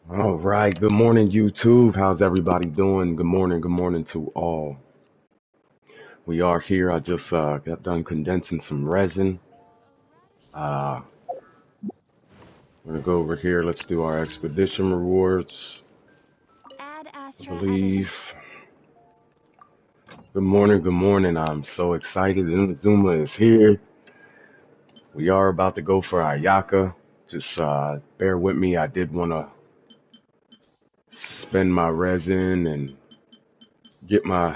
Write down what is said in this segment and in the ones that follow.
All right. Good morning, YouTube. How's everybody doing? Good morning to all. We are here. I just got done condensing some resin. Uh, we're gonna go over here. Let's do our expedition rewards. I believe. Good morning. Good morning. I'm so excited. INAZUMA is here. We are about to go for AYAKA. Just bear with me. I did want to spend my resin and get my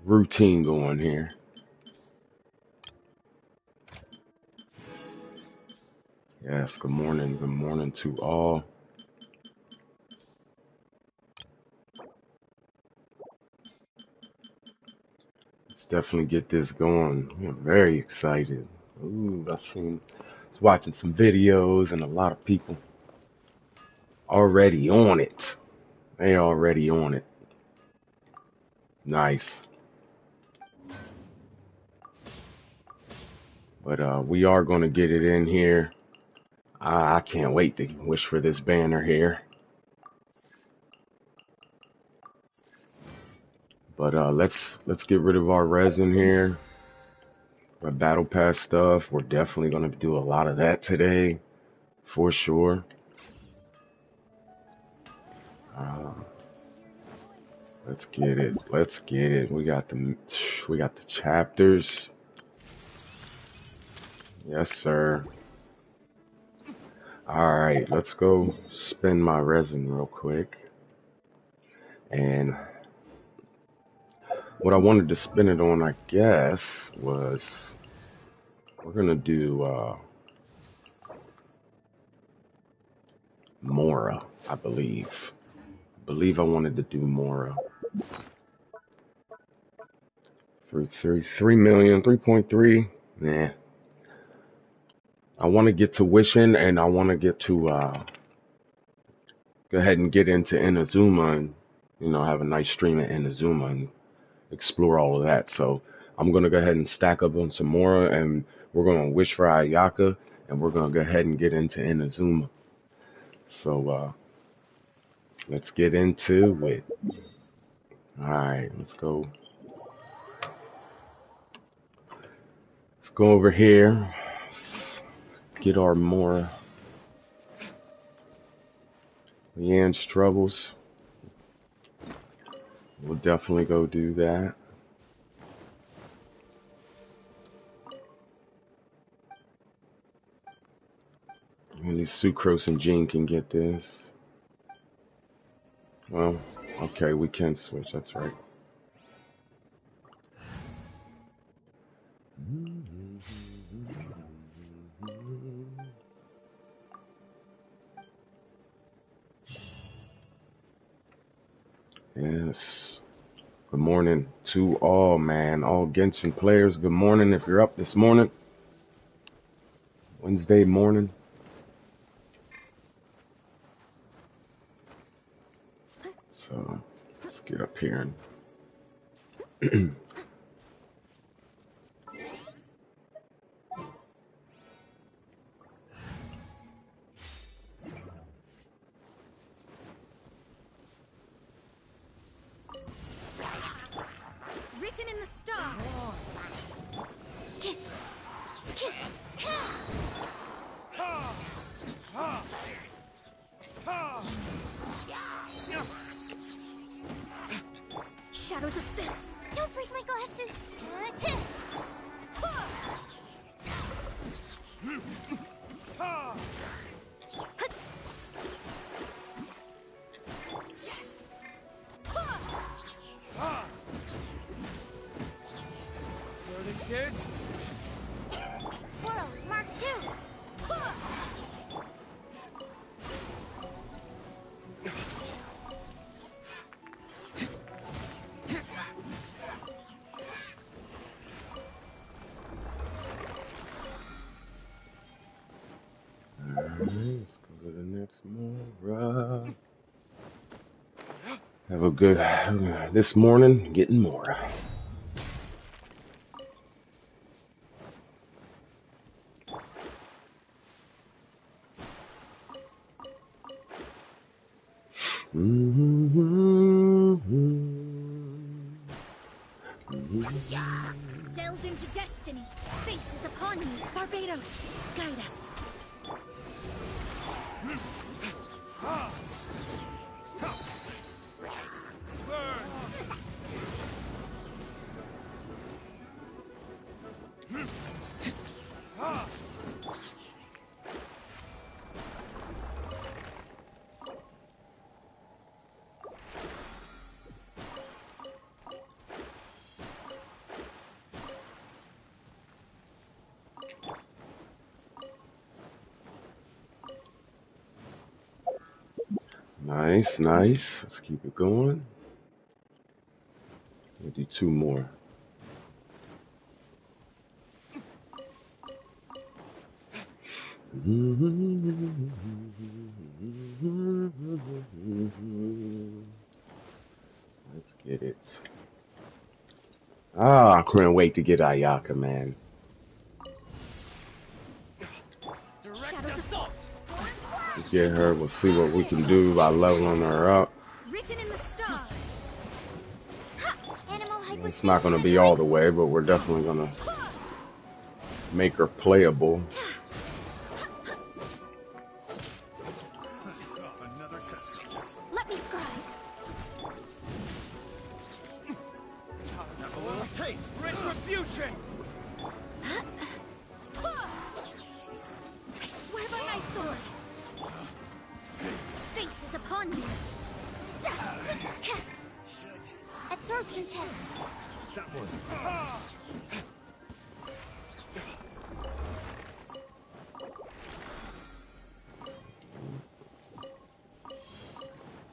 routine going here. Yes, good morning to all. Let's definitely get this going. I'm very excited. Ooh, I was watching some videos and a lot of people already on it. They already on it. Nice. But we are going to get it in here. I can't wait to wish for this banner here. But let's get rid of our resin here. Our battle pass stuff. We're definitely going to do a lot of that today, for sure. Uh, let's get it. Let's get it. We got the chapters. Yes, sir. All right, let's go spin my resin real quick. And what I wanted to spin it on, I guess, was we're gonna do Mora, I believe. I wanted to do Mora. 3 million, 3.3. Nah. I want to get to Wishing, and I want to get to go ahead and get into INAZUMA and have a nice stream at INAZUMA and explore all of that. So I'm gonna go ahead and stack up on some more, and we're gonna wish for AYAKA, and we're gonna go ahead and get into INAZUMA. So let's get into it. All right, let's go. Let's go over here. Let's get our more Leanne's troubles. We'll definitely go do that. Maybe Sucrose and Jean can get this. Well, okay, we can switch. That's right. Yes. Good morning to all, man. All Genshin players, good morning if you're up this morning. Wednesday morning. So let's get up here and written in the stars. Shadows of death. Don't break my glasses. Swirl, Mark 2. let's go to the next Mora. Have a good this morning, getting Mora. Delve into destiny. Fate is upon you. Barbados, guide us. Nice, nice. Let's keep it going. We'll do two more. Let's get it. Ah, I couldn't wait to get Ayaka, man. Let's get her. We'll see what we can do by leveling her up. Written in the stars. It's not going to be all the way, but we're definitely going to make her playable. Let me scribe. Have a little taste. Retribution. I swear by my sword. Fate is upon you. Absorption test. That was.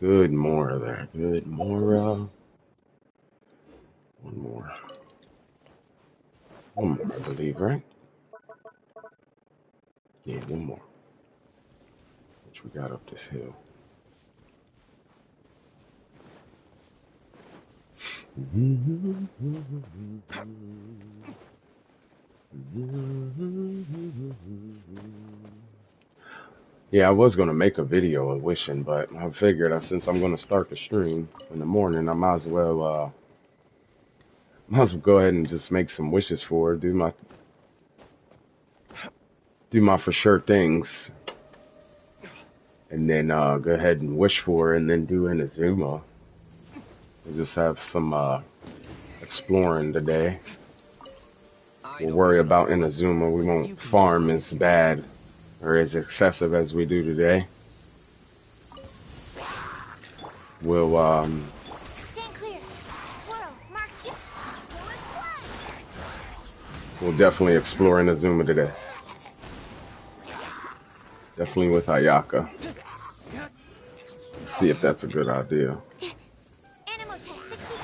Good more there. Good more. One more. One more, I believe, right? Yeah, one more. Which we got up this hill. Yeah, I was gonna make a video of wishing, but I figured since I'm gonna start the stream in the morning, I might as well go ahead and just make some wishes for her. Do my for sure things, and then go ahead and wish for her, and then do INAZUMA. We'll just have some exploring today. We'll worry about INAZUMA. We won't farm as bad or as excessive as we do today. We'll Stand clear. Swirl. Mark 2. we'll definitely explore INAZUMA today. Definitely with Ayaka. See if that's a good idea. Animal test 60.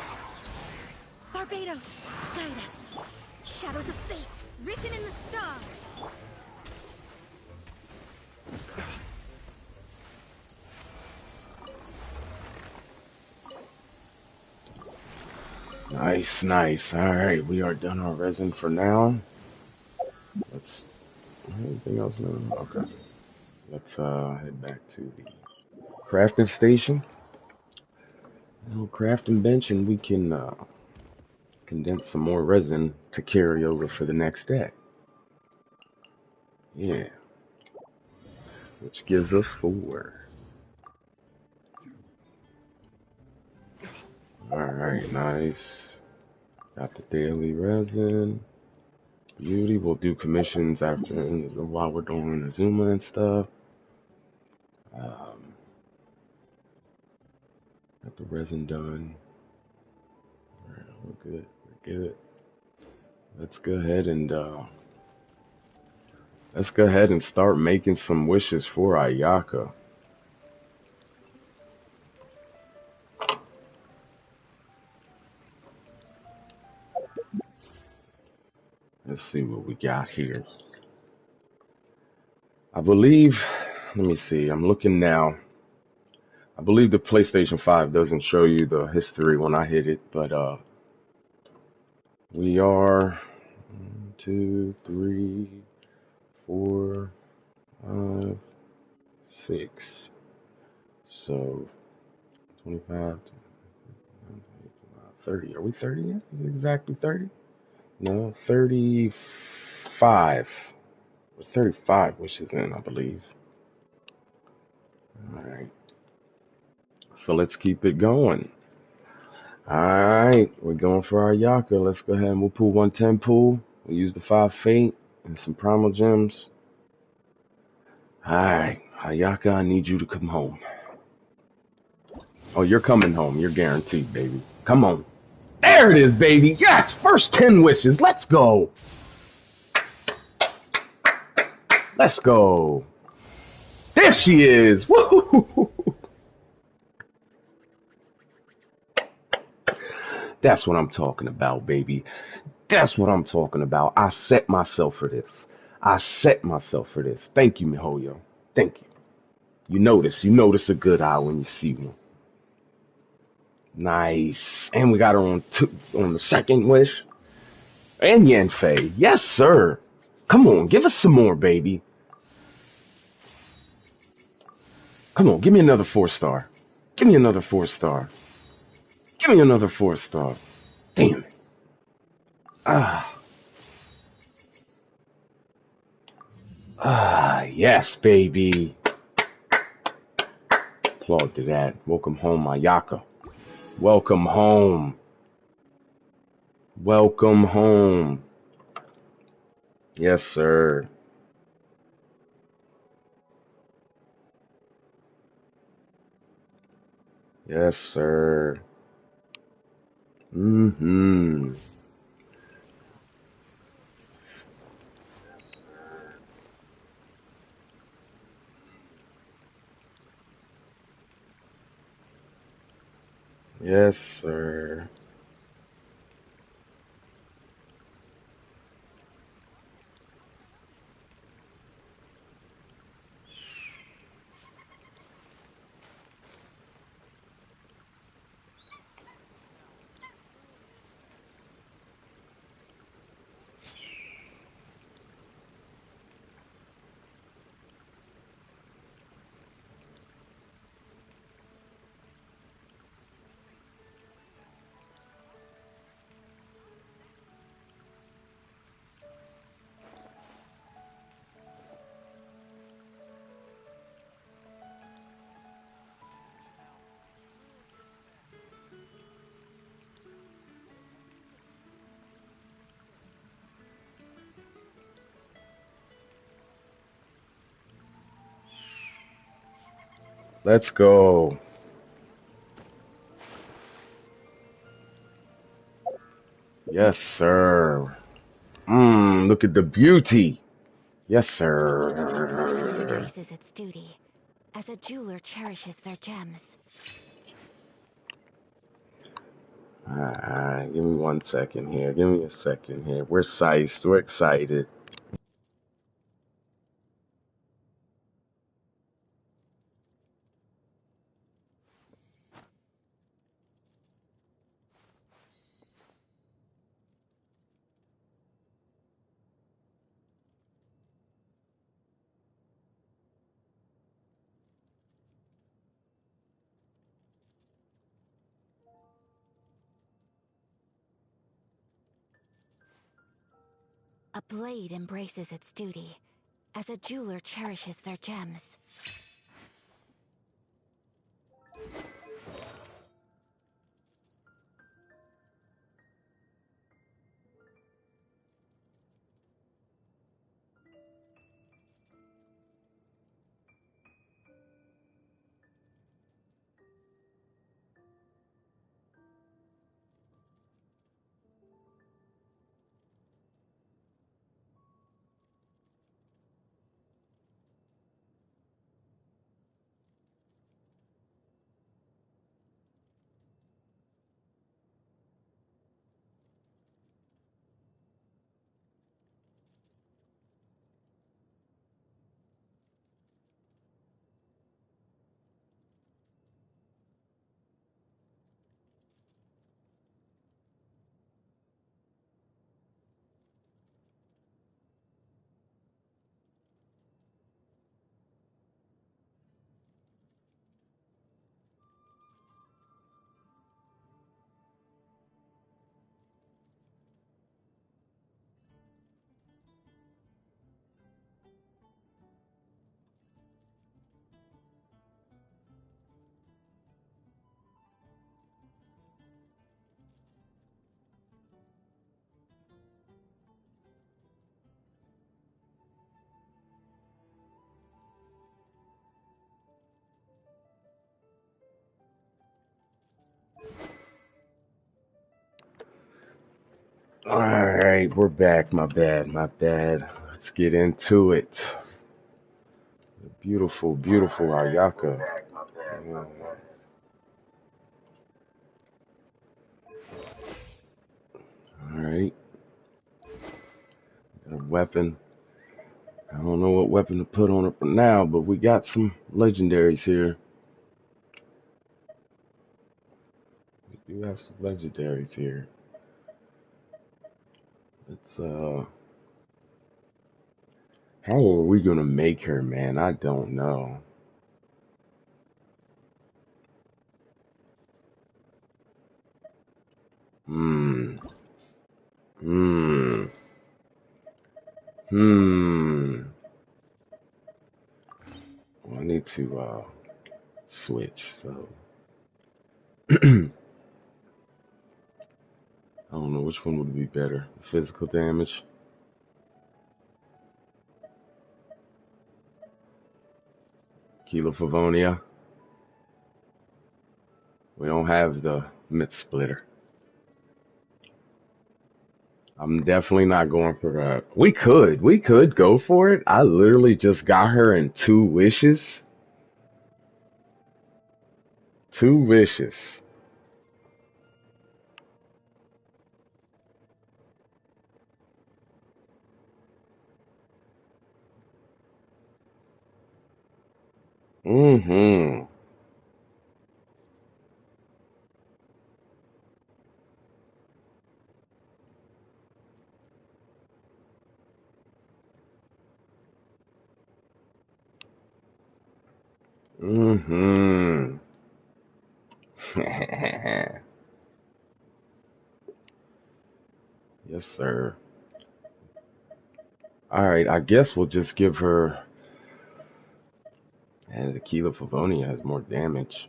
Barbados, guide us. Shadows of fate, written in the stars. Nice, nice. All right, we are done our resin for now. Let's. Anything else now? Okay. Let's head back to the crafting station. Little crafting bench, and we can condense some more resin to carry over for the next day. Yeah. Which gives us 4. Alright, nice. Got the daily resin. Beauty. We'll do commissions after while we're doing INAZUMA and stuff. Got the resin done. Alright, we're good. We're good. Let's go ahead and start making some wishes for Ayaka. Let's see what we got here. I believe, let me see, I'm looking now. I believe the PlayStation 5 doesn't show you the history when I hit it, but we are 1, 2, 3, 4, 5, 6. So 25, 30. Are we 30 yet? Is it exactly 30? No, 35. 35 wishes in, I believe. All right. So let's keep it going. All right. We're going for our Yaka. Let's go ahead and we'll pull 110 pool. We'll use the 5 Fate and some Primal Gems. All right. Ayaka, I need you to come home. Oh, you're coming home. You're guaranteed, baby. Come on. There it is, baby. Yes, first 10 wishes. Let's go. Let's go. There she is. Woo! That's what I'm talking about, baby. That's what I'm talking about. I set myself for this. I set myself for this. Thank you, MiHoYo. Thank you. You notice a good eye when you see one. Nice. And we got her on the second wish. And Yanfei. Yes, sir. Come on, give us some more, baby. Come on, give me another 4-star. Give me another 4-star. Give me another 4-star. Damn it. Ah. Ah, yes, baby. Applaud to that. Welcome home, Ayaka. Welcome home. Welcome home. Yes, sir. Yes, sir. Mm-hmm. Yes, sir. Let's go. Yes, sir. Look at the beauty. Yes, Blade sir. embraces its duty, as a jeweler cherishes their gems. Give me 1 second here. Give me a second here. We're sized. We're excited. A blade embraces its duty, as a jeweler cherishes their gems. right, we're back. My bad, my bad. Let's get into it. Beautiful, beautiful Ayaka. Yeah. All right, got a weapon. I don't know what weapon to put on it for now, but we got some legendaries here. We do have some legendaries here. Let's how are we gonna make her, man? I don't know. Hmm. Hmm. Hmm. Well, I need to switch. So I don't know which one would be better. Physical damage. Kilo Favonia. We don't have the mid splitter. I'm definitely not going for that. We could go for it. I literally just got her in 2 wishes. 2 wishes. Mm-hmm. Mm-hmm. Yes, sir. All right, I guess we'll just give her. And the Kilo Favonia has more damage.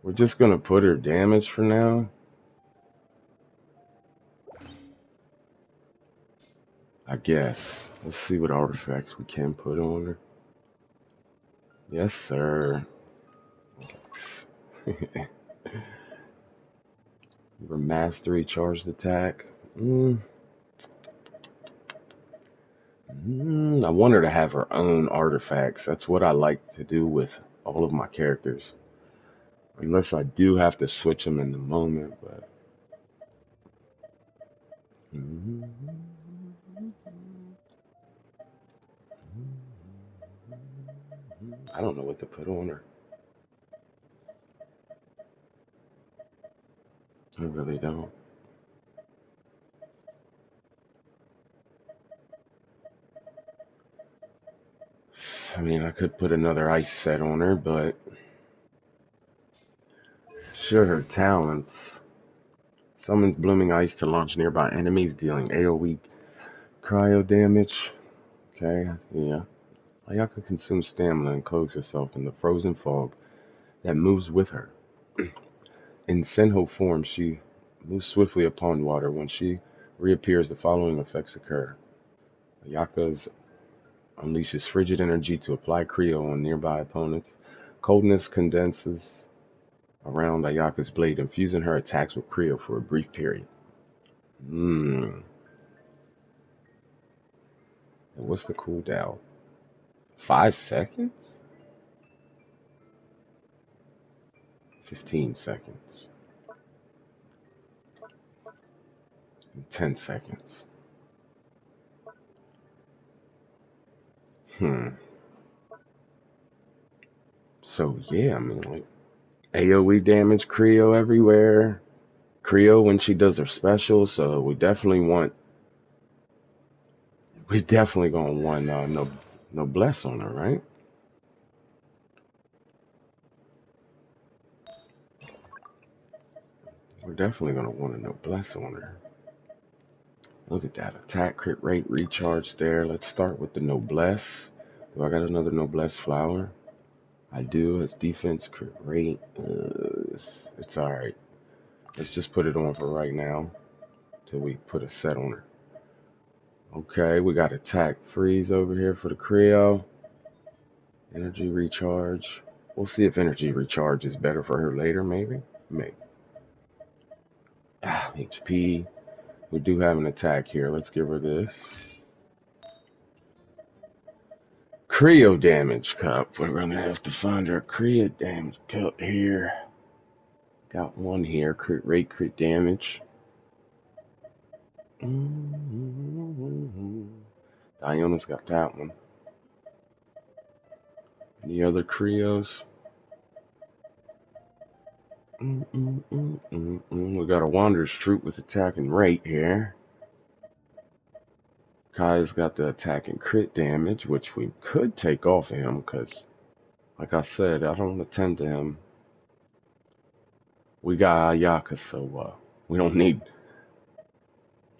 We're just gonna put her damage for now. I guess. Let's see what artifacts we can put on her. Yes, sir. Her mastery charged attack. I want her to have her own artifacts. That's what I like to do with all of my characters. Unless I do have to switch them in the moment, but. I don't know what to put on her. I really don't. I mean, I could put another ice set on her, but sure, her talents. Summons blooming ice to launch nearby enemies, dealing AoE cryo damage. Okay, yeah. Ayaka consumes stamina and cloaks herself in the frozen fog that moves with her. In Senho form, she moves swiftly upon water. When she reappears, the following effects occur. Ayaka's unleashes frigid energy to apply cryo on nearby opponents. Coldness condenses around Ayaka's blade, infusing her attacks with cryo for a brief period. Hmm. What's the cooldown? 5 seconds? 15 seconds. 10 seconds. Hmm. So yeah, I mean like AoE damage, Creo everywhere. Creo when she does her special, so we definitely gonna want no bless on her, right? We're definitely gonna want a noblesse on her. Look at that attack crit rate recharge there. Let's start with the noblesse. Do I got another noblesse flower? I do. It's defense crit rate. It's all right. Let's just put it on for right now till we put a set on her. Okay, we got attack freeze over here for the Creo. Energy recharge. We'll see if energy recharge is better for her later, maybe. Maybe. HP. We do have an attack here. Let's give her this. Creo damage cup. We're gonna have to find our Creo damage cup here. Got one here. Crit rate, crit damage. Diona's got that one. Any other Creos? We got a Wanderer's Troop with attack and rate here. Kai's got the attack and crit damage, which we could take off him because, like I said, I don't attend to him. We got Ayaka, so we don't need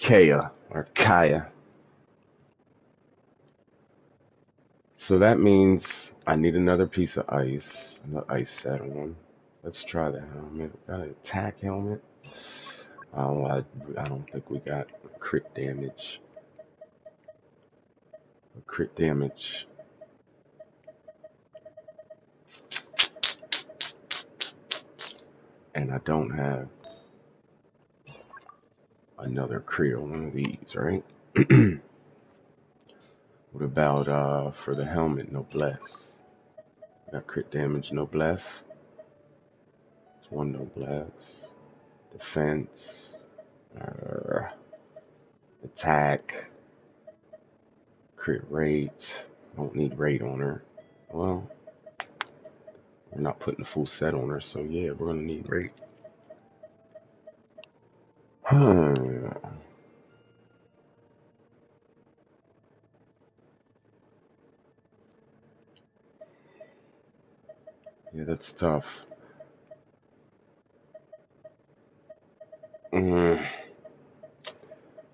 Kaya or Kaya. So that means I need another piece of ice, an ice set on. Let's try the helmet. Got an attack helmet. I don't think we got crit damage. Crit damage. And I don't have another Creo, one of these, right? What about for the helmet, noblesse? Got crit damage, noblesse. It's one noblesse. Defense. Attack. Crit rate. Don't need rate on her. Well, we're not putting a full set on her, so yeah, we're gonna need rate. Yeah, that's tough.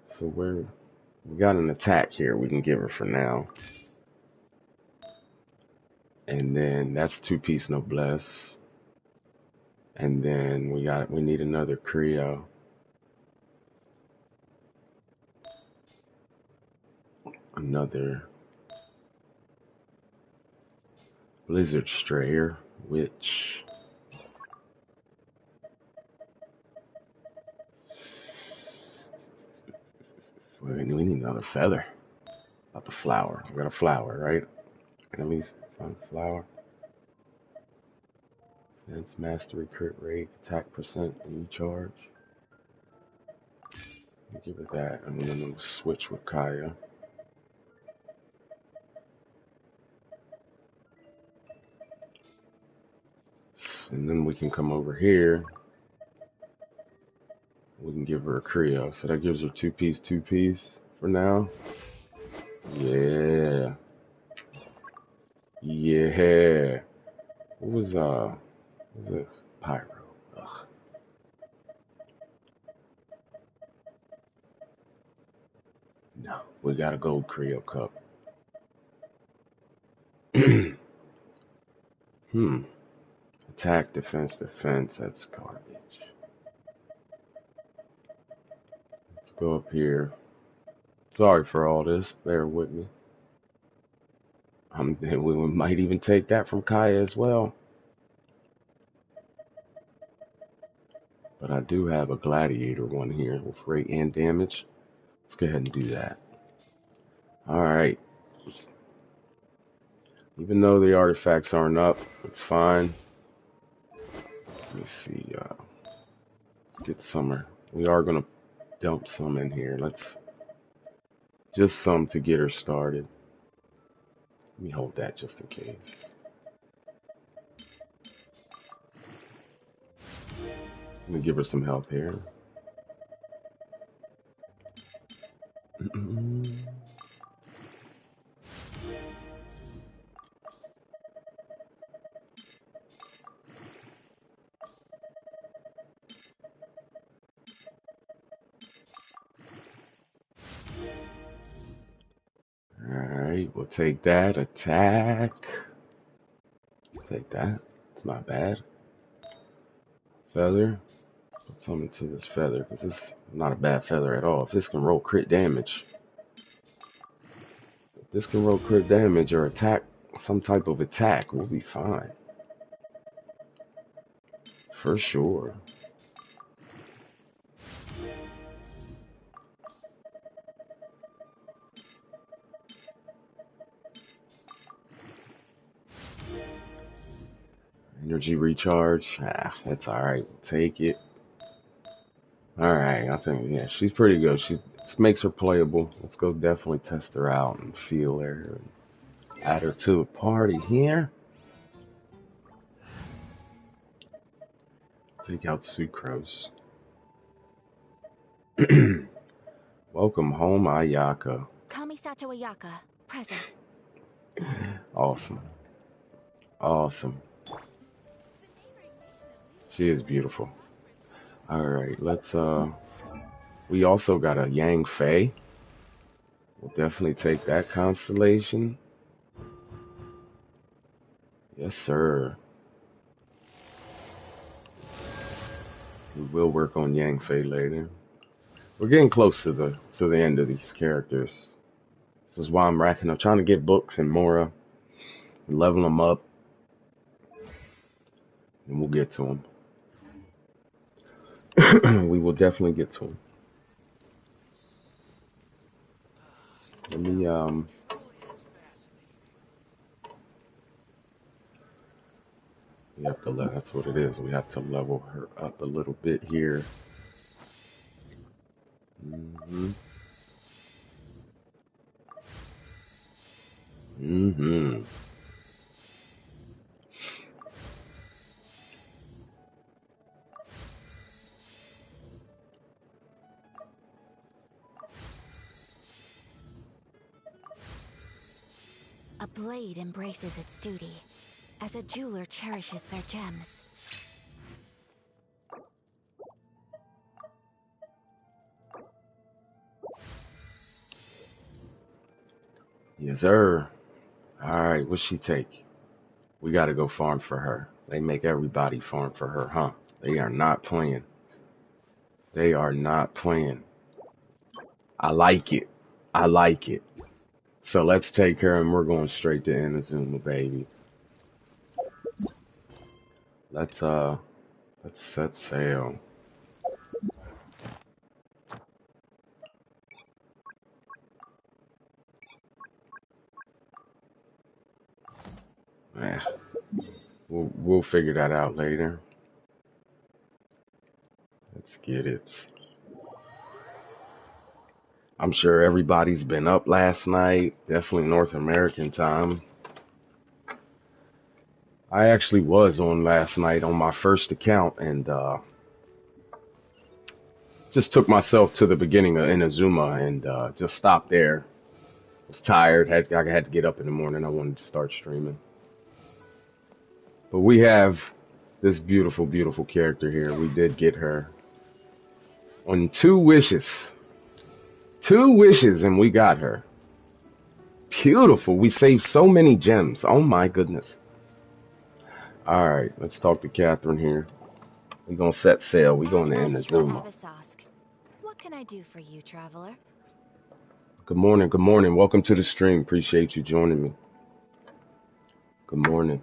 So we got an attack here we can give her for now. And then that's 2-piece noblesse. And then we need another Creo. Another Blizzard Strayer, which we need another feather. Not the flower. We got a flower, right? Enemies find flower. Defense, mastery, crit rate, attack percent, and charge. Give it that, and then we'll switch with Kaya. And then we can come over here. We can give her a Creo. So that gives her 2-piece for now. Yeah. Yeah. What was this? Pyro. Ugh. No, we got a gold Creo cup. Attack, defense, that's garbage. Let's go up here. Sorry for all this, bear with me. We might even take that from Kaya as well. But I do have a gladiator one here with rate and damage. Let's go ahead and do that. Alright. Even though the artifacts aren't up, it's fine. Let me see. Let's get some. We are going to dump some in here. Just some to get her started. Let me hold that just in case. Let me give her some health here. Alright, we'll take that. Attack. Take that. It's not bad. Feather. Put some into this feather, because this is not a bad feather at all. If this can roll crit damage. If this can roll crit damage or attack, some type of attack, we'll be fine. For sure. Energy recharge. Ah, that's alright. Take it. Alright, I think, yeah, she's pretty good. She this makes her playable. Let's go definitely test her out and feel her. And add her to the party here. Take out Sucrose. Welcome home, Ayaka. Kamisato Ayaka, present. Awesome. Awesome. She is beautiful. Alright, let's we also got a Yang Fei. We'll definitely take that constellation. Yes, sir. We will work on Yang Fei later. We're getting close to the end of these characters. This is why I'm racking up, trying to get books and Mora, and level them up, and we'll get to them. We will definitely get to them. Let me we have to that's what it is. We have to level her up a little bit here. Mm-hmm. Mm-hmm. A blade embraces its duty, as a jeweler cherishes their gems. Yes, sir. Alright, what's she take? We gotta go farm for her. They make everybody farm for her, huh? They are not playing. They are not playing. I like it. I like it. So let's take her and we're going straight to Inazuma, baby. Let's set sail. Eh, we'll figure that out later. Let's get it. I'm sure everybody's been up last night. Definitely North American time. I actually was on last night on my first account and just took myself to the beginning of Inazuma and just stopped there. Was tired. I had to get up in the morning. I wanted to start streaming. But we have this beautiful, beautiful character here. We did get her on 2 wishes. 2 wishes and we got her. Beautiful. We saved so many gems. Oh my goodness. Alright, let's talk to Catherine here. We're gonna set sail. We're going to Inazuma. What can I do for you, traveler? Good morning, good morning. Welcome to the stream. Appreciate you joining me. Good morning.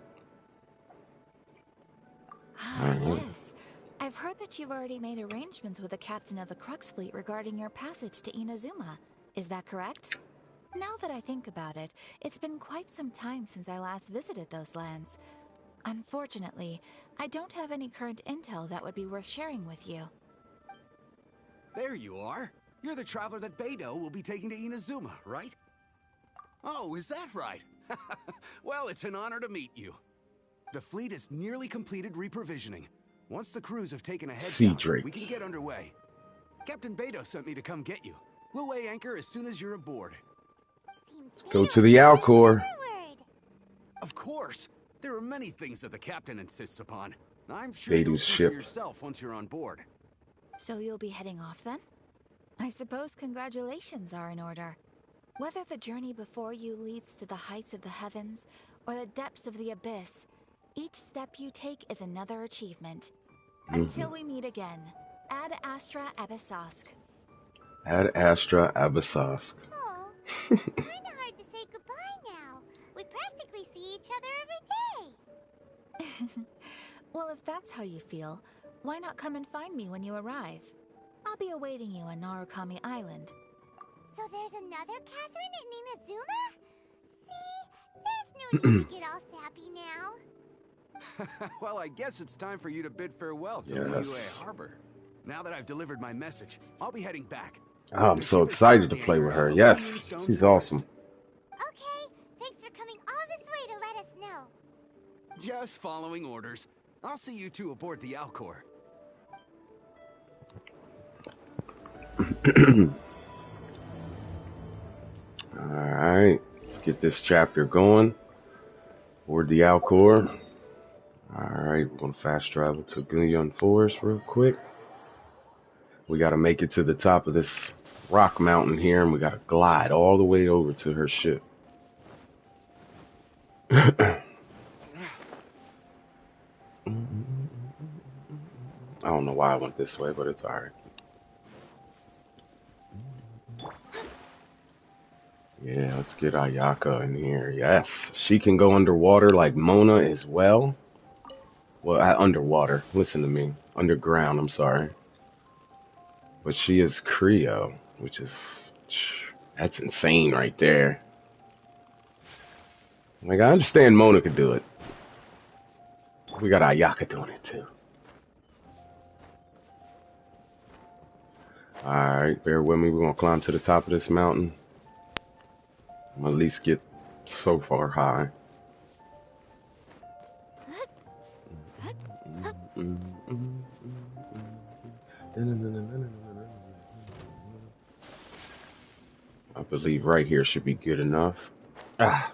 Yes. I've heard that you've already made arrangements with the captain of the Crux fleet regarding your passage to Inazuma. Is that correct? Now that I think about it, it's been quite some time since I last visited those lands. Unfortunately, I don't have any current intel that would be worth sharing with you. There you are. You're the traveler that Beidou will be taking to Inazuma, right? Oh, is that right? Well, it's an honor to meet you. The fleet has nearly completed reprovisioning. Once the crews have taken a head count, we can get underway. Captain Beidou sent me to come get you. We'll weigh anchor as soon as you're aboard. Go to the Alcor. Of course. There are many things that the captain insists upon. I'm sure you'll see for yourself once you're on board. So you'll be heading off then? I suppose congratulations are in order. Whether the journey before you leads to the heights of the heavens or the depths of the abyss, each step you take is another achievement. Until we meet again, Ad Astra Abyssosk. Ad Astra Abyssosk. Oh, it's kind of hard to say goodbye now. We practically see each other every day. Well, if that's how you feel, why not come and find me when you arrive? I'll be awaiting you on Narukami Island. So there's another Catherine in Inazuma? See? There's no need to get all sappy Well, I guess it's time for you to bid farewell to Yes. Liyue Harbor. Now that I've delivered my message, I'll be heading back. Oh, I'm The so ship is excited to currently play with anchored her. off of Yes, Onionstone she's Forest. awesome. Okay, thanks for coming all this way to let us know. Just following orders. I'll see you two aboard the Alcor. Alright, let's get this chapter going. Board the Alcor. Alright, we're gonna fast travel to Gunyon Forest real quick. We gotta make it to the top of this rock mountain here, and we gotta glide all the way over to her ship. I don't know why I went this way, but it's alright. Yeah, let's get Ayaka in here. Yes, she can go underwater like Mona as well. Well, underwater. Listen to me. Underground, I'm sorry. But she is Creo, which is... That's insane right there. Like, I understand Mona could do it. We got Ayaka doing it too. Alright, bear with me. We're going to climb to the top of this mountain. I'm at least get so far high. I believe right here should be good enough. Ah.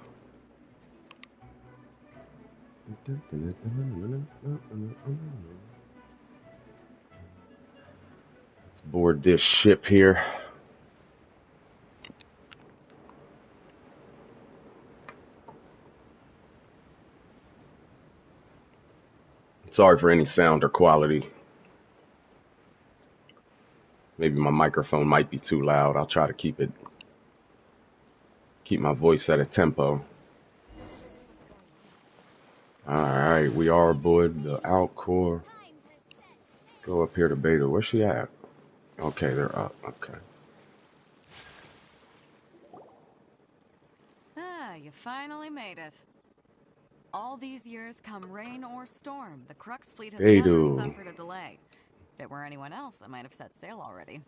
Let's board this ship here. Sorry for any sound or quality. Maybe my microphone might be too loud. I'll try to keep my voice at a tempo. Alright, we are aboard the Alcor. Go up here to Beta. Where's she at? Okay, they're up. Okay. Ah, you finally made it. All these years, come rain or storm, the Crux fleet has never suffered a delay. If it were anyone else, I might have set sail already.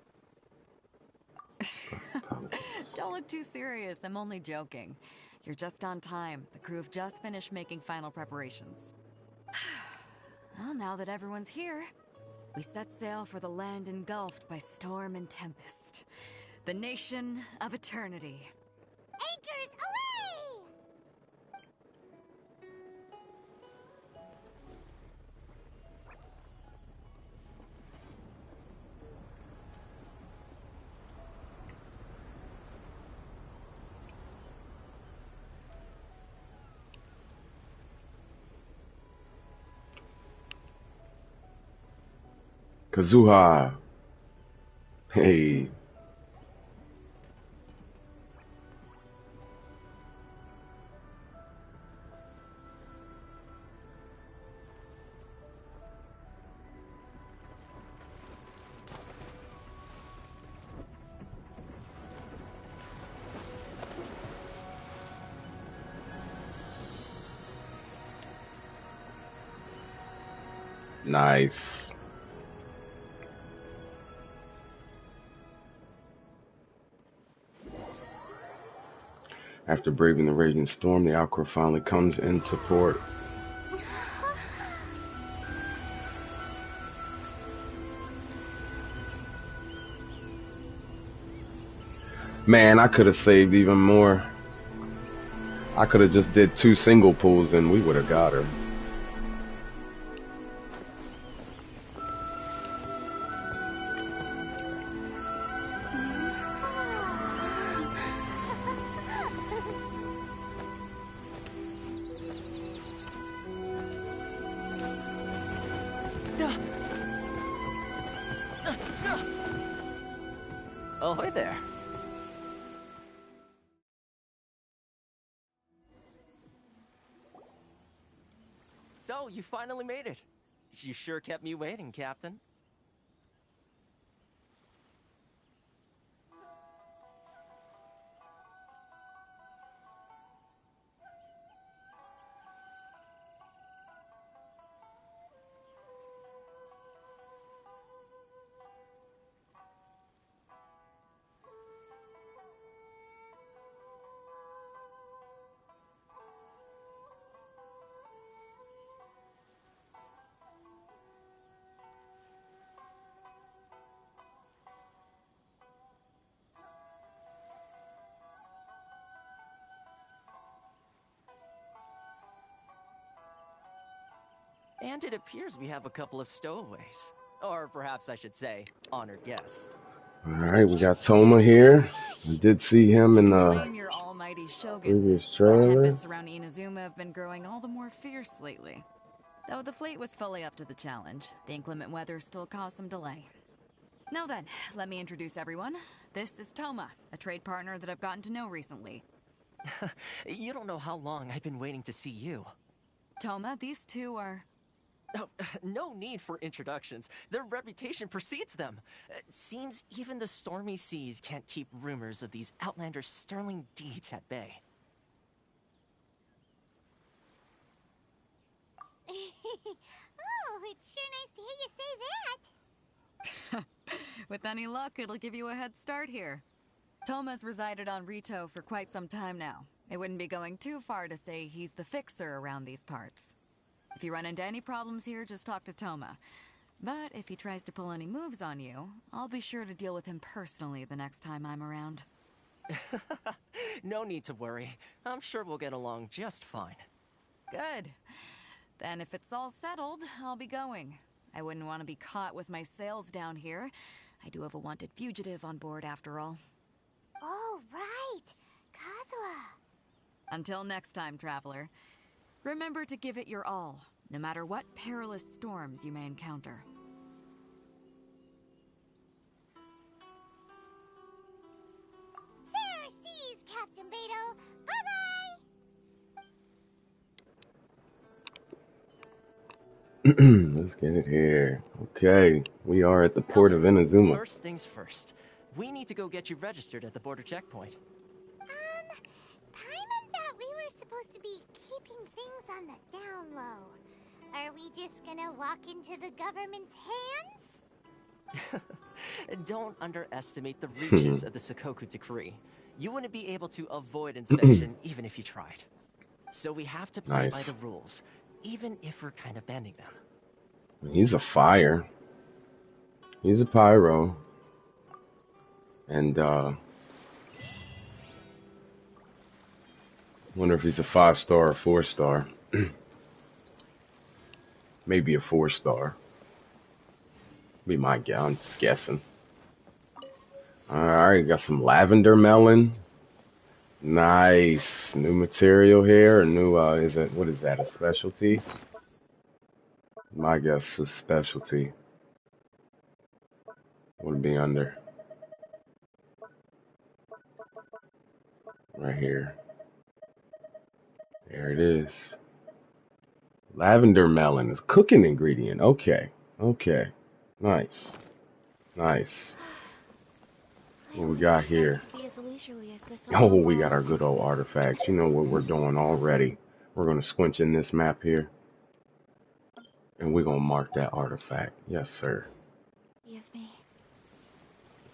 Don't look too serious, I'm only joking. You're just on time. The crew have just finished making final preparations. Well, now that everyone's here, we set sail for the land engulfed by storm and tempest. The nation of eternity. Anchors away! Kazuha. Hey. Nice. After braving the raging storm, the Alcor finally comes into port. Man, I could have saved even more. I could have just did 2 single pulls and we would have got her. Ahoy there. So, you finally made it. You sure kept me waiting, Captain. And it appears we have a couple of stowaways. Or perhaps I should say, honored guests. Alright, we got Toma here. I did see him in You can the blame your almighty shogun. previous The trailer. tempests around Inazuma have been growing all the more fierce lately. Though the fleet was fully up to the challenge, the inclement weather still caused some delay. Now then, let me introduce everyone. This is Toma, a trade partner that I've gotten to know recently. You don't know how long I've been waiting to see you. Toma, these two are... Oh, no need for introductions. Their reputation precedes them. Seems even the stormy seas can't keep rumors of these outlanders' sterling deeds at bay. Oh, it's sure nice to hear you say that. With any luck, it'll give you a head start here. Toma's resided on Rito for quite some time now. It wouldn't be going too far to say he's the fixer around these parts. If you run into any problems here, just talk to Toma. But if he tries to pull any moves on you, I'll be sure to deal with him personally the next time I'm around. No need to worry. I'm sure we'll get along just fine. Good. Then if it's all settled, I'll be going. I wouldn't want to be caught with my sails down here. I do have a wanted fugitive on board after all. Oh, right. Kazuha. Until next time, traveler. Remember to give it your all, no matter what perilous storms you may encounter. Fair seas, Captain Beto. Bye-bye. Let's get it here. Okay, we are at the port of Inazuma. First things first. We need to go get you registered at the border checkpoint. Paimon thought we were supposed to be keeping things on the down low. Are we just gonna walk into the government's hands? Don't underestimate the reaches of the Sakoku Decree. You wouldn't be able to avoid inspection even if you tried. So we have to play by the rules, even if we're kind of bending them. He's a fire. He's a pyro. And, wonder if he's a 5-star or 4-star. Maybe a 4-star. Be my guess. I'm just guessing. Alright, got some lavender melon. Nice. New material here. A new, what is that, a specialty? My guess is specialty. Would be under. Right here. There it is. Lavender melon is cooking ingredient. Okay. Okay. Nice. Nice. What we got here? Oh, we got our good old artifacts. You know what we're doing already. We're going to squinch in this map here. And we're going to mark that artifact. Yes, sir. Give me.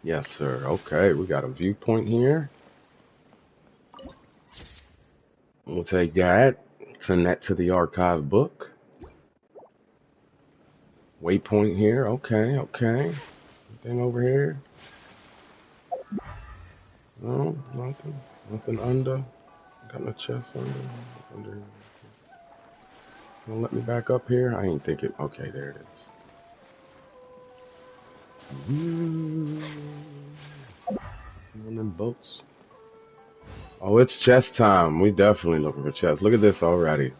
Yes, sir. Okay, we got a viewpoint here. We'll take that. Send that to the archive book. Waypoint here. Okay, okay. Anything over here? No, nothing. Nothing under. Got no chest under. Gonna let me back up here? I ain't thinking. Okay, there it is. One of them boats. Oh, it's chest time. We definitely looking for chests. Look at this already.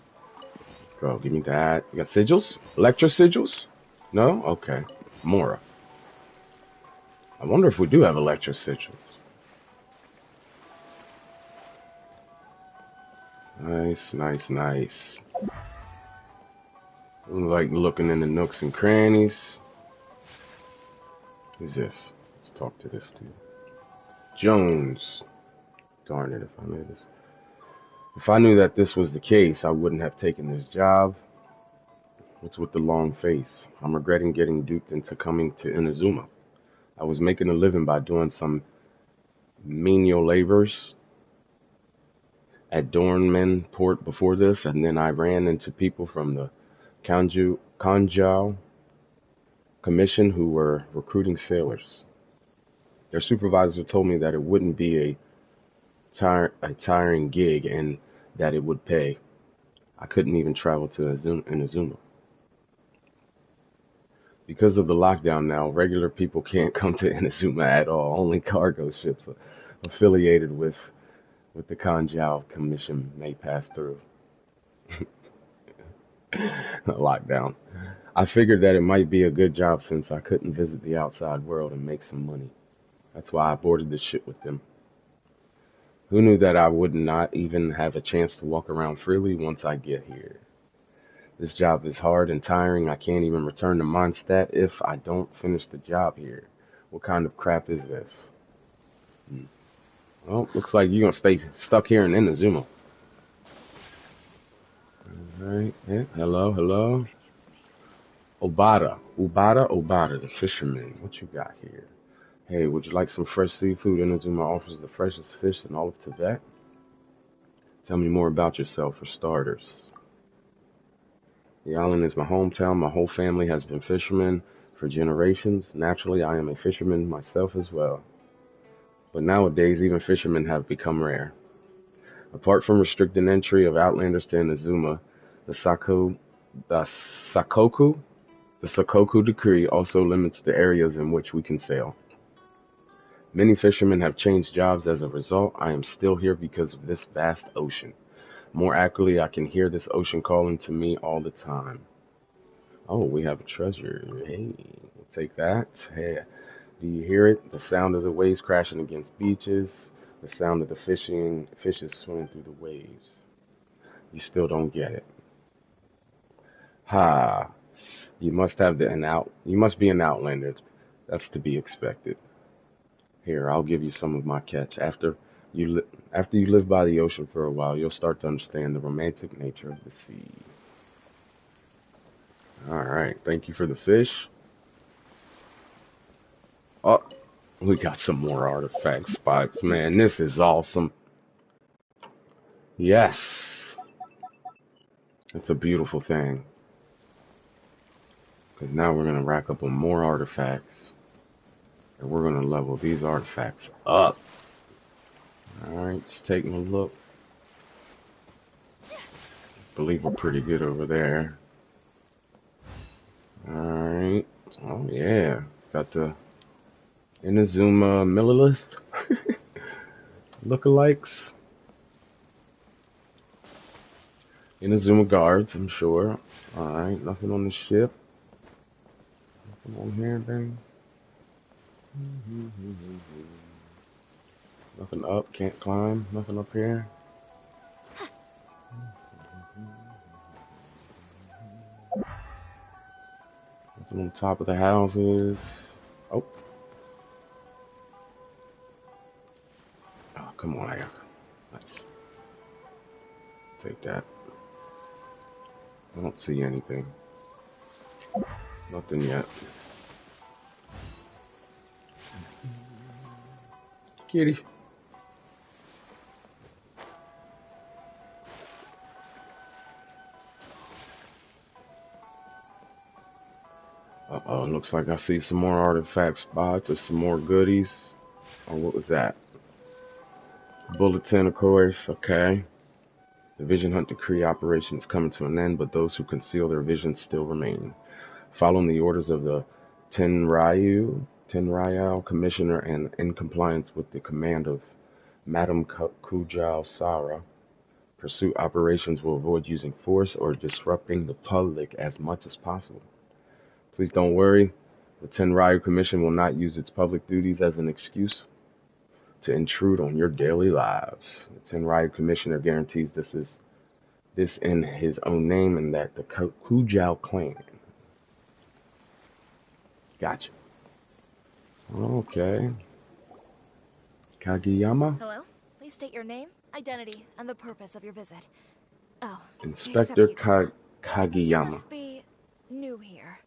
Let's go. Give me that. You got sigils? Electro sigils? No? Okay. Mora. I wonder if we do have electro sigils. Nice, nice, nice. Like looking in the nooks and crannies. Who's this? Let's talk to this dude. Jones. Darn it, if I knew that this was the case, I wouldn't have taken this job. What's with the long face? I'm regretting getting duped into coming to Inazuma. I was making a living by doing some menial labors at Dornman Port before this, and then I ran into people from the Kanjao Commission who were recruiting sailors. Their supervisor told me that it wouldn't be a tiring gig and that it would pay. I couldn't even travel to Inazuma. Because of the lockdown now, regular people can't come to Inazuma at all. Only cargo ships affiliated with the Kanjao Commission may pass through. Lockdown. I figured that it might be a good job since I couldn't visit the outside world and make some money. That's why I boarded the ship with them. Who knew that I would not even have a chance to walk around freely once I get here? This job is hard and tiring. I can't even return to Mondstadt if I don't finish the job here. What kind of crap is this? Well, looks like you're gonna stay stuck here in Inazuma. Alright, yeah. Hello, hello. Obata, the fisherman. What you got here? Hey, would you like some fresh seafood? Inazuma offers the freshest fish in all of Tibet. Tell me more about yourself, for starters. The island is my hometown. My whole family has been fishermen for generations. Naturally, I am a fisherman myself as well. But nowadays, even fishermen have become rare. Apart from restricting entry of outlanders to Inazuma, the Sakoku decree also limits the areas in which we can sail. Many fishermen have changed jobs as a result. I am still here because of this vast ocean. More accurately, I can hear this ocean calling to me all the time. Oh, we have a treasure. Hey, we'll take that. Hey, do you hear it? The sound of the waves crashing against beaches. The sound of the fishes swimming through the waves. You still don't get it. Ha! You must be an outlander. That's to be expected. Here, I'll give you some of my catch. After you live by the ocean for a while, you'll start to understand the romantic nature of the sea. Alright, thank you for the fish. Oh, we got some more artifact spots. Man, this is awesome. Yes. It's a beautiful thing. Because now we're going to rack up on more artifacts. And we're going to level these artifacts up. Alright, just taking a look. Believe we're pretty good over there. Alright. Oh yeah. Got the Inazuma Millilith. Lookalikes. Inazuma guards, I'm sure. Alright, nothing on the ship. Nothing on here, then. Nothing up, can't climb. Nothing up here. Nothing on top of the houses. Oh. Oh, come on, AYAKA. Nice. Take that. I don't see anything. Nothing yet. Kitty. Uh-oh, looks like I see some more artifact spots or some more goodies. Oh, what was that? Bulletin, of course. Okay. The Vision Hunt Decree operation is coming to an end, but those who conceal their visions still remain. Following the orders of the Tenryou Commissioner and in compliance with the command of Madame Kujao Sara, pursuit operations will avoid using force or disrupting the public as much as possible. Please don't worry, the Tenryou Commission will not use its public duties as an excuse to intrude on your daily lives. The Tenryou Commissioner guarantees this in his own name and that the Kujao clan. Gotcha. Okay. Kageyama? Hello? Please state your name, identity, and the purpose of your visit. Oh, Inspector except you, Kageyama. You must be new here.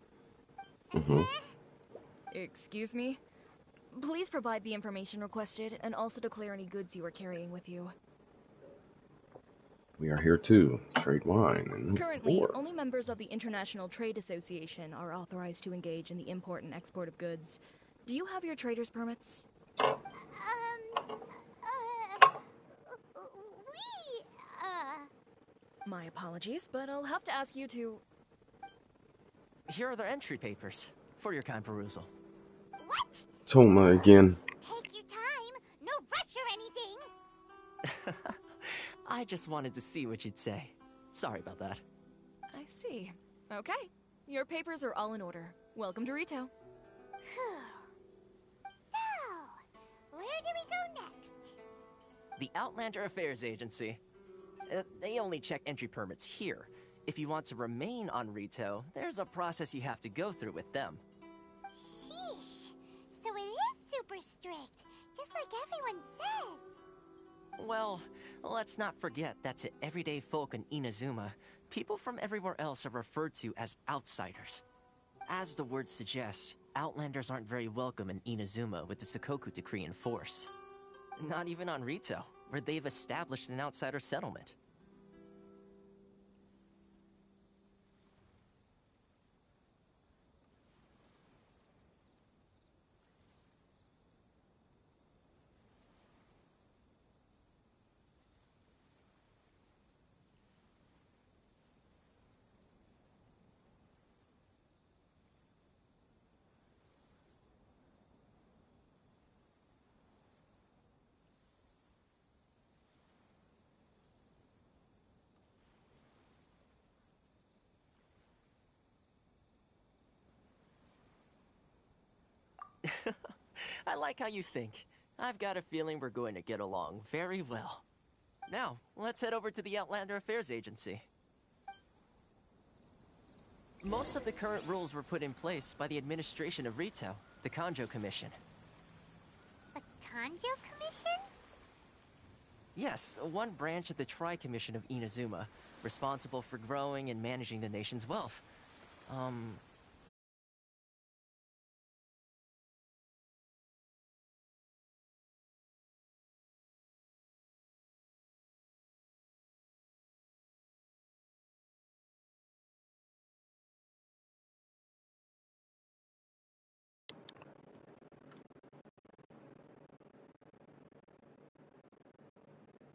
Mm-hmm. Excuse me? Please provide the information requested and also declare any goods you are carrying with you. We are here too. Trade wine and Currently, ore. only members of the International Trade Association are authorized to engage in the import and export of goods. Do you have your trader's permits? We, My apologies, but I'll have to ask you to... Here are their entry papers. for your kind perusal. What? Toma again. Take your time. No rush or anything. I just wanted to see what you'd say. Sorry about that. I see. Okay. Your papers are all in order. Welcome to Rito. So, where do we go next? The Outlander Affairs Agency. They only check entry permits here. If you want to remain on Rito, there's a process you have to go through with them. Sheesh. So it is super strict, just like everyone says. Well, let's not forget that to everyday folk in Inazuma, people from everywhere else are referred to as outsiders. As the word suggests, Outlanders aren't very welcome in Inazuma with the Sakoku Decree in force. Not even on Rito, where they've established an outsider settlement. I like how you think. I've got a feeling we're going to get along very well. Now, let's head over to the Outlander Affairs Agency. Most of the current rules were put in place by the administration of Rito, the Kanjo Commission. The Kanjo Commission? Yes, one branch of the Tri-Commission of Inazuma, responsible for growing and managing the nation's wealth.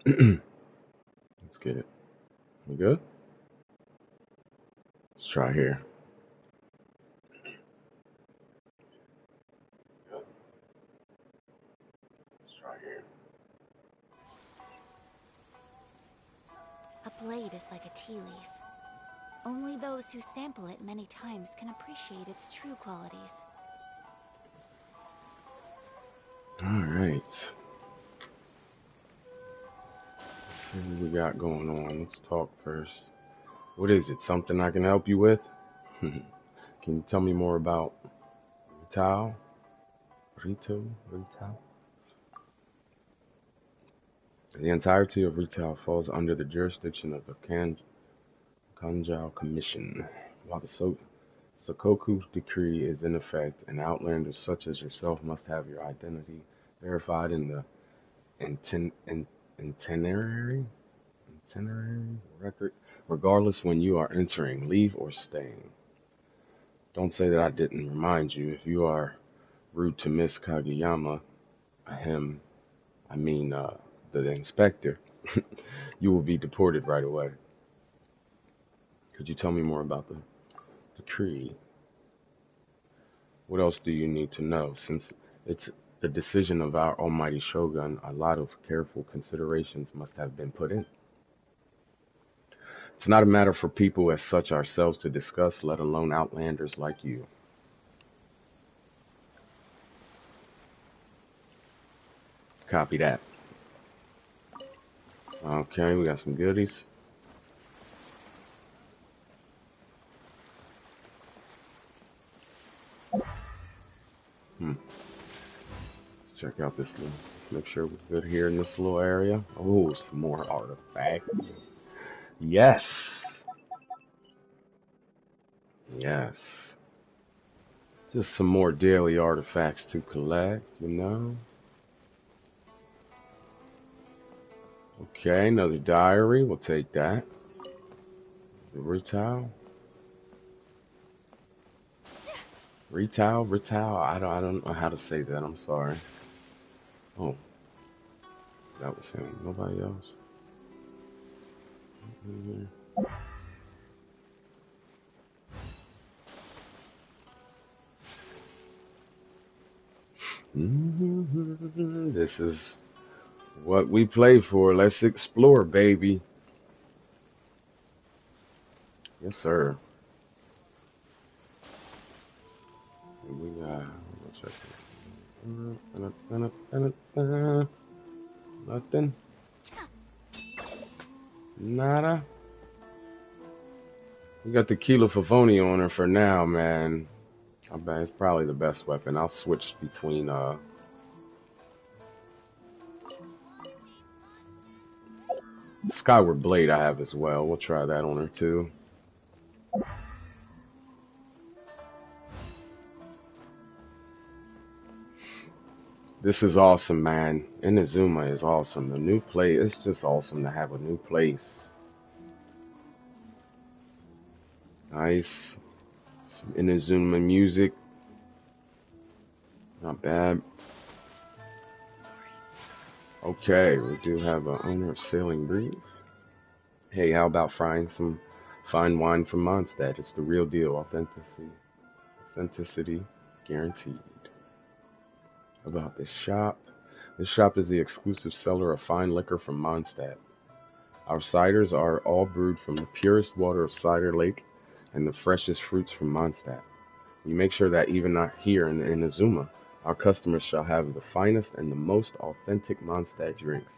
Let's get it. We good? Let's try here. Let's try here. A blade is like a tea leaf. Only those who sample it many times can appreciate its true qualities. Alright. Let's see what we got going on. Let's talk first. What is it? Something I can help you with? Can you tell me more about Rito? Rito? The entirety of Rito falls under the jurisdiction of the Kanjo Commission. While the Sakoku Decree is in effect, and outlanders such as yourself must have your identity verified in the itinerary record, regardless when you are entering, leave, or staying. Don't say that I didn't remind you. If you are rude to Miss Kageyama, the inspector, you will be deported right away. Could you tell me more about the decree? What else do you need to know? Since it's the decision of our almighty shogun, a lot of careful considerations must have been put in. It's not a matter for people as such ourselves to discuss, let alone outlanders like you. Copy that. Okay, we got some goodies. Let's check out this little, make sure we're good here in this little area. Oh, some more artifacts. Yes. Yes. Just some more daily artifacts to collect, you know. Okay, another diary. We'll take that. The Rito. I don't know how to say that. I'm sorry. Oh, that was him. Nobody else. This is what we play for. Let's explore, baby. Yes, sir. We let's check it. Nothing. Nada. We got the Kilo Favoni on her for now, man. I bet it's probably the best weapon. I'll switch between Skyward Blade I have as well. We'll try that on her too. This is awesome, man. Inazuma is awesome. The new place, it's just awesome to have a new place. Nice. Some Inazuma music. Not bad. Okay, we do have an owner of Sailing Breeze. Hey, how about frying some fine wine from Mondstadt? It's the real deal. Authenticity guaranteed. About this shop. This shop is the exclusive seller of fine liquor from Mondstadt. Our ciders are all brewed from the purest water of Cider Lake and the freshest fruits from Mondstadt. We make sure that even not here in Inazuma, our customers shall have the finest and the most authentic Mondstadt drinks.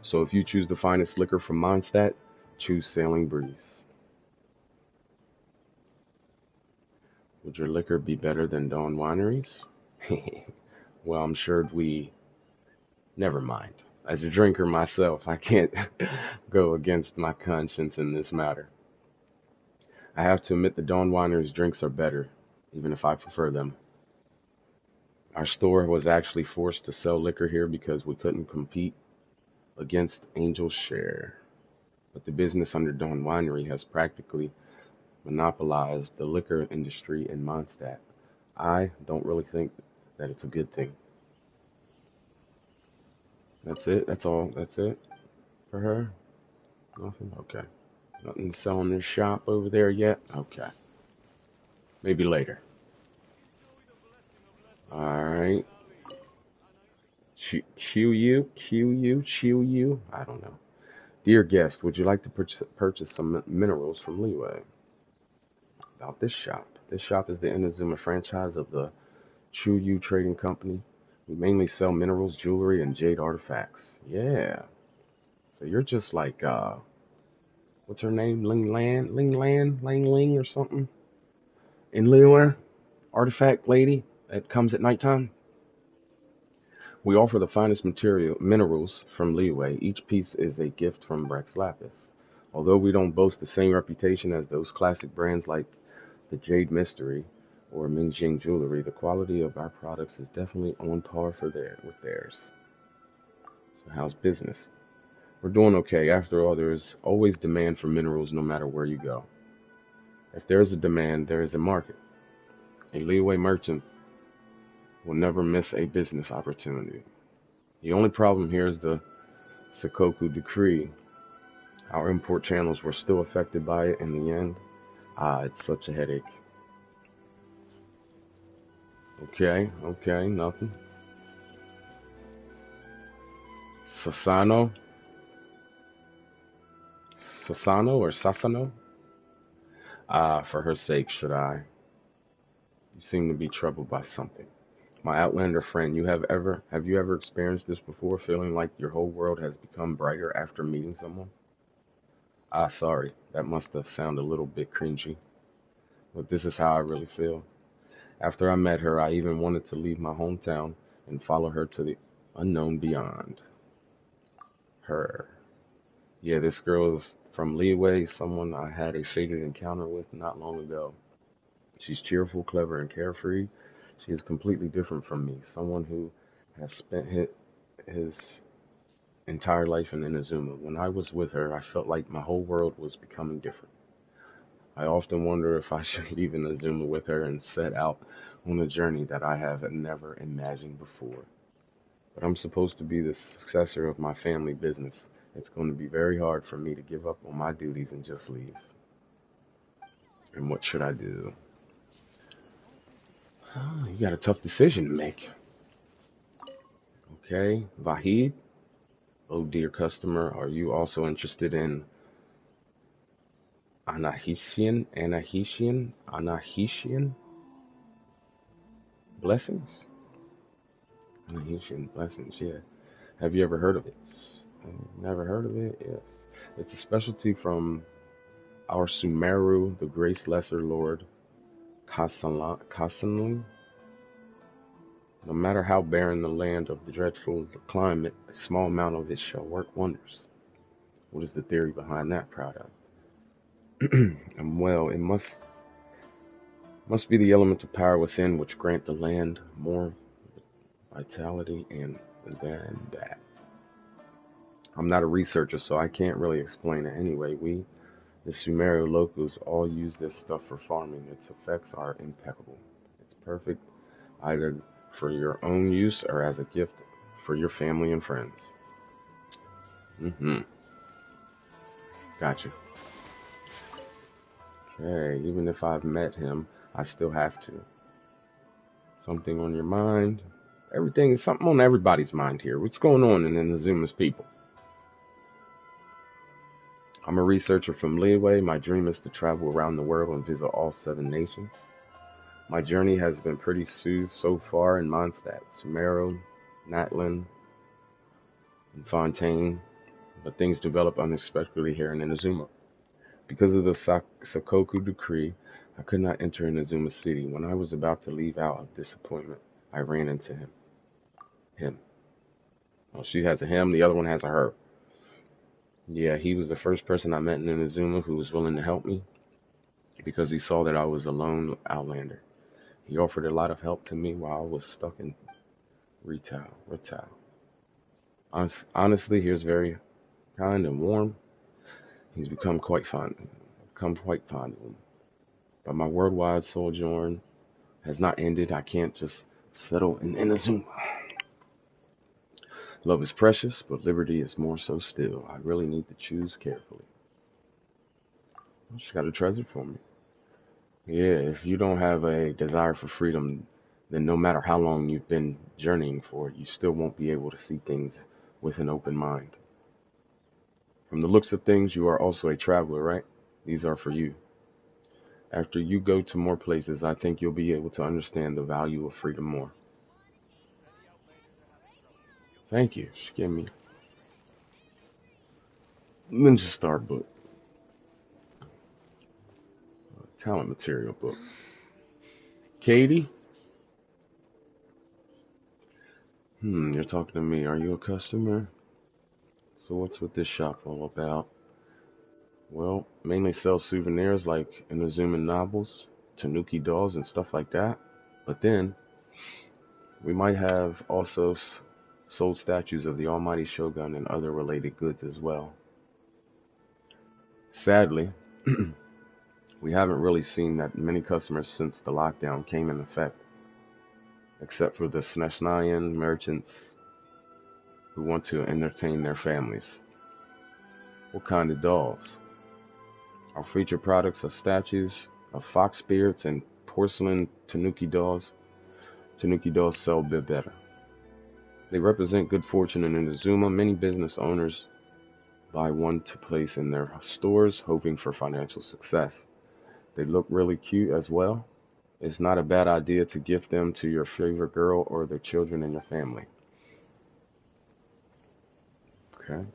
So if you choose the finest liquor from Mondstadt, choose Sailing Breeze. Would your liquor be better than Dawn Wineries? Well, I'm sure never mind. As a drinker myself, I can't go against my conscience in this matter. I have to admit the Dawn Wineries drinks are better, even if I prefer them. Our store was actually forced to sell liquor here because we couldn't compete against Angel's Share. But the business under Dawn Winery has practically monopolized the liquor industry in Mondstadt. I don't really think that it's a good thing. That's it? That's all? That's it for her? Nothing? Okay. Nothing to sell in this shop over there yet? Okay. Maybe later. Alright. Chew you. I don't know. Dear guest, would you like to purchase some minerals from Leeway? About this shop. This shop is the Inazuma franchise of the Chuyu Trading Company. We mainly sell minerals, jewelry, and jade artifacts. Yeah. So you're just like, what's her name? Ling Ling or something? In Leeway? Artifact lady that comes at nighttime? We offer the finest minerals from Leeway. Each piece is a gift from Rex Lapis. Although we don't boast the same reputation as those classic brands like the Jade Mystery or Mingjing Jewelry, the quality of our products is definitely on par with theirs. So how's business? We're doing okay. After all, there is always demand for minerals no matter where you go. If there is a demand, there is a market. A Leeway merchant will never miss a business opportunity. The only problem here is the Sakoku decree. Our import channels were still affected by it in the end. It's such a headache. Okay, nothing. Sasano or Sasano? For her sake, should I? You seem to be troubled by something. My Outlander friend, have you ever experienced this before, feeling like your whole world has become brighter after meeting someone? Sorry, that must have sounded a little bit cringy, but this is how I really feel. After I met her, I even wanted to leave my hometown and follow her to the unknown beyond. Her. Yeah, this girl is from Leeway, someone I had a fated encounter with not long ago. She's cheerful, clever, and carefree. She is completely different from me, someone who has spent his entire life in Inazuma. When I was with her, I felt like my whole world was becoming different. I often wonder if I should leave Inazuma with her and set out on a journey that I have never imagined before. But I'm supposed to be the successor of my family business. It's going to be very hard for me to give up on my duties and just leave. And what should I do? Oh, you got a tough decision to make. Okay, Vahid. Oh, dear customer, are you also interested in Anahitian blessings? Anahitian blessings, yeah. Have you ever heard of it? Never heard of it? Yes. It's a specialty from our Sumeru, the Grace Lesser Lord, Kasanlin. No matter how barren the land of the dreadful climate, a small amount of it shall work wonders. What is the theory behind that product? Well, it must be the element of power within which grant the land more vitality and than that. I'm not a researcher, so I can't really explain it anyway. We, the Sumeru locals, all use this stuff for farming. Its effects are impeccable. It's perfect either for your own use or as a gift for your family and friends. Mm-hmm. Gotcha. Okay, even if I've met him, I still have to. Something on your mind? Something on everybody's mind here. What's going on in Inazuma's people? I'm a researcher from Leeway. My dream is to travel around the world and visit all 7 nations. My journey has been pretty smooth so far in Mondstadt, Sumeru, Natlin, and Fontaine, but things develop unexpectedly here in Inazuma. Because of the Sakoku decree, I could not enter Inazuma City. When I was about to leave out of disappointment, I ran into him. Him. Oh, she has a him, the other one has a her. Yeah, he was the first person I met in Inazuma who was willing to help me because he saw that I was a lone outlander. He offered a lot of help to me while I was stuck in retail. Honestly, he was very kind and warm. He's become quite fond of him. But my worldwide sojourn has not ended. I can't just settle in Inazuma. Love is precious, but liberty is more so still. I really need to choose carefully. She's got a treasure for me. Yeah, if you don't have a desire for freedom, then no matter how long you've been journeying for it, you still won't be able to see things with an open mind. From the looks of things, you are also a traveler, right? These are for you. After you go to more places, I think you'll be able to understand the value of freedom more. Thank you. She gave me Ninja Star book. Talent material book. Katie? You're talking to me. Are you a customer? So what's with this shop all about? Well, mainly sell souvenirs like Inazuma novels, Tanuki dolls, and stuff like that. But then, we might have also sold statues of the Almighty Shogun and other related goods as well. Sadly, we haven't really seen that many customers since the lockdown came in effect, except for the Sneshnayan merchants who want to entertain their families. What kind of dolls? Our featured products are statues of fox spirits and porcelain Tanuki dolls. Tanuki dolls sell a bit better. They represent good fortune in Inazuma. Many business owners buy one to place in their stores, hoping for financial success. They look really cute as well. It's not a bad idea to gift them to your favorite girl or the children in your family. Okay.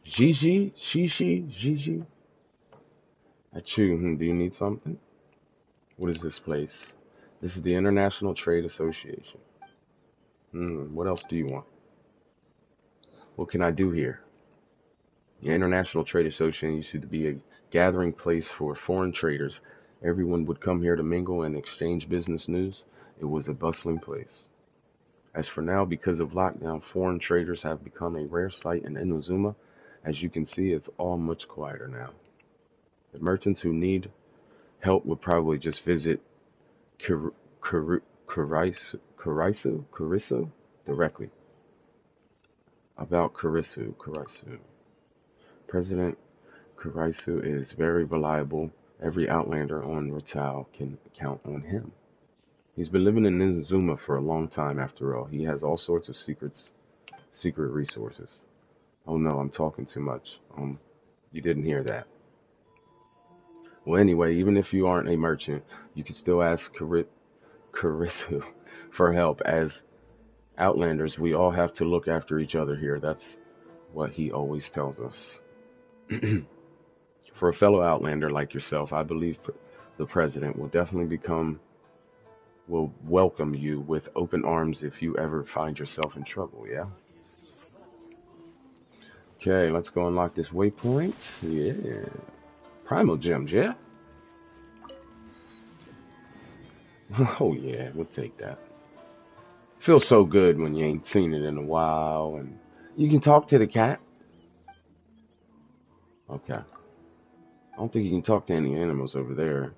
Gigi. Achoo, do you need something? What is this place? This is the International Trade Association. What else do you want? What can I do here? The International Trade Association used to be a gathering place for foreign traders. Everyone would come here to mingle and exchange business news. It was a bustling place. As for now, because of lockdown, foreign traders have become a rare sight in Inazuma. As you can see, it's all much quieter now. The merchants who need help would probably just visit Kurisu directly. About Kurisu. President Kurisu is very reliable, Every outlander on Ratal can count on him. He's been living in Inazuma for a long time after all. He has all sorts of secret resources. Oh no, I'm talking too much. You didn't hear that. Well, anyway, even if you aren't a merchant, you can still ask Karisu for help. As outlanders, we all have to look after each other here. That's what he always tells us. For a fellow outlander like yourself, I believe the president will welcome you with open arms if you ever find yourself in trouble, yeah? Okay, let's go unlock this waypoint. Yeah. Primal gems, yeah? Oh yeah, we'll take that. Feels so good when you ain't seen it in a while, and you can talk to the cat. Okay. I don't think you can talk to any animals over there.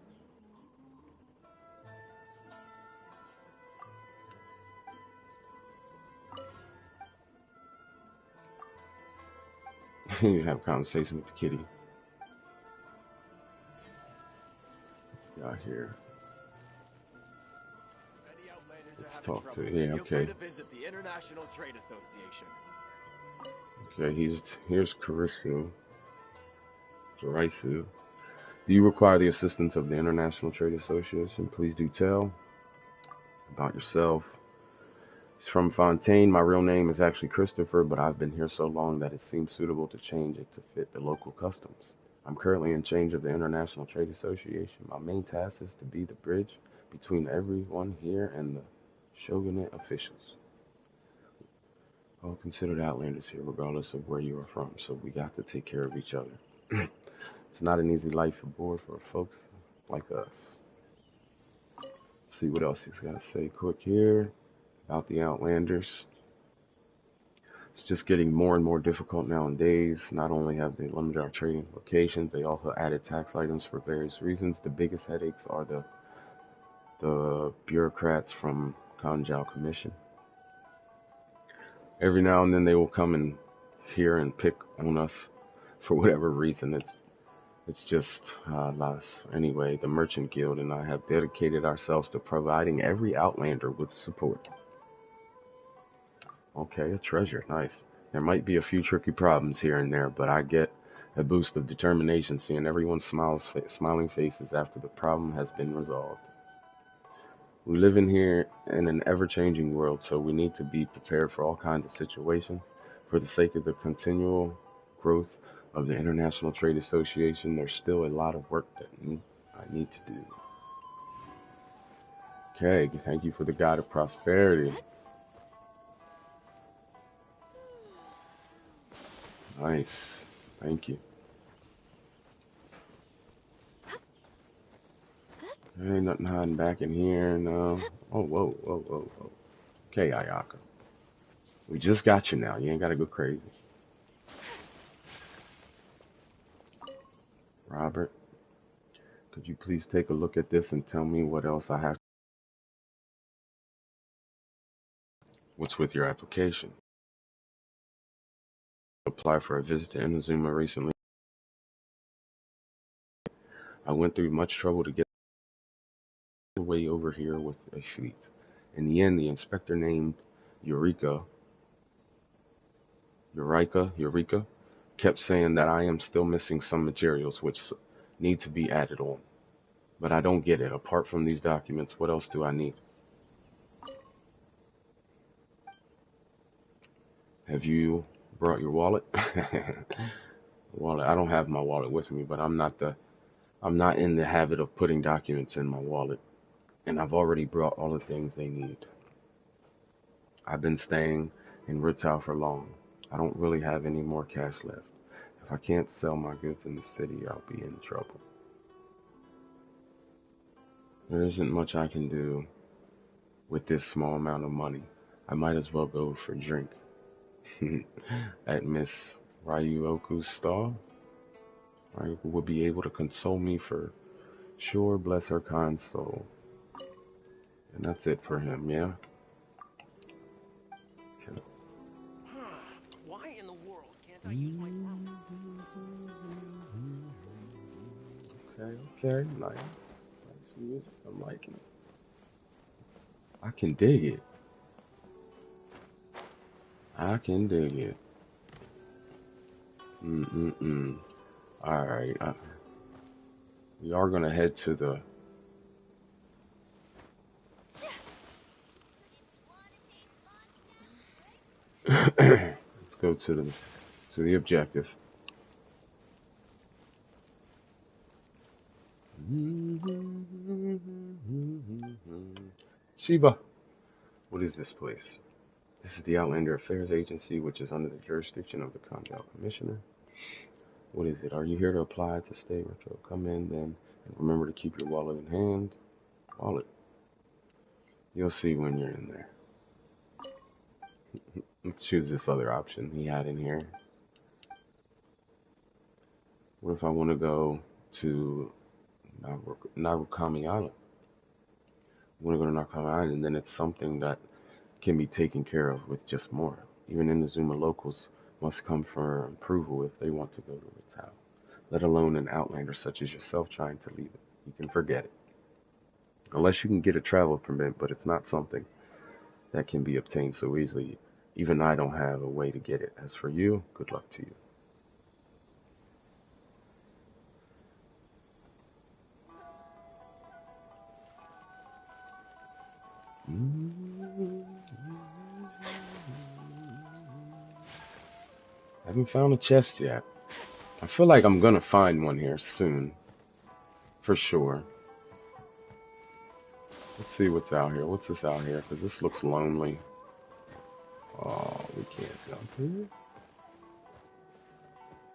You just have a conversation with the kitty. Out here. Let's talk to. Yeah, okay. Okay, here's Karisu. Jaraisu. Do you require the assistance of the International Trade Association? Please do tell about yourself. He's from Fontaine. My real name is actually Christopher, but I've been here so long that it seems suitable to change it to fit the local customs. I'm currently in charge of the International Trade Association. My main task is to be the bridge between everyone here and the shogunate officials. All considered outlanders here, regardless of where you are from, so we got to take care of each other. It's not an easy life aboard for folks like us. Let's see what else he's got to say quick here about the outlanders. It's just getting more and more difficult nowadays. Not only have they limited our trading locations, they also added tax items for various reasons. The biggest headaches are the bureaucrats from Kanjao Commission. Every now and then they will come in here and pick on us for whatever reason. It's just loss. Anyway, the Merchant Guild and I have dedicated ourselves to providing every outlander with support. Okay, a treasure. Nice. There might be a few tricky problems here and there, but I get a boost of determination seeing everyone's smiling faces after the problem has been resolved. We live in here in an ever-changing world, so we need to be prepared for all kinds of situations. For the sake of the continual growth of the International Trade Association, there's still a lot of work that I need to do. Okay, thank you for the guide of prosperity. Nice. Thank you. There ain't nothing hiding back in here, no. Oh, whoa. Okay, Ayaka. We just got you now. You ain't gotta go crazy. Robert, could you please take a look at this and tell me what else I have? What's with your application? Apply for a visit to Inazuma recently. I went through much trouble to get way over here with a fleet. In the end, the inspector named Eureka, kept saying that I am still missing some materials which need to be added on. But I don't get it. Apart from these documents, what else do I need? Have you brought your wallet? Wallet. I don't have my wallet with me, but I'm not in the habit of putting documents in my wallet. And I've already brought all the things they need. I've been staying in Ritau for long. I don't really have any more cash left. If I can't sell my goods in the city, I'll be in trouble. There isn't much I can do with this small amount of money. I might as well go for a drink at Miss Ryuoku's stall. Ryuoku will be able to console me for sure, bless her kind soul. And that's it for him, yeah? Okay. Why in the world can't I use my Okay. Nice. Nice music. I'm liking it. I can dig it. I can dig it. Mm-mm-mm. All right. We are gonna head to the. Let's go to the objective. Sheba, what is this place? This is the Outlander Affairs Agency, which is under the jurisdiction of the Condell Commissioner. What is it? Are you here to apply to stay retro? Come in then, and remember to keep your wallet in hand. Wallet. You'll see when you're in there. Let's choose this other option he had in here. What if I want to go to Narukami Island? I want to go to Narukami Island, and then it's something that can be taken care of with just more. Even Inazuma locals must come for approval if they want to go to the town, let alone an outlander such as yourself trying to leave it. You can forget it. Unless you can get a travel permit, but it's not something that can be obtained so easily. Even I don't have a way to get it. As for you, good luck to you. I haven't found a chest yet. I feel like I'm gonna find one here soon. For sure. Let's see what's out here. What's this out here? Because this looks lonely. Oh, we can't jump here.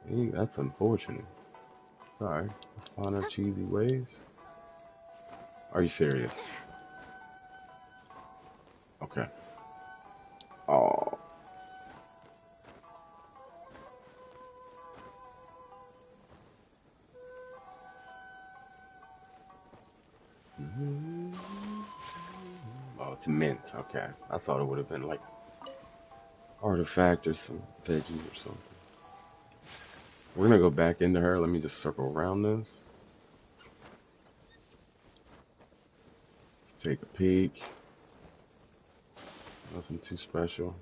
Hey, that's unfortunate. Alright, let's find our cheesy ways. Are you serious? Okay. Oh. Oh, it's mint. Okay. I thought it would have been like artifact or some veggies or something. We're gonna go back into her. Let me just circle around this. Let's take a peek. Nothing too special.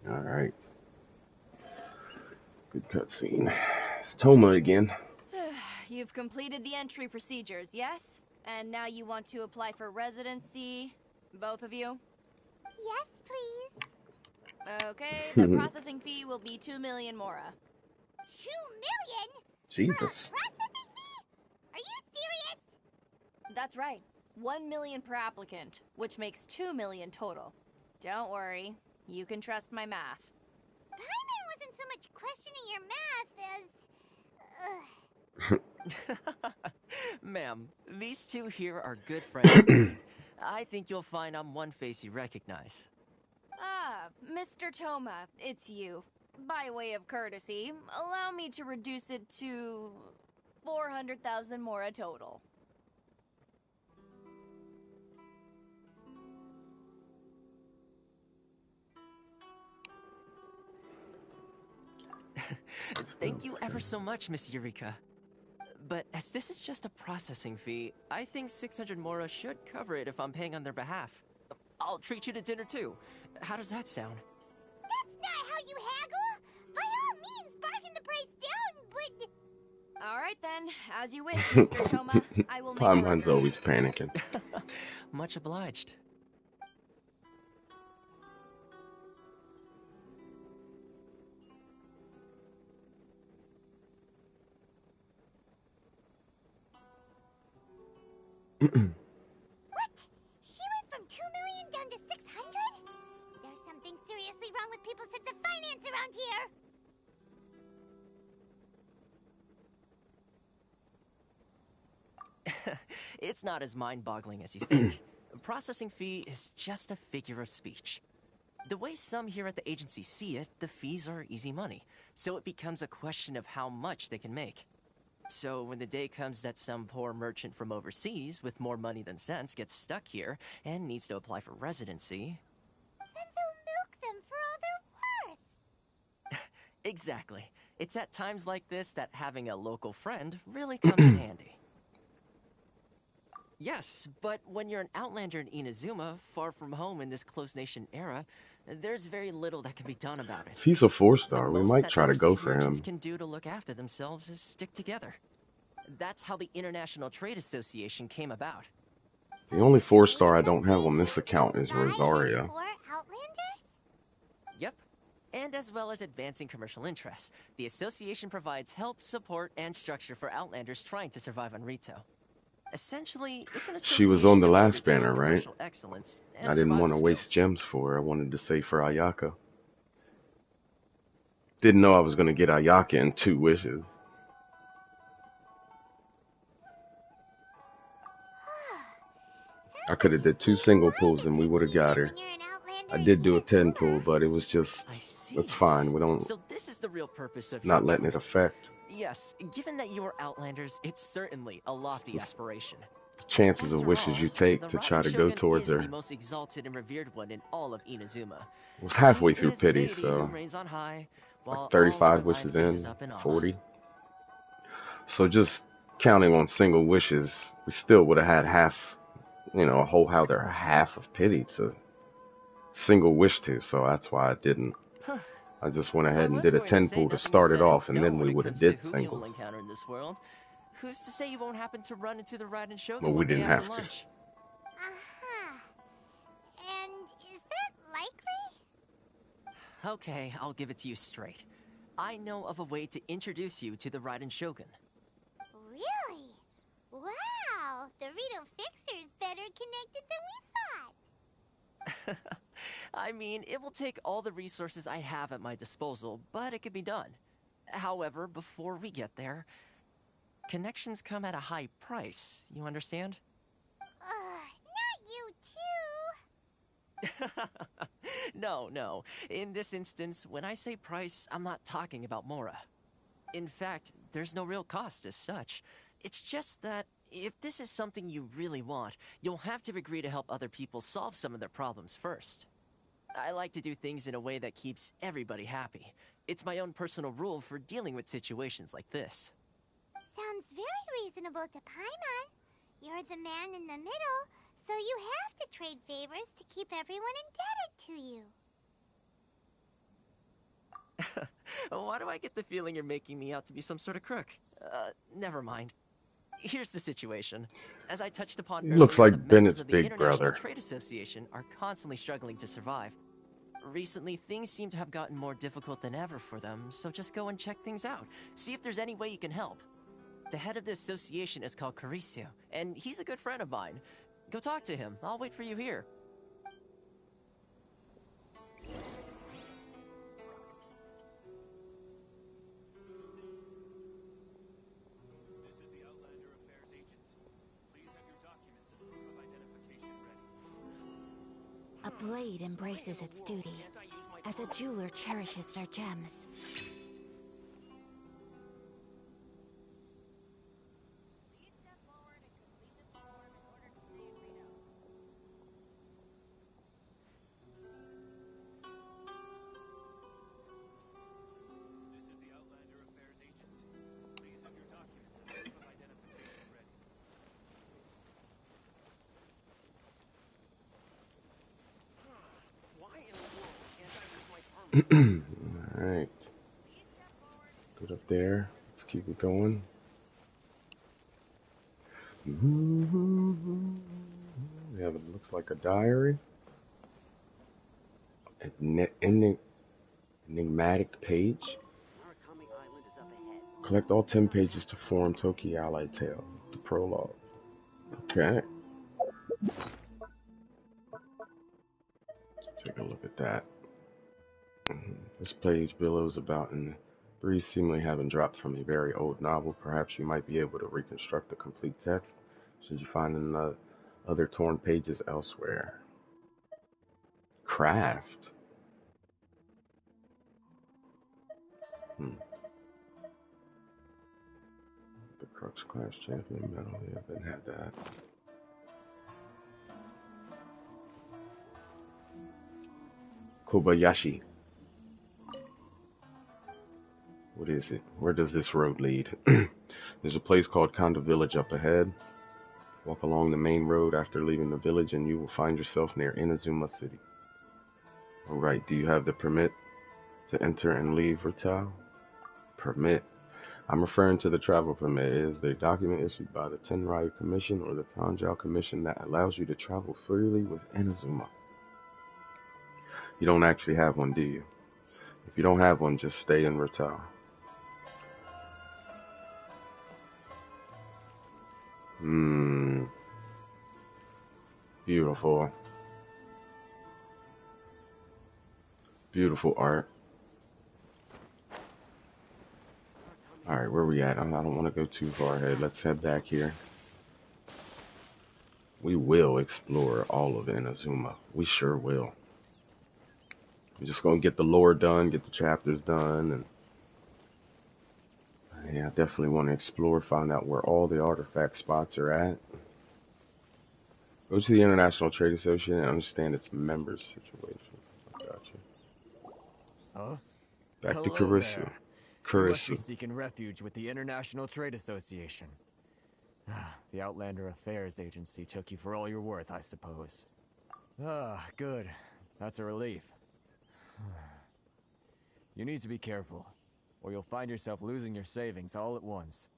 Alright. Good cutscene. It's Toma again. You've completed the entry procedures, yes? And now you want to apply for residency? Both of you? Yes, please. Okay, the processing fee will be 2 million Mora. 2 million? Jesus. Processing fee? Are you serious? That's right. 1 million per applicant, which makes 2 million total. Don't worry, you can trust my math. Paimon wasn't so much questioning your math as... Ma'am, these two here are good friends of mine. I think you'll find I'm one face you recognize. Ah, Mr. Toma, it's you. By way of courtesy, allow me to reduce it to 400,000 Mora total. Thank you ever so much, Miss Eureka. But as this is just a processing fee, I think 600 Mora should cover it if I'm paying on their behalf. I'll treat you to dinner too. How does that sound? That's not how you haggle! By all means, bargain the price down, but... Alright then, as you wish, Mr. Toma. I will make Paimon's always panicking. Much obliged. What? She went from 2 million down to 600? There's something seriously wrong with people's sense of finance around here! It's not as mind-boggling as you think. A processing fee is just a figure of speech. The way some here at the agency see it, the fees are easy money, so it becomes a question of how much they can make. So when the day comes that some poor merchant from overseas with more money than sense gets stuck here and needs to apply for residency... Then they'll milk them for all Exactly. It's at times like this that having a local friend really comes in handy. Yes, but when you're an outlander in Inazuma, far from home in this closed nation era, there's very little that can be done about it. If he's a The 4-star, we most might that try to go overseas for merchants him. can do to look after themselves is stick together. That's how the International Trade Association came about. The only 4-star I don't have on this account is Rosaria. For Outlanders? Yep. And as well as advancing commercial interests, the association provides help, support, and structure for Outlanders trying to survive on Rito. Essentially, it's an She was association on the devoted last to banner, both right? commercial excellence and I didn't want survival to waste skills. gems for her. I wanted to say for Ayaka. Didn't know I was going to get Ayaka in 2 wishes. I could have did 2 single pulls and we would have got her. I did do a 10 pull, but it was just, I see. it's fine. We don't, So this is the real purpose of not your letting it trip. affect. Yes, given that you are Outlanders, it's certainly a lofty aspiration. The chances of After wishes all, you take the to Raiden try to go Shogun towards is her. the most exalted and revered one in all of Inazuma. It was halfway He through is a pity, deity who so reigns on high, like while all 35 other wishes life gazes in, up in awe. 40. So counting on single wishes, we still would have had half, a whole other half of pity to single wish to, so that's why I didn't. I just went I ahead and was did a going to 10 say pull to nothing's start it set in off, and stone then when we it would have comes to did who you will singles. encounter in this world. Who's to say you won't happen to run into the Raiden Shogun But we one day didn't after have to. lunch? Uh-huh. And is that likely? Okay, I'll give it to you straight. I know of a way to introduce you to the Raiden Shogun. Really? Wow! The Rito Fixer is better connected than we thought. I mean, it will take all the resources I have at my disposal, but it could be done. However, before we get there, connections come at a high price, you understand? Not you too. No. In this instance, when I say price, I'm not talking about Mora. In fact, there's no real cost as such. It's just that if this is something you really want, you'll have to agree to help other people solve some of their problems first. I like to do things in a way that keeps everybody happy. It's my own personal rule for dealing with situations like this. Sounds very reasonable to Paimon. You're the man in the middle, so you have to trade favors to keep everyone indebted to you. Why do I get the feeling you're making me out to be some sort of crook? Never mind. Here's the situation. As I touched upon He earlier, looks like the members Bennett's of the big International brother. Trade Association are constantly struggling to survive. Recently, things seem to have gotten more difficult than ever for them, so just go and check things out. See if there's any way you can help. The head of the association is called Carisio, and he's a good friend of mine. Go talk to him. I'll wait for you here. A blade embraces its duty, as a jeweler cherishes their gems. Please step forward and complete this form in order to stay in Rito. This is the Outlander Affairs Agency. Please have your documents and proof of identification ready. Why in the world can't I use my permit? Alright. Please step forward and Good up there. Let's keep it going. We have, it looks like a diary. Enigmatic page. Collect all 10 pages to form Toki Allied Tales. It's the prologue. Okay. Let's take a look at that. This page billows about in the breeze, seemingly having dropped from a very old novel. Perhaps you might be able to reconstruct the complete text should you find the other torn pages elsewhere. Craft. The Crux Class Champion medal. Yeah, I didn't have that. Kobayashi. is it? Where does this road lead? There's a place called Konda Village up ahead. Walk along the main road after leaving the village and you will find yourself near Inazuma City. Alright, do you have the permit to enter and leave Ratal? Permit? I'm referring to the travel permit. It is the document issued by the Tenryu Commission or the Kanjou Commission that allows you to travel freely with Inazuma. You don't actually have one, do you? If you don't have one, just stay in Ratal. Beautiful. Beautiful art. Alright, where we at? I don't want to go too far ahead. Let's head back here. We will explore all of Inazuma. We sure will. We're just going to get the lore done, get the chapters done, and yeah, I definitely want to explore, find out where all the artifact spots are at. Go to the International Trade Association and understand its members' situation. Gotcha. Huh? Back to Hello Kurisu. there. You must be Kurisu. seeking refuge with the International Trade Association. The Outlander Affairs Agency took you for all you're worth, I suppose. Good. That's a relief. You need to be careful, or you'll find yourself losing your savings all at once.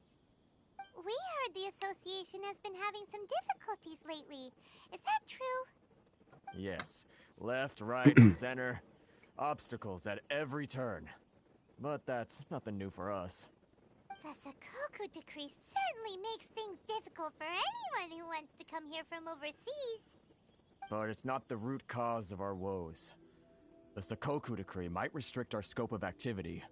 We heard the association has been having some difficulties lately. Is that true? Yes. Left, right, and center. Obstacles at every turn. But that's nothing new for us. The Sakoku decree certainly makes things difficult for anyone who wants to come here from overseas. But it's not the root cause of our woes. The Sakoku decree might restrict our scope of activity,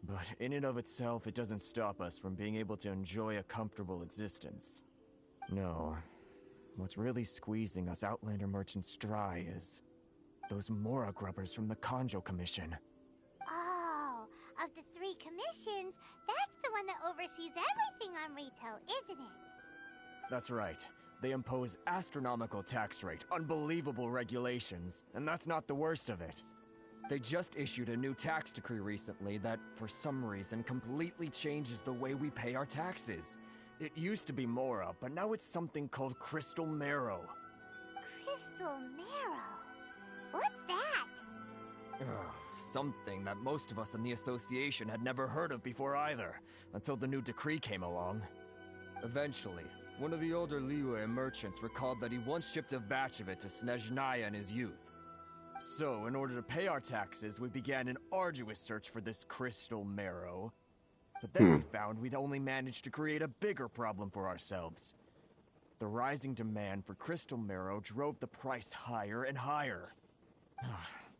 but in and of itself, it doesn't stop us from being able to enjoy a comfortable existence. No. What's really squeezing us Outlander merchants dry is those Mora grubbers from the Kanjou Commission. Oh, of the 3 commissions, that's the one that oversees everything on retail, isn't it? That's right. They impose astronomical tax rate, unbelievable regulations, and that's not the worst of it. They just issued a new tax decree recently that, for some reason, completely changes the way we pay our taxes. It used to be Mora, but now it's something called Crystal Marrow. Crystal Marrow? What's that? Something that most of us in the association had never heard of before either, until the new decree came along. Eventually, one of the older Liyue merchants recalled that he once shipped a batch of it to Snezhnaya in his youth. So, in order to pay our taxes, we began an arduous search for this crystal marrow. But then we found we'd only managed to create a bigger problem for ourselves. The rising demand for crystal marrow drove the price higher and higher.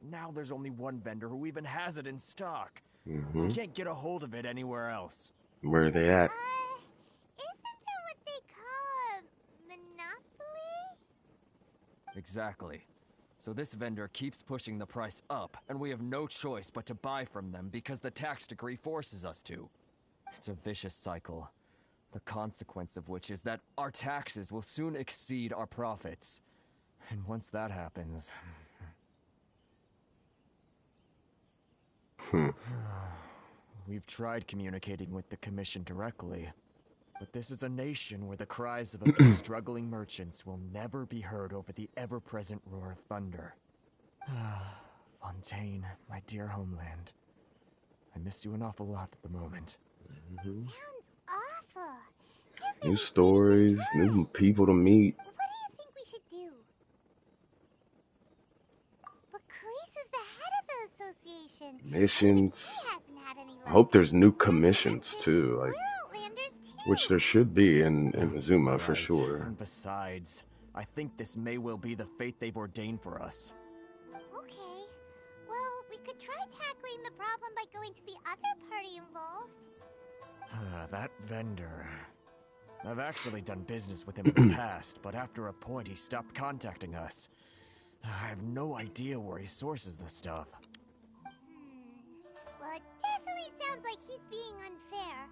Now there's only one vendor who even has it in stock. We can't get a hold of it anywhere else. Where are they at? Isn't that what they call a monopoly? Exactly. So this vendor keeps pushing the price up, and we have no choice but to buy from them because the tax decree forces us to. It's a vicious cycle, the consequence of which is that our taxes will soon exceed our profits. And once that happens... We've tried communicating with the Commission directly, but this is a nation where the cries of a few struggling merchants will never be heard over the ever-present roar of thunder. Fontaine, my dear homeland. I miss you an awful lot at the moment. Sounds awful. New stories, new people to meet. What do you think we should do? But Carisu's the head of the association. Missions. He hasn't had any I hope there's new commissions too, like, We're Outlanders too. which there should be in Inazuma for sure. And besides, I think this may well be the fate they've ordained for us. Okay. Well, we could try tackling the problem by going to the other party involved. That vendor. I've actually done business with him in the past, but after a point he stopped contacting us. I have no idea where he sources the stuff. Well, it definitely sounds like he's being unfair.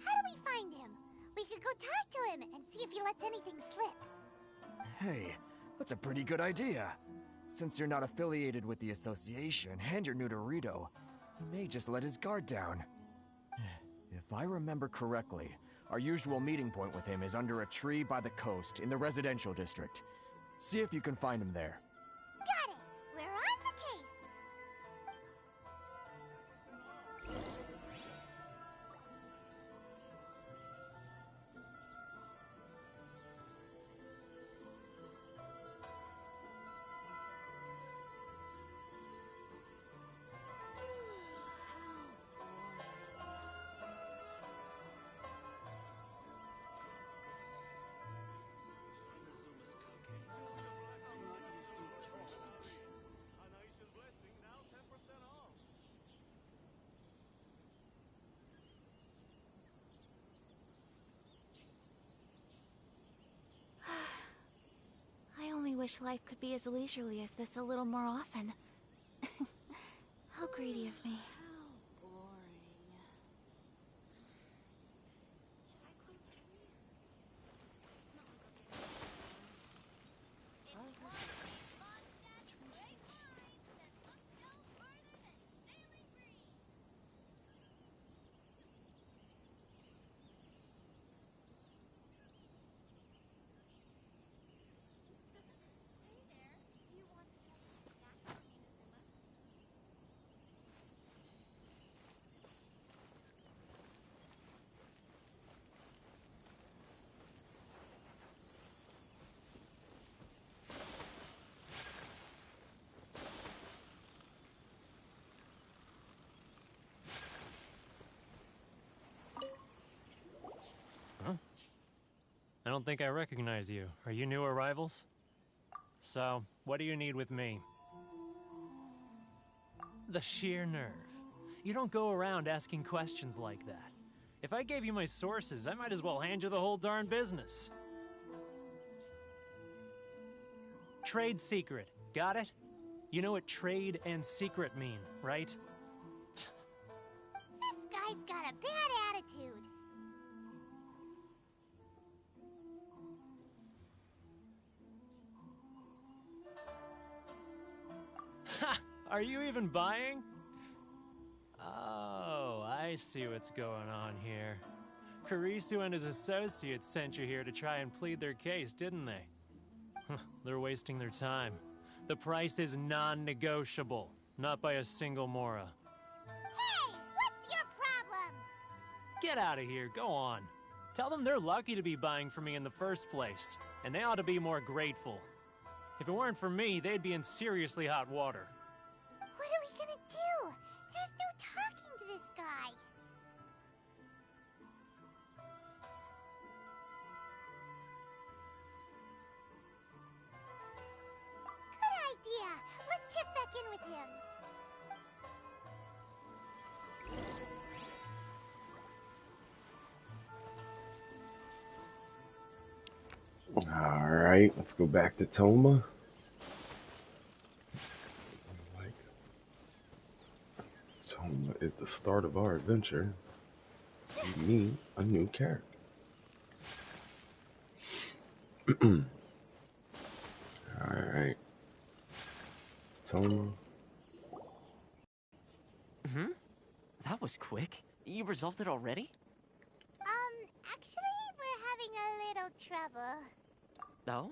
How do we find him? We could go talk to him and see if he lets anything slip. Hey, that's a pretty good idea. Since you're not affiliated with the association and you're new to Rito, he may just let his guard down. If I remember correctly, our usual meeting point with him is under a tree by the coast in the residential district. See if you can find him there. Got it! We're on the case! I only wish life could be as leisurely as this a little more often. How greedy of me. I don't think I recognize you. Are you new arrivals? So, what do you need with me? The sheer nerve. You don't go around asking questions like that. If I gave you my sources, I might as well hand you the whole darn business. Trade secret. Got it? You know what trade and secret mean, right? This guy's got a bad attitude. Ha! Are you even buying? Oh, I see what's going on here. Karisu and his associates sent you here to try and plead their case, didn't they? They're wasting their time. The price is non-negotiable, not by a single Mora. Hey, what's your problem? Get out of here, go on. Tell them they're lucky to be buying from me in the first place, and they ought to be more grateful. If it weren't for me, they'd be in seriously hot water. What are we gonna do? There's no talking to this guy. Good idea. Let's check back in with him. All right, let's go back to Toma. Toma is the start of our adventure. We meet a new character. All right, Toma. That was quick. You resolved it already? Actually, we're having a little trouble. No?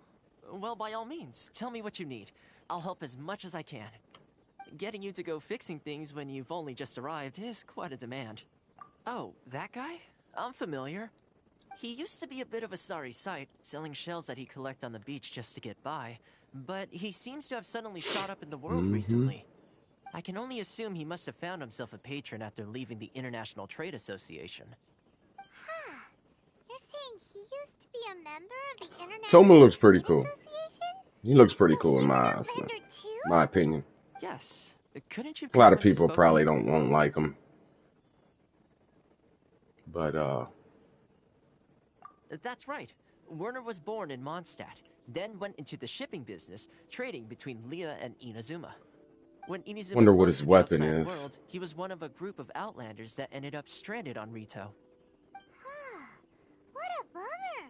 Well, by all means, tell me what you need. I'll help as much as I can. Getting you to go fixing things when you've only just arrived is quite a demand. Oh, that guy? I'm familiar. He used to be a bit of a sorry sight, selling shells that he'd collect on the beach just to get by, but he seems to have suddenly shot up in the world recently. I can only assume he must have found himself a patron after leaving the International Trade Association. Huh. You're saying he used to be a member of the International Toma looks pretty Trade cool. Association? He looks pretty So cool in he's my an eyes, Outlander too? my opinion. Yes. Couldn't you A lot of comment he people spoke to probably you? won't like him, but That's right. Werner was born in Mondstadt, then went into the shipping business, trading between Leah and Inazuma. When Inazuma wonder what closed his to the weapon outside is. world, he was one of a group of outlanders that ended up stranded on Rito. Huh. What a bummer.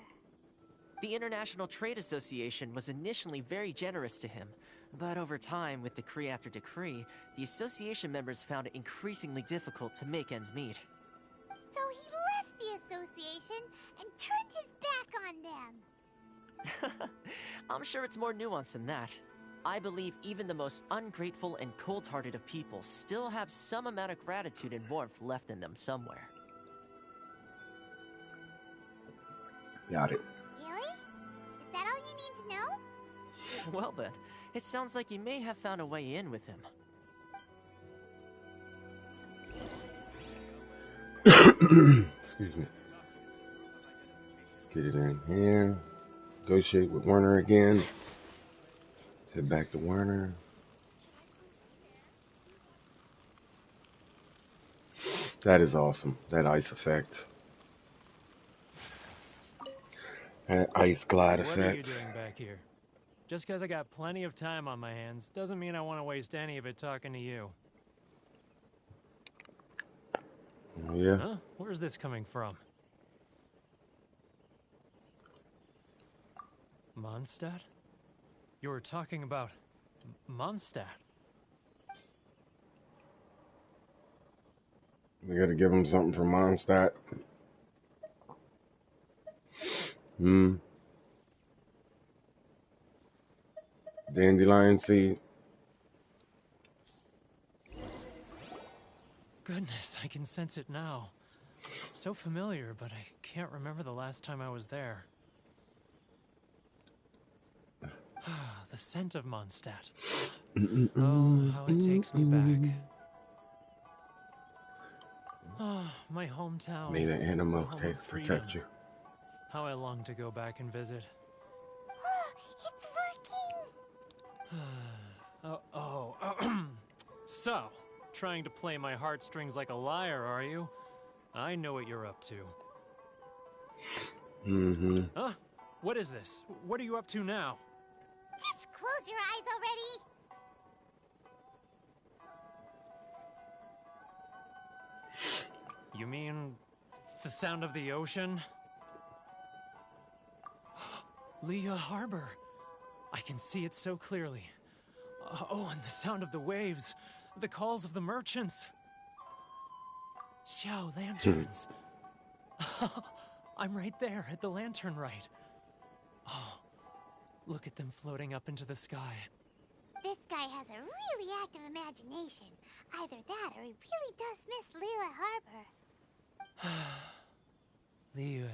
The International Trade Association was initially very generous to him, but over time, with decree after decree, the association members found it increasingly difficult to make ends meet. So he Association and turned his back on them. I'm sure it's more nuanced than that. I believe even the most ungrateful and cold-hearted of people still have some amount of gratitude and warmth left in them somewhere. Got it. Really? Is that all you need to know? Well then, it sounds like you may have found a way in with him. Excuse me. Let's get it in here. Negotiate with Werner again. Let's head back to Werner. That is awesome. That ice effect. That ice glide effect. What are you doing back here? Just because I got plenty of time on my hands doesn't mean I want to waste any of it talking to you. Yeah. Huh? Where's this coming from? Mondstadt? You were talking about Mondstadt. We gotta give him something for Mondstadt. Dandelion seed. Goodness, I can sense it now. So familiar, but I can't remember the last time I was there. The scent of Mondstadt. Oh, how it takes me back. Oh, my hometown. May the animal freedom. protect you. How I long to go back and visit. It's working! So, trying to play my heartstrings like a liar, are you? I know what you're up to. Huh? What is this? What are you up to now? Just close your eyes already! You mean the sound of the ocean? Leah Harbor. I can see it so clearly. Oh, and the sound of the waves. The calls of the merchants. Xiao lanterns. I'm right there at the lantern right. Oh, look at them floating up into the sky. This guy has a really active imagination. Either that or he really does miss Liyue Harbor. Liyue.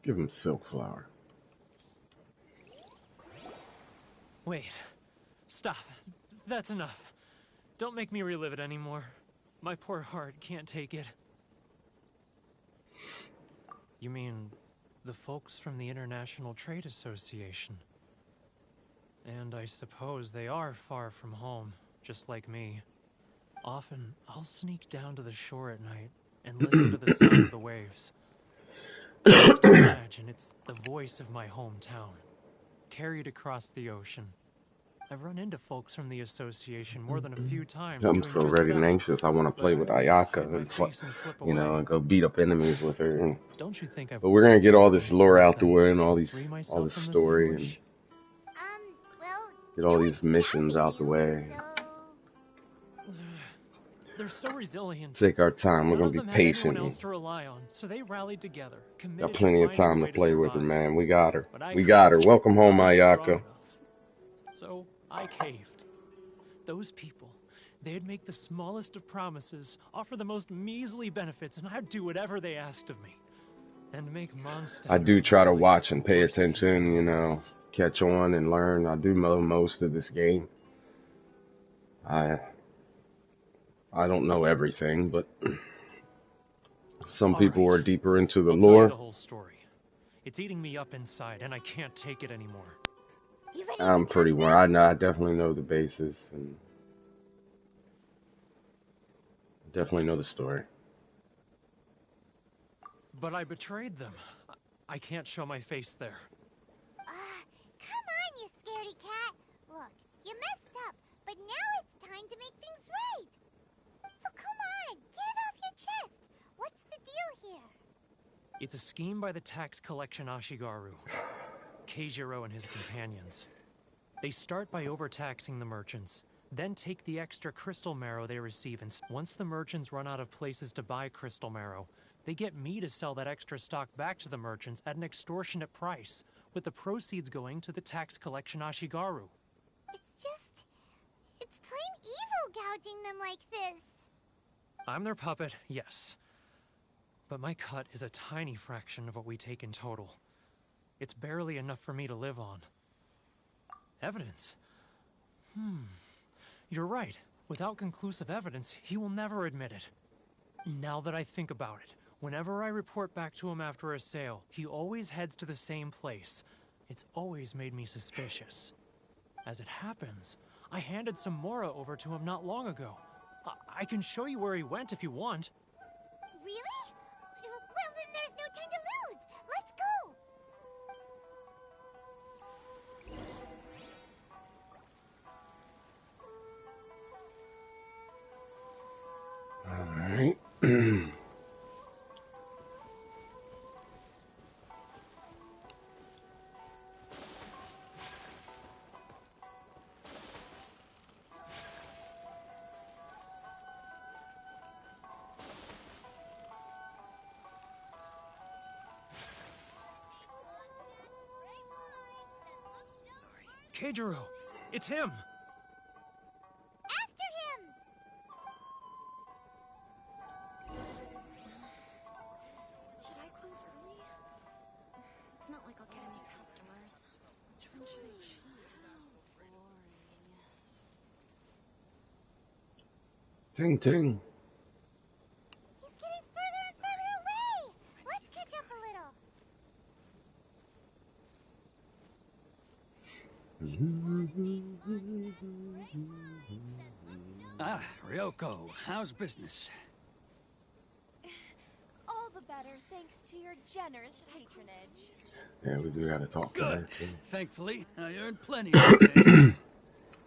Give him Silk Flower. Wait. Stop. That's enough. Don't make me relive it anymore. My poor heart can't take it. You mean the folks from the International Trade Association? And I suppose they are far from home, just like me. Often, I'll sneak down to the shore at night and listen to the sound of the waves. I have to imagine it's the voice of my hometown, carried across the ocean. I've run into folks from the association more than a few times. I'm so ready and anxious. I want to play with Ayaka and go beat up enemies with her. And, don't you think but we're gonna get all this lore out the way and all this story and get all these missions out the way. They're so resilient. Take our time. We're gonna be patient. So they rallied together. Got plenty of time to play with her, man. We got her. We got her. Welcome home, Ayaka. So I caved. Those people, they'd make the smallest of promises, offer the most measly benefits, and I'd do whatever they asked of me. And make Mondstadt. I do try to watch and pay attention, you know, catch on and learn. I do know most of this game. I don't know everything, but some people are deeper into the lore. Tell you the whole story. It's eating me up inside, and I can't take it anymore. I'm pretty well. I definitely know the basis and definitely know the story. But I betrayed them. I can't show my face there. Come on, you scaredy cat. Look, you messed up, but now it's time to make things right. So come on, get it off your It's a scheme by the tax collection Ashigaru, Keijiro and his companions. They start by overtaxing the merchants, then take the extra crystal marrow they receive, and once the merchants run out of places to buy crystal marrow, they get me to sell that extra stock back to the merchants at an extortionate price, with the proceeds going to the tax collection Ashigaru. It's plain evil gouging them like this. I'm their puppet, yes. But my cut is a tiny fraction of what we take in total. It's barely enough for me to live on. Evidence? You're right. Without conclusive evidence, he will never admit it. Now that I think about it, whenever I report back to him after a sale, he always heads to the same place. It's always made me suspicious. As it happens, I handed some Mora over to him not long ago. I can show you where he went if you want. Really? Well, then there's no time to lose. Let's go. All right. Keijiro! It's him! After him! Should I close early? It's not like I'll get any customers. Which one should I choose? Ting Boring. ting. He's getting further and further away! Let's catch up a little. Ah, Ryoko, how's business? All the better thanks to your generous patronage. Yeah, we do gotta talk to Good. her too. Thankfully, I earned plenty these days.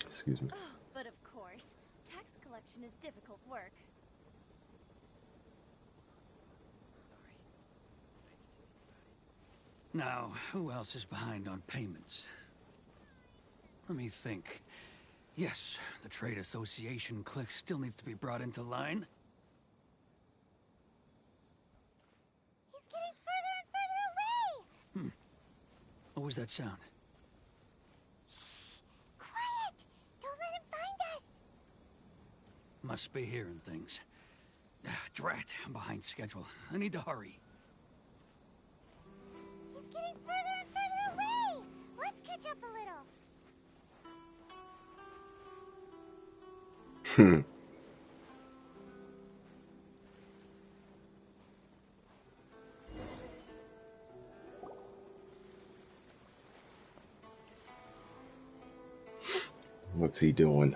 Excuse me. Oh, but of course, tax collection is difficult work. Now, who else is behind on payments? Let me think. Yes, the trade association clique still needs to be brought into line. He's getting further and further away! What was that sound? Shh! Quiet! Don't let him find us! Must be hearing things. Drat, I'm behind schedule. I need to hurry. He's getting further and further away! Let's catch up a little. What's he doing?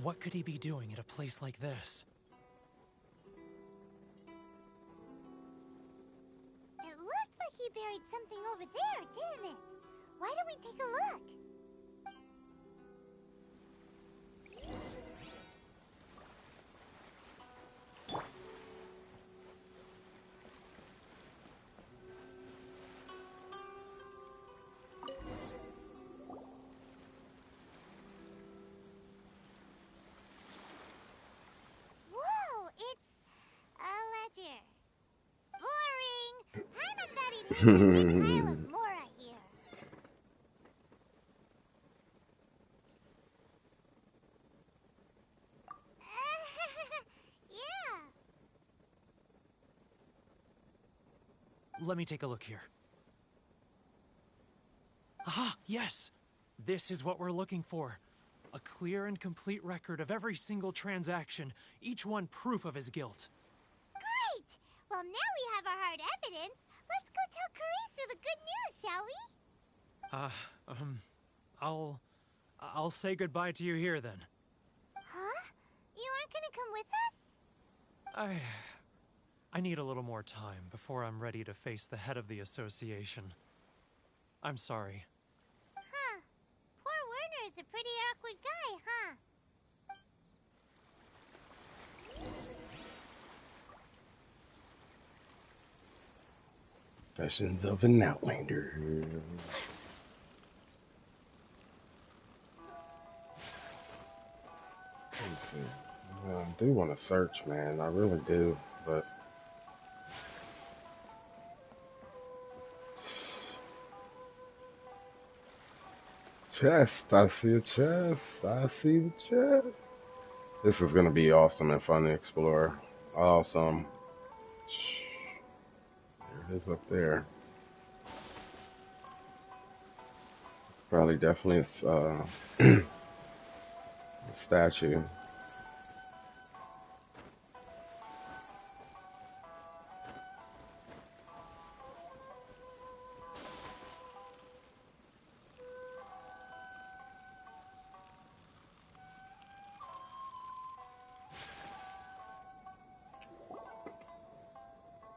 What could he be doing at a place like this? It looked like he buried something over there, didn't it? Why don't we take a look? Whoa, it's a ledger. Boring. I'm a betting him a big pile of Mora here. Yeah. Let me take a look here. Ah, yes! This is what we're looking for. A clear and complete record of every single transaction, each one proof of his guilt. Great! Well, now we have our hard evidence. Let's go tell Karisu the good news, shall we? I'll say goodbye to you here then. Huh? You aren't gonna come with us? I need a little more time before I'm ready to face the head of the association. I'm sorry. Huh. Poor Werner's a pretty awkward guy, huh? Confessions of an Outlander. Let me see. I do want to search, man. I really do, but chest. I see a chest. I see the chest. This is gonna be awesome and fun to explore. Awesome. There it is up there. It's probably definitely a statue.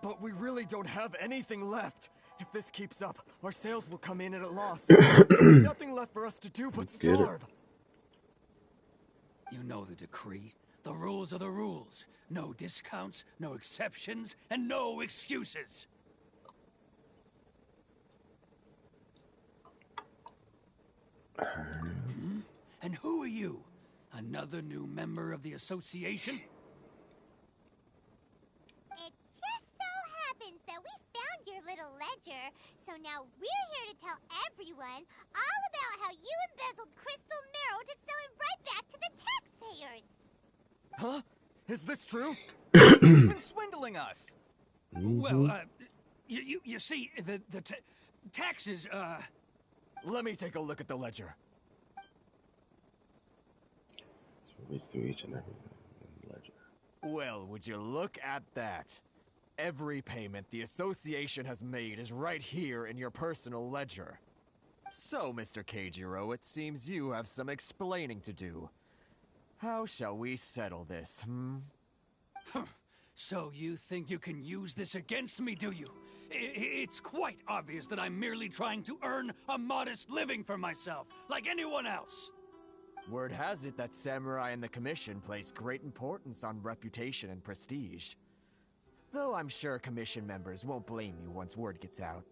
But we really don't have anything left. If this keeps up, our sales will come in at a loss. There'll be nothing left for us to do but starve. You know the decree. The rules are the rules. No discounts, no exceptions, and no excuses. And who are you? Another new member of the association? It just so happens that we found your little ledger, so now we're here to tell everyone all about how you embezzled crystal marrow to sell it right back to the taxpayers. Huh? Is this true? You've been swindling us. Well, you see, the taxes, Let me take a look at the ledger. Release to each and every ledger. Well, would you look at that? Every payment the association has made is right here in your personal ledger. So, Mr. Keijiro, it seems you have some explaining to do. How shall we settle this, So you think you can use this against me, do you? It's quite obvious that I'm merely trying to earn a modest living for myself, like anyone else. Word has it that Samurai and the Commission place great importance on reputation and prestige. Though I'm sure Commission members won't blame you once word gets out.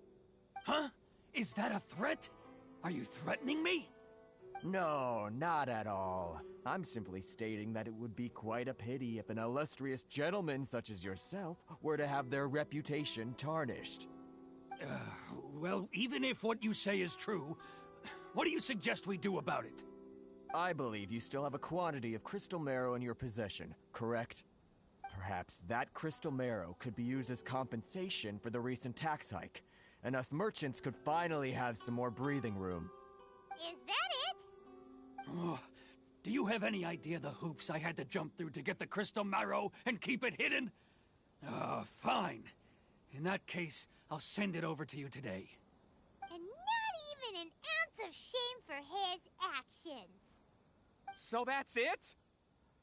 Huh? Is that a threat? Are you threatening me? No, not at all. I'm simply stating that it would be quite a pity if an illustrious gentleman such as yourself were to have their reputation tarnished. Well, even if what you say is true, what do you suggest we do about it? I believe you still have a quantity of crystal marrow in your possession, correct? Perhaps that crystal marrow could be used as compensation for the recent tax hike, and us merchants could finally have some more breathing room. Is that it? Oh, do you have any idea the hoops I had to jump through to get the crystal marrow and keep it hidden? Fine. In that case, I'll send it over to you today. And not even an ounce of shame for his actions. So that's it?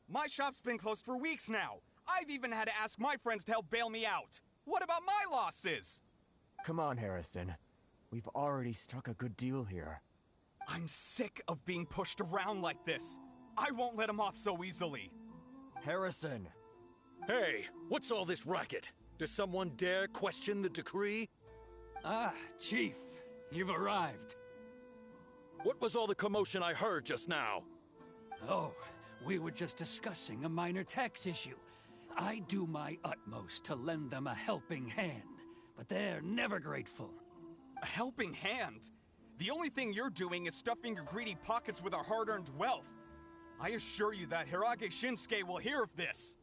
My shop's been closed for weeks now. I've even had to ask my friends to help bail me out. What about my losses? Come on, Harrison. We've already struck a good deal here. I'm sick of being pushed around like this. I won't let him off so easily. Harrison! Hey, what's all this racket? Does someone dare question the decree? Ah, Chief, you've arrived. What was all the commotion I heard just now? Oh, we were just discussing a minor tax issue. I do my utmost to lend them a helping hand, but they're never grateful. A helping hand? The only thing you're doing is stuffing your greedy pockets with our hard-earned wealth. I assure you that Hirage Shinsuke will hear of this.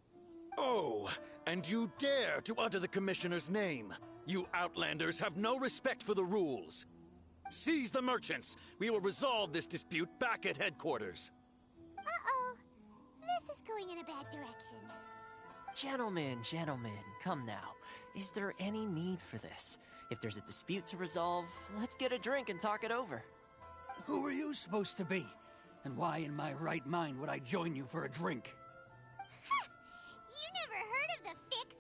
Oh, and you dare to utter the Commissioner's name. You Outlanders have no respect for the rules. Seize the merchants. We will resolve this dispute back at headquarters. Uh-oh. This is going in a bad direction. Gentlemen, come now. Is there any need for this? If there's a dispute to resolve, let's get a drink and talk it over. Who are you supposed to be? And why in my right mind would I join you for a drink? You never heard of the Fixer?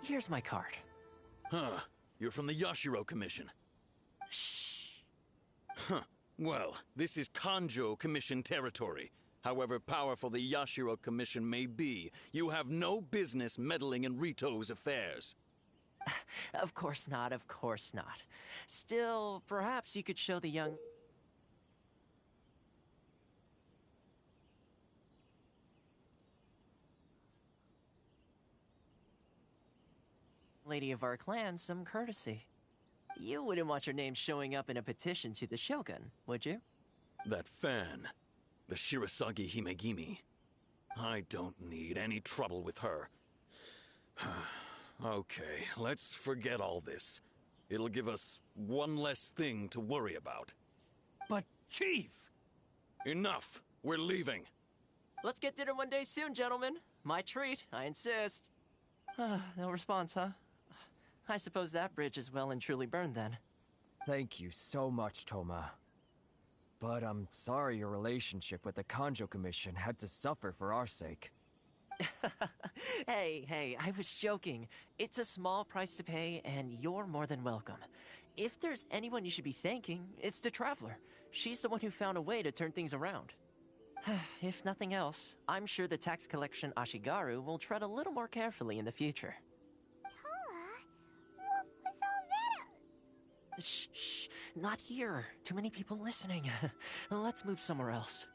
Here's my card. Huh. You're from the Yashiro Commission. Shh. Huh. Well, this is Kanjo Commission territory. However powerful the Yashiro Commission may be, you have no business meddling in Rito's affairs. Of course not, of course not. Still, perhaps you could show the young... lady of our clan some courtesy. You wouldn't want your name showing up in a petition to the Shogun, would you? That fan, the Shirasagi Himegimi. I don't need any trouble with her. Okay, let's forget all this. It'll give us one less thing to worry about. But, Chief! Enough! We're leaving. Let's get dinner one day soon, gentlemen. My treat, I insist. No response, huh? I suppose that bridge is well and truly burned then. Thank you so much, Toma. But I'm sorry your relationship with the Kanjo Commission had to suffer for our sake. Hey, I was joking. It's a small price to pay, and you're more than welcome. If there's anyone you should be thanking, it's the Traveler. She's the one who found a way to turn things around. If nothing else, I'm sure the tax collection Ashigaru will tread a little more carefully in the future. Toma, what was all that? Shh, not here. Too many people listening. Let's move somewhere else.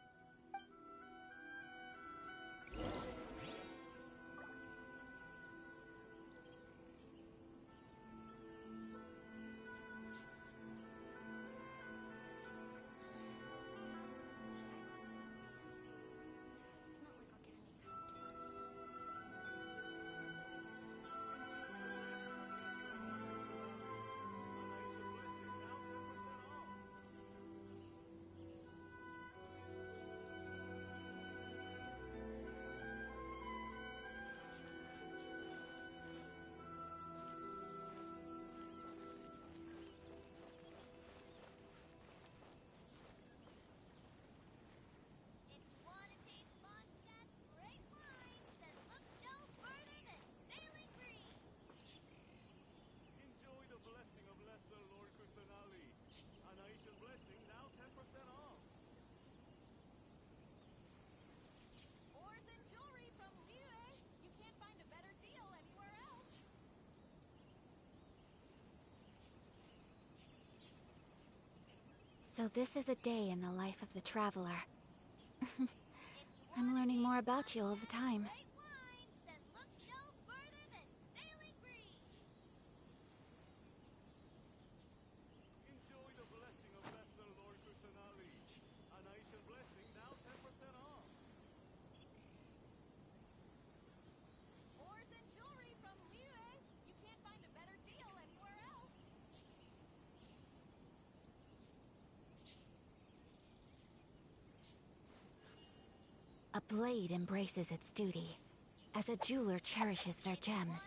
So this is a day in the life of the Traveler. I'm learning more about you all the time. A blade embraces its duty, as a jeweler cherishes their gems.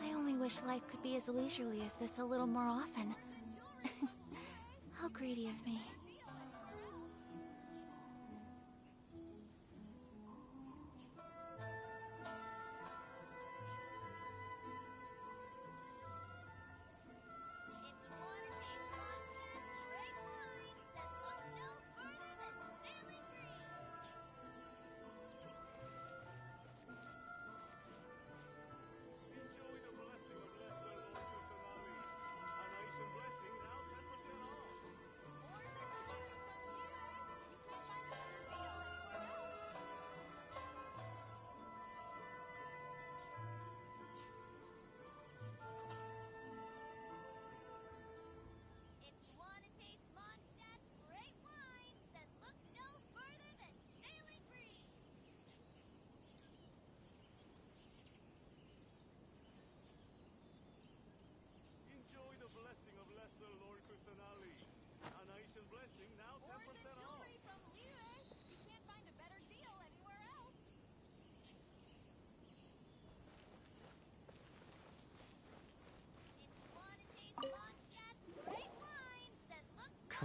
I wish life could be as leisurely as this a little more often. How greedy of me.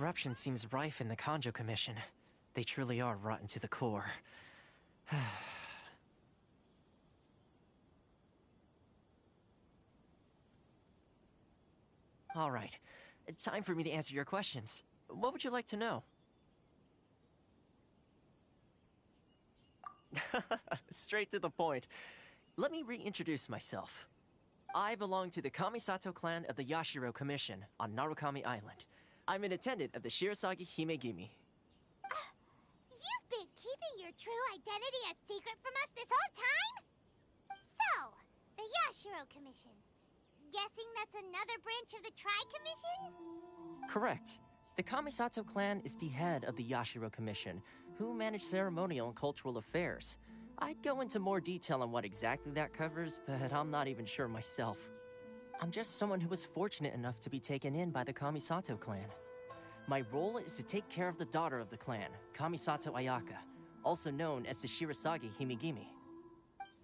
Corruption seems rife in the Kanjo Commission. They truly are rotten to the core. All right. Time for me to answer your questions. What would you like to know? Straight to the point. Let me reintroduce myself. I belong to the Kamisato clan of the Yashiro Commission on Narukami Island. I'm an attendant of the Shirasagi Himegimi. You've been keeping your true identity a secret from us this whole time? So, the Yashiro Commission. Guessing that's another branch of the Tri-Commission? Correct. The Kamisato clan is the head of the Yashiro Commission, who manage ceremonial and cultural affairs. I'd go into more detail on what exactly that covers, but I'm not even sure myself. I'm just someone who was fortunate enough to be taken in by the Kamisato clan. My role is to take care of the daughter of the clan, Kamisato Ayaka, also known as the Shirasagi Himegimi.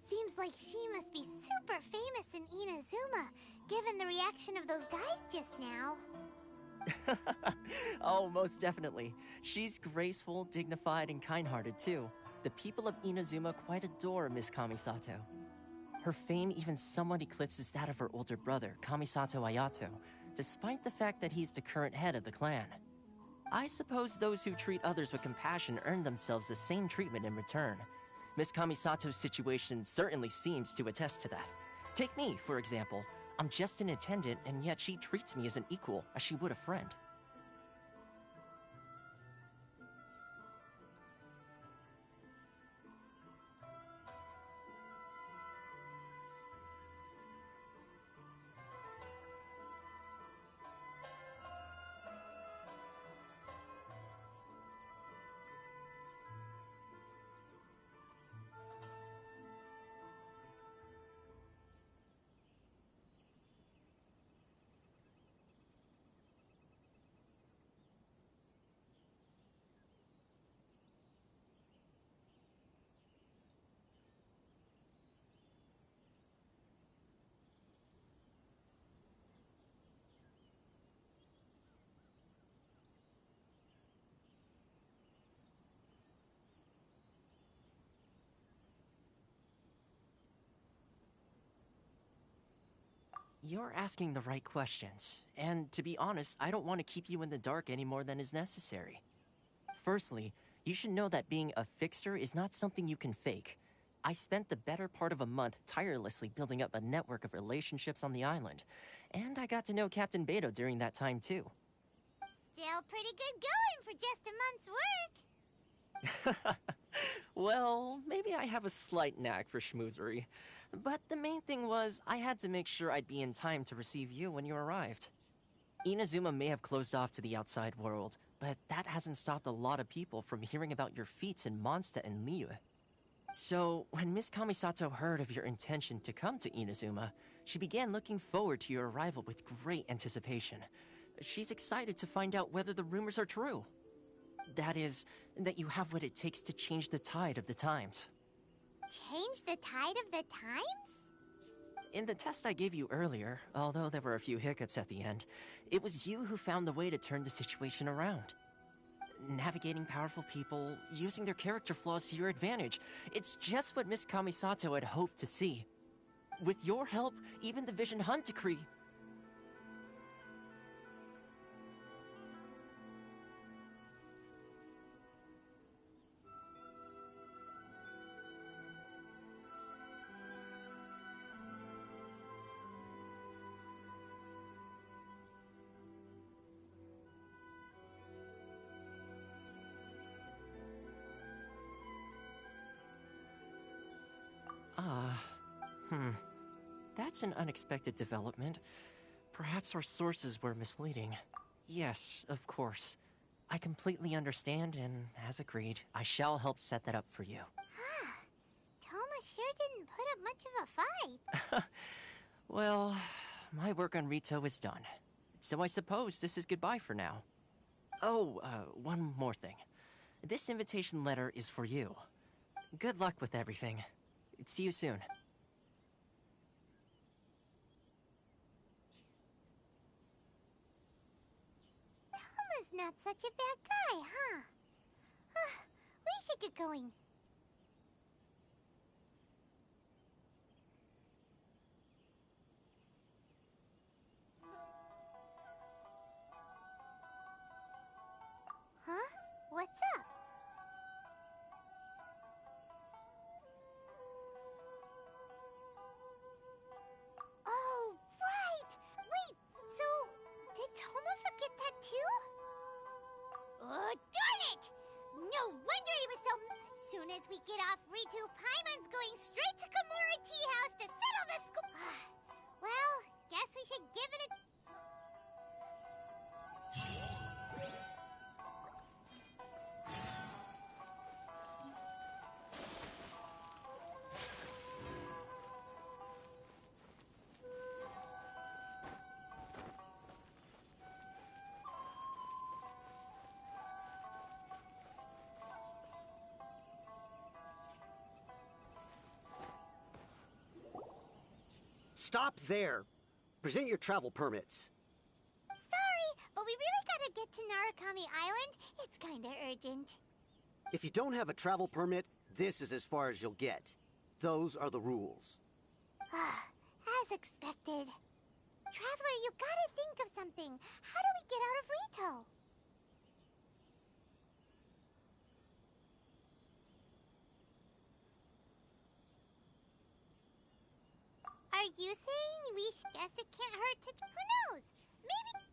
Seems like she must be super famous in Inazuma, given the reaction of those guys just now. Oh, most definitely. She's graceful, dignified, and kind-hearted too. The people of Inazuma quite adore Miss Kamisato. Her fame even somewhat eclipses that of her older brother, Kamisato Ayato, despite the fact that he's the current head of the clan. I suppose those who treat others with compassion earn themselves the same treatment in return. Miss Kamisato's situation certainly seems to attest to that. Take me, for example. I'm just an attendant, and yet she treats me as an equal, as she would a friend. You're asking the right questions, and to be honest, I don't want to keep you in the dark any more than is necessary. Firstly, you should know that being a fixer is not something you can fake. I spent the better part of a month tirelessly building up a network of relationships on the island, and I got to know Captain Beto during that time too. Still pretty good going for just a month's work. Well, maybe I have a slight knack for schmoozery. But the main thing was, I had to make sure I'd be in time to receive you when you arrived. Inazuma may have closed off to the outside world, but that hasn't stopped a lot of people from hearing about your feats in Mondstadt and Liyue. So, when Miss Kamisato heard of your intention to come to Inazuma, she began looking forward to your arrival with great anticipation. She's excited to find out whether the rumors are true. That is, that you have what it takes to change the tide of the times. Change the tide of the times? In the test I gave you earlier, although there were a few hiccups at the end, it was you who found the way to turn the situation around. Navigating powerful people, using their character flaws to your advantage, it's just what Miss Kamisato had hoped to see. With your help, even the Vision Hunt decree... That's an unexpected development. Perhaps our sources were misleading. Yes, of course. I completely understand, and as agreed, I shall help set that up for you. Toma sure didn't put up much of a fight. Well, my work on Rito is done. So I suppose this is goodbye for now. Oh, one more thing. This invitation letter is for you. Good luck with everything. See you soon. Toma's Not such a bad guy, huh? We should get going. Huh? What's up? Oh, right! Wait, so did Toma forget that too? Oh, darn it! No wonder he was so... As soon as we get off Ritu, Paimon's going straight to Kimura Tea House to settle the school... Well, guess we should give it a... Stop there! Present your travel permits. Sorry, but we really gotta get to Narukami Island. It's kinda urgent. If you don't have a travel permit, this is as far as you'll get. Those are the rules. As expected. Traveler, you gotta think of something. How do we get out of Rito? Are you saying we guess it can't hurt to... Who knows? Maybe...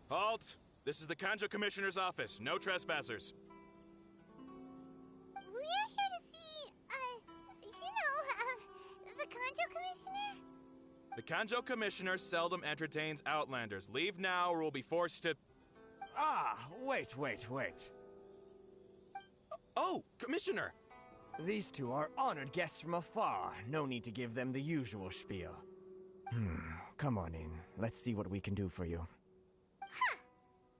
Halt! This is the Kanjo Commissioner's office. No trespassers. We're here to see, the Kanjo Commissioner? The Kanjo Commissioner seldom entertains Outlanders. Leave now or we'll be forced to... Ah, wait. Oh, Commissioner! These two are honored guests from afar. No need to give them the usual spiel. Come on in. Let's see what we can do for you.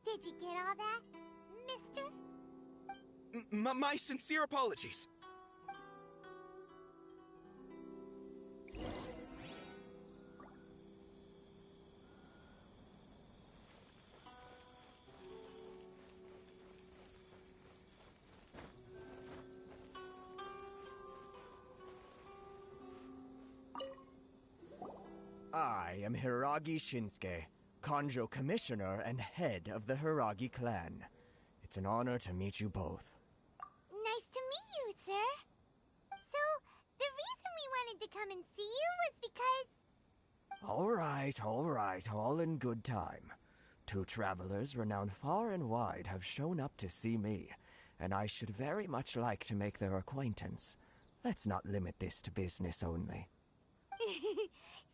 Did you get all that, mister? My sincere apologies. I am Hiragi Shinsuke, Kanjo Commissioner and head of the Hiragi clan. It's an honor to meet you both. Nice to meet you, sir. So, the reason we wanted to come and see you was because... All right, all in good time. Two travelers renowned far and wide have shown up to see me, and I should very much like to make their acquaintance. Let's not limit this to business only.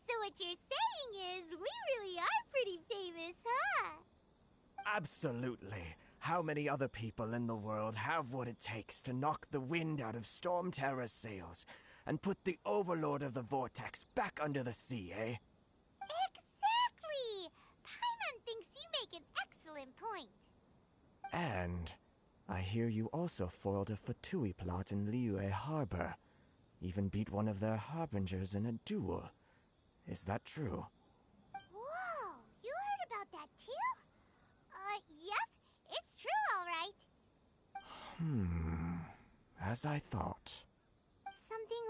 So what you're saying is, we really are pretty famous, huh? Absolutely. How many other people in the world have what it takes to knock the wind out of Storm Terror's sails and put the Overlord of the Vortex back under the sea, eh? Exactly! Paimon thinks you make an excellent point. And I hear you also foiled a Fatui plot in Liyue Harbor. Even beat one of their harbingers in a duel. Is that true? Whoa, you heard about that too? Yep, it's true, all right. As I thought. Something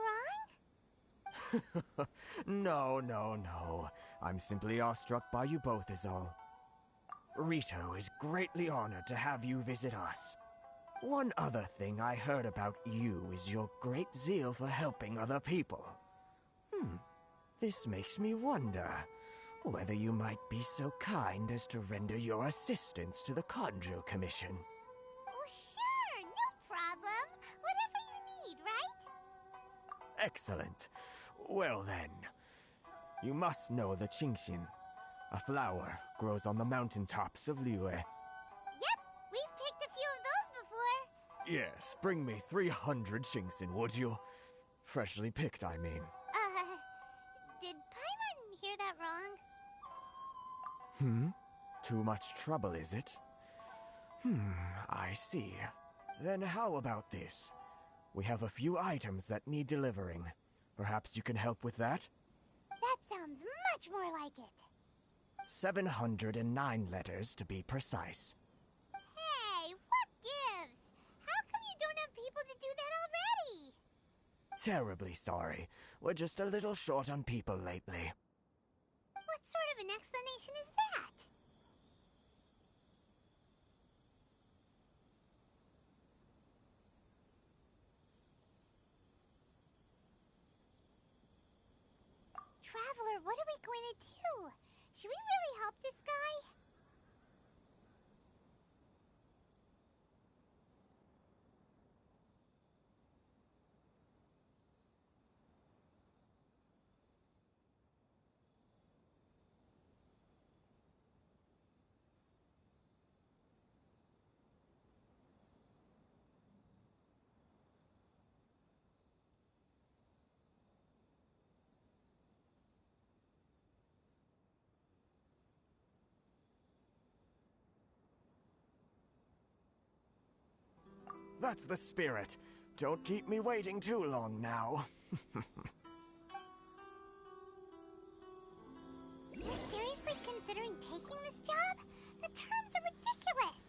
wrong? No. I'm simply awestruck by you both is all. Rito is greatly honored to have you visit us. One other thing I heard about you is your great zeal for helping other people. This makes me wonder whether you might be so kind as to render your assistance to the Kanjo Commission. Oh, sure, no problem. Whatever you need, right? Excellent. Well then, You must know the Qingxin. A flower grows on the mountaintops of Liyue. Yep, we've picked a few of those before. Yes, bring me 300 Qingxin, would you? Freshly picked, I mean. Did Paimon hear that wrong? Too much trouble, is it? I see. Then how about this? We have a few items that need delivering. Perhaps you can help with that? That sounds much more like it. 709 letters, to be precise. Hey, what gives? How come you don't have people to do that already? Terribly sorry. We're just a little short on people lately. What sort of an explanation is that? Traveler, what are we going to do? Should we really help this guy? That's the spirit. Don't keep me waiting too long now. You're seriously considering taking this job? The terms are ridiculous.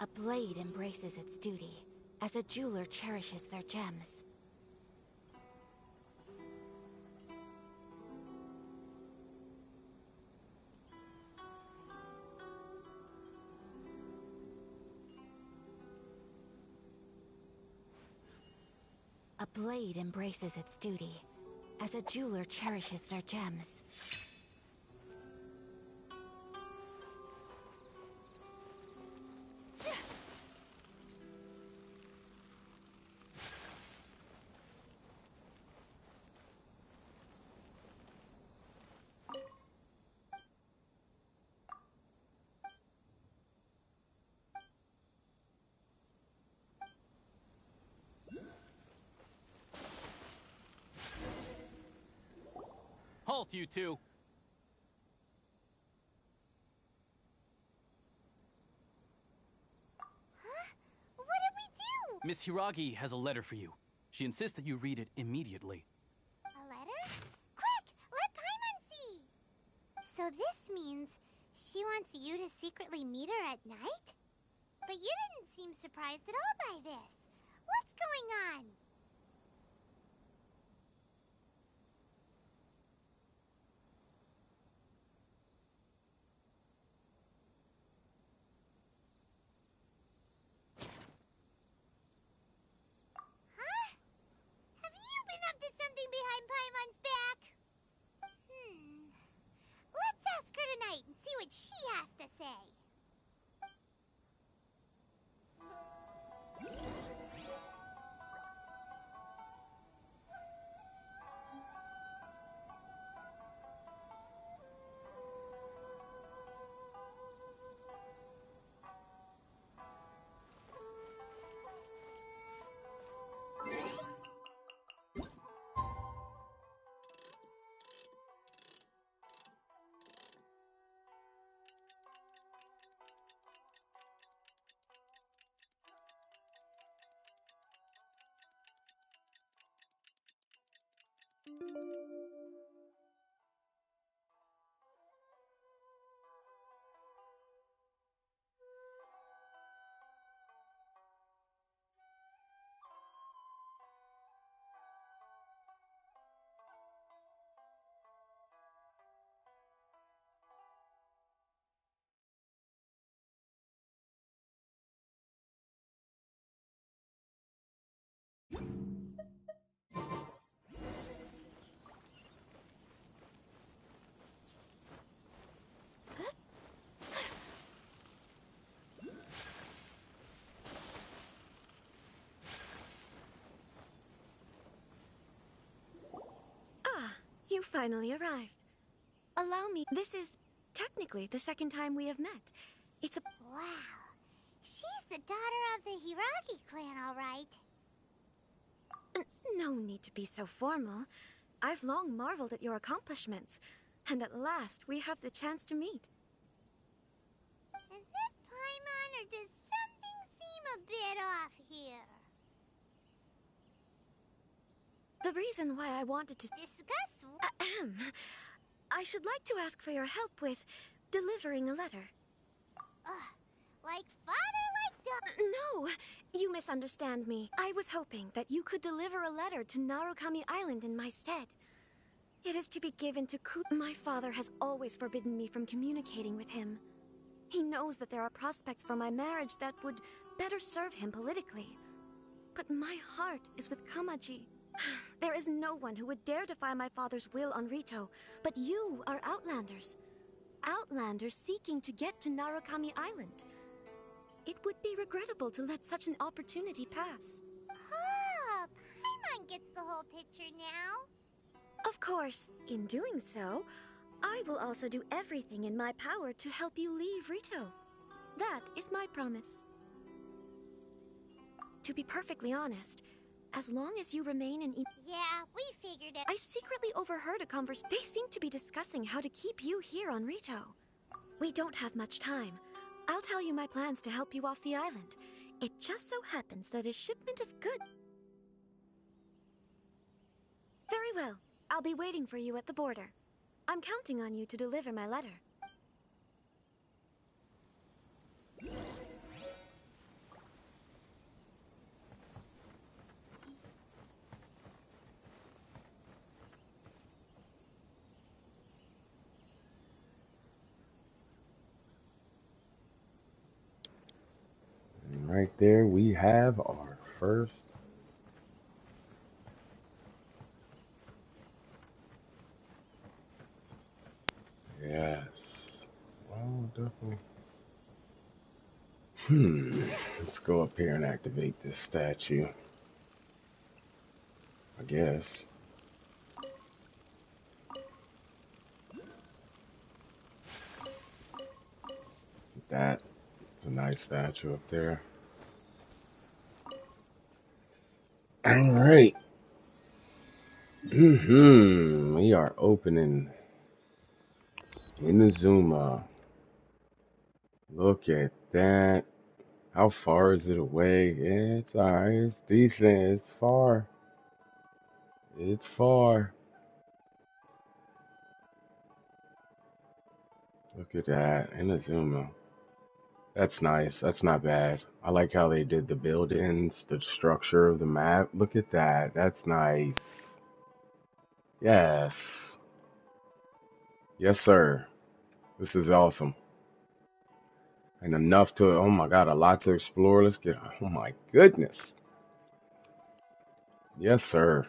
A blade embraces its duty, as a jeweler cherishes their gems. A blade embraces its duty, as a jeweler cherishes their gems. Halt, you two! Huh? What did we do? Miss Hiragi has a letter for you. She insists that you read it immediately. A letter? Quick! Let Paimon see! So this means she wants you to secretly meet her at night? But you didn't seem surprised at all by this. What's going on? Huh? Have you been up to something behind Paimon's back? Let's ask her tonight and see what she has to say. finally arrived. Allow me. This is technically the second time we have met. It's a... Wow. She's the daughter of the Hiragi clan, all right. No need to be so formal. I've long marveled at your accomplishments, and at last we have the chance to meet. Is it Paimon, or does something seem a bit off here? The reason why I wanted to discuss... I should like to ask for your help with delivering a letter. Like father, like daughter? No, you misunderstand me. I was hoping that you could deliver a letter to Narukami Island in my stead. It is to be given to My father has always forbidden me from communicating with him. He knows that there are prospects for my marriage that would better serve him politically. But my heart is with Kamaji. There is no one who would dare defy my father's will on Rito, but you are Outlanders. Outlanders seeking to get to Narukami Island. It would be regrettable to let such an opportunity pass. Oh, Paimon gets the whole picture now. Of course, in doing so, I will also do everything in my power to help you leave Rito. That is my promise. To be perfectly honest, as long as you remain in Yeah, we figured it. I secretly overheard a conversation. They seem to be discussing how to keep you here on Rito. We don't have much time. I'll tell you my plans to help you off the island. It just so happens that a shipment of goods... Very well. I'll be waiting for you at the border. I'm counting on you to deliver my letter. And right there we have our first yes. Well, definitely. Let's go up here and activate this statue. I guess. That. It's a nice statue up there. Alright. We are opening INAZUMA. Look at that. How far is it away? Yeah, it's alright. It's decent. It's far. It's far. Look at that. INAZUMA. That's nice. That's not bad. I like how they did the buildings, the structure of the map. Look at that. That's nice. Yes. Yes, sir. This is awesome. And enough to, oh my god, a lot to explore. Let's get, oh my goodness. Yes, sir.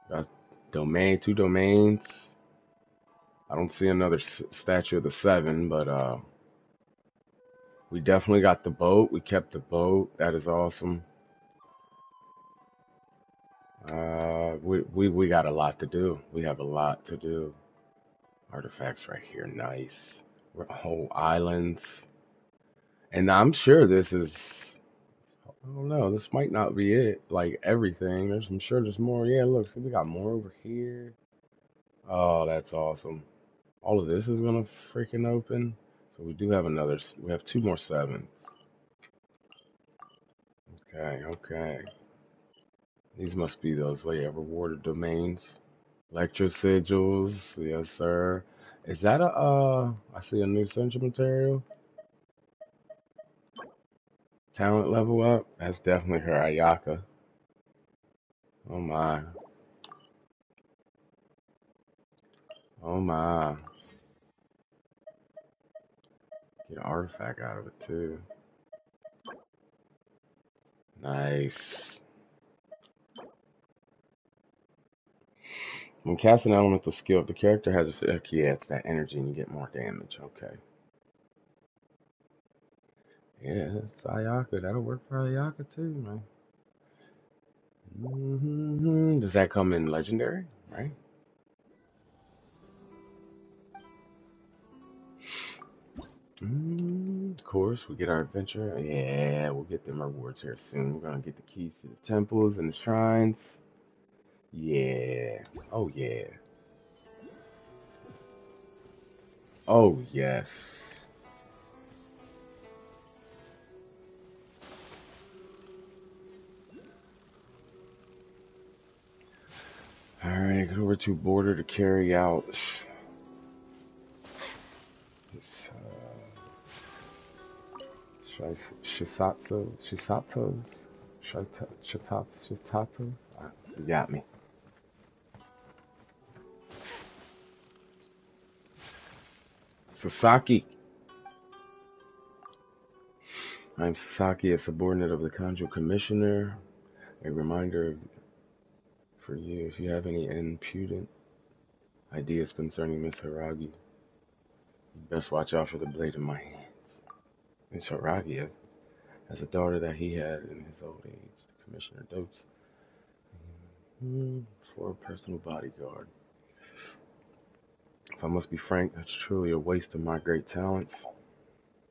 Got two domains. I don't see another statue of the 7, but we definitely got the boat. We kept the boat. That is awesome. We got a lot to do. We have a lot to do. Artifacts right here, nice. Whole islands. And I'm sure this is, I don't know, this might not be it. Like everything, I'm sure there's more. Yeah, look, see, we got more over here. Oh, that's awesome. All of this is gonna freaking open. So we do have we have 2 more 7s. Okay, okay. These must be those rewarded domains. Lecture sigils, yes sir. Is that I see a new central material. Talent level up. That's definitely her AYAKA. Oh my. Oh my. Get an artifact out of it too. Nice. When casting an elemental skill, if the character has a yeah, it's that energy and you get more damage. Okay. Yeah, it's AYAKA. That'll work for AYAKA too, man. Does that come in legendary? Right? Of course, we get our adventure. Yeah, we'll get them rewards here soon. We're gonna get the keys to the temples and the shrines. Yeah. Oh yeah. Oh yes. Alright, go over to border to carry out this Shisatos. You got me. Sasaki. I'm Sasaki, a subordinate of the Kanjo Commissioner. A reminder for you, if you have any impudent ideas concerning Miss Hiragi, you best watch out for the blade in my hands. Miss Hiragi, as a daughter that he had in his old age, the Commissioner dotes for a personal bodyguard. If I must be frank, that's truly a waste of my great talents.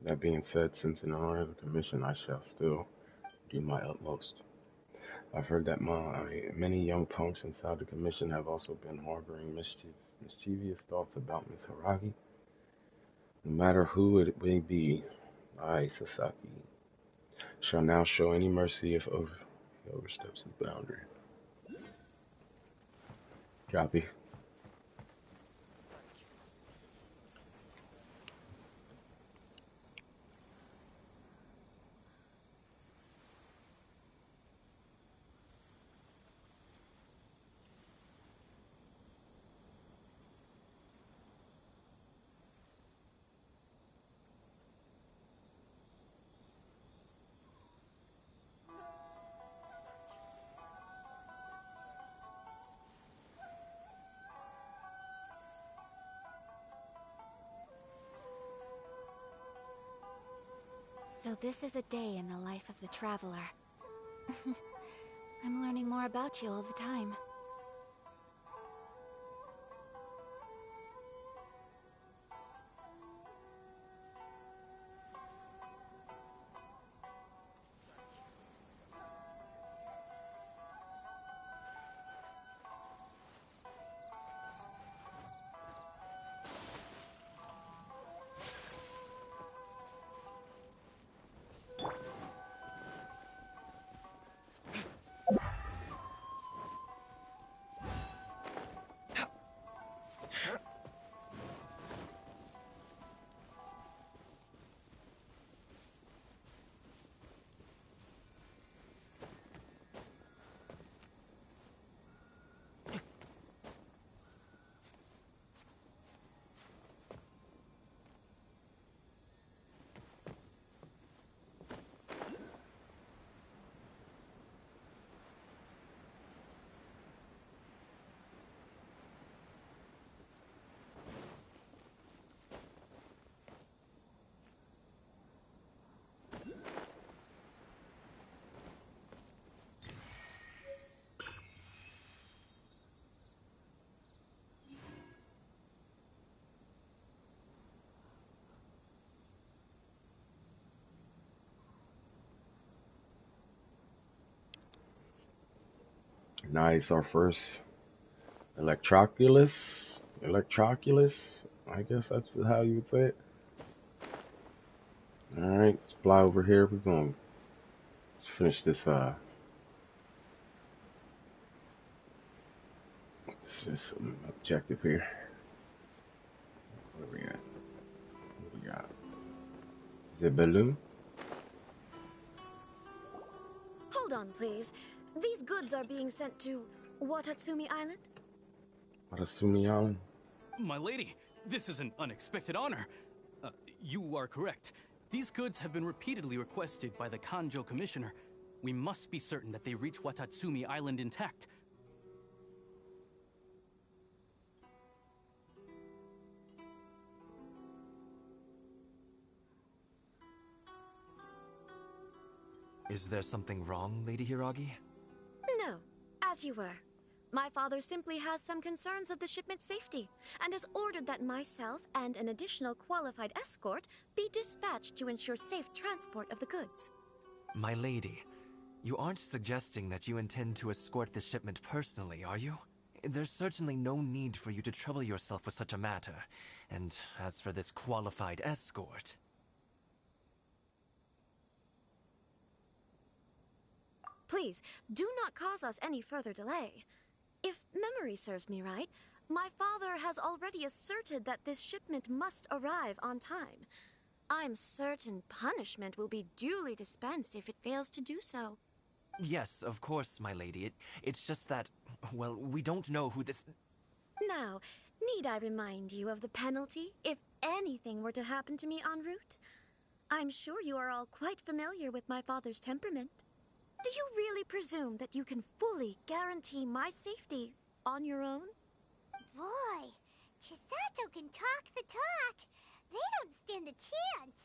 That being said, since in honor of the Commission, I shall still do my utmost. I've heard that many young punks inside the Commission have also been harboring mischievous thoughts about Miss Hiragi. No matter who it may be, I, Sasaki, shall now show any mercy if he oversteps the boundary. Copy. So this is a day in the life of the traveler. I'm learning more about you all the time. Nice, our first Electroculus. Electroculus? I guess that's how you would say it. Alright, let's fly over here. Let's finish this objective here. Where we at? What we got? Is it balloon? Hold on, please. These goods are being sent to Watatsumi Island? Watatsumi Island? My lady, this is an unexpected honor. You are correct. These goods have been repeatedly requested by the Kanjo Commissioner. We must be certain that they reach Watatsumi Island intact. Is there something wrong, Lady Hiragi? No, As you were. My father simply has some concerns of the shipment's safety, and has ordered that myself and an additional qualified escort be dispatched to ensure safe transport of the goods. My lady, you aren't suggesting that you intend to escort this shipment personally, are you? There's certainly no need for you to trouble yourself with such a matter. And as for this qualified escort... Please, do not cause us any further delay. If memory serves me right, my father has already asserted that this shipment must arrive on time. I'm certain punishment will be duly dispensed if it fails to do so. Yes, of course, my lady. It's just that, well, we don't know who this... Now, need I remind you of the penalty if anything were to happen to me en route? I'm sure you are all quite familiar with my father's temperament. Do you really presume that you can fully guarantee my safety on your own? Boy, Chisato can talk the talk. They don't stand a chance.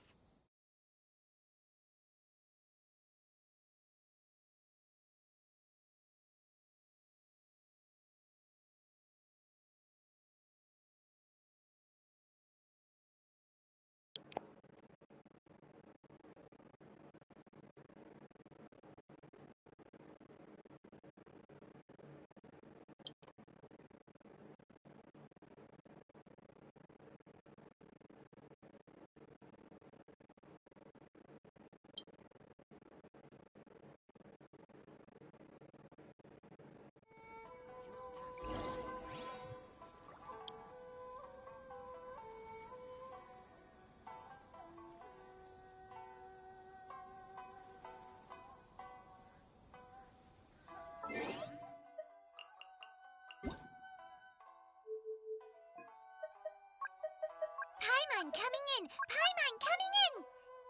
Paimon coming in! Paimon coming in!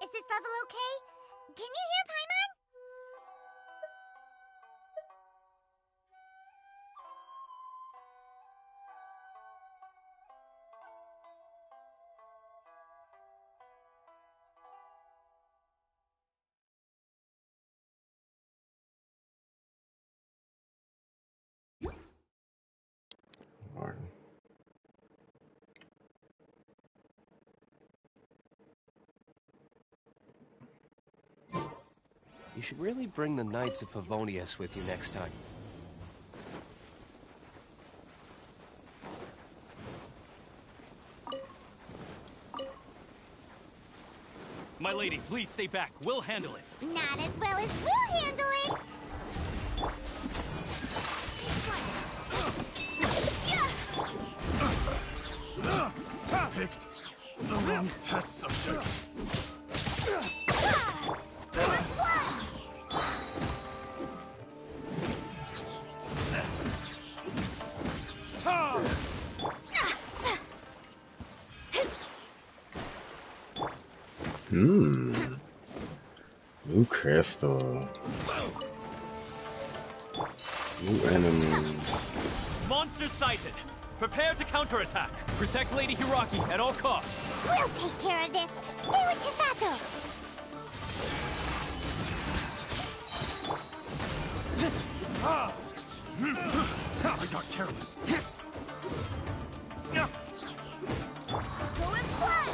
Is this level okay? Can you hear Paimon? Alright. You should really bring the Knights of Favonius with you next time. My lady, please stay back. We'll handle it. Not as well as we'll handle it! Picked the wrong test subject. New crystal. New enemy. Monster sighted. Prepare to counterattack. Protect Lady Hiraki at all costs. We'll take care of this. Stay with Chisato. I got careless. Go and fly!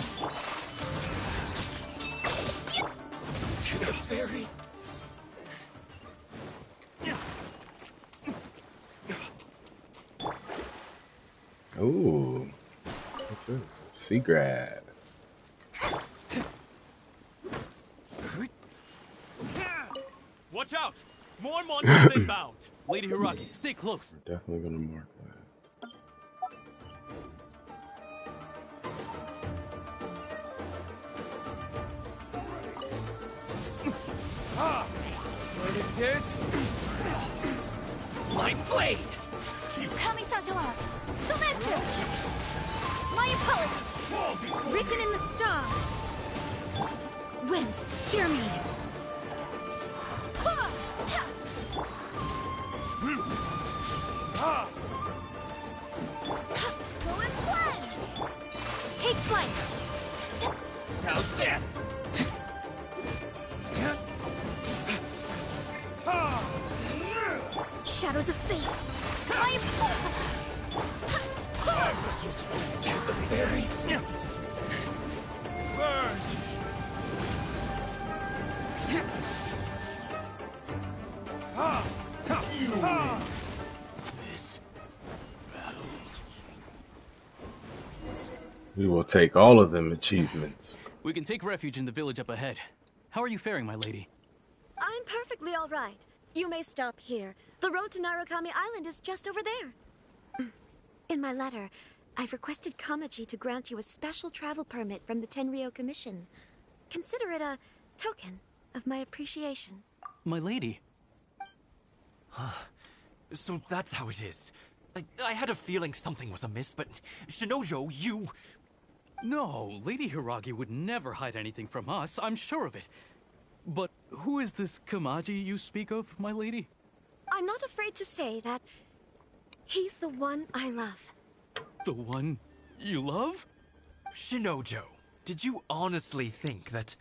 Very. Ooh. What's this? Sea grab. Watch out! More monsters inbound. Lady Hiraki, stay close. We're definitely gonna mark that. What it is? My blade! Kamisato out! Sumetsu! My apologies! Written in the stars! Wind, hear me! Go and fly! Take flight! How's this? shadows of fate. Burn! This battle. We will take all of them achievements. We can take refuge in the village up ahead. How are you faring, my lady? I'm perfectly all right. You may stop here. The road to Narukami Island is just over there. In my letter, I've requested Kamaji to grant you a special travel permit from the Tenryou Commission. Consider it a token of my appreciation. My lady. So that's how it is. I had a feeling something was amiss, but Shinojo, you... No, Lady Hiragi would never hide anything from us, I'm sure of it. But who is this Kamaji you speak of, my lady? I'm not afraid to say that he's the one I love. The one you love? Shinojo, did you honestly think that...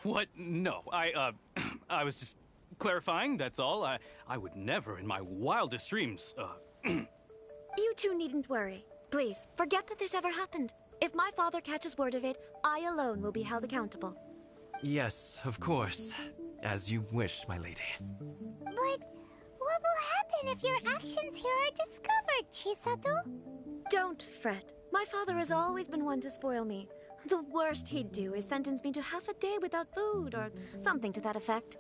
What? No, I was just clarifying, that's all. I would never in my wildest dreams, You two needn't worry. Please, forget that this ever happened. If my father catches word of it, I alone will be held accountable. Yes, of course. As you wish, my lady. But what will happen if your actions here are discovered, Chisato? Don't fret. My father has always been one to spoil me. The worst he'd do is sentence me to half a day without food, or something to that effect.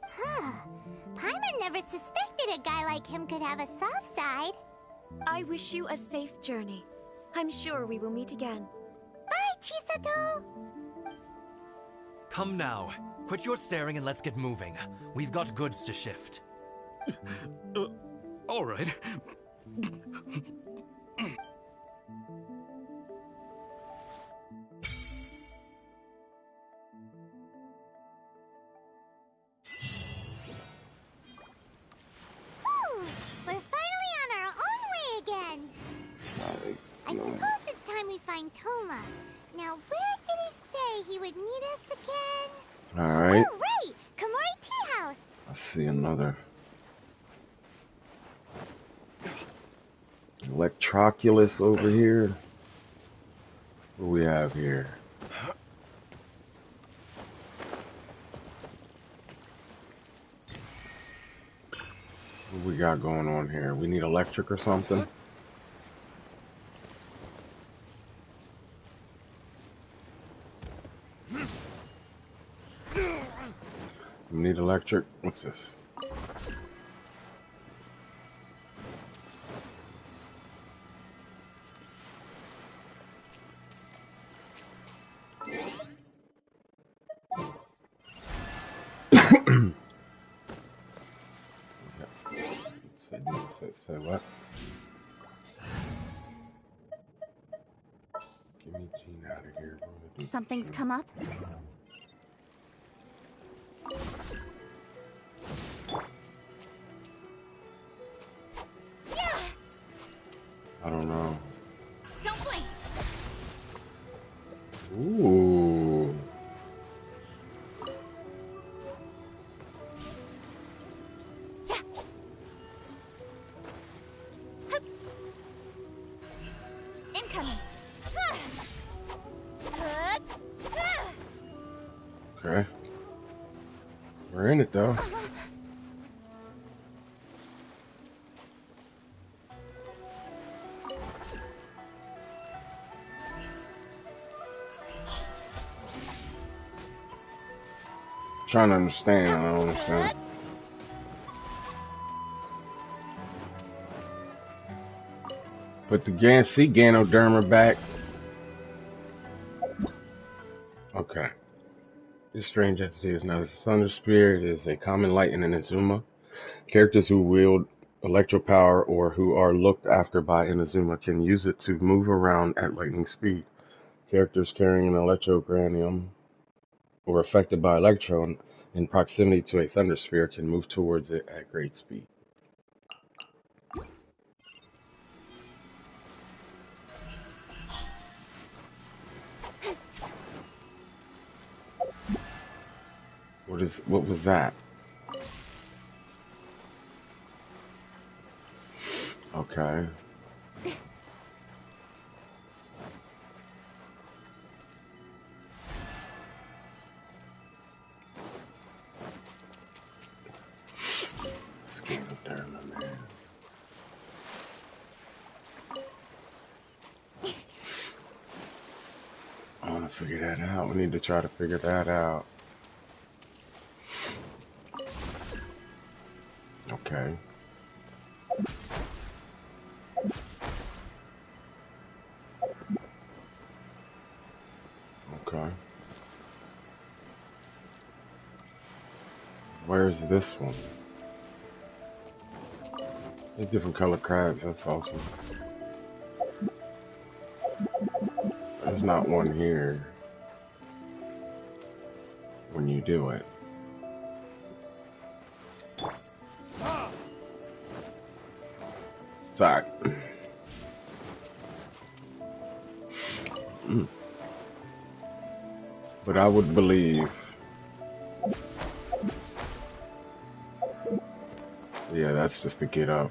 Huh. Paimon never suspected a guy like him could have a soft side. I wish you a safe journey. I'm sure we will meet again. Bye, Chisato! Come now. Quit your staring and let's get moving. We've got goods to shift. All right. We're finally on our own way again. Nice. I suppose it's time we find Toma. Now, where did he say he would meet us again? Alright. Oh, right! Komori Tea House! I see another. Electroculus over here. What do we have here? What we got going on here? We need electric or something? We need electric. What's this? Say what? Give me Gene out of here. Something's come up? I don't know. Don't blink! Ooh. Incoming! Okay. We're in it though. Trying to understand, I don't understand. Put the Ganoderma back. Okay. This strange entity is not a thunder spirit. It is a common light in Inazuma. Characters who wield electro power or who are looked after by Inazuma can use it to move around at lightning speed. Characters carrying an electrogranium or affected by electron in proximity to a thunder sphere can move towards it at great speed. What was that? Okay. Let's get up there, my man. I want to figure that out. We need to try to figure that out. Okay. Okay. Where's this one? These different color crabs. That's awesome. There's not one here when you do it. Sorry. But I would believe. Yeah, that's just to get up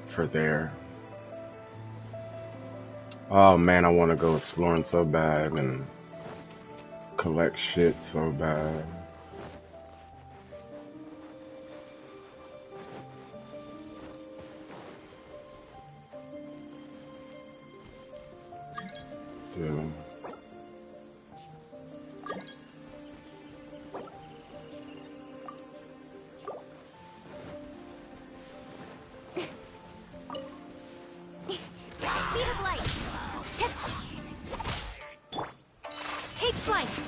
for there. Oh man, I want to go exploring so bad and collect shit so bad. Yeah. Speed of light. Take flight.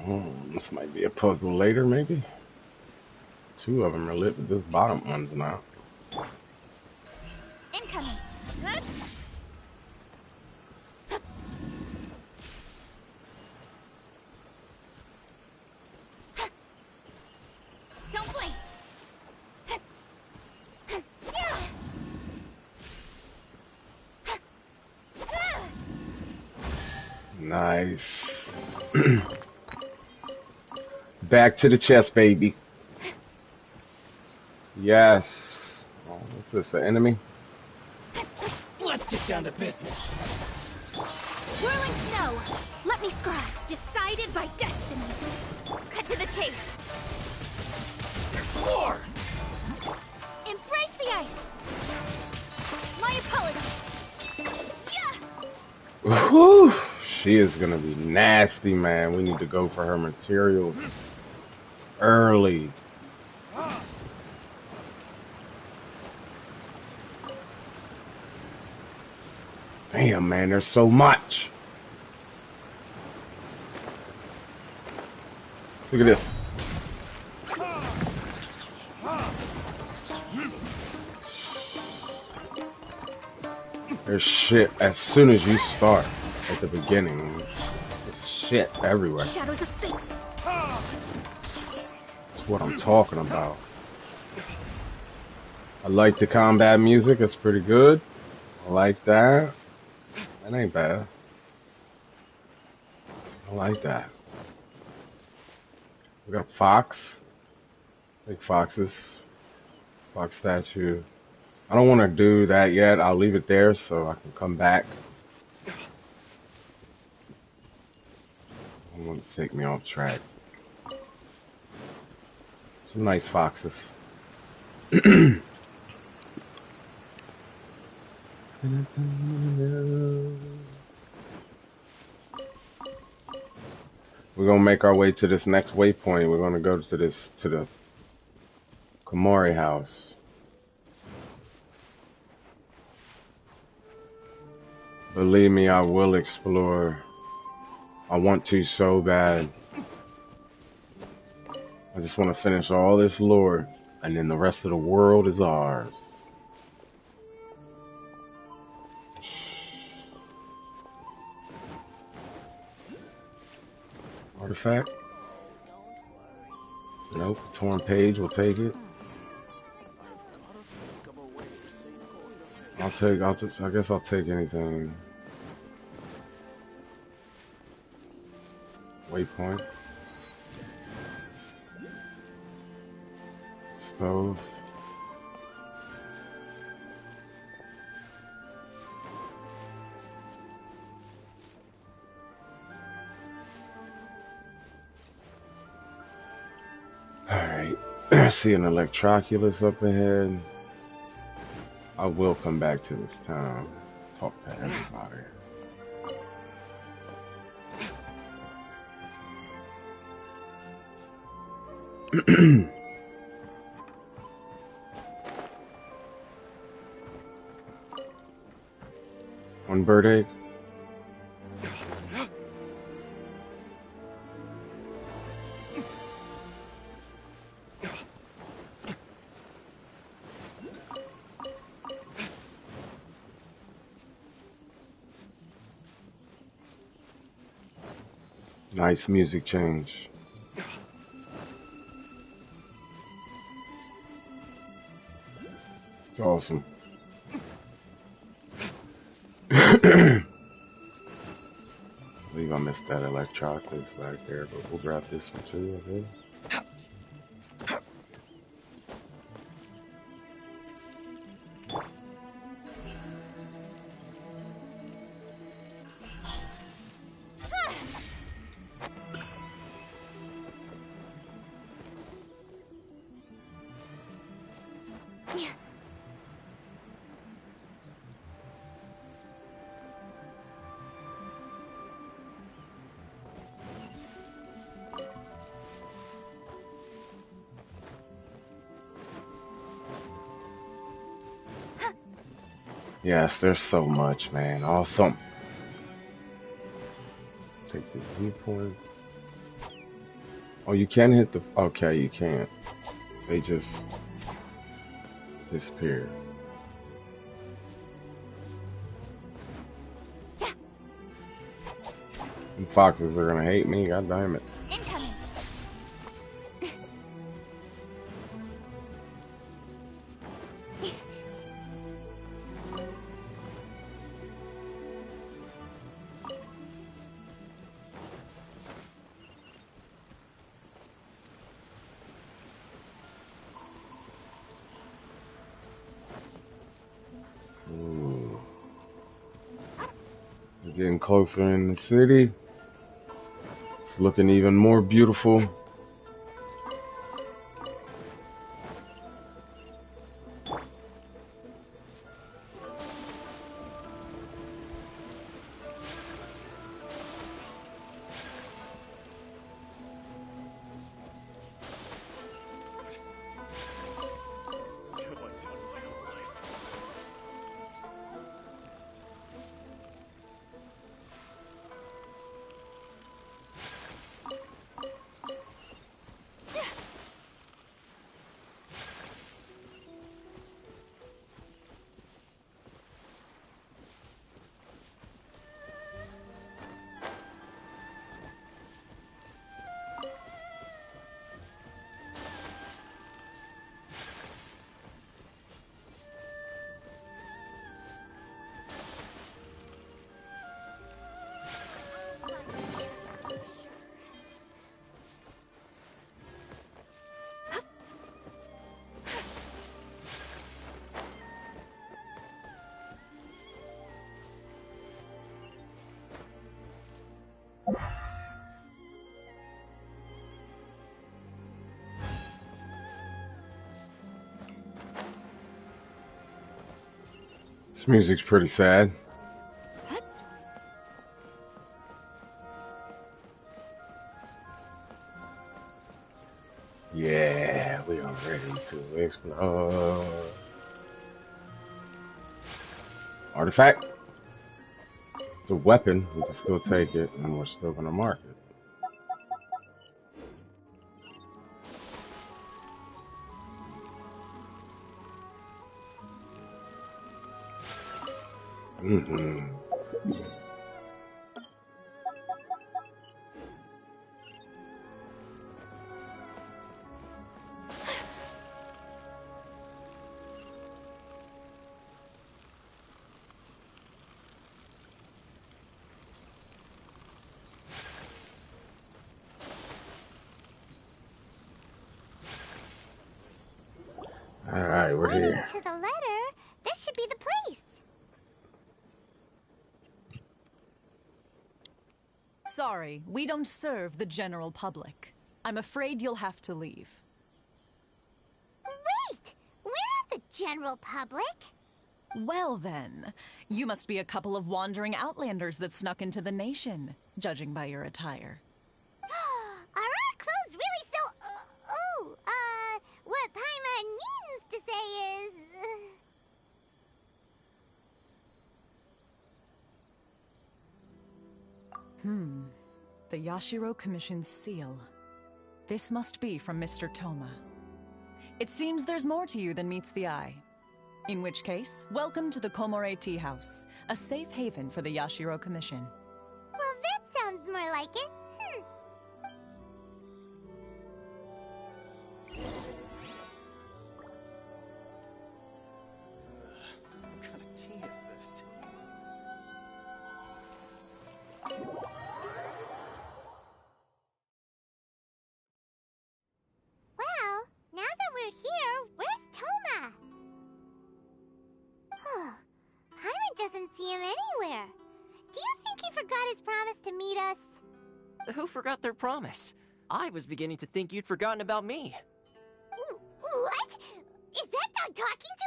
Oh, this might be a puzzle later, maybe. Two of them are lit, but this bottom one's not. Incoming. Don't blink. Nice. Back to the chest, baby. Yes. Oh, what's this, an enemy? Let's get down to business. Whirling snow. Let me scribe. Decided by destiny. Cut to the chase. More. Embrace the ice. My apologies. Yeah. Whew. She is gonna be nasty, man. We need to go for her materials early. Damn, man, there's so much. Look at this. There's shit as soon as you start at the beginning. There's shit everywhere. Shadows of fate. That's what I'm talking about. I like the combat music. It's pretty good. I like that. That ain't bad. I like that. We got a fox. Big foxes. Fox statue. I don't want to do that yet. I'll leave it there so I can come back. I don't want to take me off track. Some nice foxes. We're gonna make our way to this next waypoint. We're gonna go to the Komori house. Believe me, I will explore. I want to so bad. I just want to finish all this lore, and then the rest of the world is ours. Artifact? Nope. Torn page. We'll take it. I guess I'll take anything. Waypoint. Stove. Alright. I see an Electroculus up ahead. I will come back to this town. Talk to everybody. One bird egg. Nice music change. It's awesome. I believe I missed that Electroculus back there, but we'll grab this one too, I think. Yes, there's so much, man. Awesome. Take the viewpoint. Oh, you can hit the... Okay, you can't. They just disappear. And foxes are gonna hate me, god damn it. Incoming. Ooh. We're getting closer in the city. It's looking even more beautiful. This music's pretty sad. Yeah, we are ready to explore. Artifact. It's a weapon. We can still take it, and we're still gonna mark it. Mm-hmm. here. To the letter, this should be the place. Sorry, we don't serve the general public. I'm afraid you'll have to leave. Wait! We're not the general public. Well then, you must be a couple of wandering outlanders that snuck into the nation, judging by your attire. Are our clothes really so... what Paimon means to say is... The Yashiro Commission's seal. This must be from Mr. Toma. It seems there's more to you than meets the eye. In which case, welcome to the Komore Tea House, a safe haven for the Yashiro Commission. Well, that sounds more like it. What kind of tea is this? Well, now that we're here, where's Toma? Paimon doesn't see him anywhere. Do you think he forgot his promise to meet us? Who forgot their promise? I was beginning to think you'd forgotten about me. What? Is that dog talking to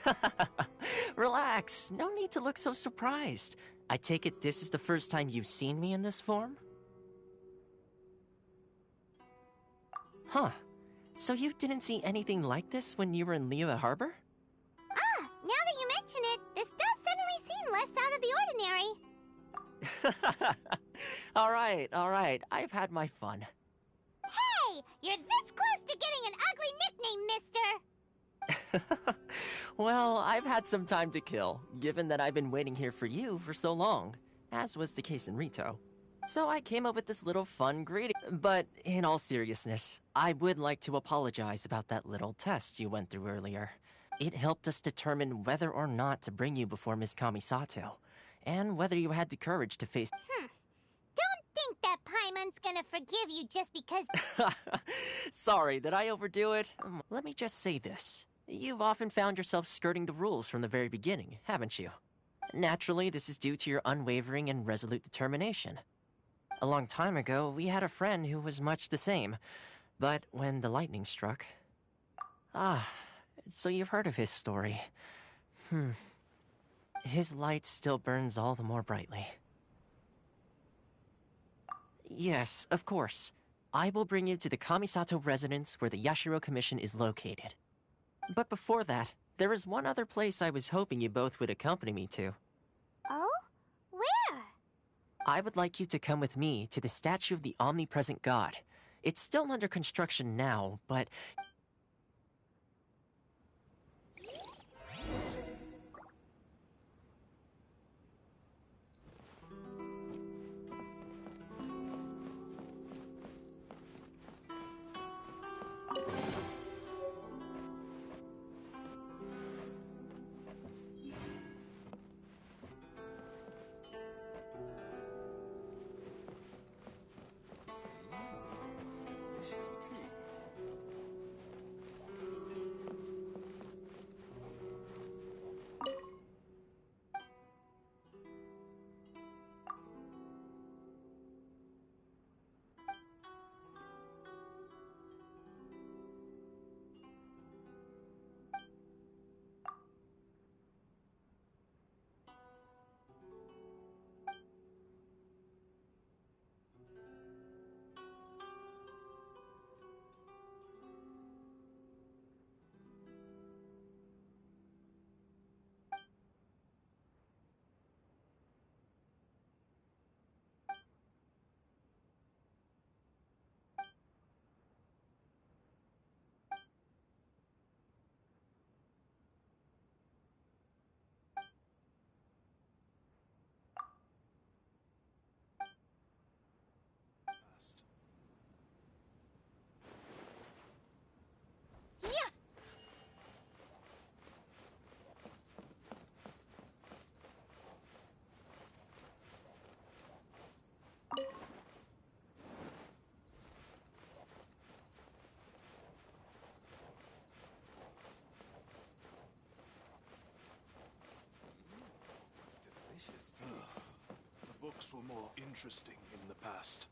us? Relax. No need to look so surprised. I take it this is the first time you've seen me in this form? Huh. So you didn't see anything like this when you were in Liyue Harbor? Now that you mention it, this does suddenly seem less out of the ordinary. Alright. I've had my fun. Hey! You're this close to getting an ugly nickname, mister! Well, I've had some time to kill, given that I've been waiting here for you for so long, as was the case in Rito. So I came up with this little fun greeting. But in all seriousness, I would like to apologize about that little test you went through earlier. It helped us determine whether or not to bring you before Miss Kamisato, and whether you had the courage to face... Don't think that Paimon's gonna forgive you just because... Sorry, did I overdo it? Let me just say this. You've often found yourself skirting the rules from the very beginning, haven't you? Naturally, this is due to your unwavering and resolute determination. A long time ago, we had a friend who was much the same, but when the lightning struck... So you've heard of his story. His light still burns all the more brightly. Yes, of course. I will bring you to the Kamisato residence where the Yashiro Commission is located. But before that, there is one other place I was hoping you both would accompany me to. Oh? Where? I would like you to come with me to the statue of the omnipresent god. It's still under construction now, but... were more interesting in the past.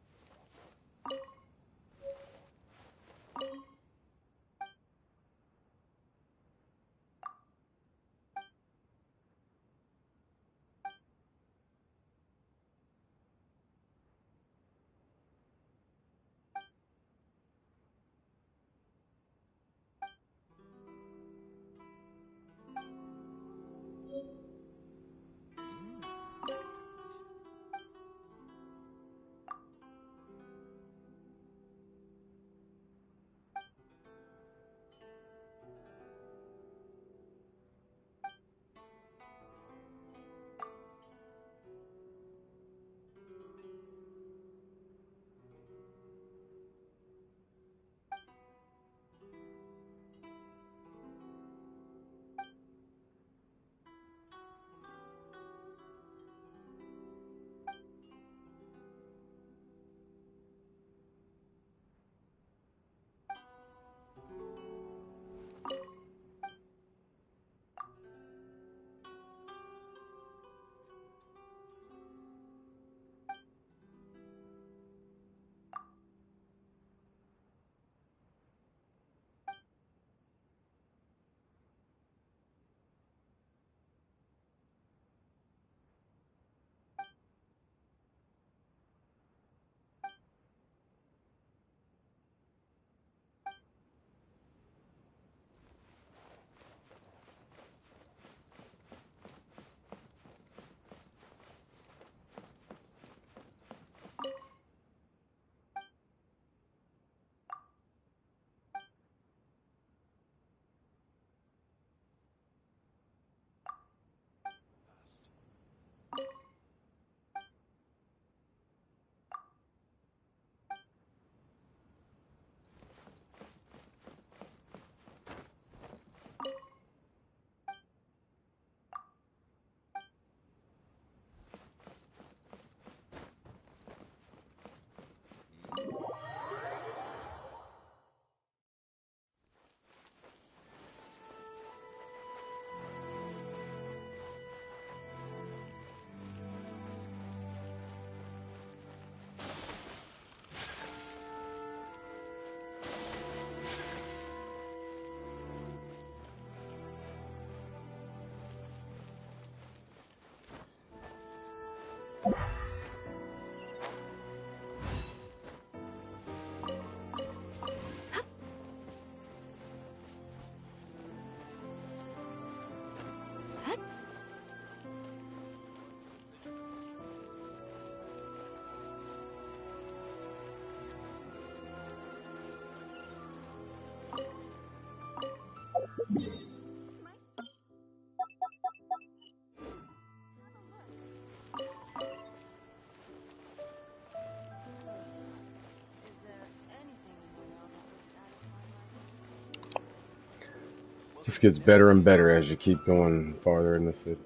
Just gets better and better as you keep going farther in the city.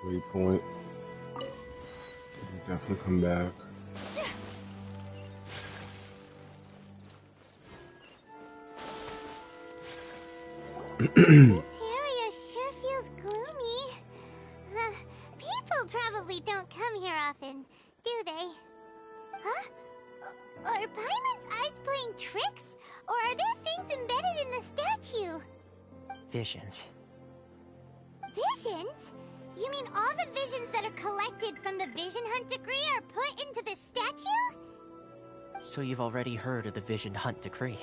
Waypoint. Definitely come back. This area sure feels gloomy. People probably don't come here often, do they? Huh? Are Paimon's eyes playing tricks? Or are there things embedded in the statue? Visions. Visions? You mean all the visions that are collected from the Vision Hunt decree are put into the statue? So you've already heard of the Vision Hunt decree.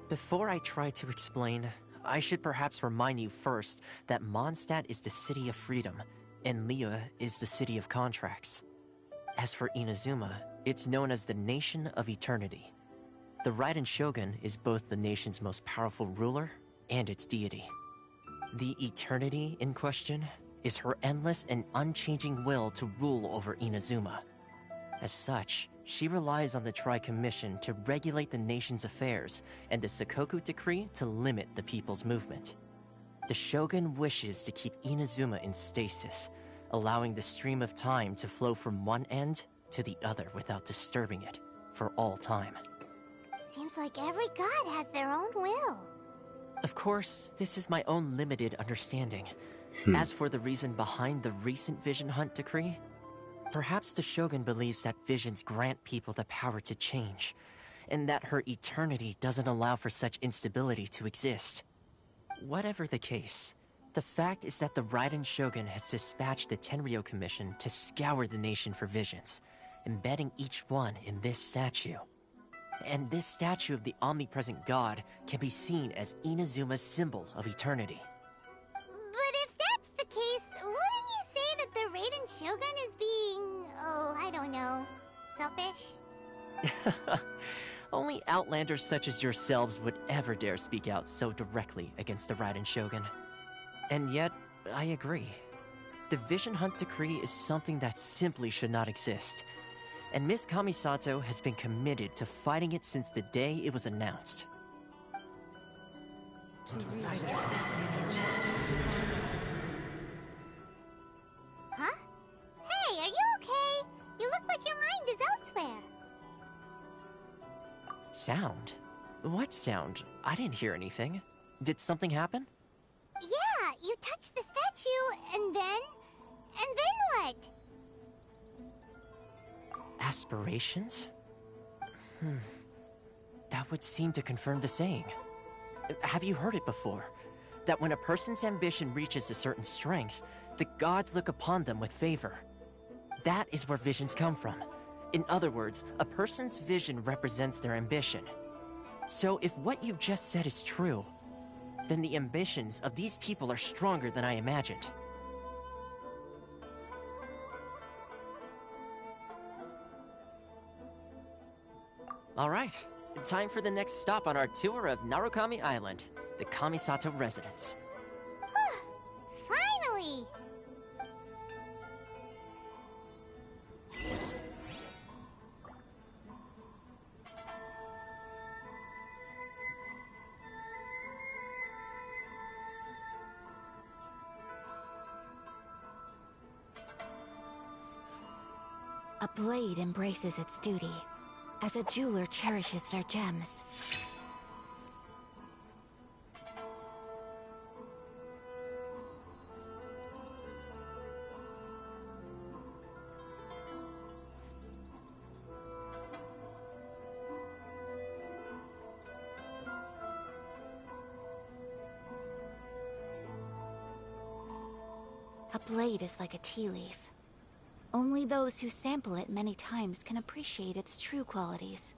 Before I try to explain, I should perhaps remind you first that Mondstadt is the city of freedom, and Liyue is the city of contracts. As for Inazuma, it's known as the Nation of Eternity. The Raiden Shogun is both the nation's most powerful ruler and its deity. The Eternity in question is her endless and unchanging will to rule over Inazuma. As such, she relies on the Tri-Commission to regulate the nation's affairs and the Sakoku Decree to limit the people's movement. The Shogun wishes to keep Inazuma in stasis, allowing the stream of time to flow from one end to the other without disturbing it for all time. Seems like every god has their own will. Of course, this is my own limited understanding. As for the reason behind the recent Vision Hunt decree, perhaps the Shogun believes that visions grant people the power to change, and that her eternity doesn't allow for such instability to exist. Whatever the case, the fact is that the Raiden Shogun has dispatched the Tenryo Commission to scour the nation for visions, embedding each one in this statue. And this statue of the omnipresent god can be seen as Inazuma's symbol of eternity. But if that's the case, wouldn't you say that the Raiden Shogun is being, I don't know, selfish? Only outlanders such as yourselves would ever dare speak out so directly against the Raiden Shogun. And yet, I agree. The Vision Hunt decree is something that simply should not exist. And Miss Kamisato has been committed to fighting it since the day it was announced. Huh? Hey, are you okay? You look like your mind is elsewhere. Sound? What sound? I didn't hear anything. Did something happen? Yeah, you touched the statue, and then what? Aspirations? That would seem to confirm the saying. Have you heard it before? That when a person's ambition reaches a certain strength, the gods look upon them with favor. That is where visions come from. In other words, a person's vision represents their ambition. So if what you just said is true, then the ambitions of these people are stronger than I imagined. Alright, time for the next stop on our tour of Narukami Island, the Kamisato residence. Finally! A blade embraces its duty, as a jeweler cherishes their gems. A blade is like a tea leaf. Only those who sample it many times can appreciate its true qualities.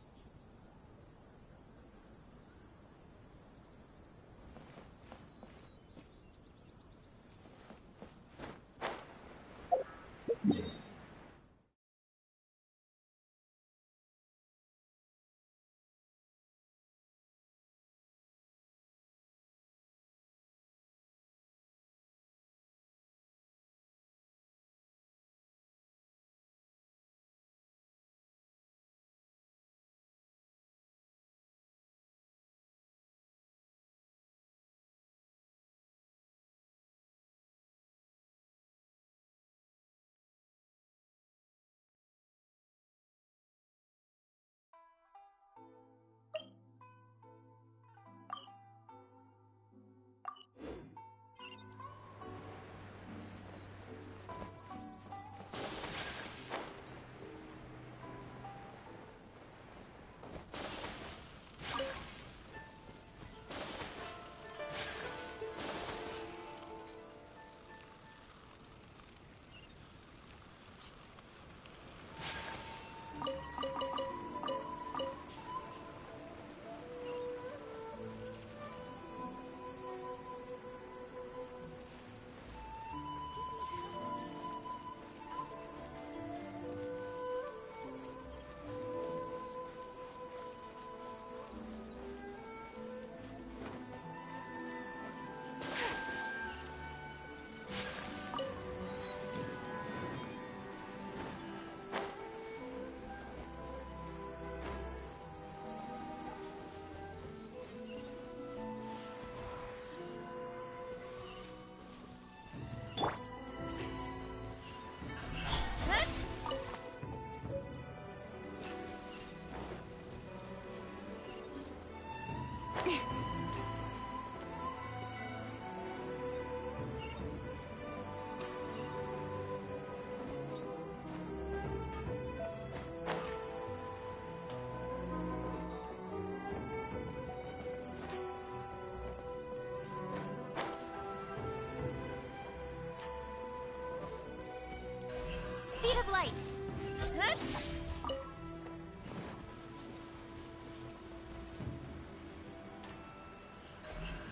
Speed of light.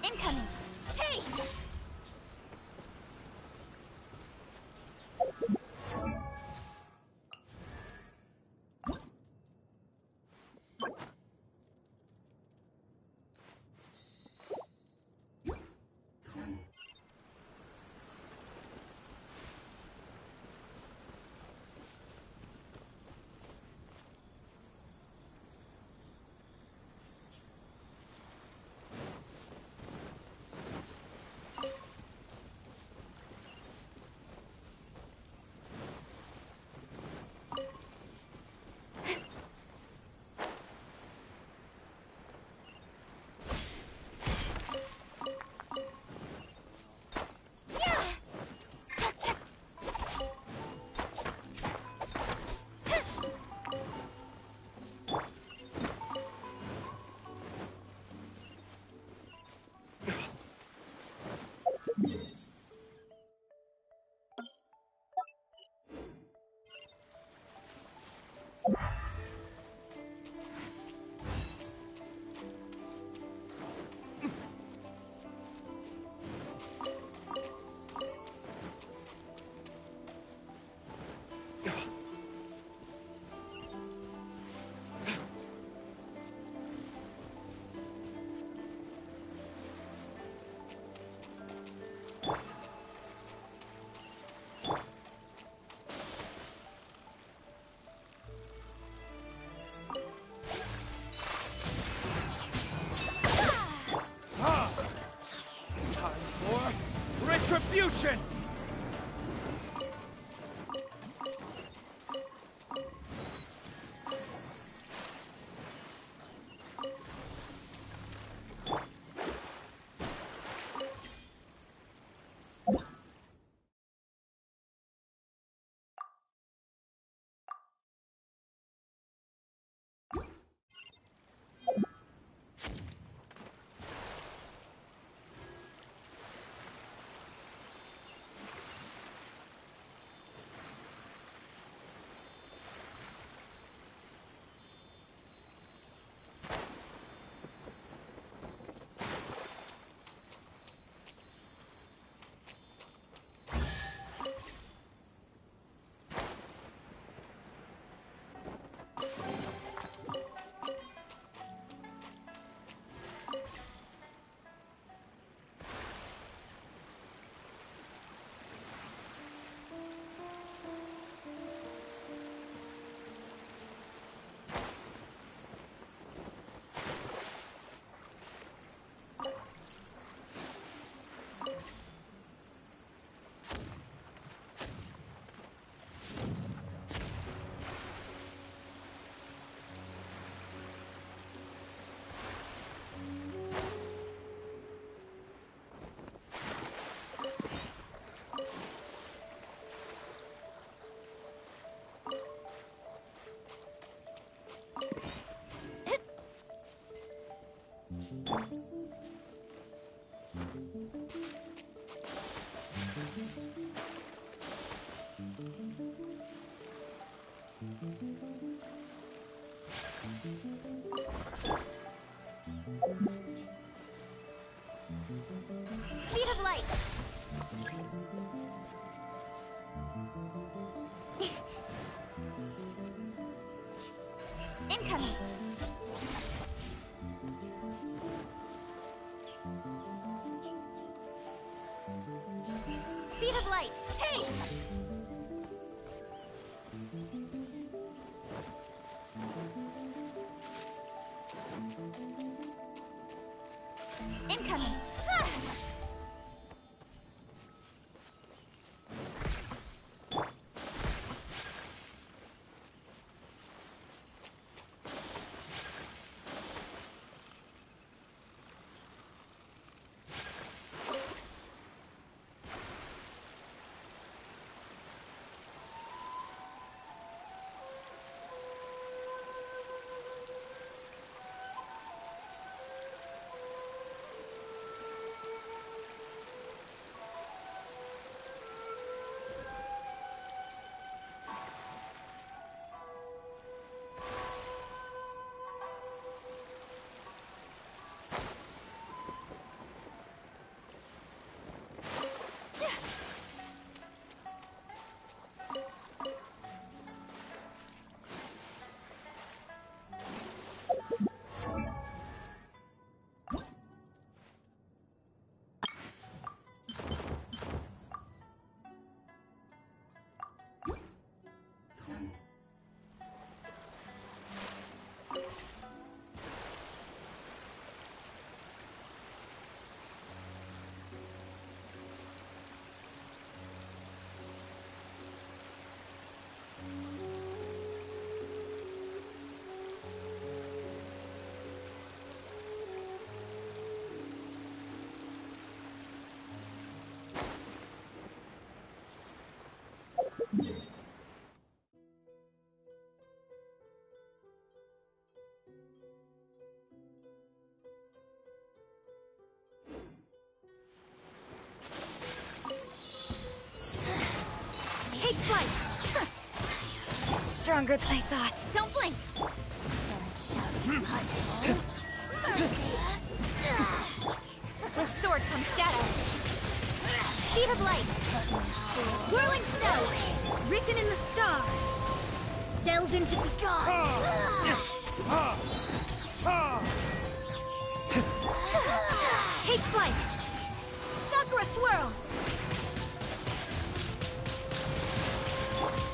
Incoming. Hey! Retribution! Speed of light. Incoming. Speed of light. Hey! Incoming. Take flight! Stronger than I thought. Don't blink! With sword comes shadow. Speed of light. Whirling snow, written in the stars. Delve into the Take flight. Sakura swirl.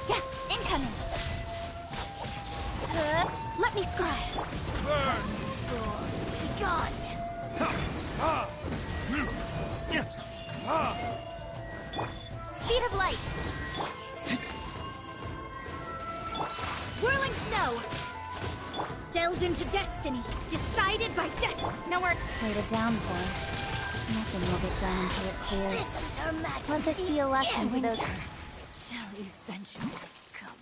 Yeah, incoming. Let me scry. Burn. Be gone. Speed of light. Whirling snow. Delve into destiny. Decided by destiny. No more. Write it down, boy. Nothing will get done until it clears. Let this be a lesson to those... Shall eventually come.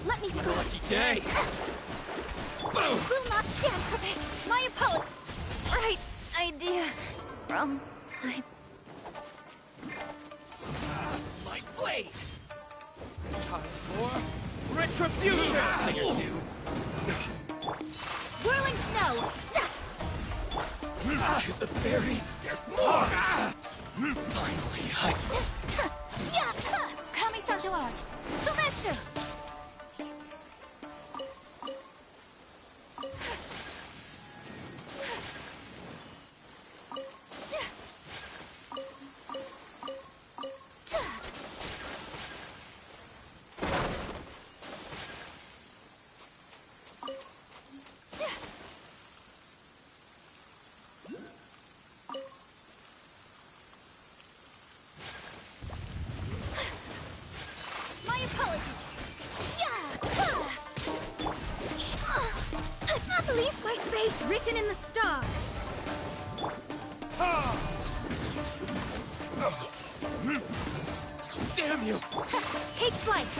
Let me scry. Lucky day. Boom! Will not stand for this. My opponent. Right idea. Wrong time. My blade. Time for retribution. Whirling snow. To the ferry. There's more. Finally, Kamisato art. Sumetsu. Believe my spade written in the stars. Damn you! Take flight.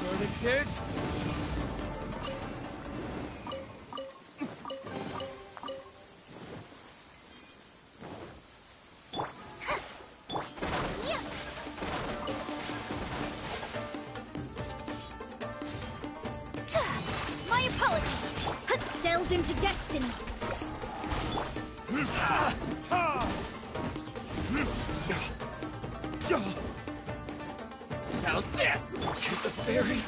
Verdict is... My apologies. Delve into destiny. How's this? To the ferry?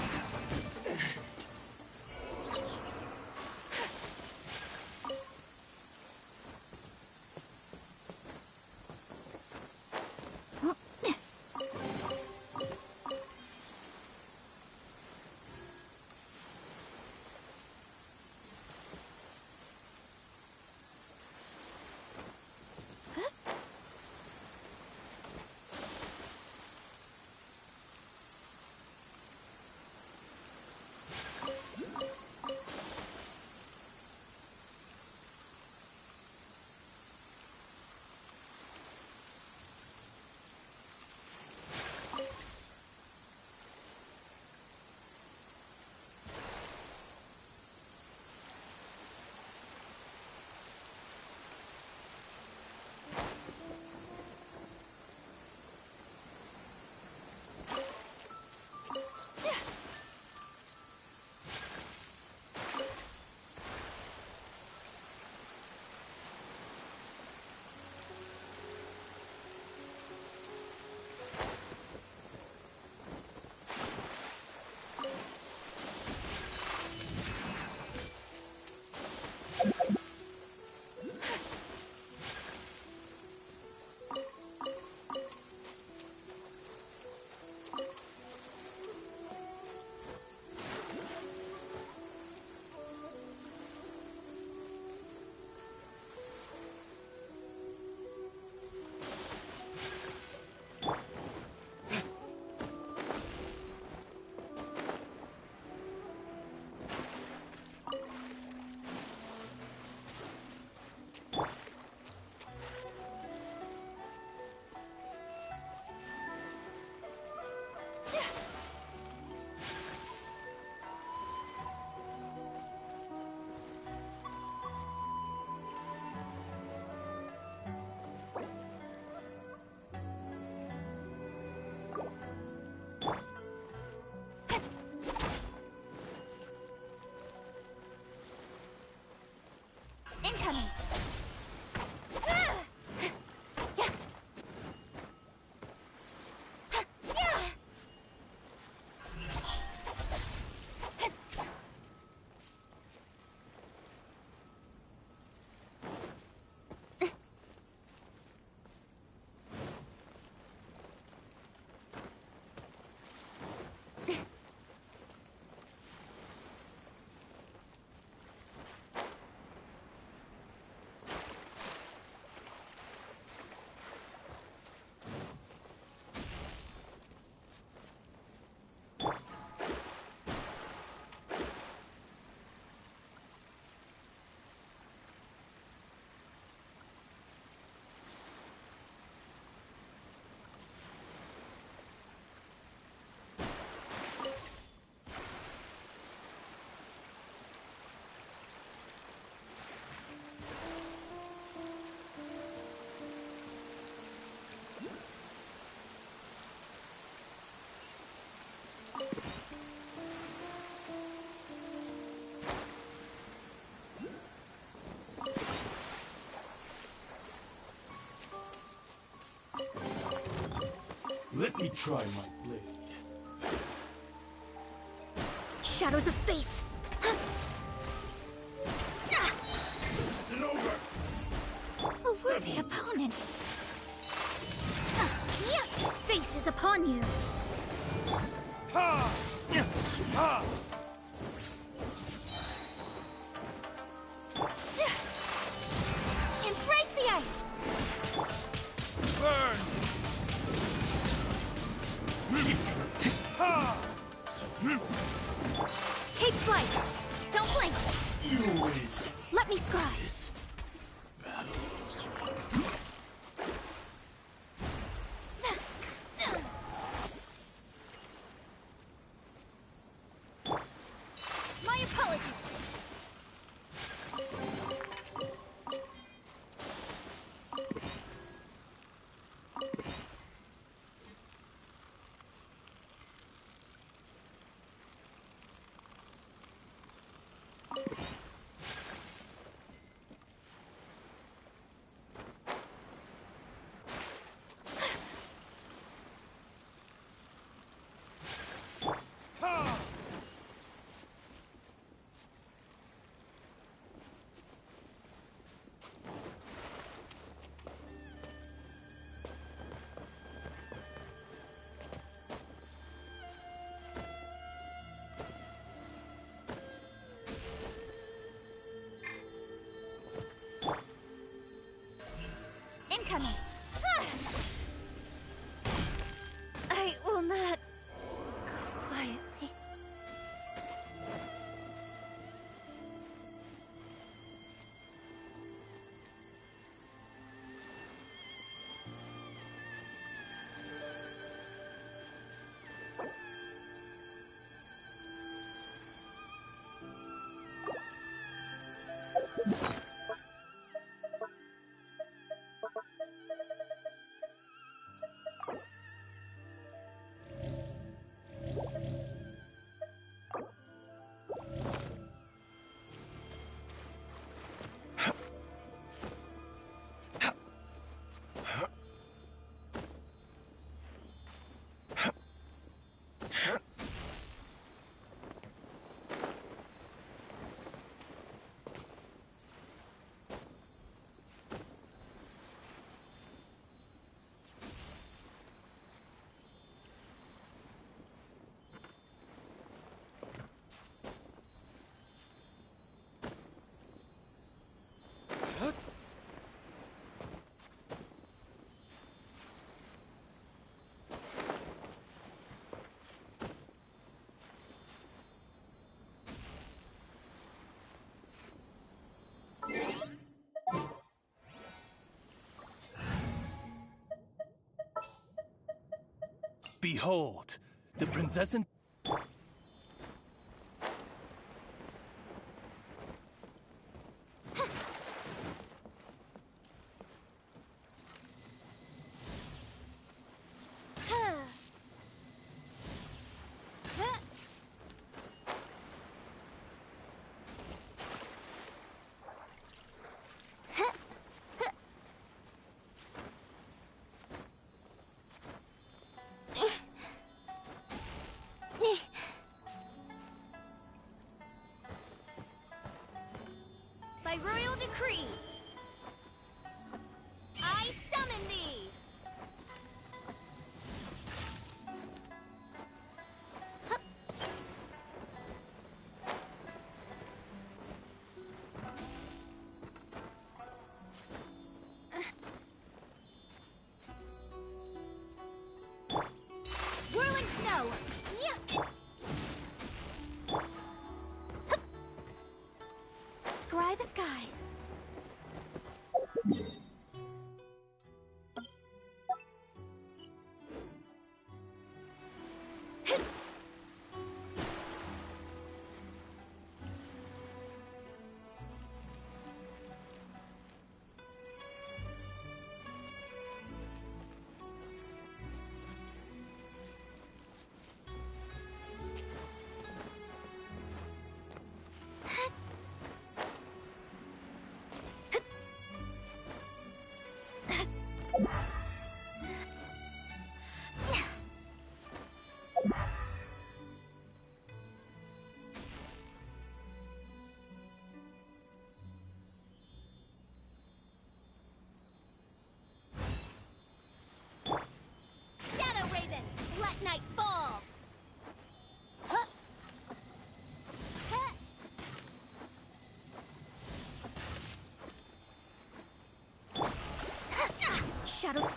Let me try my blade. Shadows of fate! It's over! A worthy opponent! Fate is upon you! Ha! Ha! Embrace the ice! Burn! Ha! Take flight! Don't blink! You win! Let me scry! My apologies! Incoming! I will not... quietly... Behold, the princess and... Shadow...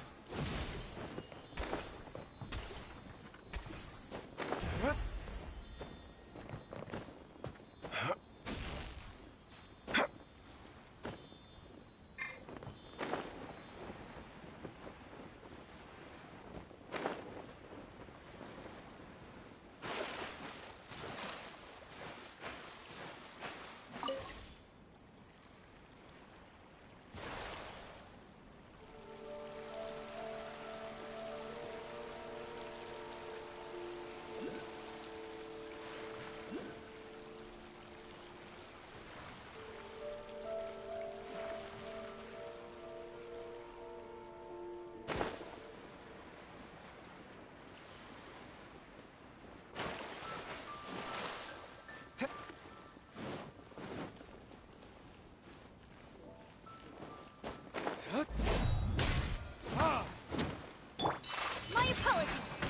My apologies.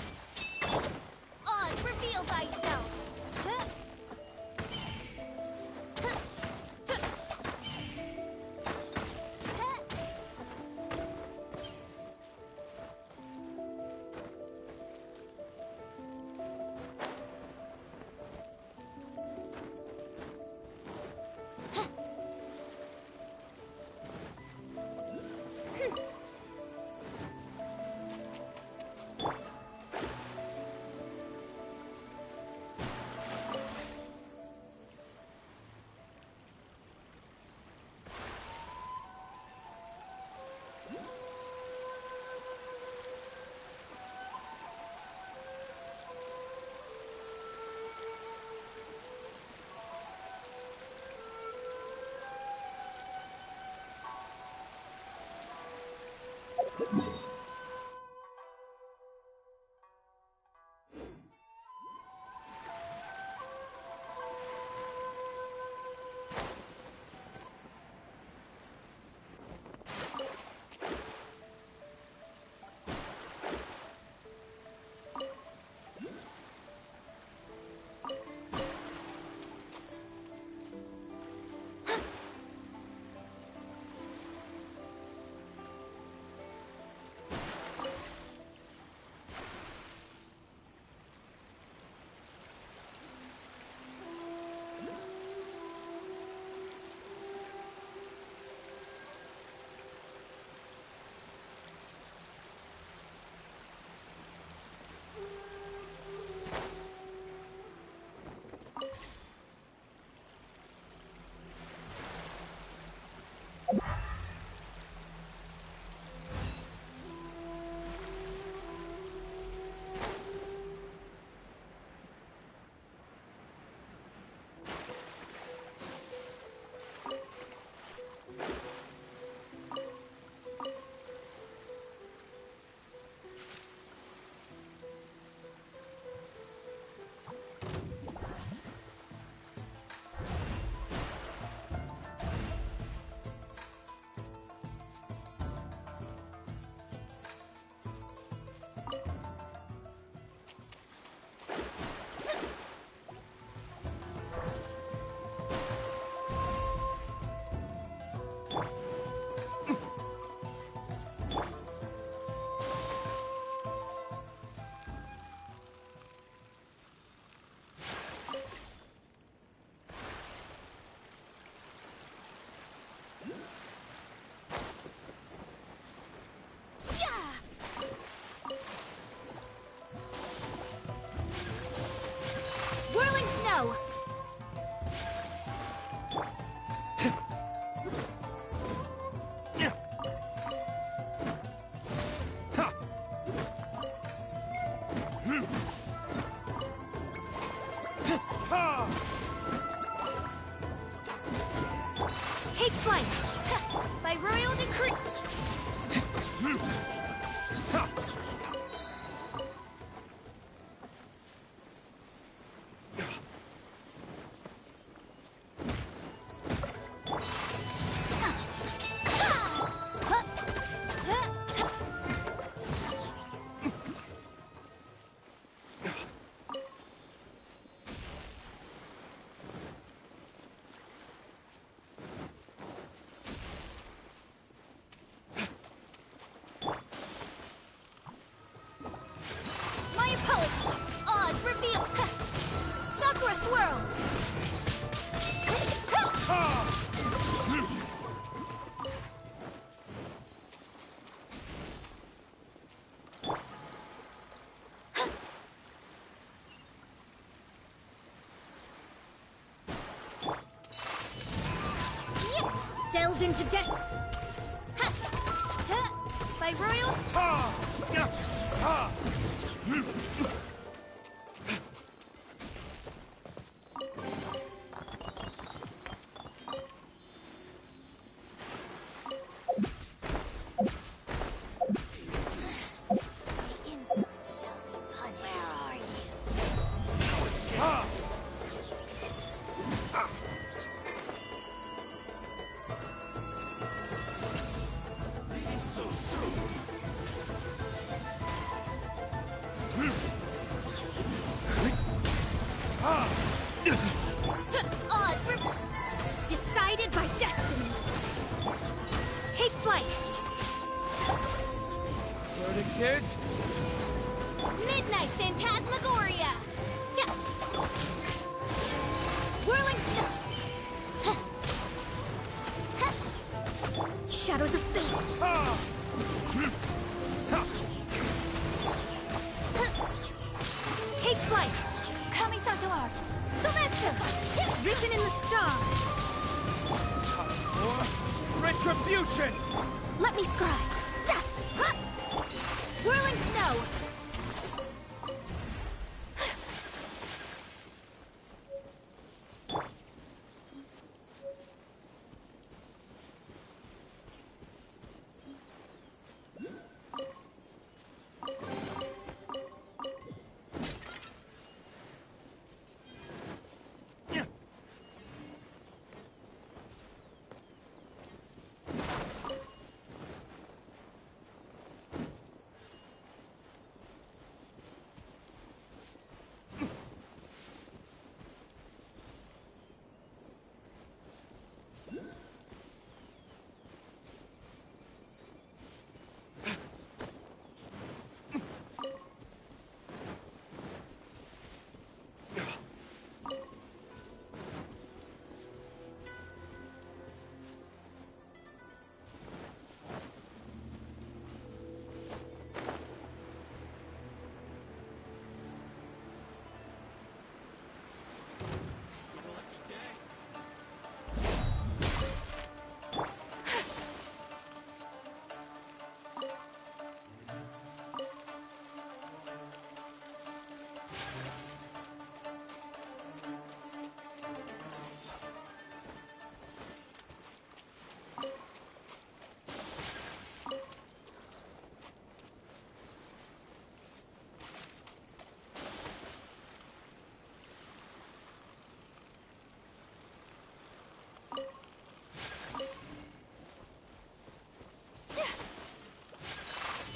Oz, reveal thyself. delved into death. By royal. Odds were decided by destiny. Take flight. Verdict is... Midnight Phantasmagoria. Whirling Shadows of Fate. Take flight. Kamisato art. Sometsu. Written in the stars. Time for retribution! Let me scribe. Whirling snow.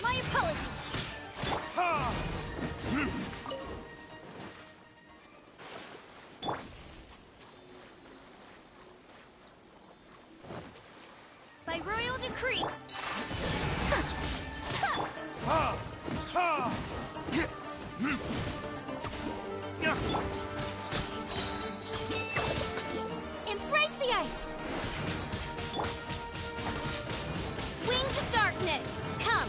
My apologies. By royal decree. Embrace the ice. Wings of darkness. Come.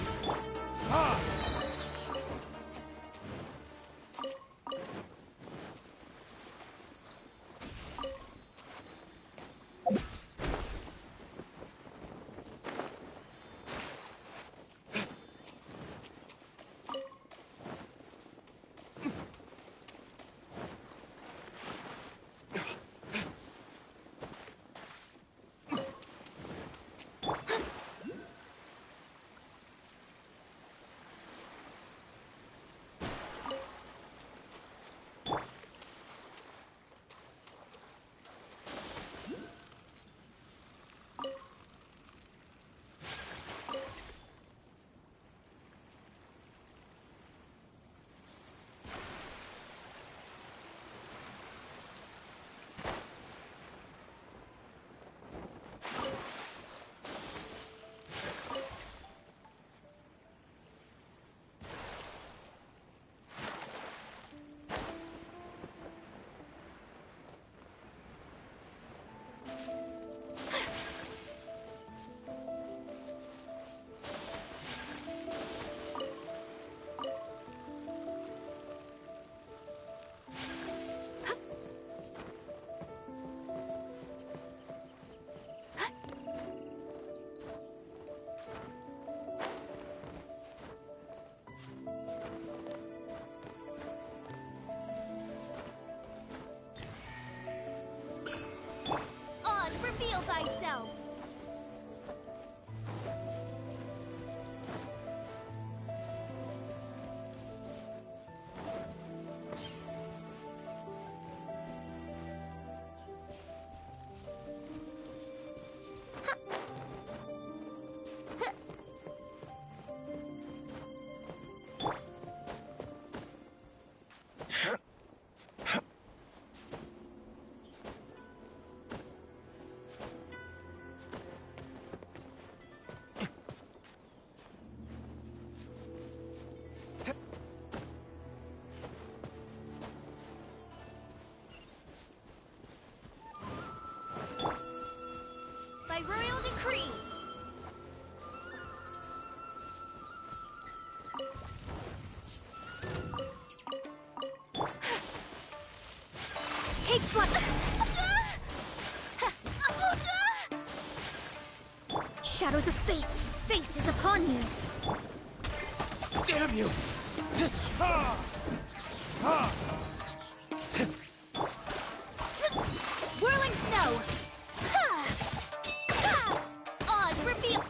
Take flight! Shadows of fate! Fate is upon you! Damn you! Whirling snow! Odd reveal!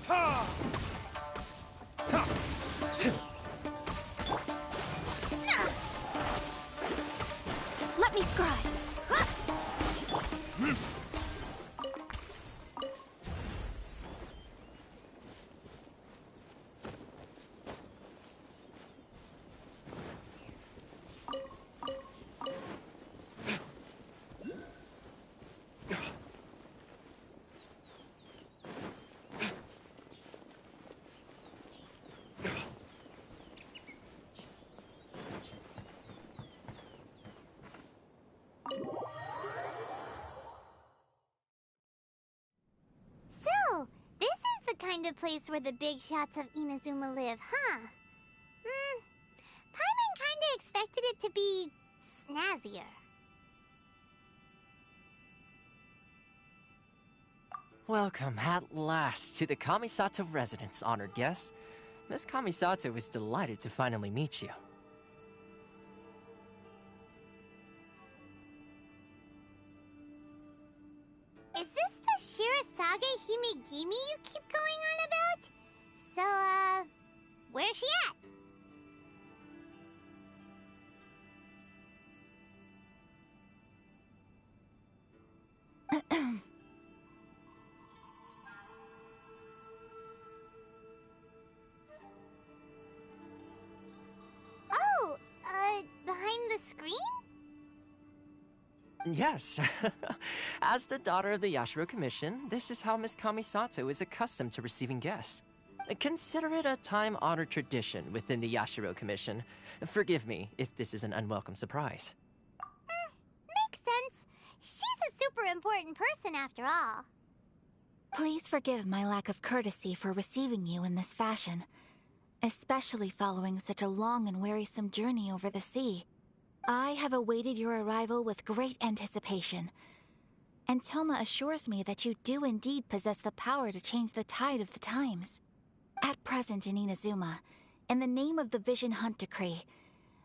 Let me scry! So, this is the kind of place where the big shots of Inazuma live, huh? Paimon kinda expected it to be snazzier. Welcome at last to the Kamisato residence, honored guests. Miss Kamisato is delighted to finally meet you. Is this the Shirazage Himegimi you keep going on about? So, where's she at? Oh, behind the screen? Yes. As the daughter of the Yashiro Commission, this is how Miss Kamisato is accustomed to receiving guests. Consider it a time-honored tradition within the Yashiro Commission. Forgive me if this is an unwelcome surprise. Makes sense. She's a super important person after all. Please forgive my lack of courtesy for receiving you in this fashion, especially following such a long and wearisome journey over the sea. I have awaited your arrival with great anticipation, and Toma assures me that you do indeed possess the power to change the tide of the times. At present in Inazuma, in the name of the Vision Hunt Decree,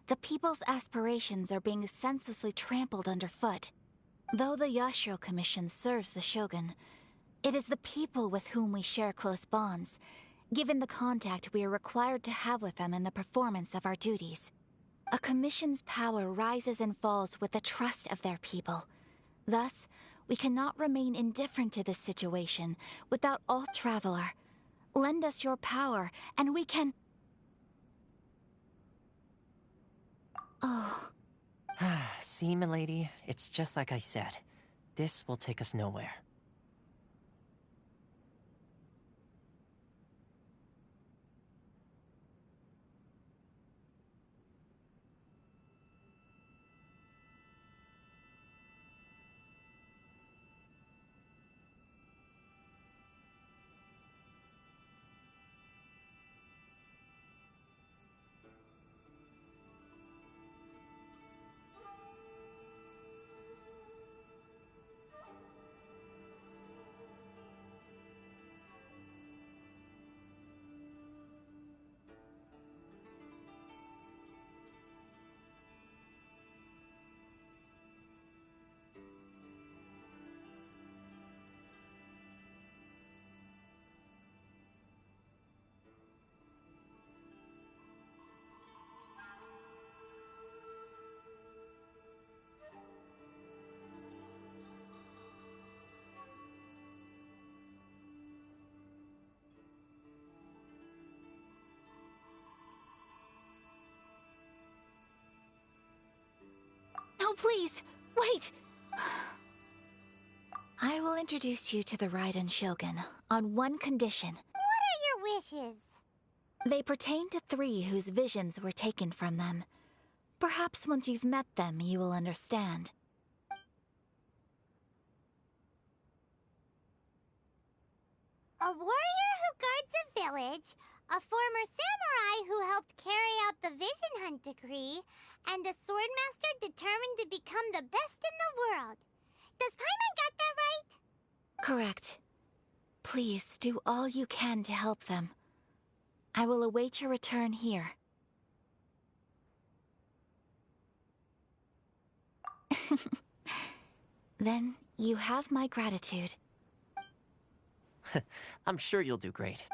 the people's aspirations are being senselessly trampled underfoot. Though the Yashiro Commission serves the Shogun, it is the people with whom we share close bonds, given the contact we are required to have with them in the performance of our duties. A commission's power rises and falls with the trust of their people. Thus, we cannot remain indifferent to this situation without all traveler. Lend us your power, and we can... Oh. See, milady, it's just like I said. This will take us nowhere. No, please, wait! I will introduce you to the Raiden Shogun on one condition. What are your wishes? They pertain to 3 whose visions were taken from them. Perhaps once you've met them, you will understand. A warrior who guards a village, a former samurai who helped carry out the Vision Hunt decree, and a swordmaster determined to become the best in the world. Does Paimon got that right? Correct. Please do all you can to help them. I will await your return here. Then you have my gratitude. I'm sure you'll do great.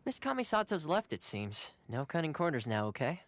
Miss Kamisato's left, it seems. No cutting corners now, okay?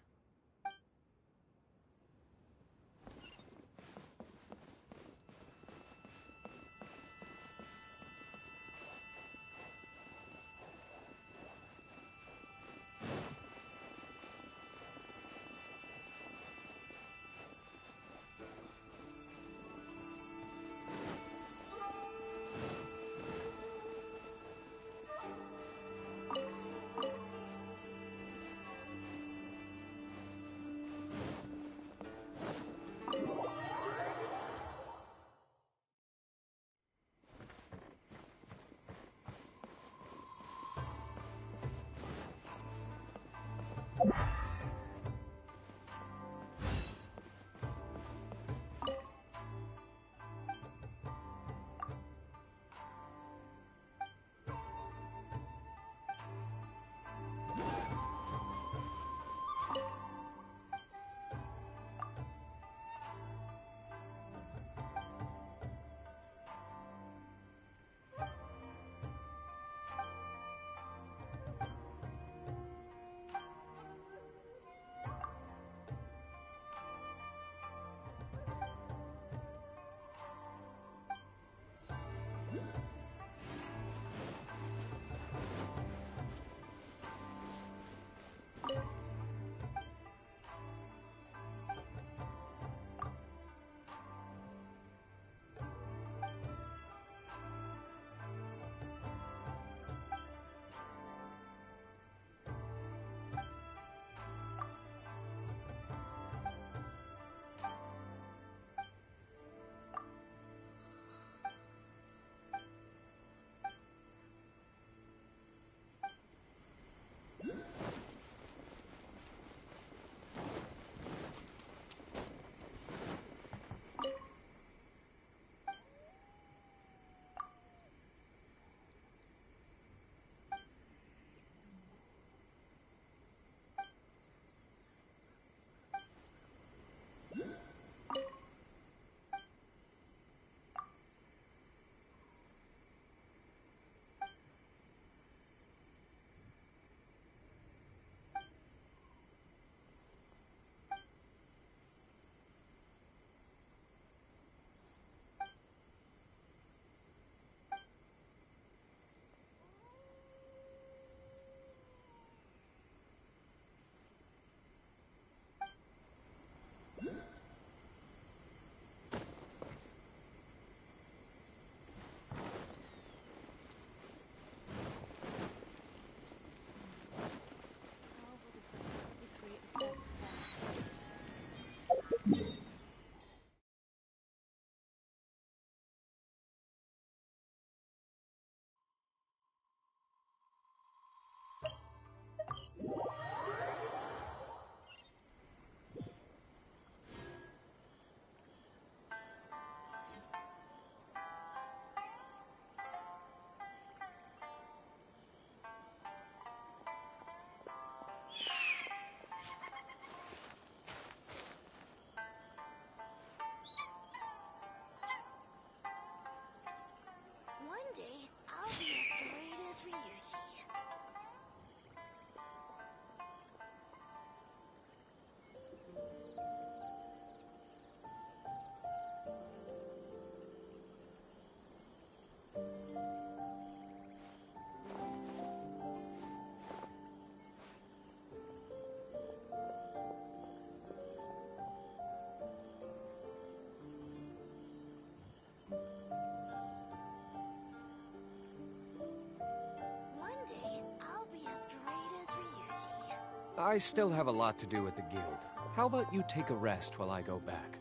I still have a lot to do with the guild. How about you take a rest while I go back?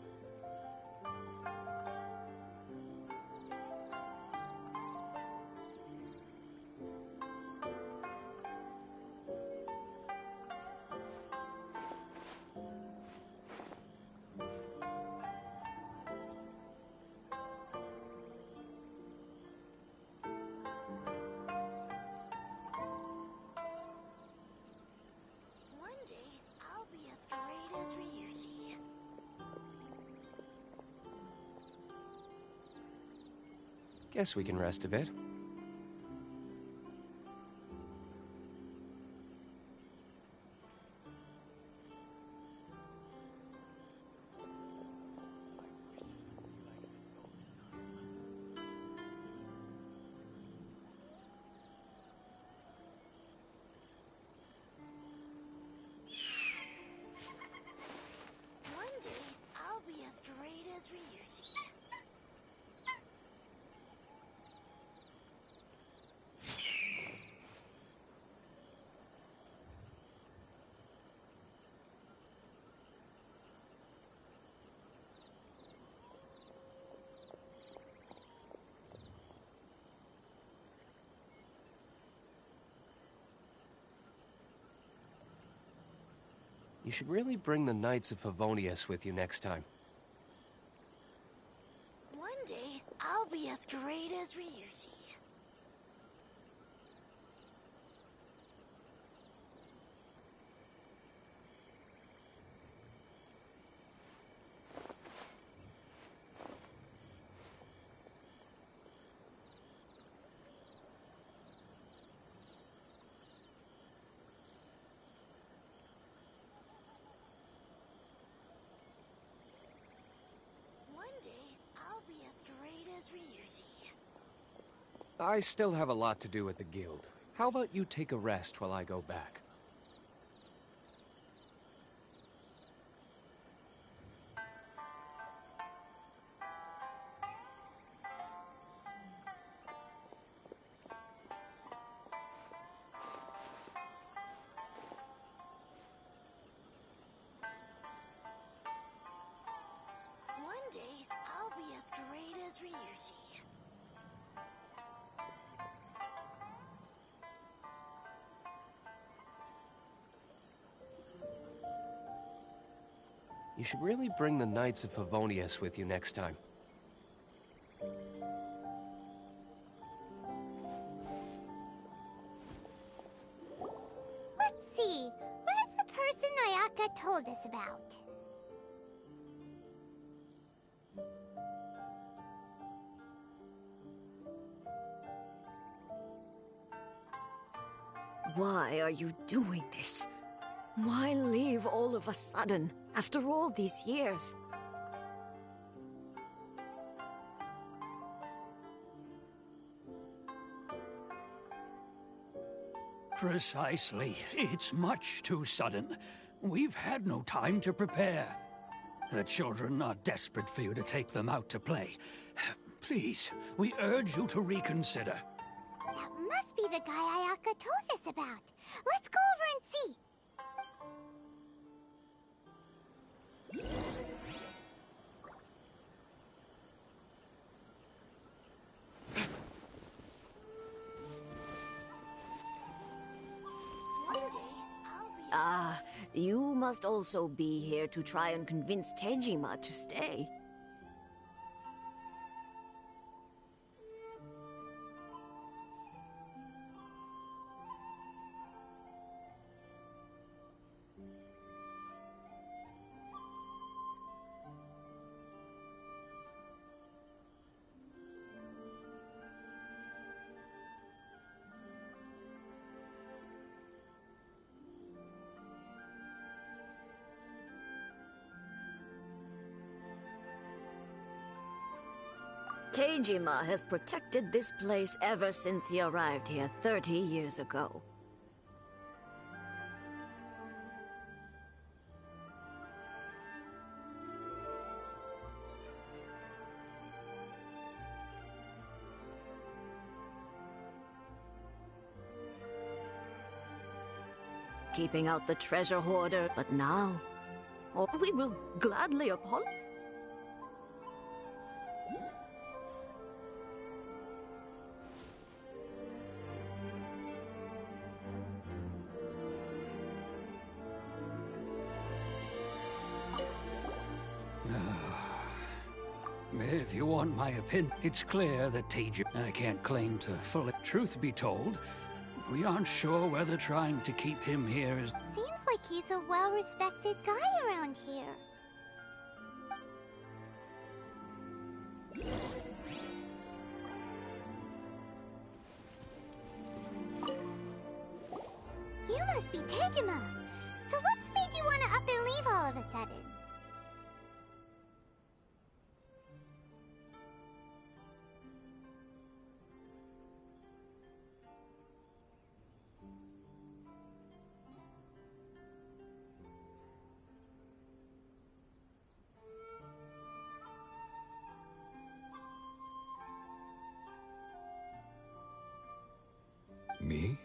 One day, I'll be as great as Ryuji. Guess we can rest a bit. One day, I'll be as great as Ryuji. You should really bring the Knights of Favonius with you next time. One day, I'll be as great as Ryuji. One day, I'll be as great as Ryuji. I still have a lot to do with the guild. How about you take a rest while I go back? One day, I'll be as great as Ryuji. You should really bring the Knights of Favonius with you next time. Let's see. Where's the person Ayaka told us about? Why are you doing this? Why leave all of a sudden, after all these years? Precisely. It's much too sudden. We've had no time to prepare. The children are desperate for you to take them out to play. Please, we urge you to reconsider. That must be the guy Ayaka told us about. Let's go over and see. Ah, you must also be here to try and convince Tejima to stay. Tejima has protected this place ever since he arrived here 30 years ago. keeping out the treasure hoarder, but now... Oh, we will gladly apologize. If you want my opinion, it's clear that I can't claim to fully... Truth be told, we aren't sure whether trying to keep him here is... Seems like he's a well-respected guy around here. You must be Tejima. So what's made you want to up and leave all of a sudden? Me?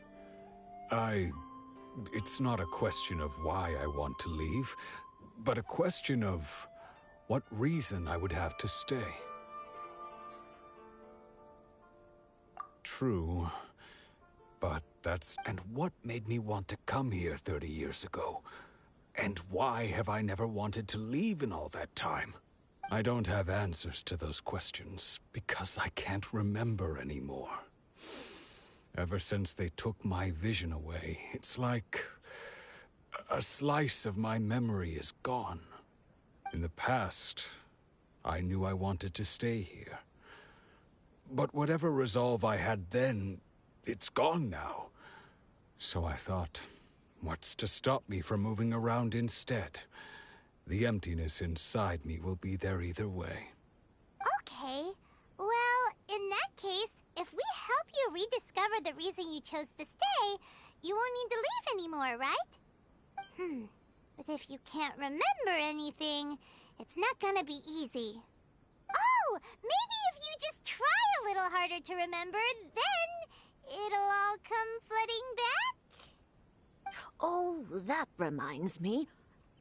It's not a question of why I want to leave, but a question of what reason I would have to stay. True, but that's... And what made me want to come here 30 years ago? And why have I never wanted to leave in all that time? I don't have answers to those questions, because I can't remember anymore. Ever since they took my vision away, it's like a slice of my memory is gone. In the past, I knew I wanted to stay here. But whatever resolve I had then, it's gone now. So I thought, what's to stop me from moving around instead? The emptiness inside me will be there either way. Okay. Well, in that case, if we help you rediscover the reason you chose to stay, you won't need to leave anymore, right? But if you can't remember anything, it's not gonna be easy. Oh, maybe if you just try a little harder to remember, then it'll all come flooding back? Oh, that reminds me.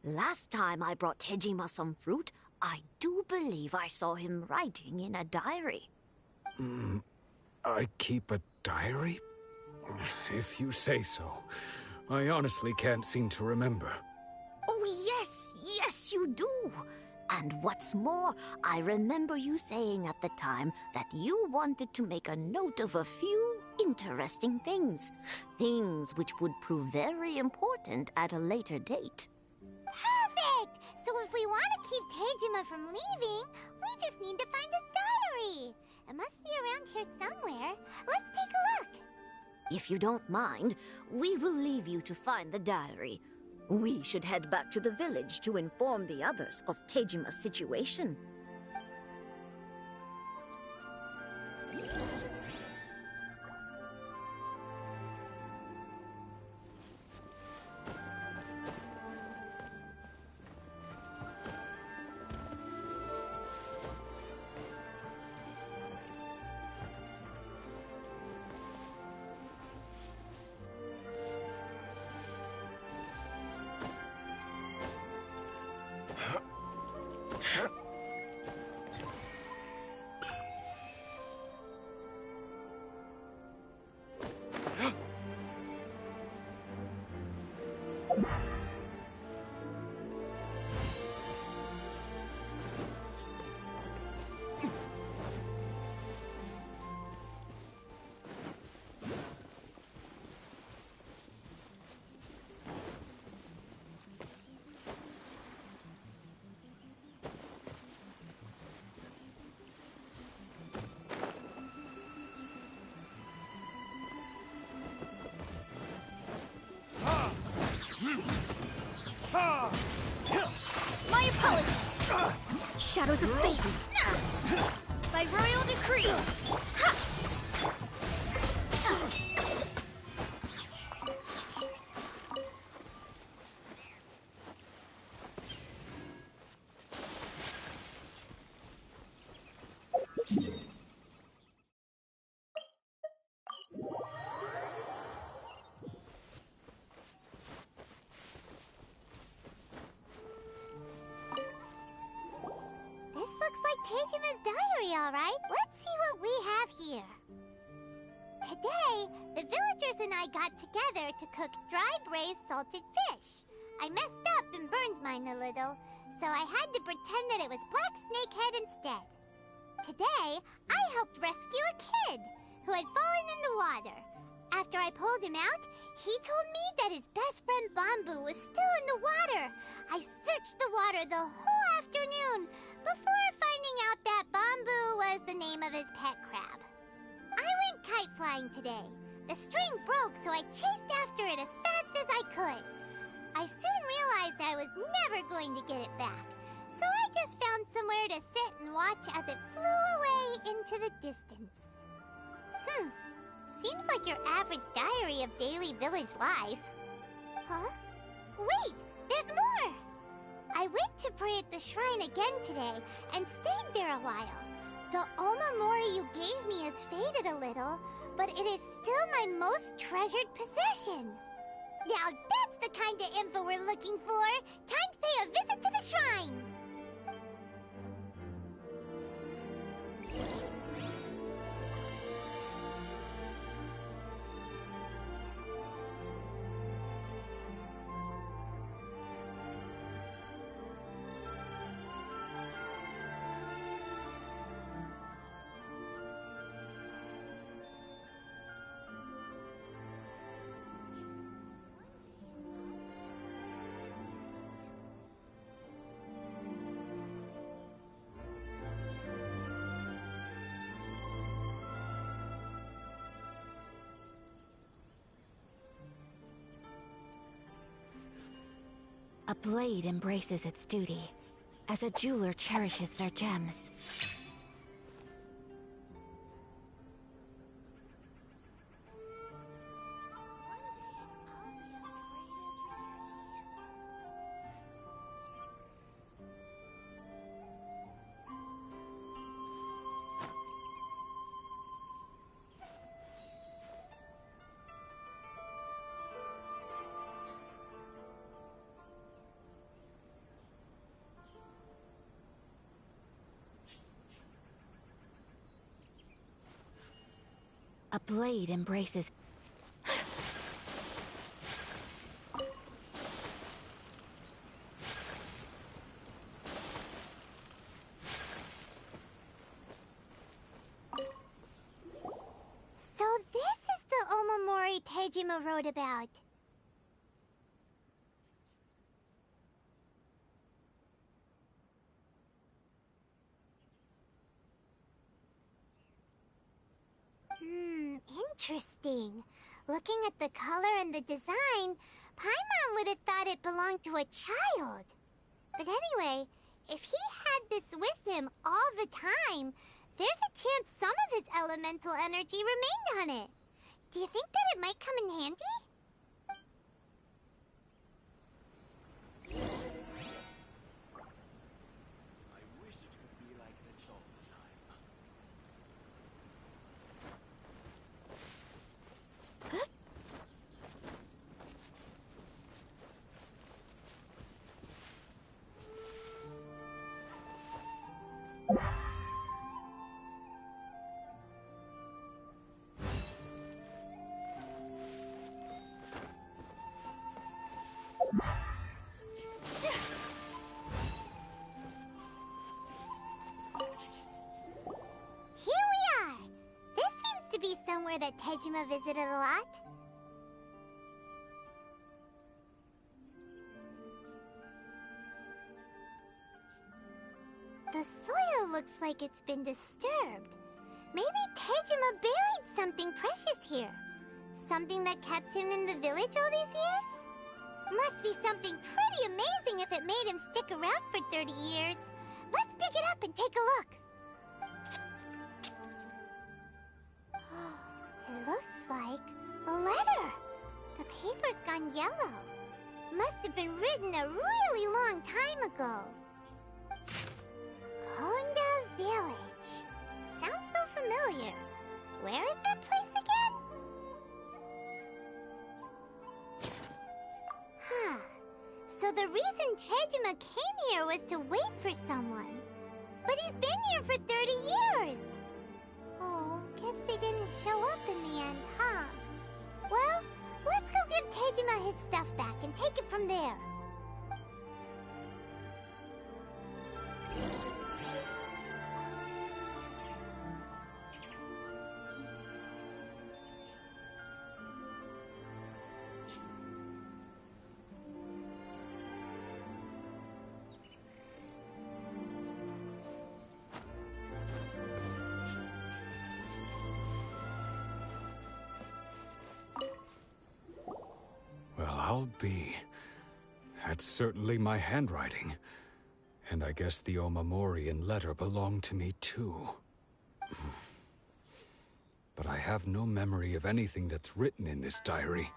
Last time I brought Tejima some fruit, I do believe I saw him writing in a diary. I keep a diary? If you say so. I honestly can't seem to remember. Oh, yes, you do. And what's more, I remember you saying at the time that you wanted to make a note of a few interesting things. Things which would prove very important at a later date. Perfect! So if we want to keep Tejima from leaving, we just need to find his diary. It must be around here somewhere. Let's take a look. If you don't mind, we will leave you to find the diary. We should head back to the village to inform the others of Tejima's situation. My apologies! Shadows of fate! By royal decree! Tejima's diary, all right. Let's see what we have here. Today, the villagers and I got together to cook dry braised salted fish. I messed up and burned mine a little, so I had to pretend that it was black snakehead instead. Today, I helped rescue a kid who had fallen in the water. After I pulled him out, he told me that his best friend Bamboo was still in the water. I searched the water the whole afternoon before finding out that Bamboo was the name of his pet crab. I went kite flying today. The string broke, so I chased after it as fast as I could. I soon realized I was never going to get it back, so I just found somewhere to sit and watch as it flew away into the distance. Seems like your average diary of daily village life. Huh? Wait, there's more! I went to pray at the shrine again today and stayed there a while. The Omamori you gave me has faded a little, but it is still my most treasured possession. Now that's the kind of info we're looking for. Time to pay a visit to the shrine. A blade embraces its duty, as a jeweler cherishes their gems. A blade embraces... So this is the Omamori Tejima wrote about. Interesting. Looking at the color and the design, Paimon would have thought it belonged to a child. But anyway, if he had this with him all the time, there's a chance some of his elemental energy remained on it. Do you think that it might come in handy? I wish it could be like this all the time. Here we are! This seems to be somewhere that Tejima visited a lot. The soil looks like it's been disturbed. Maybe Tejima buried something precious here. Something that kept him in the village all these years? Must be something pretty amazing if it made him stick around for 30 years. Let's dig it up and take a look. It looks like a letter. The paper's gone yellow. Must have been written a really long time ago. Konda Village. Sounds so familiar. Where is that place again? So the reason Tejima came here was to wait for someone. But he's been here for 30 years! Oh, guess they didn't show up in the end, huh? Well, let's go give Tejima his stuff back and take it from there. Well, I'll be. That's certainly my handwriting. And I guess the Omamorian letter belonged to me too. But I have no memory of anything that's written in this diary.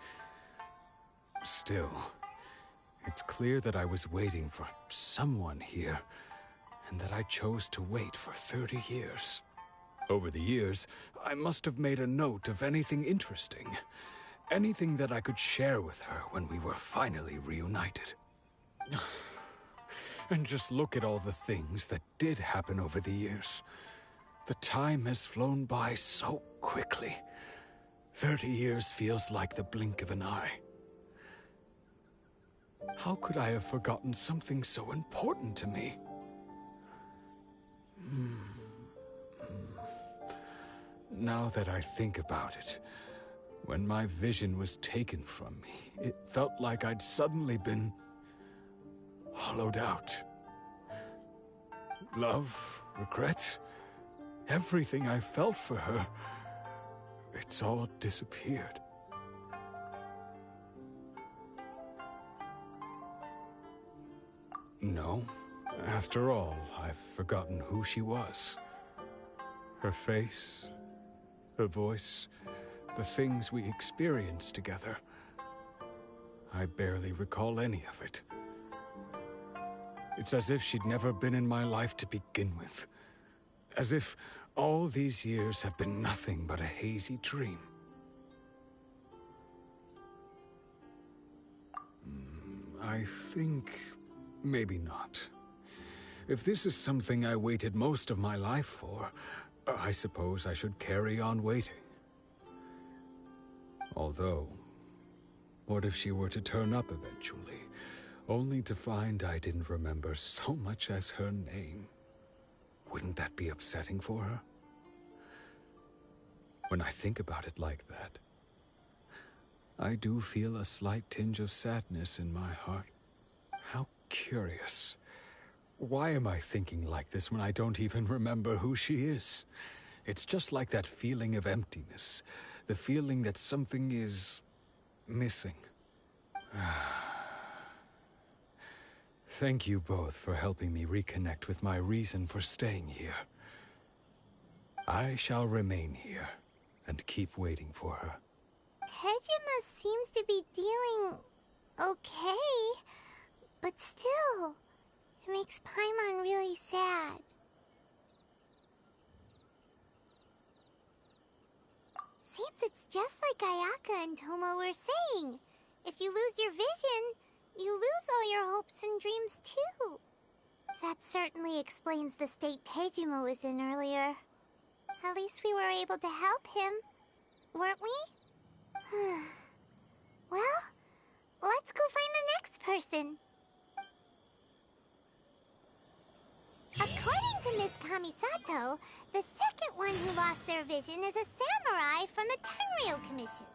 Still, it's clear that I was waiting for someone here, and that I chose to wait for 30 years. Over the years, I must have made a note of anything interesting. Anything that I could share with her when we were finally reunited. And just look at all the things that did happen over the years. The time has flown by so quickly. 30 years feels like the blink of an eye. How could I have forgotten something so important to me? Now that I think about it, when my vision was taken from me, it felt like I'd suddenly been hollowed out. Love, regret, everything I felt for her, it's all disappeared. No, after all, I've forgotten who she was. Her face, her voice, the things we experienced together. I barely recall any of it. It's as if she'd never been in my life to begin with. As if all these years have been nothing but a hazy dream. I think maybe not. If this is something I waited most of my life for, I suppose I should carry on waiting. Although, what if she were to turn up eventually, only to find I didn't remember so much as her name? Wouldn't that be upsetting for her? When I think about it like that, I do feel a slight tinge of sadness in my heart. How curious. Why am I thinking like this when I don't even remember who she is? It's just like that feeling of emptiness. The feeling that something is missing. Thank you both for helping me reconnect with my reason for staying here. I shall remain here and keep waiting for her. Tejima seems to be dealing okay, but still, it makes Paimon really sad. Seems it's just like Ayaka and Toma were saying. If you lose your vision, you lose all your hopes and dreams too. That certainly explains the state Tejima was in earlier. At least we were able to help him, weren't we? Well, let's go find the next person. According to Miss Kamisato, the second one who lost their vision is a samurai from the Tenryou Commission.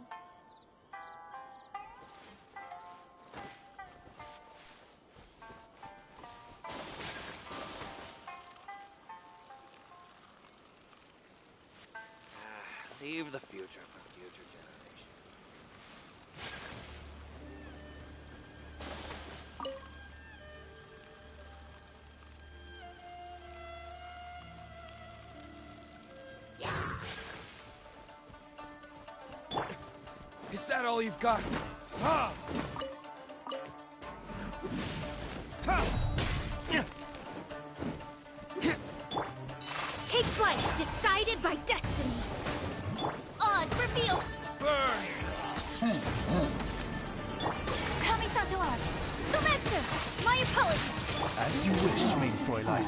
Leave the future for future generations. Is that all you've got? Ah! Take flight, decided by destiny. Oz, reveal! Burn! Kamisato out. Sometsu, my apologies. As you wish, main Fräulein.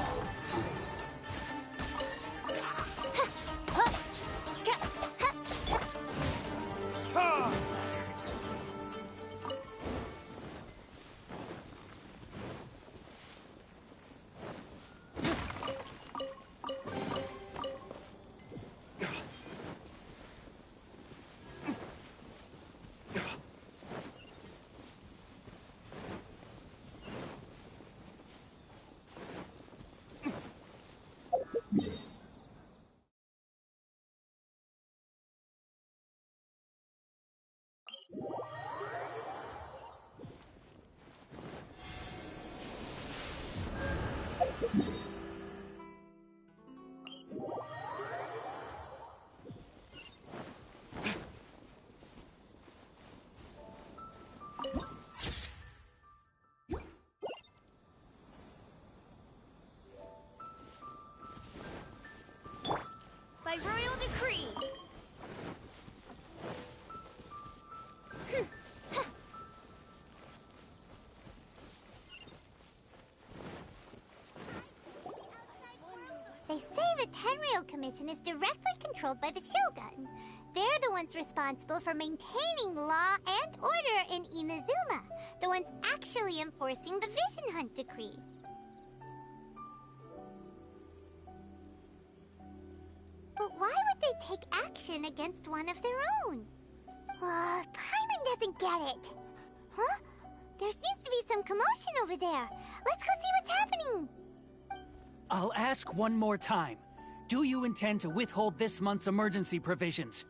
Tenryou Commission is directly controlled by the Shogun. They're the ones responsible for maintaining law and order in Inazuma, the ones actually enforcing the Vision Hunt Decree. But why would they take action against one of their own? Paimon doesn't get it. Huh? There seems to be some commotion over there. Let's go see what's happening. I'll ask one more time. Do you intend to withhold this month's emergency provisions?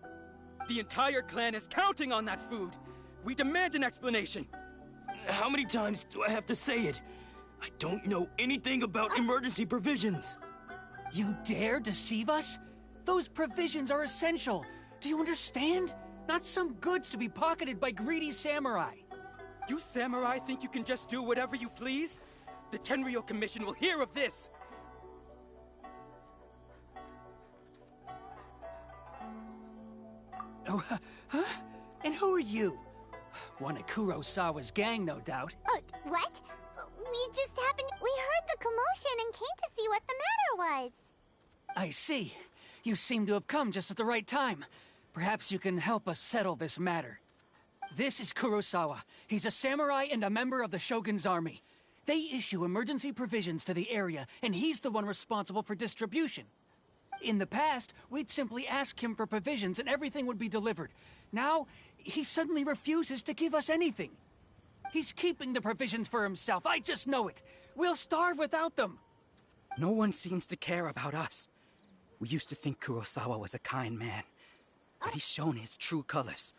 The entire clan is counting on that food. We demand an explanation. How many times do I have to say it? I don't know anything about emergency provisions. You dare deceive us? Those provisions are essential. Do you understand? Not some goods to be pocketed by greedy samurai. You samurai think you can just do whatever you please? The Tenryou Commission will hear of this! Oh, huh? And who are you? One of Kurosawa's gang, no doubt. What? We heard the commotion and came to see what the matter was. I see. You seem to have come just at the right time. Perhaps you can help us settle this matter. This is Kurosawa. He's a samurai and a member of the Shogun's army. They issue emergency provisions to the area, and he's the one responsible for distribution. In the past, we'd simply ask him for provisions and everything would be delivered. Now, he suddenly refuses to give us anything. He's keeping the provisions for himself, I just know it. We'll starve without them. No one seems to care about us. We used to think Kurosawa was a kind man, but he's shown his true colors.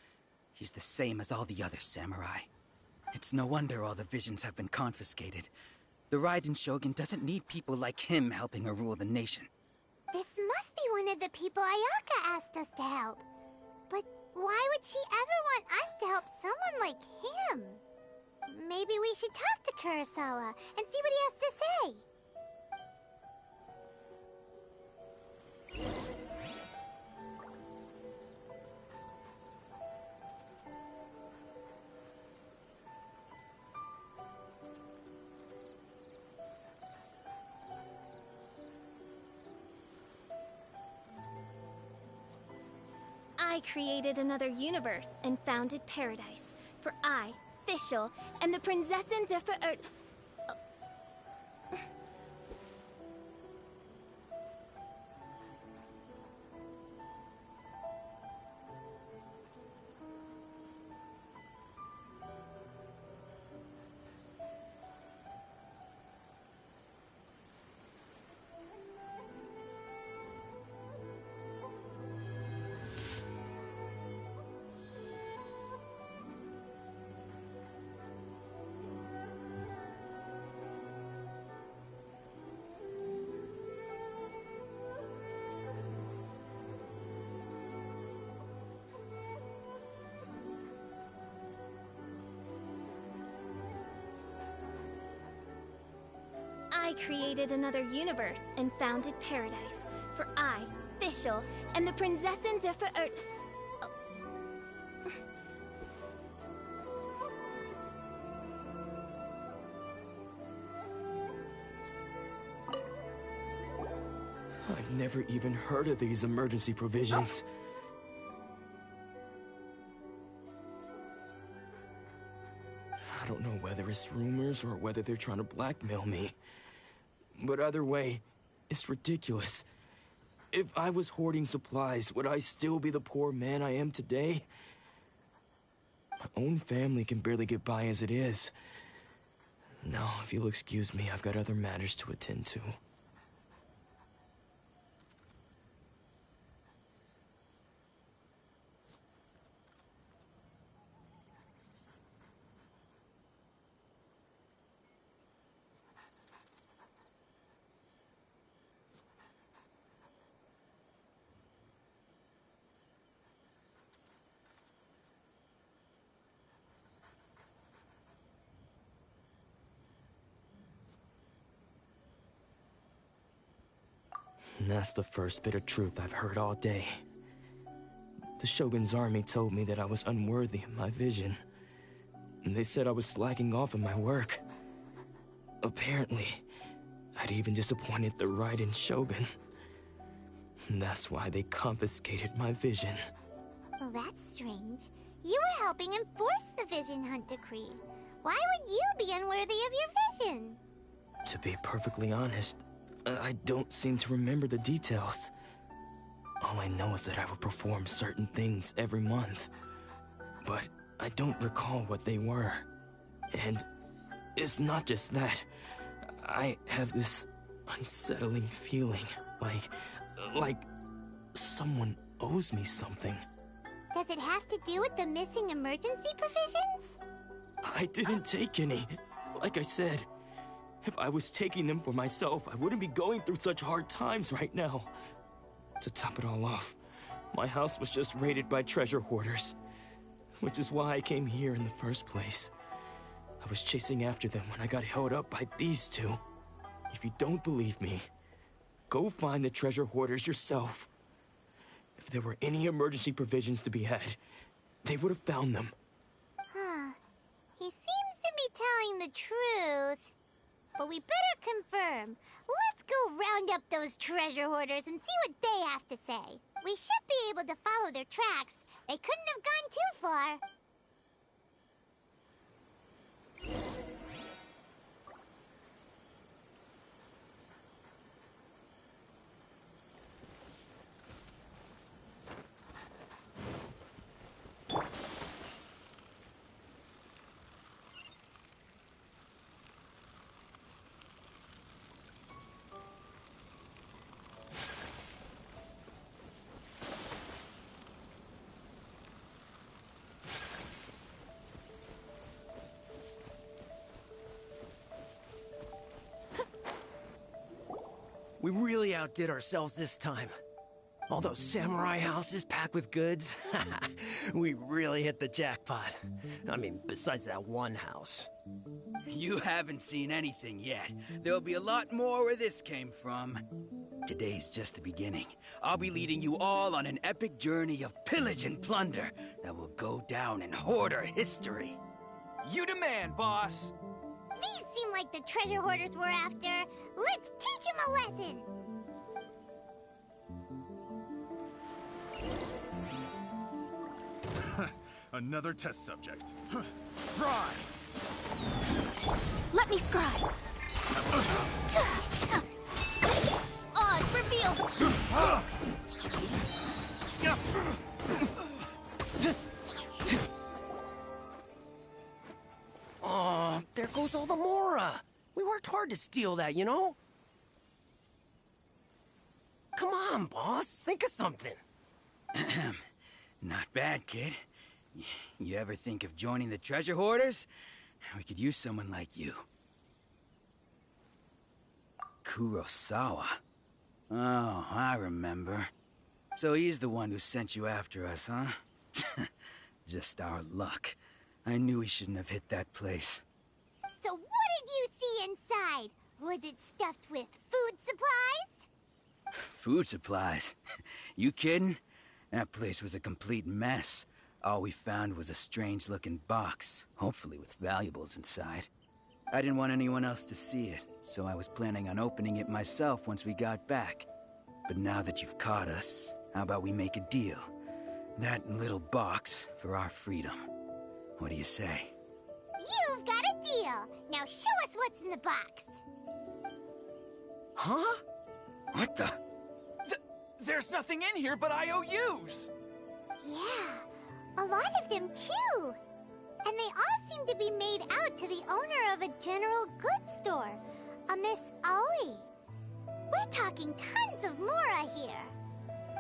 He's the same as all the other samurai. It's no wonder all the visions have been confiscated. The Raiden Shogun doesn't need people like him helping her rule the nation. This must be one of the people Ayaka asked us to help. But why would she ever want us to help someone like him? Maybe we should talk to Kurosawa and see what he has to say. I created another universe and founded paradise. For I, Fischl, am the Prinzessin der Ver... I created another universe and founded paradise. For I, Fischl, am the Prinzessin der Ver... I've never even heard of these emergency provisions. I don't know whether it's rumors or whether they're trying to blackmail me. But either way, it's ridiculous. If I was hoarding supplies, would I still be the poor man I am today? My own family can barely get by as it is. Now, if you'll excuse me, I've got other matters to attend to. That's the first bit of truth I've heard all day. The Shogun's army told me that I was unworthy of my vision. And they said I was slacking off in my work. Apparently, I'd even disappointed the Raiden Shogun. That's why they confiscated my vision. Well, that's strange. You were helping enforce the Vision Hunt decree. Why would you be unworthy of your vision? To be perfectly honest, I don't seem to remember the details. All I know is that I would perform certain things every month. But I don't recall what they were. And it's not just that. I have this unsettling feeling, like someone owes me something. Does it have to do with the missing emergency provisions? I didn't take any. Like I said, if I was taking them for myself, I wouldn't be going through such hard times right now. To top it all off, my house was just raided by treasure hoarders, which is why I came here in the first place. I was chasing after them when I got held up by these two. If you don't believe me, go find the treasure hoarders yourself. If there were any emergency provisions to be had, they would have found them. Huh. He seems to be telling the truth. But we better confirm. Let's go round up those treasure hoarders and see what they have to say. We should be able to follow their tracks. They couldn't have gone too far. We really outdid ourselves this time. All those samurai houses packed with goods. We really hit the jackpot. I mean, besides that one house. You haven't seen anything yet. There'll be a lot more where this came from. Today's just the beginning. I'll be leading you all on an epic journey of pillage and plunder that will go down in hoarder history. You demand, boss. These seem like the treasure hoarders we're after. Let's teach them a lesson. Another test subject. Try! Let me scribe. Odds reveal. Oh, there goes all the Mora. We worked hard to steal that, you know? Come on, boss. Think of something. Not bad, kid. You ever think of joining the treasure hoarders? We could use someone like you. Kurosawa. Oh, I remember. So he's the one who sent you after us, huh? Just our luck. I knew he shouldn't have hit that place. So what did you see inside? Was it stuffed with food supplies? Food supplies? You kidding? That place was a complete mess. All we found was a strange-looking box, hopefully with valuables inside. I didn't want anyone else to see it, so I was planning on opening it myself once we got back. But now that you've caught us, how about we make a deal? That little box for our freedom. What do you say? You've got a deal. Now show us what's in the box. Huh? What the? There's nothing in here but IOUs! Yeah, a lot of them too. And they all seem to be made out to the owner of a general goods store, a Miss Aoi. We're talking tons of Mora here.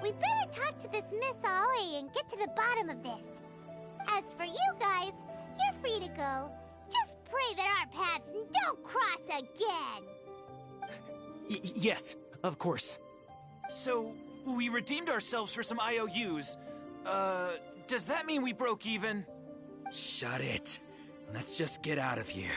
We better talk to this Miss Aoi and get to the bottom of this. As for you guys, you're free to go. Just pray that our paths don't cross again. Yes, of course. So, we redeemed ourselves for some IOUs. Does that mean we broke even? Shut it. Let's just get out of here.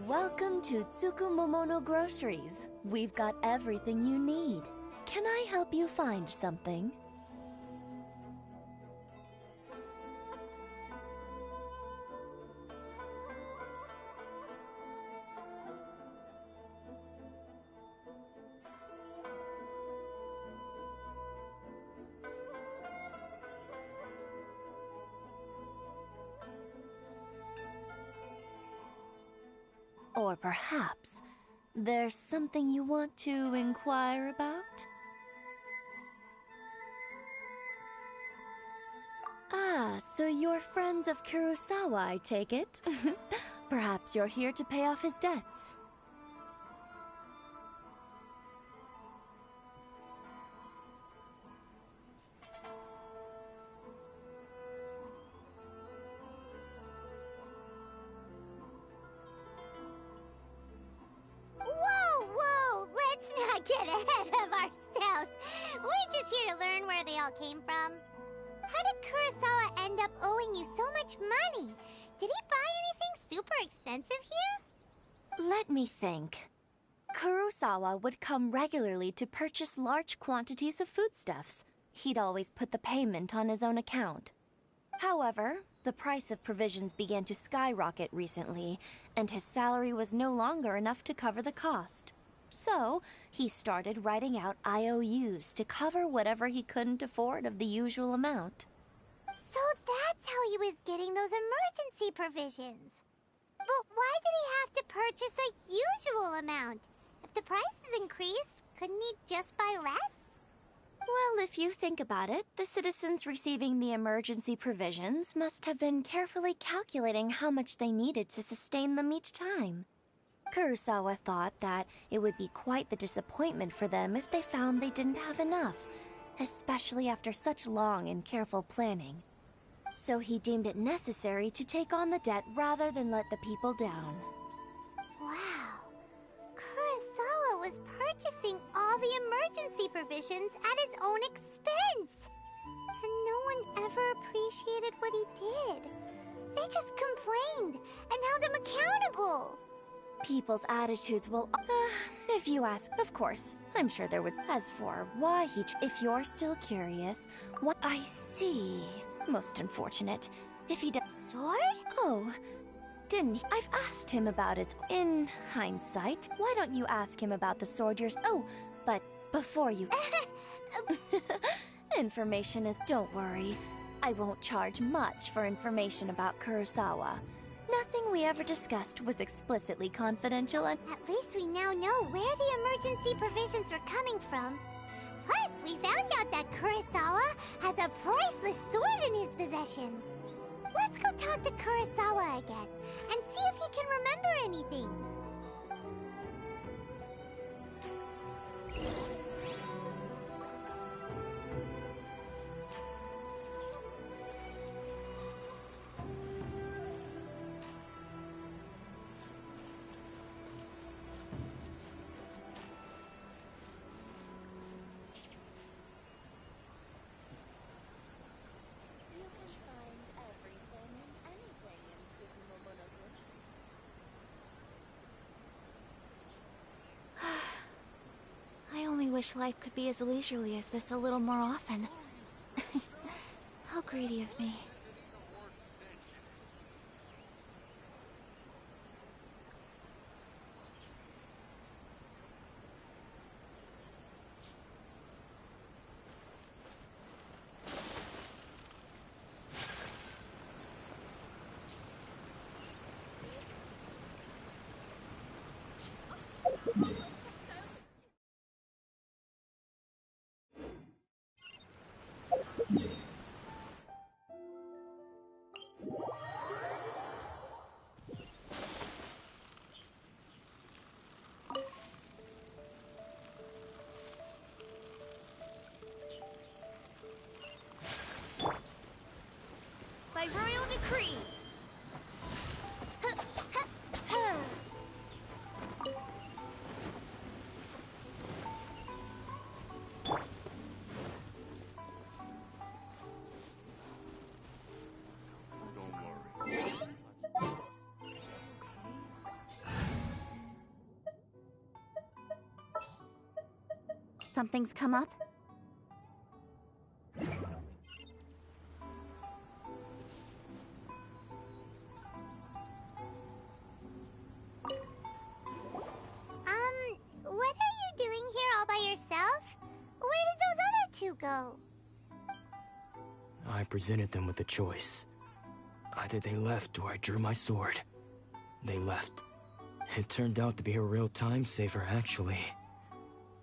Welcome to Tsukumomono Groceries. We've got everything you need. Can I help you find something? Or perhaps there's something you want to inquire about? Ah, so you're friends of Kurosawa, I take it? Perhaps you're here to pay off his debts. Whoa! Let's not get ahead of ourselves. We're just here to learn where they all came from. How did Kurosawa end up owing you so much money? Did he buy anything super expensive here? Let me think. Kurosawa would come regularly to purchase large quantities of foodstuffs. He'd always put the payment on his own account. However, the price of provisions began to skyrocket recently, and his salary was no longer enough to cover the cost. So, he started writing out IOUs to cover whatever he couldn't afford of the usual amount. So that's how he was getting those emergency provisions. But why did he have to purchase a usual amount? If the prices increased, couldn't he just buy less? Well, if you think about it, the citizens receiving the emergency provisions must have been carefully calculating how much they needed to sustain them each time. Kurosawa thought that it would be quite the disappointment for them if they found they didn't have enough, especially after such long and careful planning. So he deemed it necessary to take on the debt rather than let the people down. Wow. Kurosawa was purchasing all the emergency provisions at his own expense. And no one ever appreciated what he did. They just complained and held him accountable. People's attitudes will... if you ask, of course, I'm sure there would... As for why he... If you're still curious, what... I see. Most unfortunate. If he does... Sword? Oh, didn't he? I've asked him about his... In hindsight, why don't you ask him about the sword yours... Oh, but before you... Information is... Don't worry. I won't charge much for information about Kurosawa. Nothing we ever discussed was explicitly confidential and... At least we now know where the emergency provisions were coming from. Plus, we found out that Kurosawa has a priceless sword in his possession. Let's go talk to Kurosawa again and see if he can remember anything. I only wish life could be as leisurely as this a little more often. How greedy of me. By royal decree. something's come up? What are you doing here all by yourself? Where did those other two go? I presented them with a choice. Either they left or I drew my sword. They left. It turned out to be a real time saver, actually.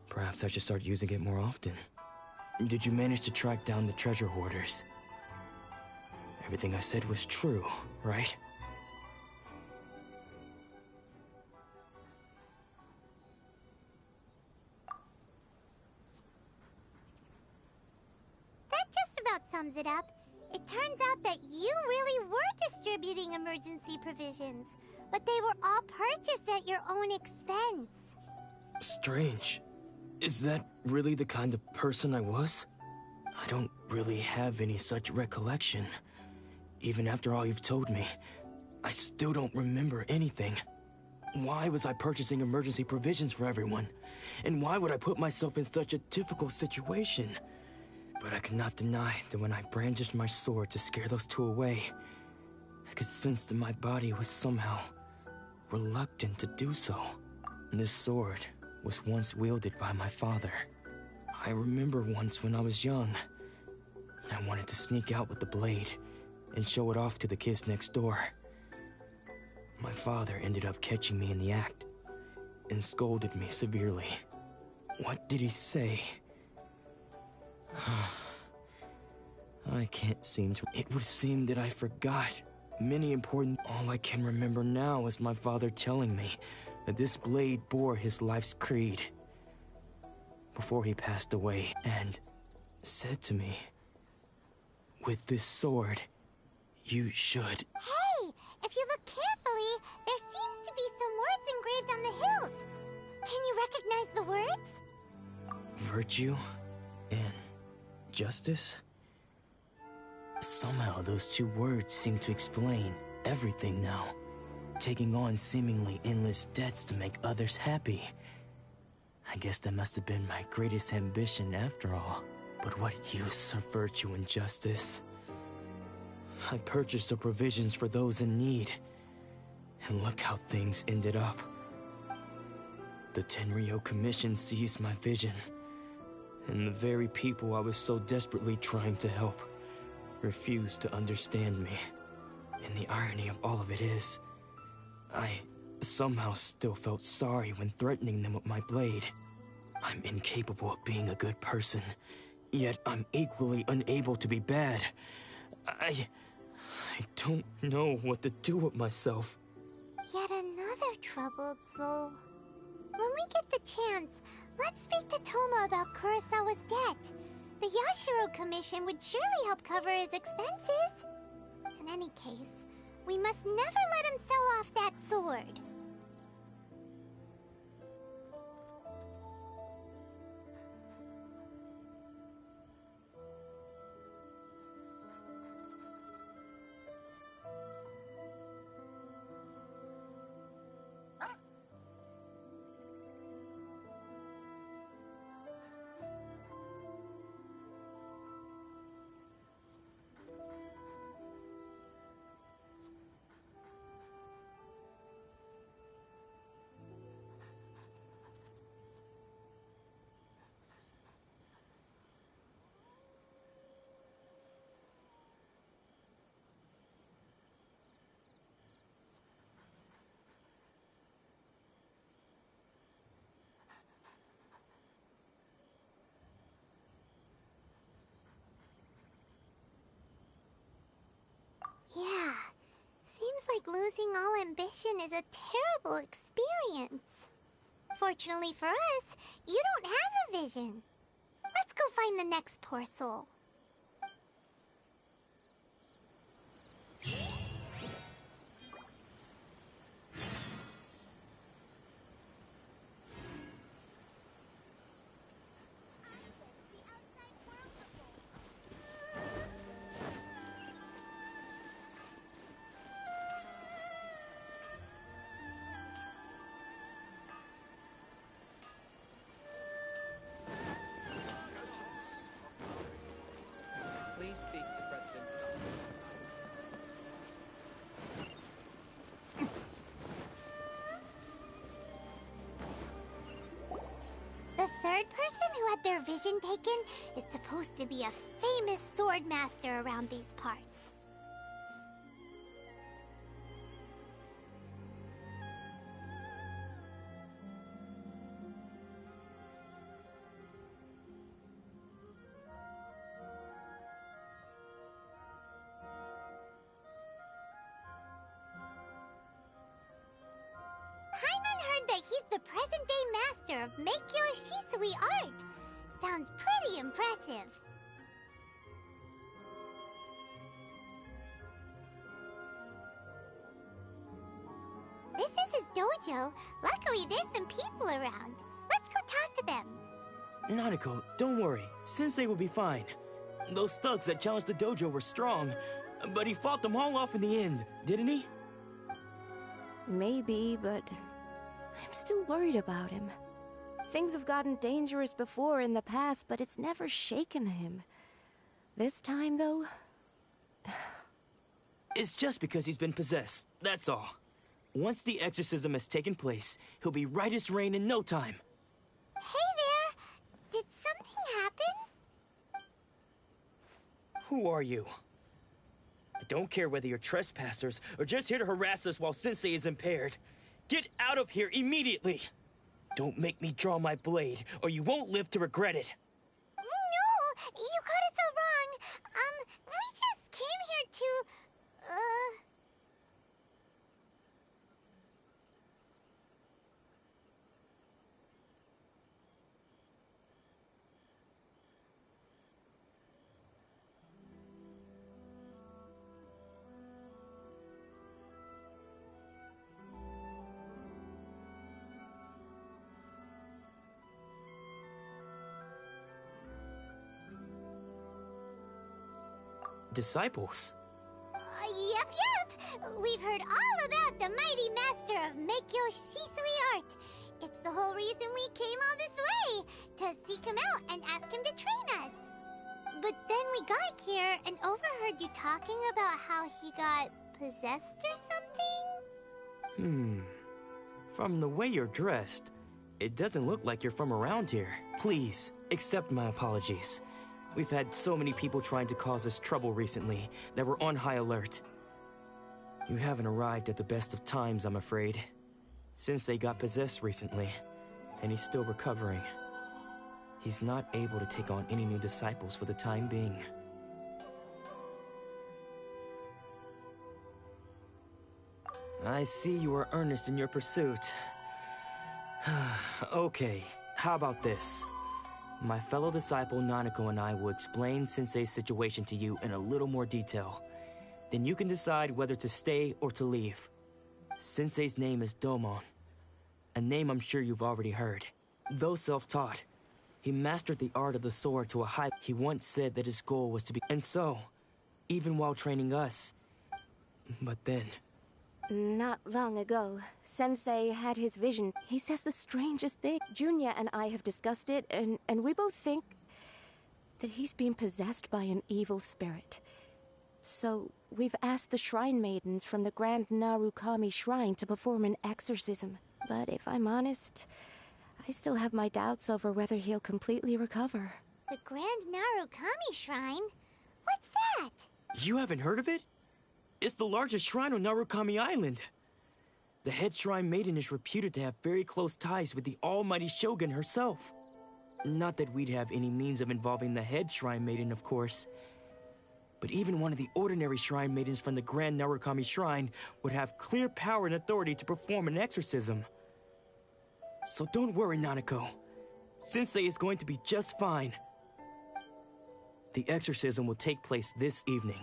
Perhaps I should start using it more often. Did you manage to track down the treasure hoarders? Everything I said was true, right? That just about sums it up. It turns out that you really were distributing emergency provisions, but they were all purchased at your own expense. Strange. Is that really the kind of person I was? I don't really have any such recollection. Even after all you've told me, I still don't remember anything. Why was I purchasing emergency provisions for everyone? And why would I put myself in such a difficult situation? But I could not deny that when I brandished my sword to scare those two away, I could sense that my body was somehow reluctant to do so. This sword was once wielded by my father. I remember once when I was young, I wanted to sneak out with the blade and show it off to the kids next door. My father ended up catching me in the act and scolded me severely. What did he say? I can't seem to... It would seem that I forgot many important... All I can remember now is my father telling me that this blade bore his life's creed before he passed away, and said to me, with this sword, you should... Hey! If you look carefully, there seems to be some words engraved on the hilt. Can you recognize the words? Virtue and justice? Somehow those two words seem to explain everything now. Taking on seemingly endless debts to make others happy. I guess that must have been my greatest ambition after all. But what use of virtue and justice? I purchased the provisions for those in need. And look how things ended up. The Tenryo Commission seized my vision. And the very people I was so desperately trying to help refused to understand me. And the irony of all of it is, I somehow still felt sorry when threatening them with my blade. I'm incapable of being a good person, yet I'm equally unable to be bad. I don't know what to do with myself. Yet another troubled soul. When we get the chance, let's speak to Toma about Kurosawa's debt. The Yashiro Commission would surely help cover his expenses. In any case, we must never let him sell off that sword. Yeah, seems like losing all ambition is a terrible experience. Fortunately for us, you don't have a vision. Let's go find the next poor soul. their vision taken is supposed to be a famous sword master around these parts. Paimon heard that he's the present-day master of Meikyo Shisui art. Sounds pretty impressive. This is his dojo. Luckily, there's some people around. Let's go talk to them. Nanako, don't worry. Sensei will be fine. Those thugs that challenged the dojo were strong, but he fought them all off in the end, didn't he? Maybe, but I'm still worried about him. Things have gotten dangerous before in the past, but it's never shaken him. This time, though... It's just because he's been possessed, that's all. Once the exorcism has taken place, he'll be right as rain in no time. Hey there! Did something happen? Who are you? I don't care whether you're trespassers or just here to harass us while Sensei is impaired. Get out of here immediately! Don't make me draw my blade, or you won't live to regret it. No! You got it so wrong. We just came here to... Disciples? Yep. We've heard all about the mighty master of Meikyo Shisui art. It's the whole reason we came all this way, to seek him out and ask him to train us. But then we got here and overheard you talking about how he got possessed or something? From the way you're dressed, it doesn't look like you're from around here. Please, accept my apologies. We've had so many people trying to cause us trouble recently that we're on high alert. You haven't arrived at the best of times, I'm afraid. Sensei got possessed recently, and he's still recovering. He's not able to take on any new disciples for the time being. I see you are earnest in your pursuit. Okay, how about this? My fellow disciple Nanako and I will explain Sensei's situation to you in a little more detail. Then you can decide whether to stay or to leave. Sensei's name is Domon, a name I'm sure you've already heard. Though self-taught, he mastered the art of the sword to a high... He once said that his goal was to be... And so, even while training us... But then... Not long ago, Sensei had his vision. He says the strangest thing. Junya and I have discussed it, and we both think that he's been possessed by an evil spirit. So, we've asked the shrine maidens from the Grand Narukami Shrine to perform an exorcism. But if I'm honest, I still have my doubts over whether he'll completely recover. The Grand Narukami Shrine? What's that? You haven't heard of it? It's the largest shrine on Narukami Island. The head shrine maiden is reputed to have very close ties with the almighty shogun herself. Not that we'd have any means of involving the head shrine maiden, of course. But even one of the ordinary shrine maidens from the Grand Narukami Shrine would have clear power and authority to perform an exorcism. So don't worry, Nanako. Sensei is going to be just fine. The exorcism will take place this evening.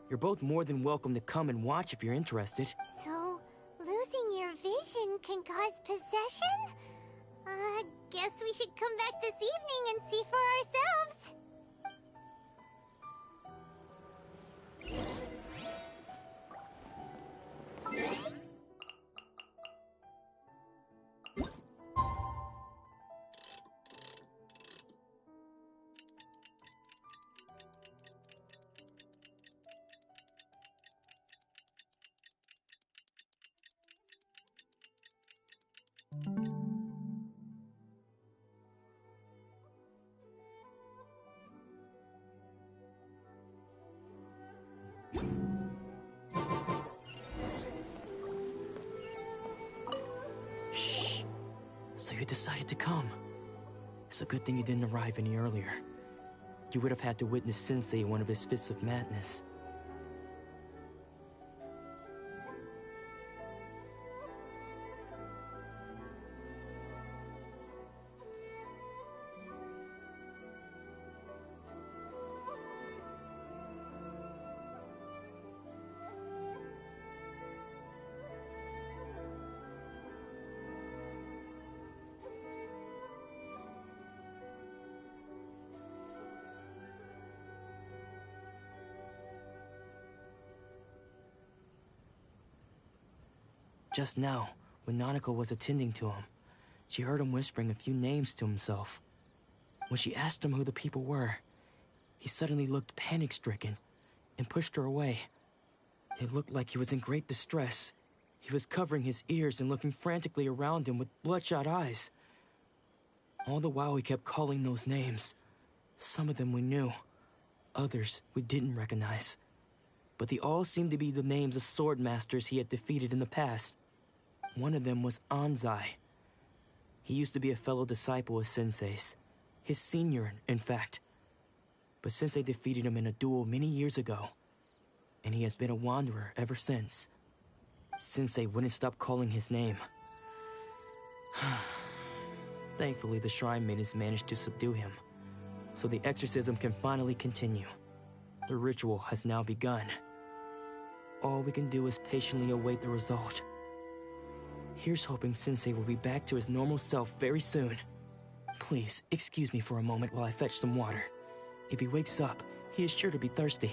You're both more than welcome to come and watch if you're interested. So, losing your vision can cause possession? Guess we should come back this evening and see for ourselves. So you decided to come. It's a good thing you didn't arrive any earlier. You would have had to witness Sensei in one of his fits of madness. Just now, when Nanako was attending to him, she heard him whispering a few names to himself. When she asked him who the people were, he suddenly looked panic-stricken and pushed her away. It looked like he was in great distress. He was covering his ears and looking frantically around him with bloodshot eyes. All the while he kept calling those names. Some of them we knew, others we didn't recognize. But they all seemed to be the names of sword masters he had defeated in the past. One of them was Anzai. He used to be a fellow disciple of Sensei's. His senior, in fact. But Sensei defeated him in a duel many years ago, and he has been a wanderer ever since. Sensei wouldn't stop calling his name. Thankfully, the shrine maidens managed to subdue him, so the exorcism can finally continue. The ritual has now begun. All we can do is patiently await the result. Here's hoping Sensei will be back to his normal self very soon. Please, excuse me for a moment while I fetch some water. If he wakes up, he is sure to be thirsty.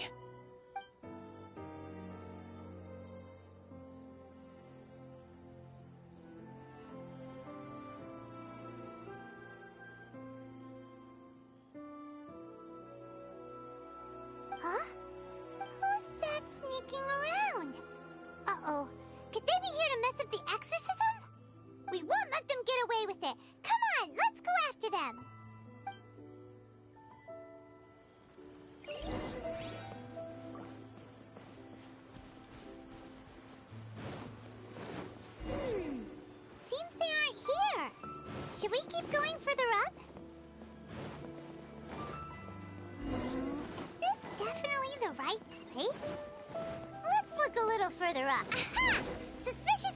Huh? Who's that sneaking around? Uh-oh. Could they be here to mess up the exorcism? We won't let them get away with it. Come on, let's go after them. Seems they aren't here. Should we keep going further up? Is this definitely the right place? Let's look a little further up. Aha! Suspicious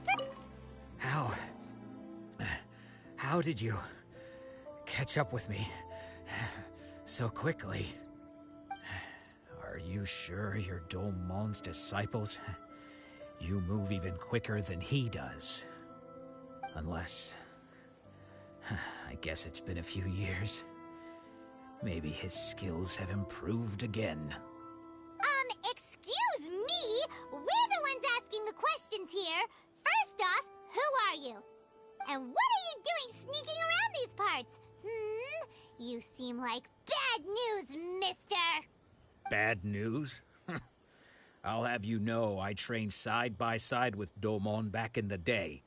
How did you catch up with me so quickly? Are you sure you're Domon's disciples? You move even quicker than he does. Unless... I guess it's been a few years. Maybe his skills have improved again. Excuse me? We're the ones asking the questions here. First off, who are you? And what are you doing sneaking around these parts? You seem like bad news, mister. Bad news? I'll have you know I trained side by side with Domon back in the day,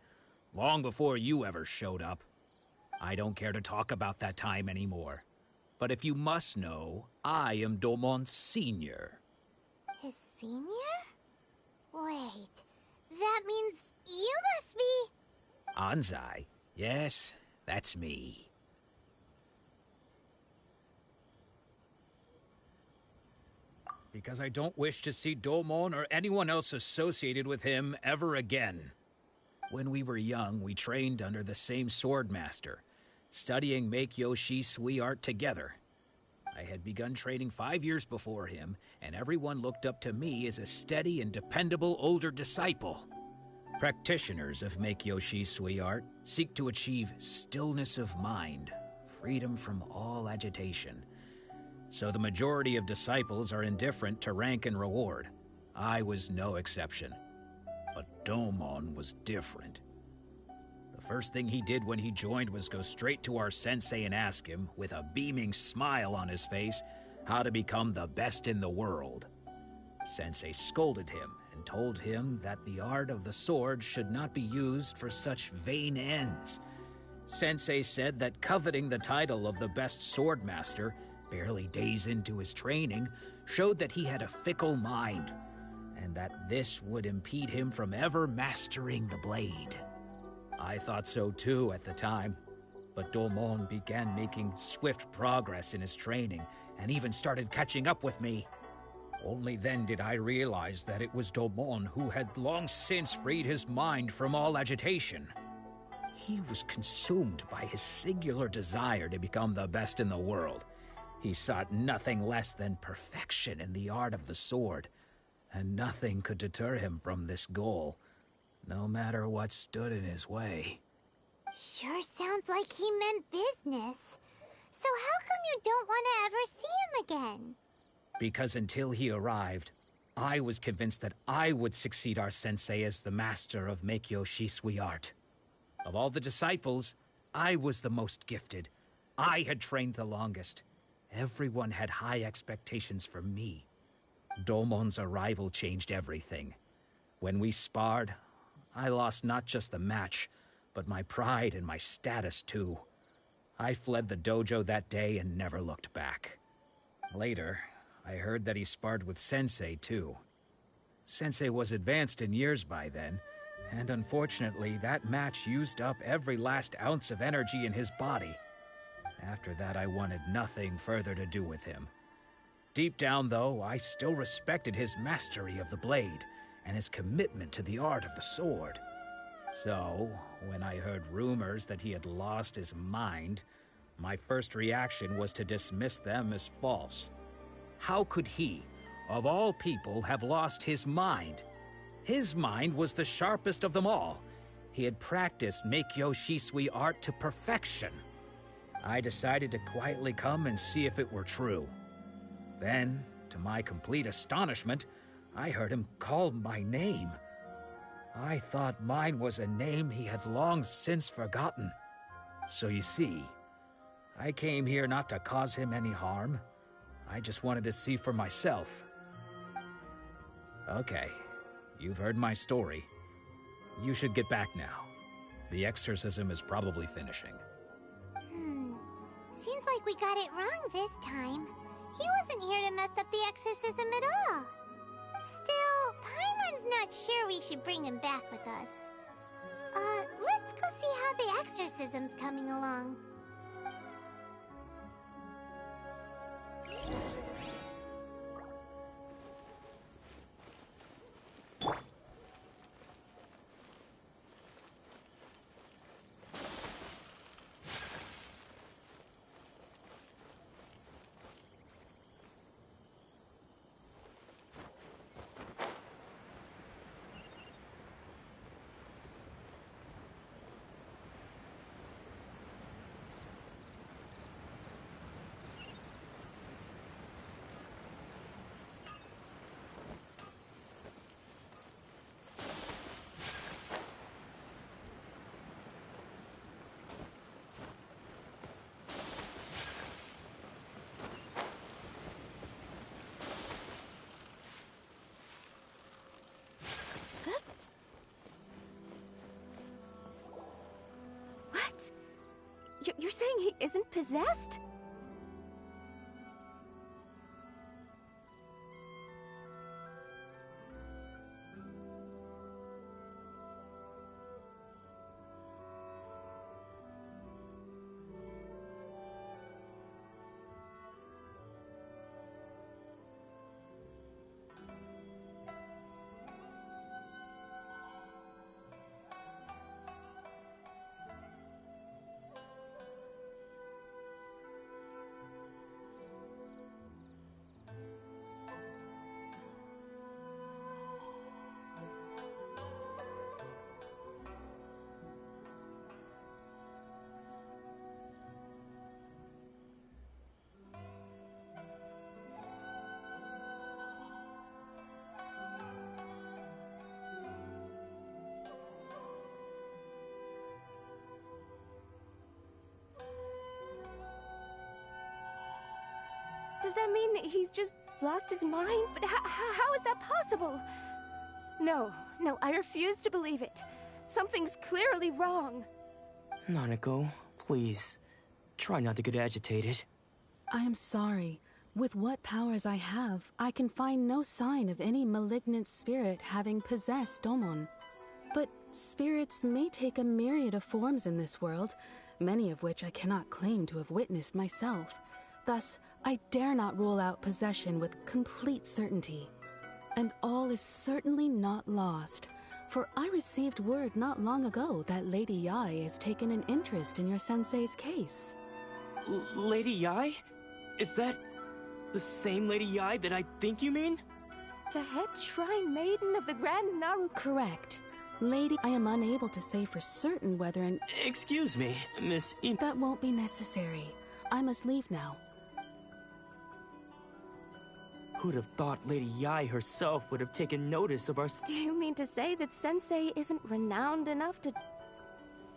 long before you ever showed up. I don't care to talk about that time anymore. But if you must know, I am Domon's senior. His senior? Wait, that means you must be... Anzai? Yes, that's me. Because I don't wish to see Domon or anyone else associated with him ever again. When we were young, we trained under the same sword master, studying Make-Yoshi Sui art together. I had begun training 5 years before him, and everyone looked up to me as a steady and dependable older disciple. Practitioners of Make-Yoshi Sui art seek to achieve stillness of mind, freedom from all agitation. So the majority of disciples are indifferent to rank and reward. I was no exception. But Domon was different. The first thing he did when he joined was go straight to our sensei and ask him, with a beaming smile on his face, how to become the best in the world. Sensei scolded him and told him that the art of the sword should not be used for such vain ends. Sensei said that coveting the title of the best sword master, barely days into his training, showed that he had a fickle mind, and that this would impede him from ever mastering the blade. I thought so too at the time, But Domon began making swift progress in his training, and even started catching up with me. Only then did I realize that it was Domon who had long since freed his mind from all agitation. He was consumed by his singular desire to become the best in the world. He sought nothing less than perfection in the art of the sword, and nothing could deter him from this goal, no matter what stood in his way. Sure sounds like he meant business. So how come you don't want to ever see him again? Because until he arrived, I was convinced that I would succeed our sensei as the master of Meikyo Shisui art. Of all the disciples, I was the most gifted. I had trained the longest. Everyone had high expectations for me. Domon's arrival changed everything. When we sparred, I lost not just the match, but my pride and my status too. I fled the dojo that day and never looked back. Later, I heard that he sparred with Sensei too. Sensei was advanced in years by then, and unfortunately that match used up every last ounce of energy in his body. After that, I wanted nothing further to do with him. Deep down, though, I still respected his mastery of the blade and his commitment to the art of the sword. So, when I heard rumors that he had lost his mind, my first reaction was to dismiss them as false. How could he, of all people, have lost his mind? His mind was the sharpest of them all. He had practiced Meikyo Shisui art to perfection. I decided to quietly come and see if it were true. Then, to my complete astonishment, I heard him call my name. I thought mine was a name he had long since forgotten. So you see, I came here not to cause him any harm. I just wanted to see for myself. Okay, you've heard my story. You should get back now. The exorcism is probably finishing. Seems like we got it wrong this time. He wasn't here to mess up the exorcism at all. Still, Paimon's not sure we should bring him back with us. Let's go see how the exorcism's coming along. You're saying he isn't possessed? Does that mean he's just lost his mind? But how is that possible? No, I refuse to believe it. Something's clearly wrong. Nanako, please. Try not to get agitated. I am sorry. With what powers I have, I can find no sign of any malignant spirit having possessed Domon. But spirits may take a myriad of forms in this world. many of which I cannot claim to have witnessed myself. Thus, I dare not rule out possession with complete certainty. And all is certainly not lost, for I received word not long ago that Lady Yae has taken an interest in your sensei's case. Lady Yae? Is that the same Lady Yae that I think you mean? The head shrine maiden of the Grand Naru. Correct. Lady, I am unable to say for certain whether an... Excuse me, Miss That won't be necessary. I must leave now. Who'd have thought Lady Yae herself would have taken notice of our... Do you mean to say that Sensei isn't renowned enough to...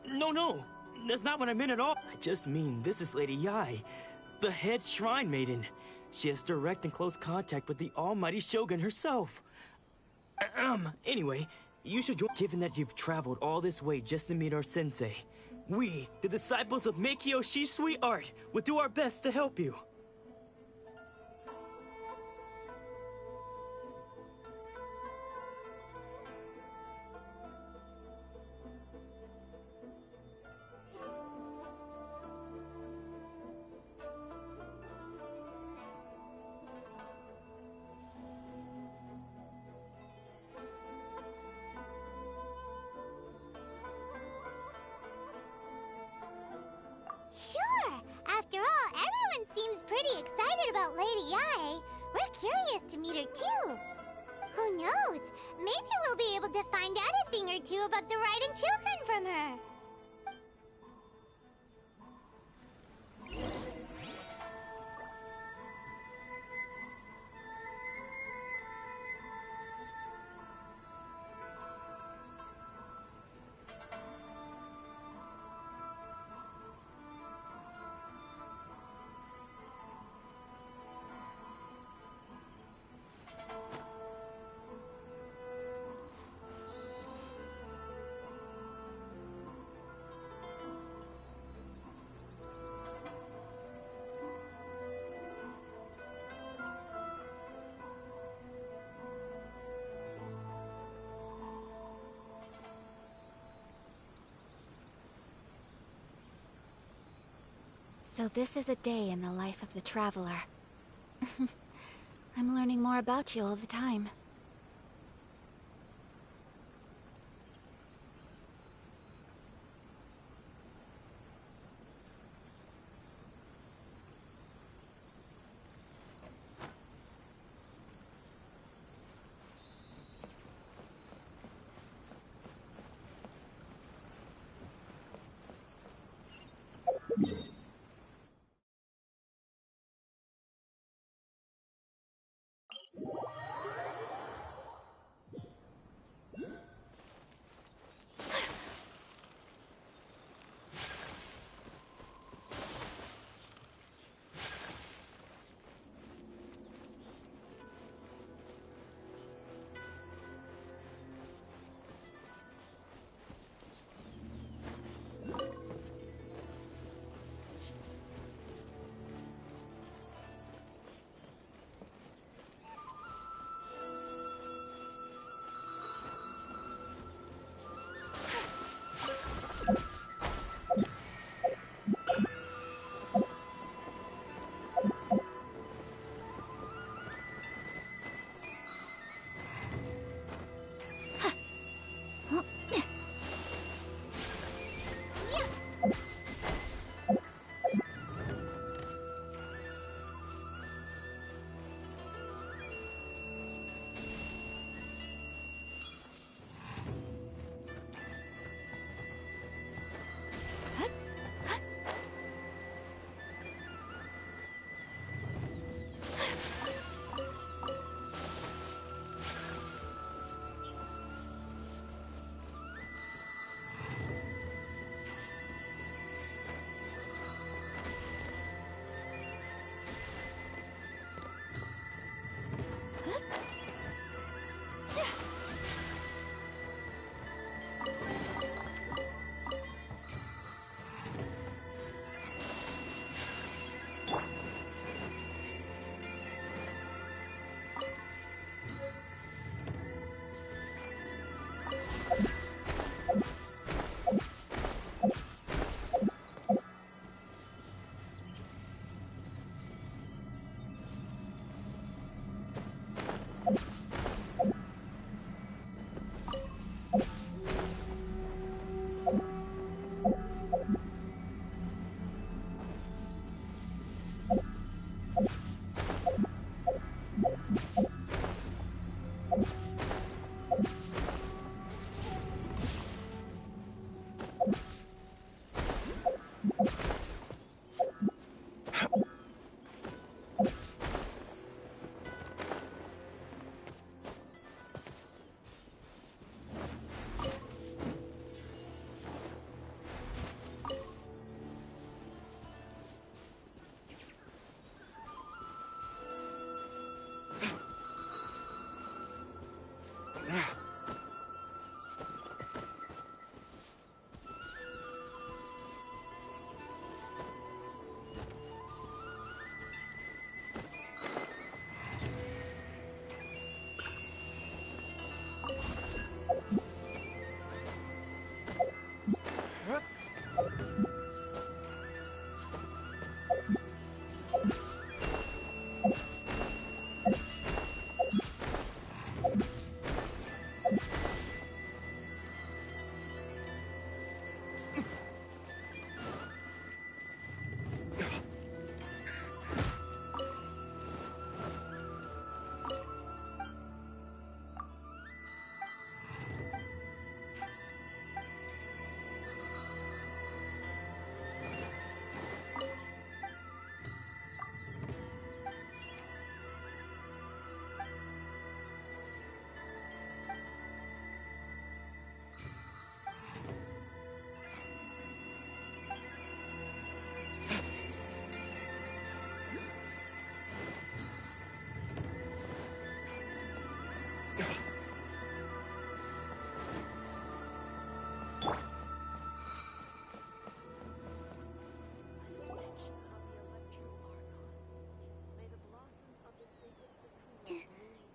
No. That's not what I meant at all. I just mean this is Lady Yae, the head shrine maiden. She has direct and close contact with the almighty Shogun herself. Anyway, you should join, given that you've traveled all this way just to meet our sensei. We, the disciples of Meikyo Shisui Art, will do our best to help you. Sure! After all, everyone seems pretty excited about Lady Yae. We're curious to meet her too. Who knows? Maybe we'll be able to find out a thing or two about the Raiden children from her. So this is a day in the life of the traveler. I'm learning more about you all the time.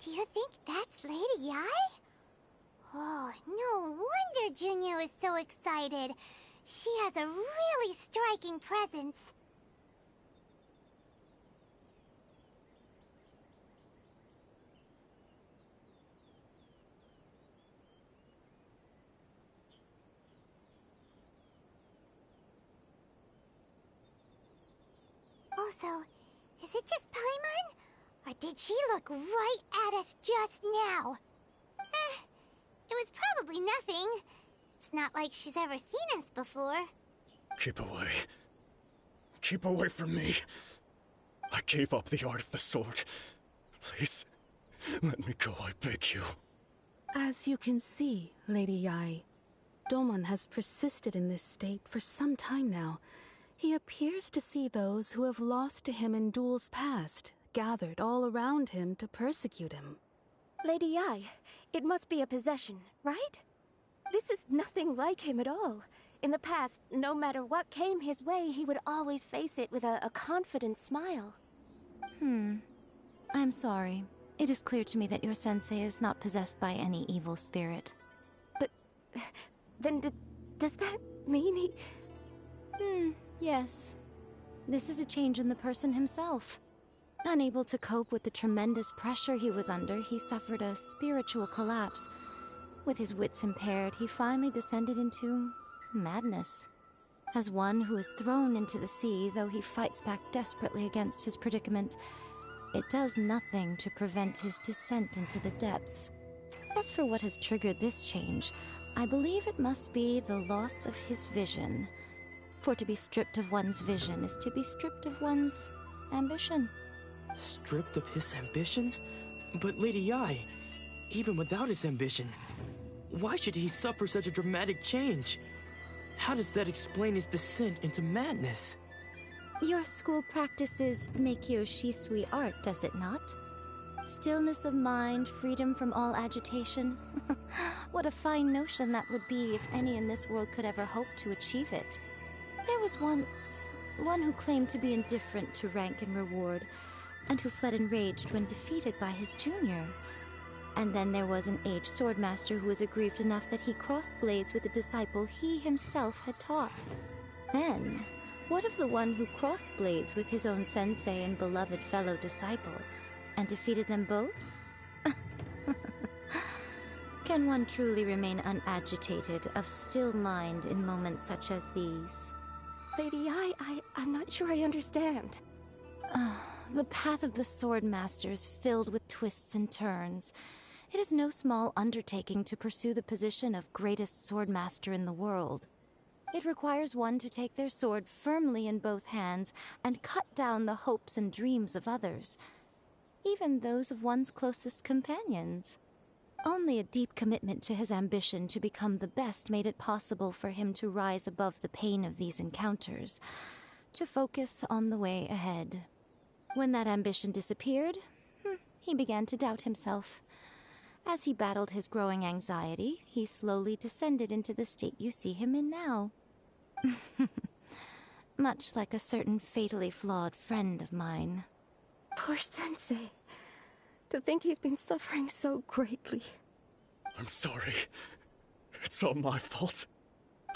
Do you think that's Lady Ai? Oh, no wonder Junior is so excited. She has a really striking presence. Also, is it just Paimon? Or did she look right at us just now? It was probably nothing. It's not like she's ever seen us before. Keep away. Keep away from me. I gave up the art of the sword. Please, let me go, I beg you. As you can see, Lady Yai, Domon has persisted in this state for some time now. He appears to see those who have lost to him in duels past, gathered all around him to persecute him. Lady Yai, it must be a possession, right? This is nothing like him at all. In the past, no matter what came his way, he would always face it with a confident smile. I'm sorry. It is clear to me that your sensei is not possessed by any evil spirit. But then does that mean he... Yes. This is a change in the person himself. Unable to cope with the tremendous pressure he was under, he suffered a spiritual collapse. With his wits impaired, he finally descended into madness. As one who is thrown into the sea, though he fights back desperately against his predicament, it does nothing to prevent his descent into the depths. As for what has triggered this change, I believe it must be the loss of his vision. For to be stripped of one's vision is to be stripped of one's ambition. Stripped of his ambition? But Lady Yai, even without his ambition, why should he suffer such a dramatic change? How does that explain his descent into madness? Your school practices Meikyo Shisui art, does it not? Stillness of mind, freedom from all agitation. What a fine notion that would be if any in this world could ever hope to achieve it. There was once one who claimed to be indifferent to rank and reward, and who fled enraged when defeated by his junior. And then there was an aged swordmaster who was aggrieved enough that he crossed blades with a disciple he himself had taught. Then, what of the one who crossed blades with his own sensei and beloved fellow disciple, and defeated them both? Can one truly unagitated, unagitated, of still mind in moments such as these? Lady Ai, I'm not sure I understand. The path of the sword master is filled with twists and turns. It is no small undertaking to pursue the position of greatest swordmaster in the world. It requires one to take their sword firmly in both hands and cut down the hopes and dreams of others, even those of one's closest companions. Only a deep commitment to his ambition to become the best made it possible for him to rise above the pain of these encounters, to focus on the way ahead. When that ambition disappeared, he began to doubt himself. As he battled his growing anxiety, he slowly descended into the state you see him in now. Much like a certain fatally flawed friend of mine. Poor Sensei. To think he's been suffering so greatly. I'm sorry. It's all my fault.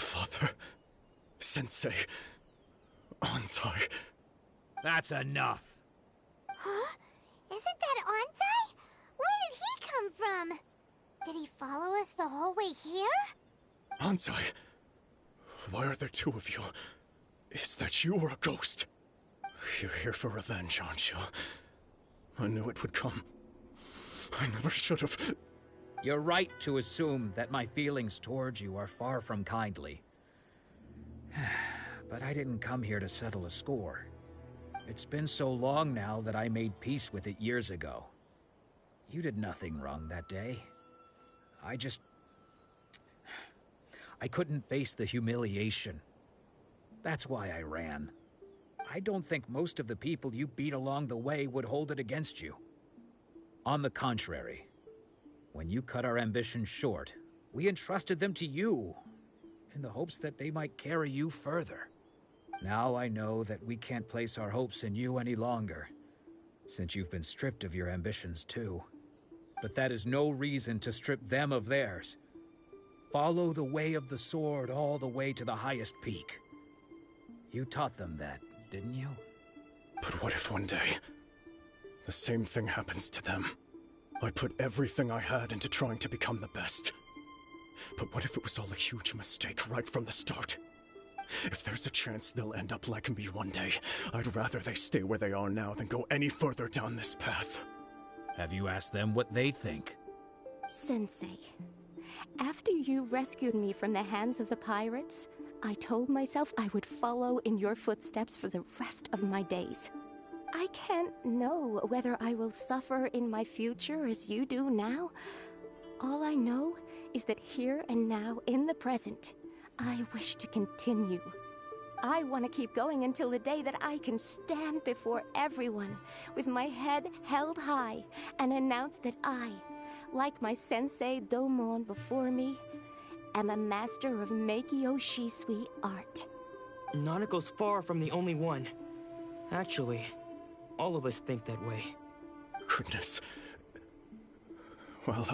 Father, Sensei, Anzai. That's enough. Huh? Isn't that Anzai? Where did he come from? Did he follow us the whole way here? Anzai, why are there two of you? Is that you or a ghost? You're here for revenge, aren't you? I knew it would come. I never should have. You're right to assume that my feelings towards you are far from kindly. But I didn't come here to settle a score. It's been so long now that I made peace with it years ago. You did nothing wrong that day. I couldn't face the humiliation. That's why I ran. I don't think most of the people you beat along the way would hold it against you. On the contrary, when you cut our ambitions short, we entrusted them to you, in the hopes that they might carry you further. Now I know that we can't place our hopes in you any longer, since you've been stripped of your ambitions too. But that is no reason to strip them of theirs. Follow the way of the sword all the way to the highest peak. You taught them that, didn't you? But what if one day, the same thing happens to them? I put everything I had into trying to become the best. But what if it was all a huge mistake right from the start? If there's a chance they'll end up like me one day, I'd rather they stay where they are now than go any further down this path. Have you asked them what they think? Sensei, after you rescued me from the hands of the pirates, I told myself I would follow in your footsteps for the rest of my days. I can't know whether I will suffer in my future as you do now. All I know is that here and now, in the present, I wish to continue. I want to keep going until the day that I can stand before everyone with my head held high and announce that I, like my sensei Domon before me, am a master of Meikyo Shisui art. Nanako's far from the only one. Actually, all of us think that way. Goodness. Well,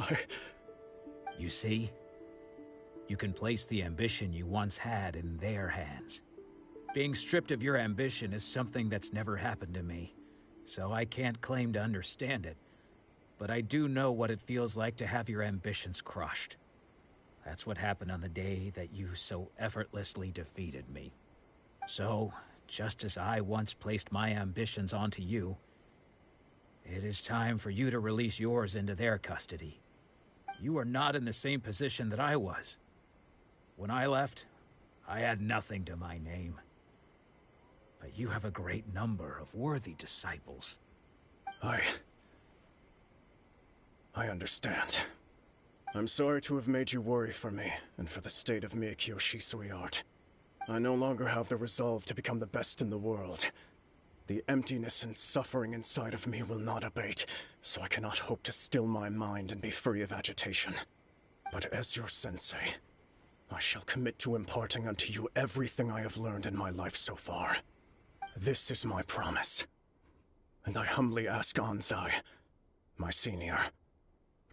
You see? You can place the ambition you once had in their hands. Being stripped of your ambition is something that's never happened to me, so I can't claim to understand it. But I do know what it feels like to have your ambitions crushed. That's what happened on the day that you so effortlessly defeated me. So, just as I once placed my ambitions onto you, it is time for you to release yours into their custody. You are not in the same position that I was. When I left, I had nothing to my name. But you have a great number of worthy disciples. I understand. I'm sorry to have made you worry for me, and for the state of Meikyo Shisui art. I no longer have the resolve to become the best in the world. The emptiness and suffering inside of me will not abate, so I cannot hope to still my mind and be free of agitation. But as your sensei, I shall commit to imparting unto you everything I have learned in my life so far. This is my promise. And I humbly ask Anzai, my senior,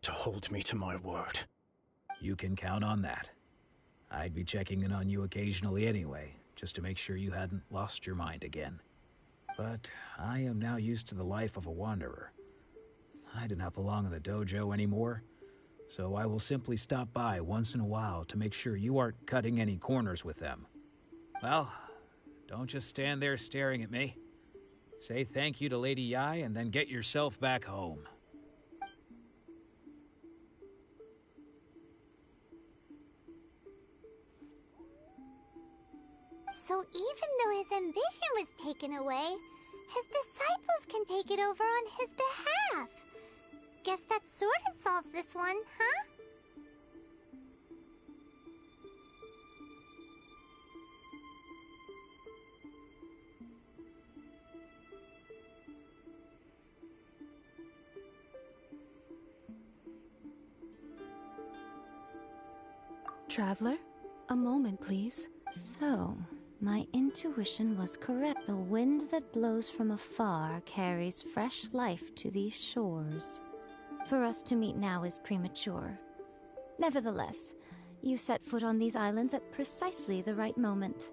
to hold me to my word. You can count on that. I'd be checking in on you occasionally anyway, just to make sure you hadn't lost your mind again. But I am now used to the life of a wanderer. I do not belong in the dojo anymore, so I will simply stop by once in a while to make sure you aren't cutting any corners with them. Well, don't just stand there staring at me. Say thank you to Lady Yae and then get yourself back home. So even though his ambition was taken away, his disciples can take it over on his behalf. Guess that sort of solves this one, huh? Traveler, a moment, please. So, my intuition was correct. The wind that blows from afar carries fresh life to these shores. For us to meet now is premature. Nevertheless, you set foot on these islands at precisely the right moment.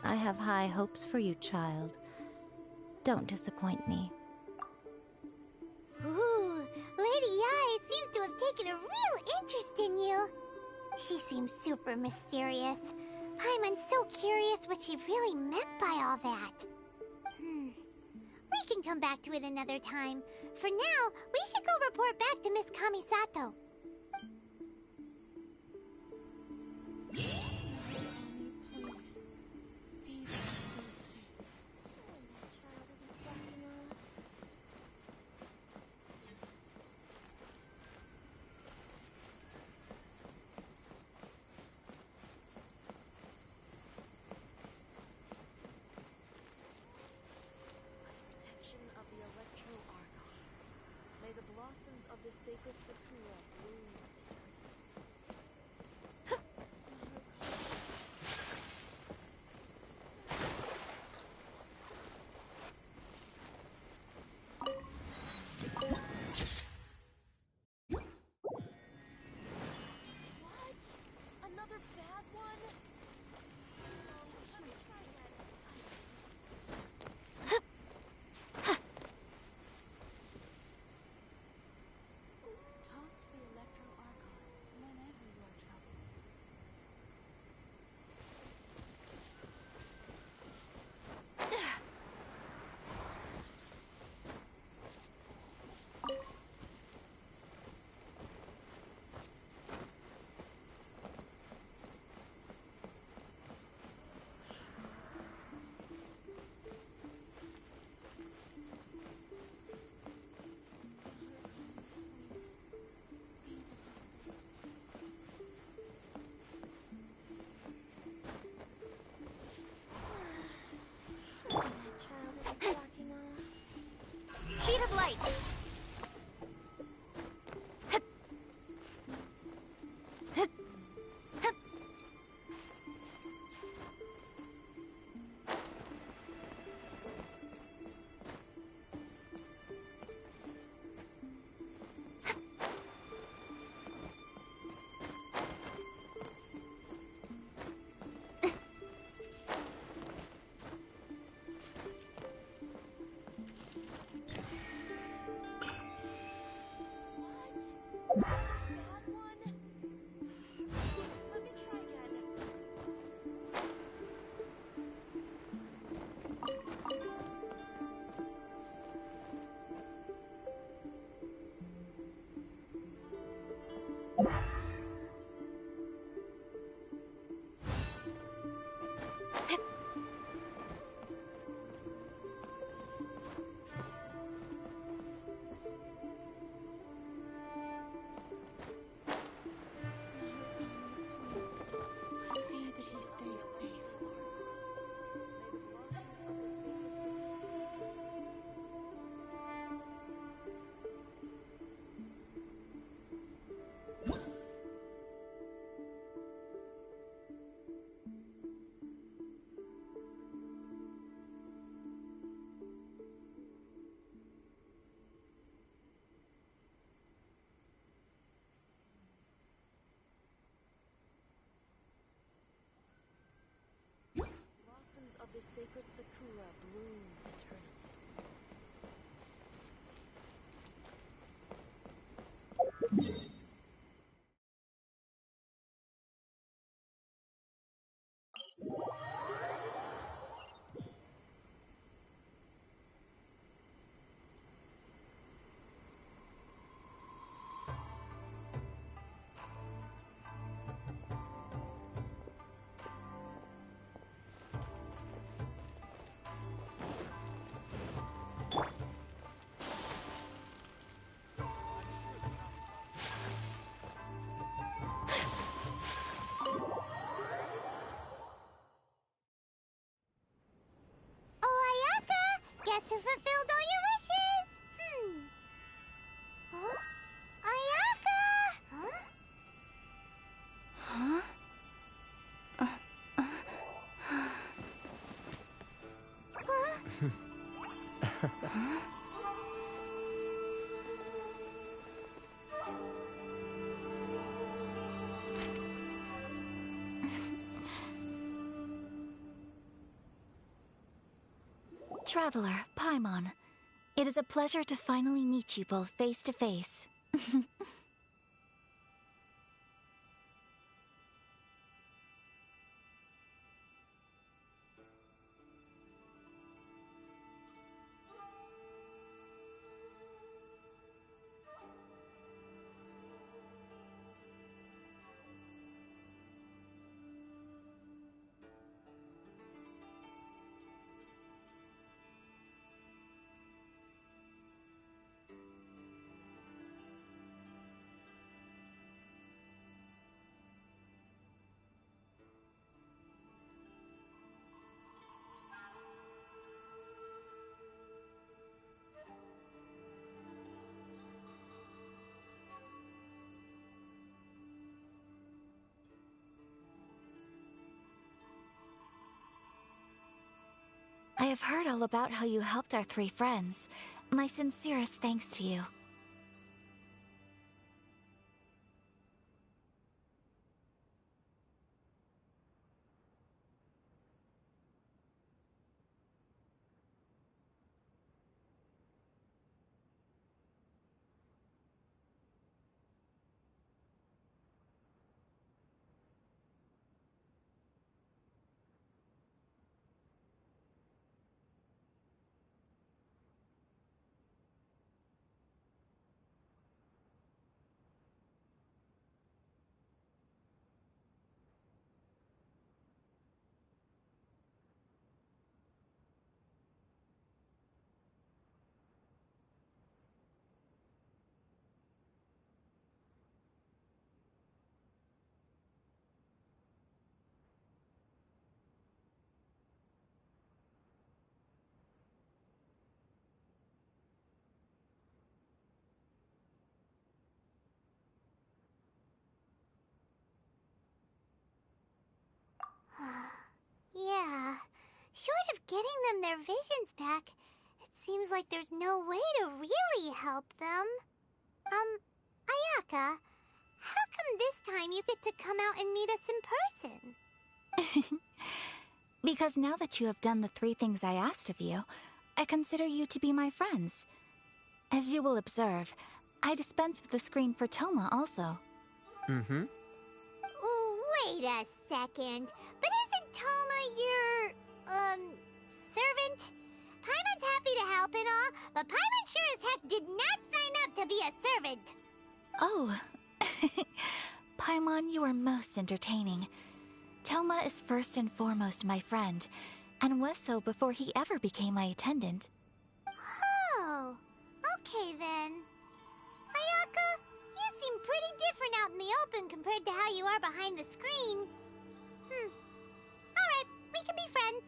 I have high hopes for you, child. Don't disappoint me. Ooh, Lady Yae seems to have taken a real interest in you. She seems super mysterious. Paimon's so curious what she really meant by all that. We can come back to it another time. For now, we should go report back to Miss Kamisato. Sacred Sakura bloom. What? Another bad one? Speed of light! Of the sacred Sakura bloom eternally. Traveler, Paimon. It is a pleasure to finally meet you both face to face. I have heard all about how you helped our three friends. My sincerest thanks to you. Yeah, short of getting them their visions back, it seems like there's no way to really help them. Ayaka, how come this time you get to come out and meet us in person? Because now that you have done the three things I asked of you, I consider you to be my friends. As you will observe, I dispense with the screen for Toma also. Mm-hmm. Wait a second. But isn't Toma your, servant? Paimon's happy to help and all, but Paimon sure as heck did not sign up to be a servant. Oh. Paimon, you are most entertaining. Toma is first and foremost my friend, and was so before he ever became my attendant. Oh, okay then. Ayaka, you seem pretty different out in the open compared to how you are behind the screen. Alright, we can be friends.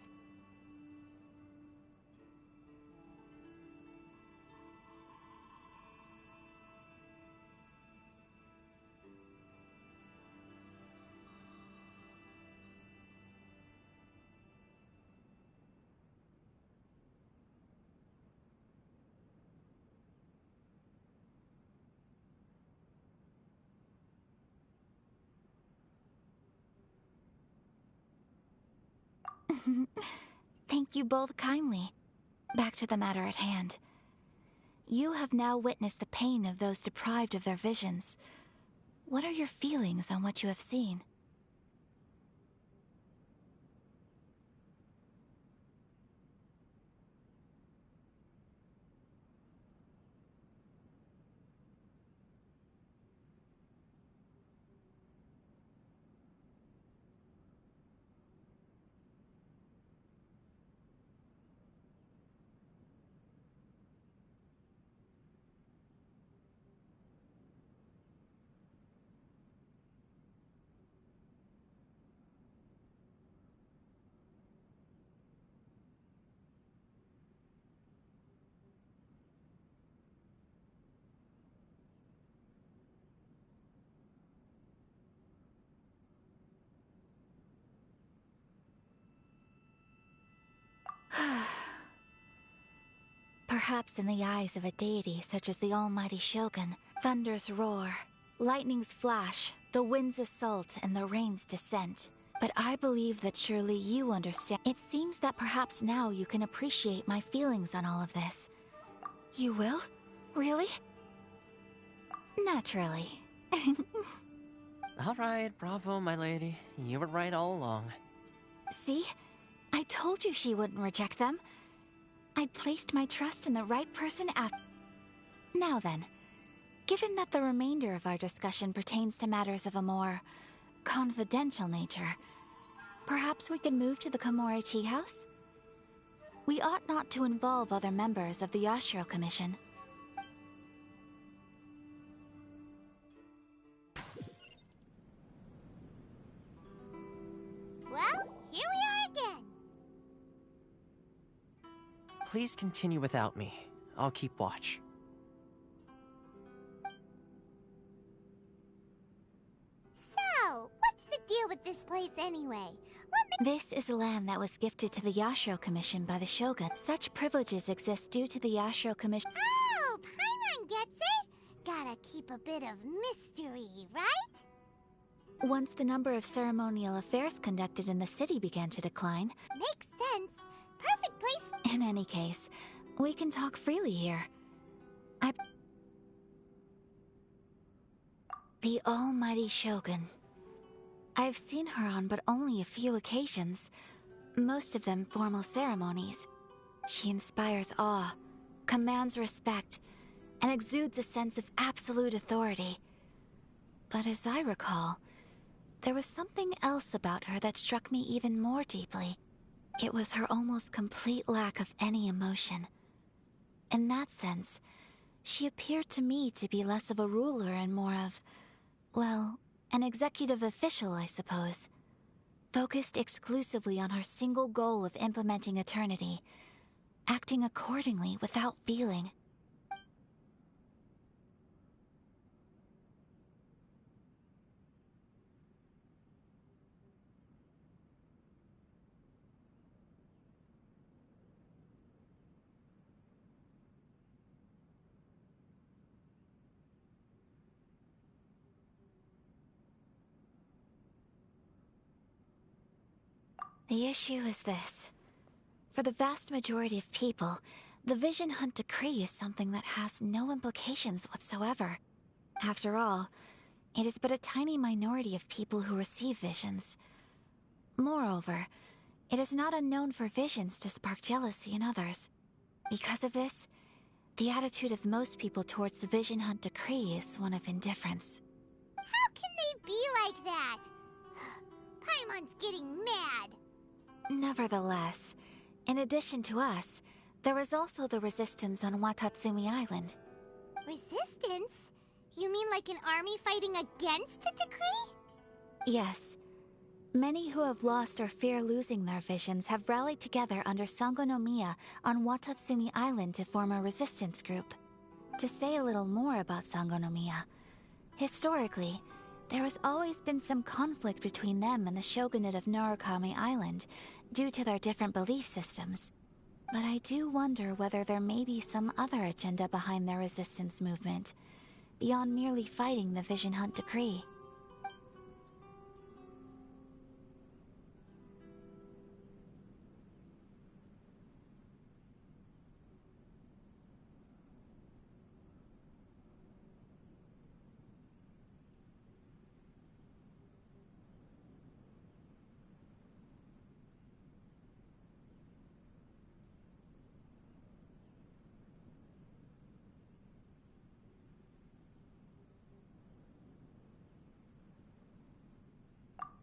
Thank you both kindly. Back to the matter at hand. You have now witnessed the pain of those deprived of their visions. What are your feelings on what you have seen? perhaps in the eyes of a deity such as the almighty Shogun, thunders roar, lightnings flash, the winds assault, and the rains descent. But I believe that surely you understand. It seems that perhaps now you can appreciate my feelings on all of this. You will? Really? Naturally. Alright, bravo, my lady. You were right all along. See? I told you she wouldn't reject them. I'd placed my trust in the right person after. Now then, given that the remainder of our discussion pertains to matters of a more confidential nature, perhaps we could move to the Komori Tea House? We ought not to involve other members of the Yashiro Commission. Well, here we are again. Please continue without me. I'll keep watch. So, what's the deal with this place anyway? This is land that was gifted to the Yashiro Commission by the Shogun. Such privileges exist due to the Yashiro Commission. Oh, Paimon gets it. Gotta keep a bit of mystery, right? Once the number of ceremonial affairs conducted in the city began to decline. Makes sense. Perfect place. In any case, we can talk freely here. The almighty Shogun. I've seen her on but only a few occasions, most of them formal ceremonies. She inspires awe, commands respect, and exudes a sense of absolute authority. But as I recall, there was something else about her that struck me even more deeply. It was her almost complete lack of any emotion. In that sense, she appeared to me to be less of a ruler and more of, well, an executive official, I suppose. Focused exclusively on her single goal of implementing eternity, acting accordingly without feeling. The issue is this. For the vast majority of people, the Vision Hunt Decree is something that has no implications whatsoever. After all, it is but a tiny minority of people who receive visions. Moreover, it is not unknown for visions to spark jealousy in others. Because of this, the attitude of most people towards the Vision Hunt Decree is one of indifference. How can they be like that? Paimon's getting mad. Nevertheless, in addition to us, there is also the resistance on Watatsumi Island. Resistance? You mean like an army fighting against the decree? Yes. Many who have lost or fear losing their visions have rallied together under Sangonomiya on Watatsumi Island to form a resistance group. To say a little more about Sangonomiya, historically, there has always been some conflict between them and the shogunate of Narukami Island due to their different belief systems. But I do wonder whether there may be some other agenda behind their resistance movement, beyond merely fighting the Vision Hunt Decree.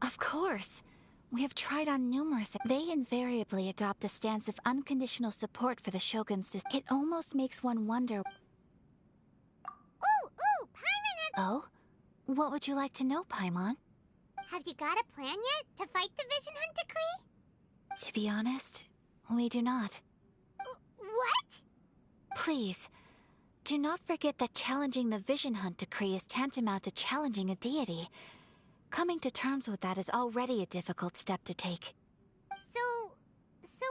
Of course. We have tried on numerous. They invariably adopt a stance of unconditional support for the Shogun's. It almost makes one wonder. Ooh, Paimon has. Oh? What would you like to know, Paimon? Have you got a plan yet to fight the Vision Hunt Decree? To be honest, we do not. What? Please, do not forget that challenging the Vision Hunt Decree is tantamount to challenging a deity. Coming to terms with that is already a difficult step to take. So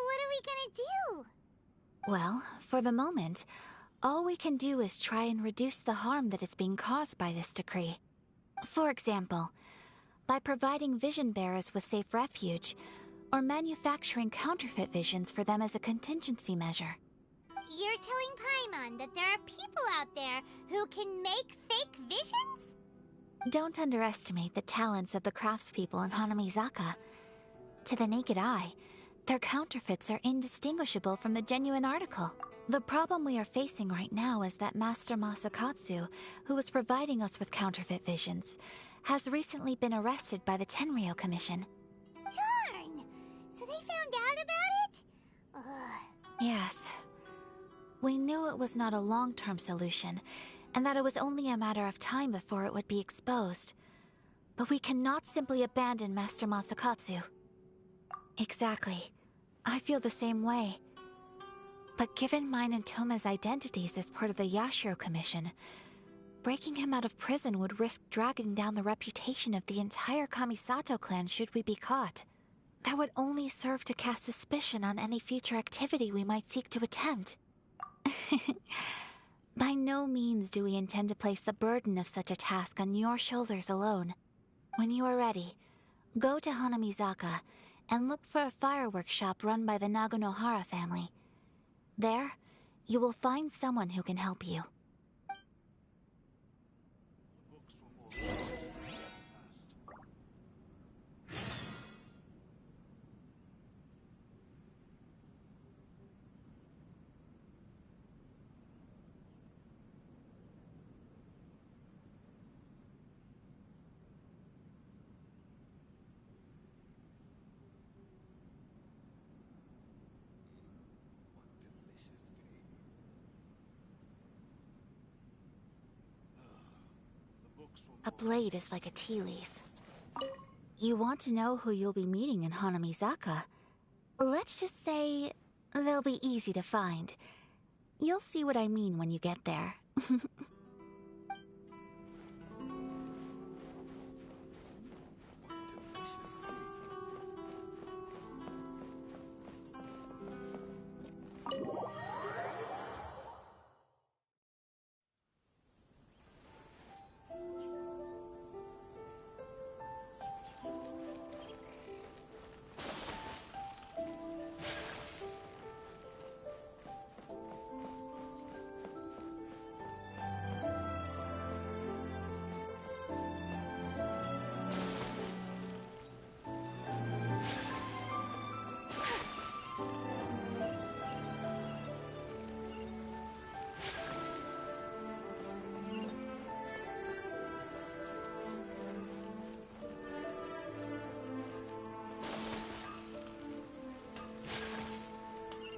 what are we gonna do? Well, for the moment, all we can do is try and reduce the harm that is being caused by this decree. For example, by providing vision bearers with safe refuge, or manufacturing counterfeit visions for them as a contingency measure. You're telling Paimon that there are people out there who can make fake visions? Don't underestimate the talents of the craftspeople in Hanamizaka. To the naked eye, their counterfeits are indistinguishable from the genuine article. The problem we are facing right now is that Master Masakatsu, who was providing us with counterfeit visions, has recently been arrested by the Tenryo Commission. Darn! So they found out about it? Ugh. Yes. We knew it was not a long-term solution, and that it was only a matter of time before it would be exposed. But we cannot simply abandon Master Masakatsu. Exactly. I feel the same way. But given mine and Toma's identities as part of the Yashiro Commission, breaking him out of prison would risk dragging down the reputation of the entire Kamisato clan should we be caught. That would only serve to cast suspicion on any future activity we might seek to attempt. By no means do we intend to place the burden of such a task on your shoulders alone. When you are ready, go to Hanamizaka and look for a fireworks shop run by the Nagonohara family. There, you will find someone who can help you. A blade is like a tea leaf. You want to know who you'll be meeting in Hanamizaka? Let's just say they'll be easy to find. You'll see what I mean when you get there.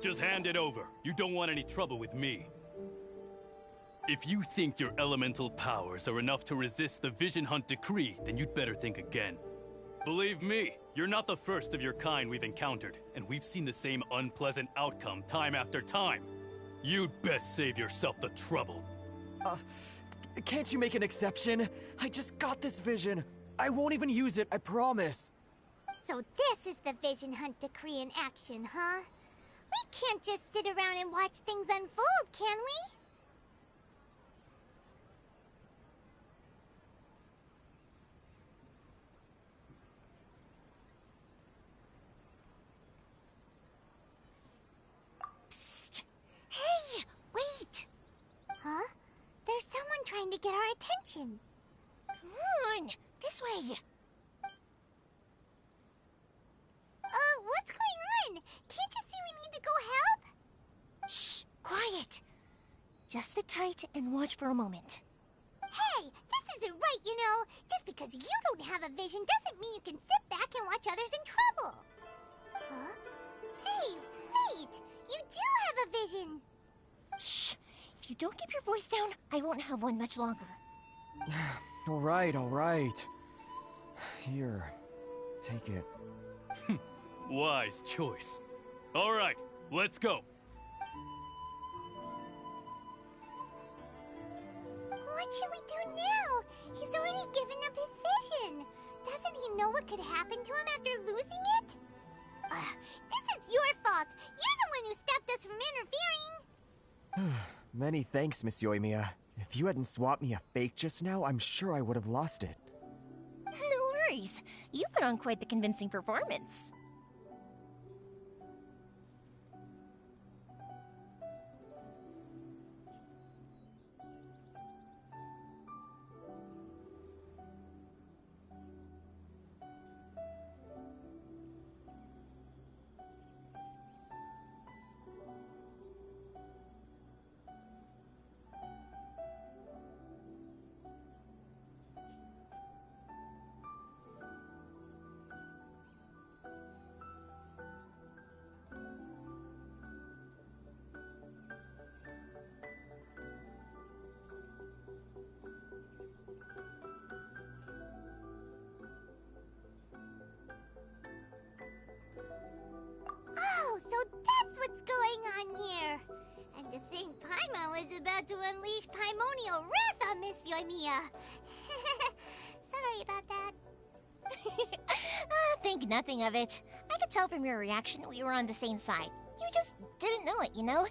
Just hand it over. You don't want any trouble with me. If you think your elemental powers are enough to resist the Vision Hunt decree, then you'd better think again. Believe me, you're not the first of your kind we've encountered, and we've seen the same unpleasant outcome time after time. You'd best save yourself the trouble. Can't you make an exception? I just got this vision. I won't even use it, I promise. So this is the Vision Hunt decree in action, huh? We can't just sit around and watch things unfold, can we? Psst! Hey, wait! Huh? There's someone trying to get our attention. Come on, this way. What's going on? Can't you see we need to go help? Shh, quiet. Just sit tight and watch for a moment. Hey, this isn't right, you know. Just because you don't have a vision doesn't mean you can sit back and watch others in trouble. Huh? Hey, wait! You do have a vision! Shh! If you don't keep your voice down, I won't have one much longer. All right. Here, take it. Wise choice. All right, let's go. What should we do now? He's already given up his vision. Doesn't he know what could happen to him after losing it? This is your fault. You're the one who stopped us from interfering. Many thanks, Miss Yoimiya. If you hadn't swapped me a fake just now, I'm sure I would have lost it. No worries. You put on quite the convincing performance. Oh, so that's what's going on here. And to think Paimon was about to unleash Paimonial wrath on Miss Yoimiya. Sorry about that. Think nothing of it. I could tell from your reaction we were on the same side. You just didn't know it, you know?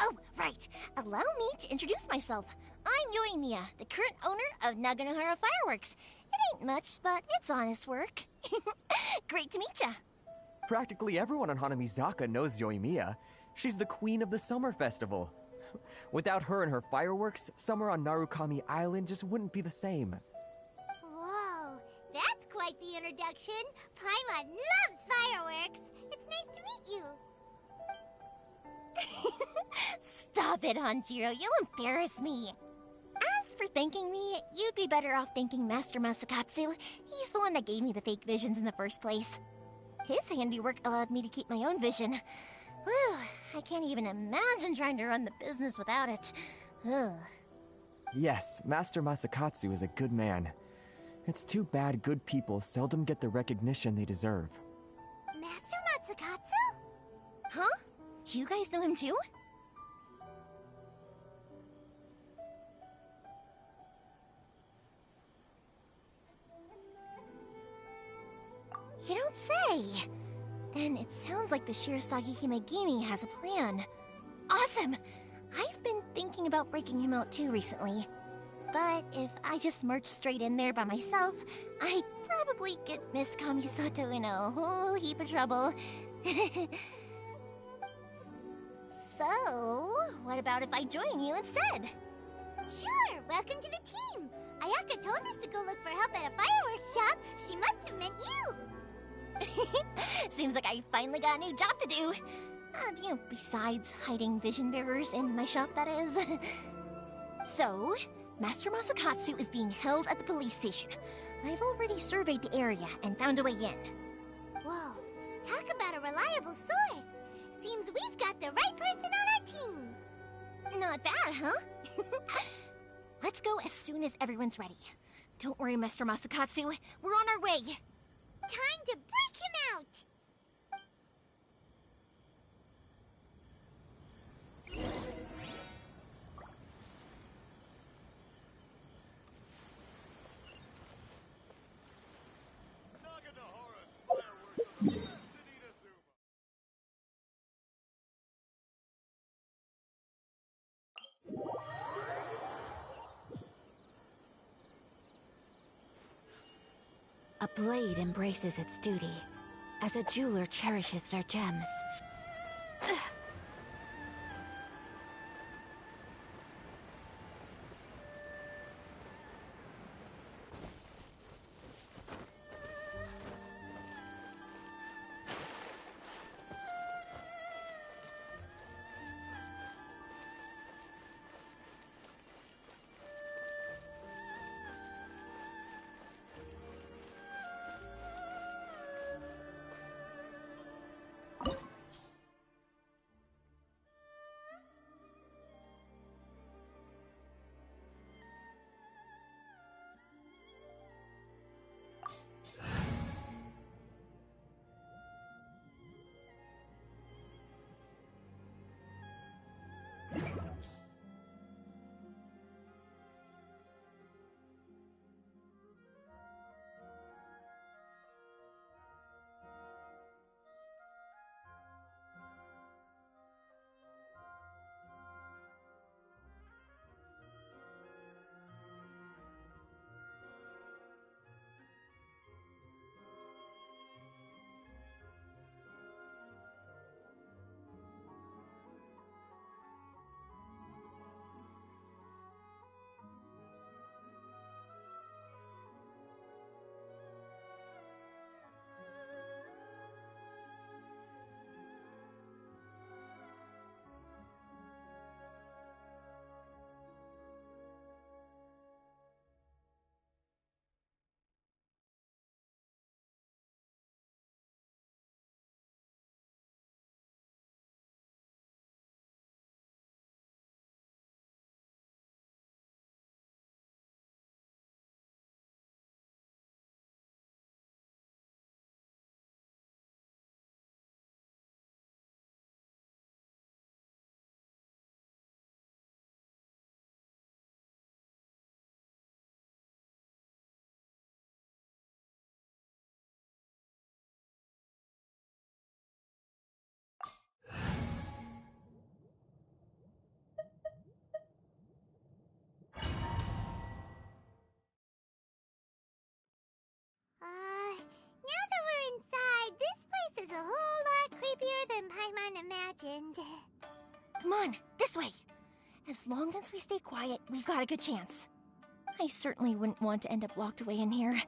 Oh, right. Allow me to introduce myself. I'm Yoimiya, the current owner of Naganohara Fireworks. It ain't much, but it's honest work. Great to meet ya. Practically everyone on Hanamizaka knows Yoimiya. She's the queen of the summer festival. Without her and her fireworks, summer on Narukami Island just wouldn't be the same. Whoa, that's quite the introduction. Paimon loves fireworks. It's nice to meet you. Stop it, Hanjiro. You'll embarrass me. As for thanking me, you'd be better off thanking Master Masakatsu. He's the one that gave me the fake visions in the first place. His handiwork allowed me to keep my own vision. Whew, I can't even imagine trying to run the business without it. Ugh. Yes, Master Masakatsu is a good man. It's too bad good people seldom get the recognition they deserve. Master Masakatsu? Huh? Do you guys know him too? You don't say! Then it sounds like the Shirasagi Himegimi has a plan. Awesome! I've been thinking about breaking him out too recently. But if I just march straight in there by myself, I'd probably get Miss Kamisato in a whole heap of trouble. So, what about if I join you instead? Sure, welcome to the team. Ayaka told us to go look for help at a fireworks shop. She must have meant you. Seems like I finally got a new job to do. Besides hiding vision bearers in my shop, that is. So, Master Masakatsu is being held at the police station. I've already surveyed the area and found a way in. Whoa, talk about a reliable source. Seems we've got the right person on our team. Not bad, huh? Let's go as soon as everyone's ready. Don't worry, Master Masakatsu. We're on our way. Time to break him out! A blade embraces its duty, as a jeweler cherishes their gems. Come on, this way. As long as we stay quiet, we've got a good chance. I certainly wouldn't want to end up locked away in here.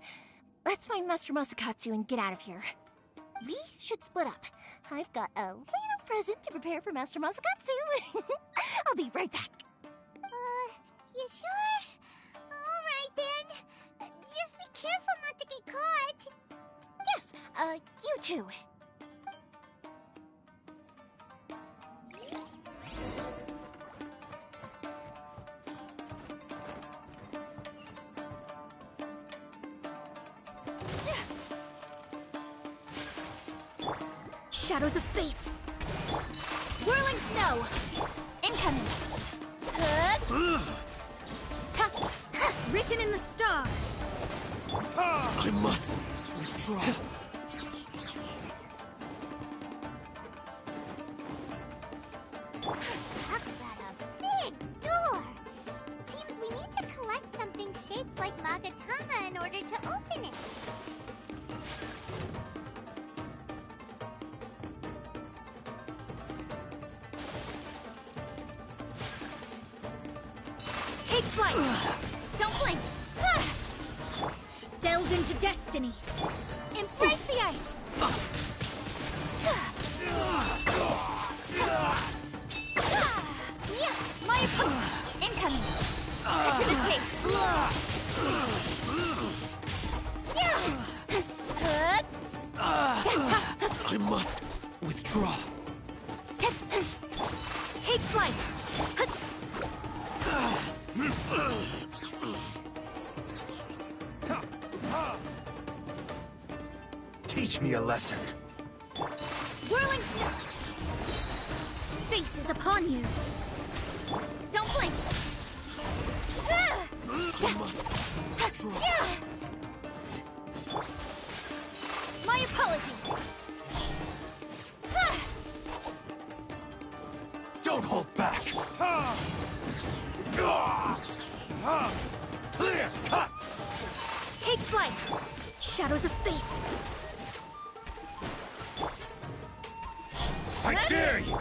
Let's find Master Masakatsu and get out of here. We should split up. I've got a little present to prepare for Master Masakatsu. I'll be right back. You sure? Alright then. Just be careful not to get caught. Yes, you too. Shadows of fate! Whirling snow! Incoming! Written in the stars! I must withdraw. Talk about a big door! Seems we need to collect something shaped like Magatama in order to open it. Take flight! Don't blink! Delve into destiny! Embrace the ice! My incoming! Cut to the chase! I must withdraw. Take flight! Teach me a lesson. Whirling snow! Fate is upon you! Don't blink! I must withdraw. My apologies! Don't hold back! Clear cut! Take flight! Shadows of fate! I dare you!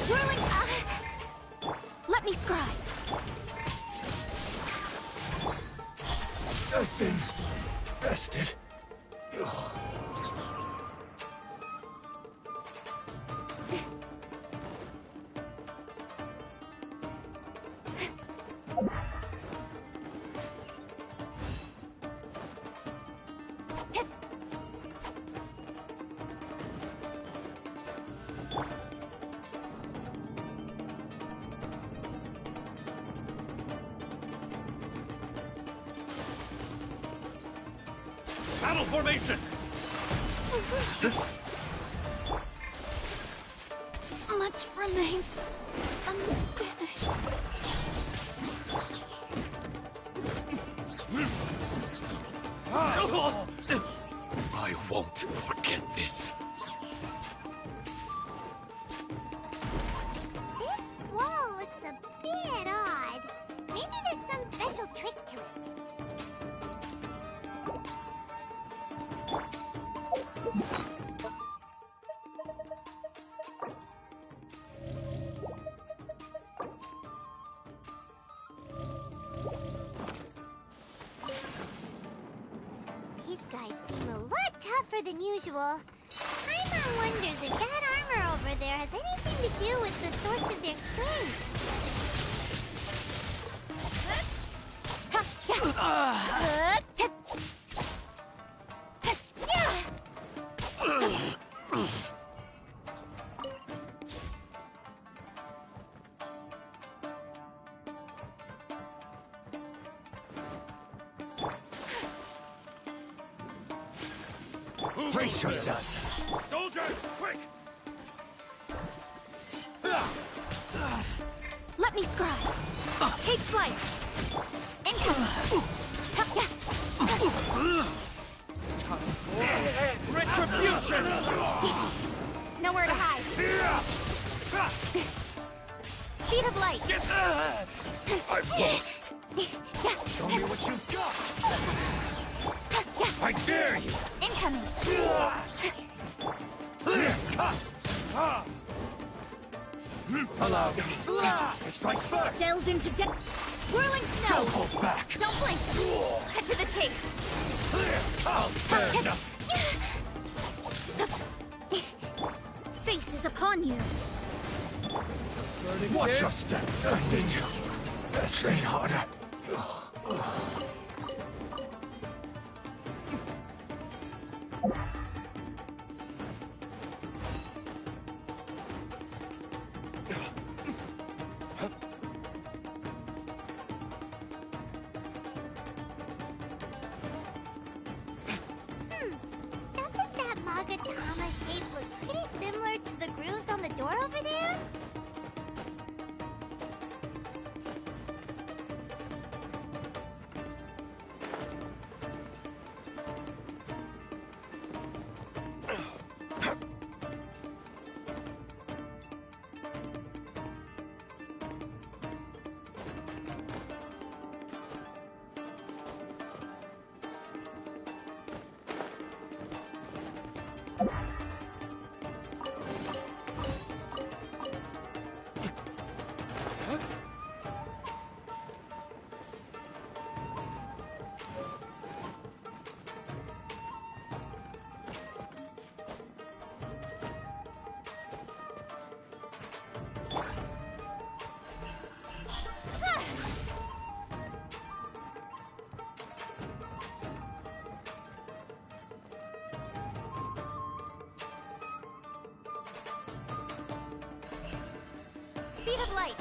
Whirling... Let me scribe! I've been bested. Battle formation! Much remains unfinished. I won't forget this. This wall looks a bit odd. Maybe there's some special trick to it. These guys seem a lot tougher than usual. Paimon wonders if that armor over there has anything to do with the source of their strength. Brace yourselves! Soldiers, quick! Let me scribe! Take flight! Incoming! Retribution! Nowhere to hide! Speed of light! I've lost! Show me what you've got! I dare you! Incoming! Allow me. Strike first! Delve into whirling snow! Don't hold back! Don't blink! Cut to the chase! I'll spare nothing! Fate is upon you! Watch your step! I need to train harder. Doesn't that Magatama shape look pretty similar to the grooves on the door over there? Speed of light.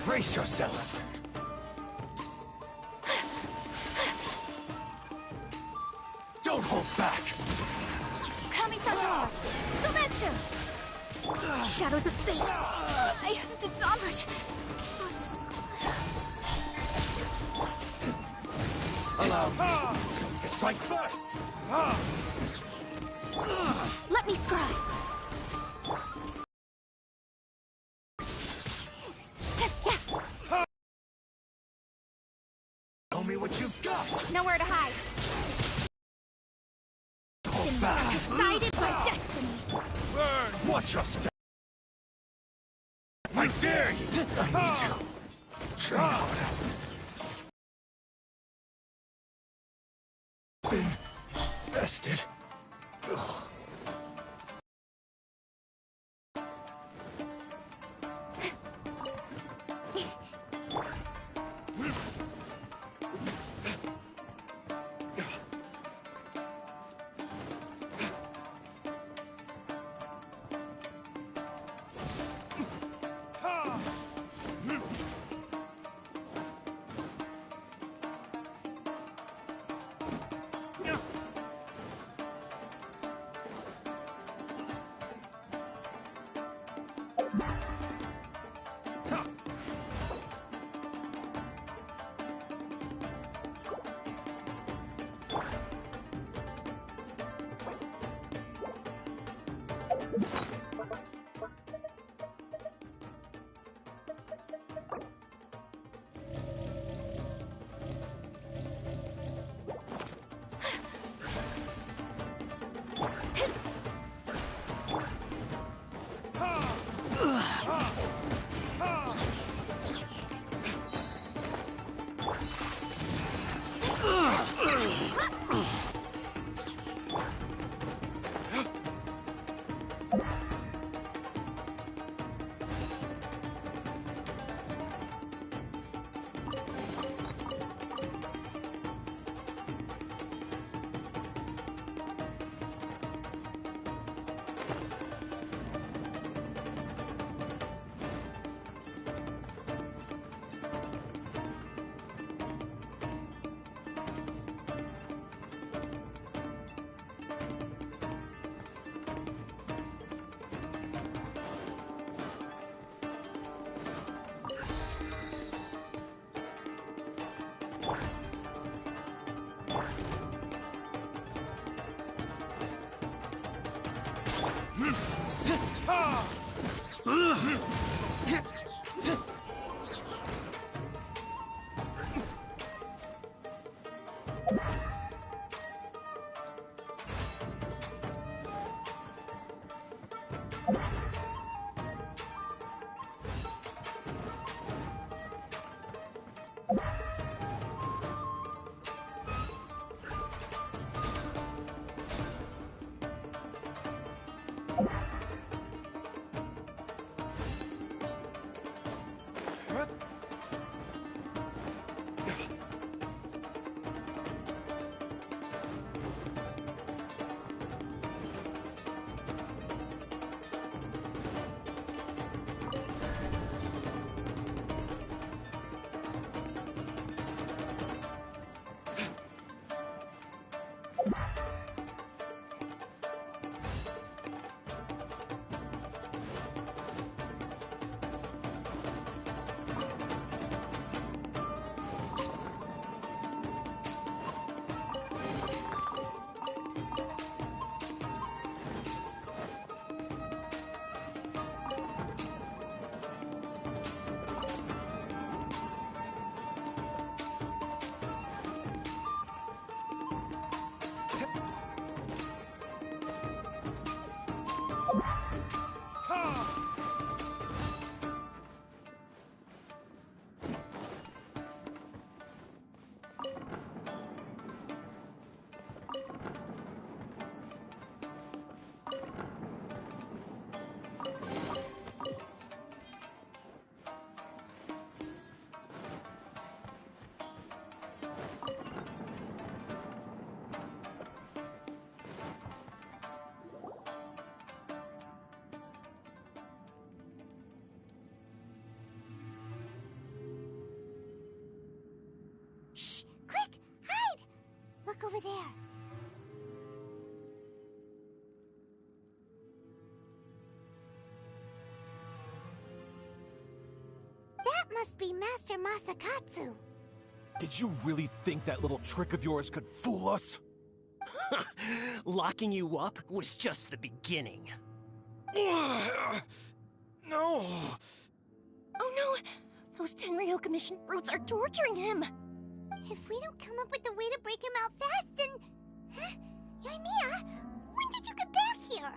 Brace yourselves! Don't hold back! Kami-Sato! Sometsu! Shadows of fate! I am dishonored! Allow me! Strike first! Let me scry! Show me what you've got! Nowhere to hide! Hold back! Decided by destiny! Burn! Watch your step! I dare you! I need to train harder. Been bested. Ugh. Shh! Quick! Hide! Look over there. That must be Master Masakatsu. Did you really think that little trick of yours could fool us? Locking you up was just the beginning. No! Oh no! Those Tenryo Commission brutes are torturing him! If we don't come up with a way to break him out fast, then... Huh? Yoimiya, when did you get back here?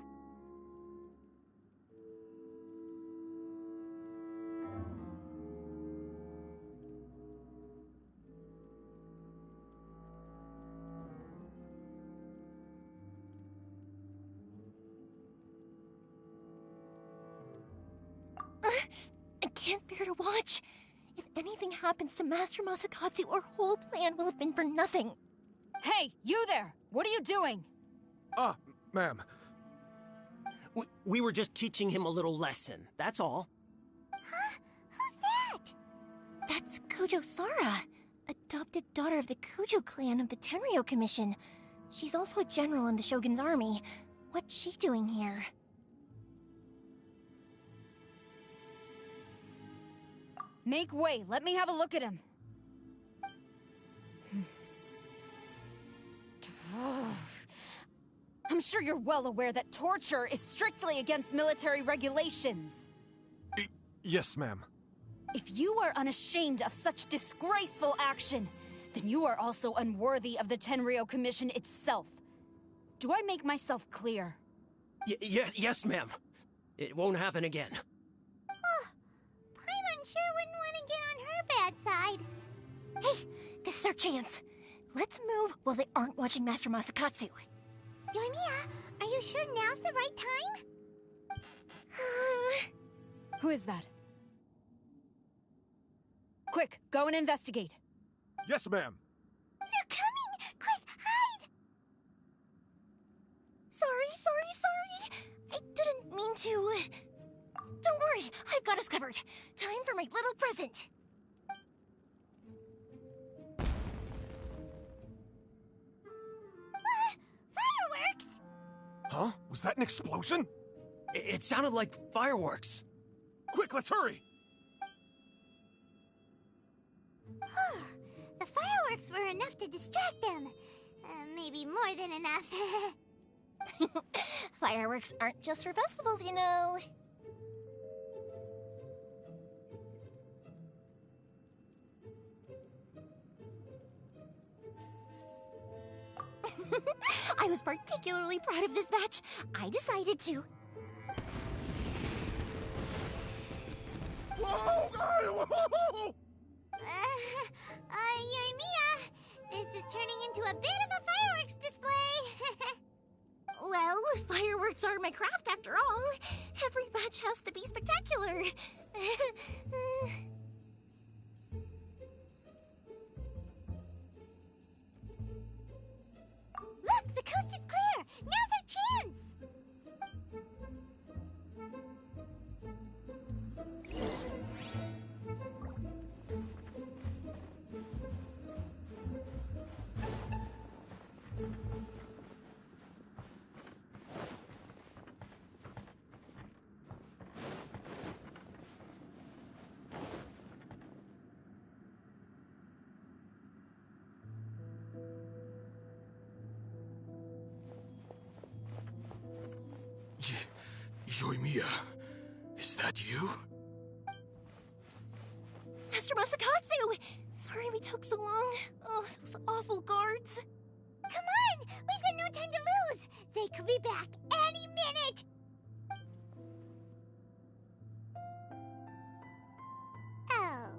I can't bear to watch. If anything happens to Master Masakatsu, our whole plan will have been for nothing. Hey, you there! What are you doing? Ma'am. We were just teaching him a little lesson, that's all. Huh? Who's that? That's Kujo Sara, adopted daughter of the Kujo clan of the Tenryo Commission. She's also a general in the Shogun's army. What's she doing here? Make way, let me have a look at him. I'm sure you're well aware that torture is strictly against military regulations. Yes, ma'am. If you are unashamed of such disgraceful action, then you are also unworthy of the Tenryo Commission itself. Do I make myself clear? Yes, ma'am. It won't happen again. Paimon sure wouldn't want to get on her bad side. Hey, this is our chance. Let's move while they aren't watching Master Masakatsu. Yoimiya, are you sure now's the right time? Who is that? Quick, go and investigate. Yes, ma'am. They're coming! Quick, hide! Sorry. I didn't mean to. Don't worry, I've got us covered. Time for my little present. Fireworks! Huh? Was that an explosion? It sounded like fireworks. Quick, let's hurry! The fireworks were enough to distract them. Maybe more than enough. Fireworks aren't just for festivals, you know. I was particularly proud of this batch. I decided to. Whoa! Whoa! Yoimiya, this is turning into a bit of a fireworks display. Well, fireworks are my craft after all. Every batch has to be spectacular. Look, the coast is clear. Now's our chance. Yoimiya, is that you? Master Masakatsu! Sorry we took so long. Oh, those awful guards. Come on! We've got no time to lose! They could be back any minute! Oh.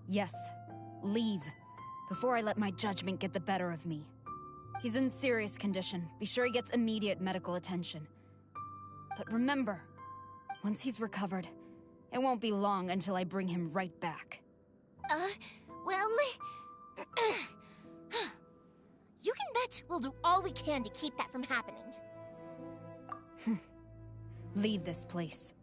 Yes, leave. Before I let my judgment get the better of me. He's in serious condition. Be sure he gets immediate medical attention. But remember, once he's recovered, it won't be long until I bring him right back. Well... you can bet we'll do all we can to keep that from happening. Leave this place.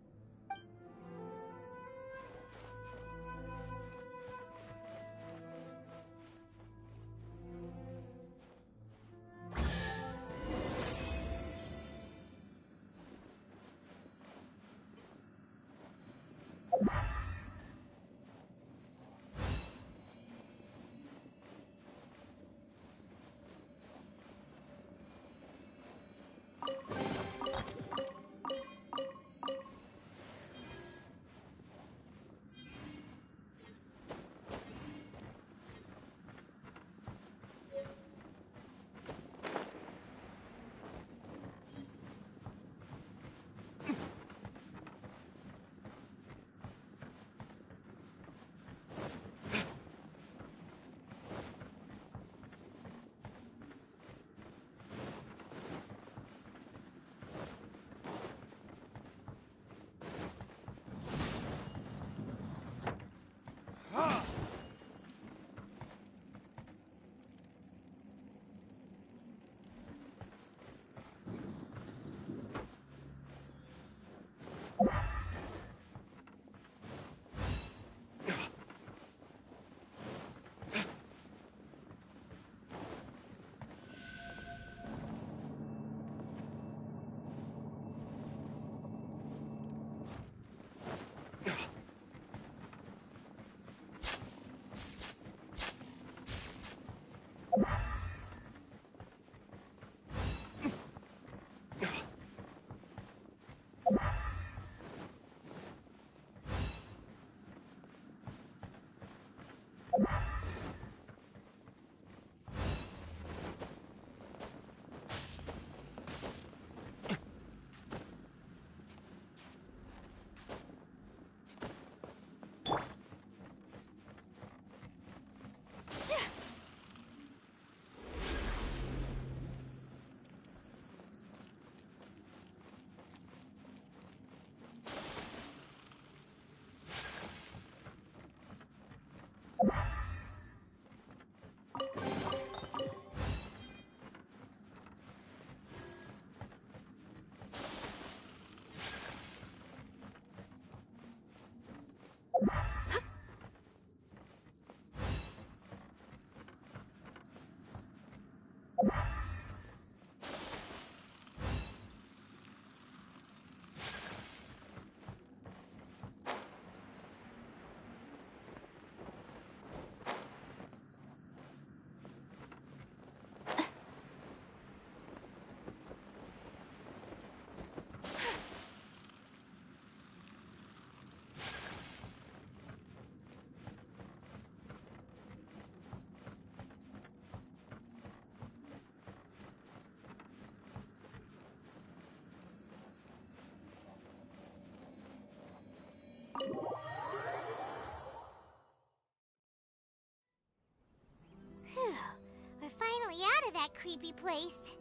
creepy place.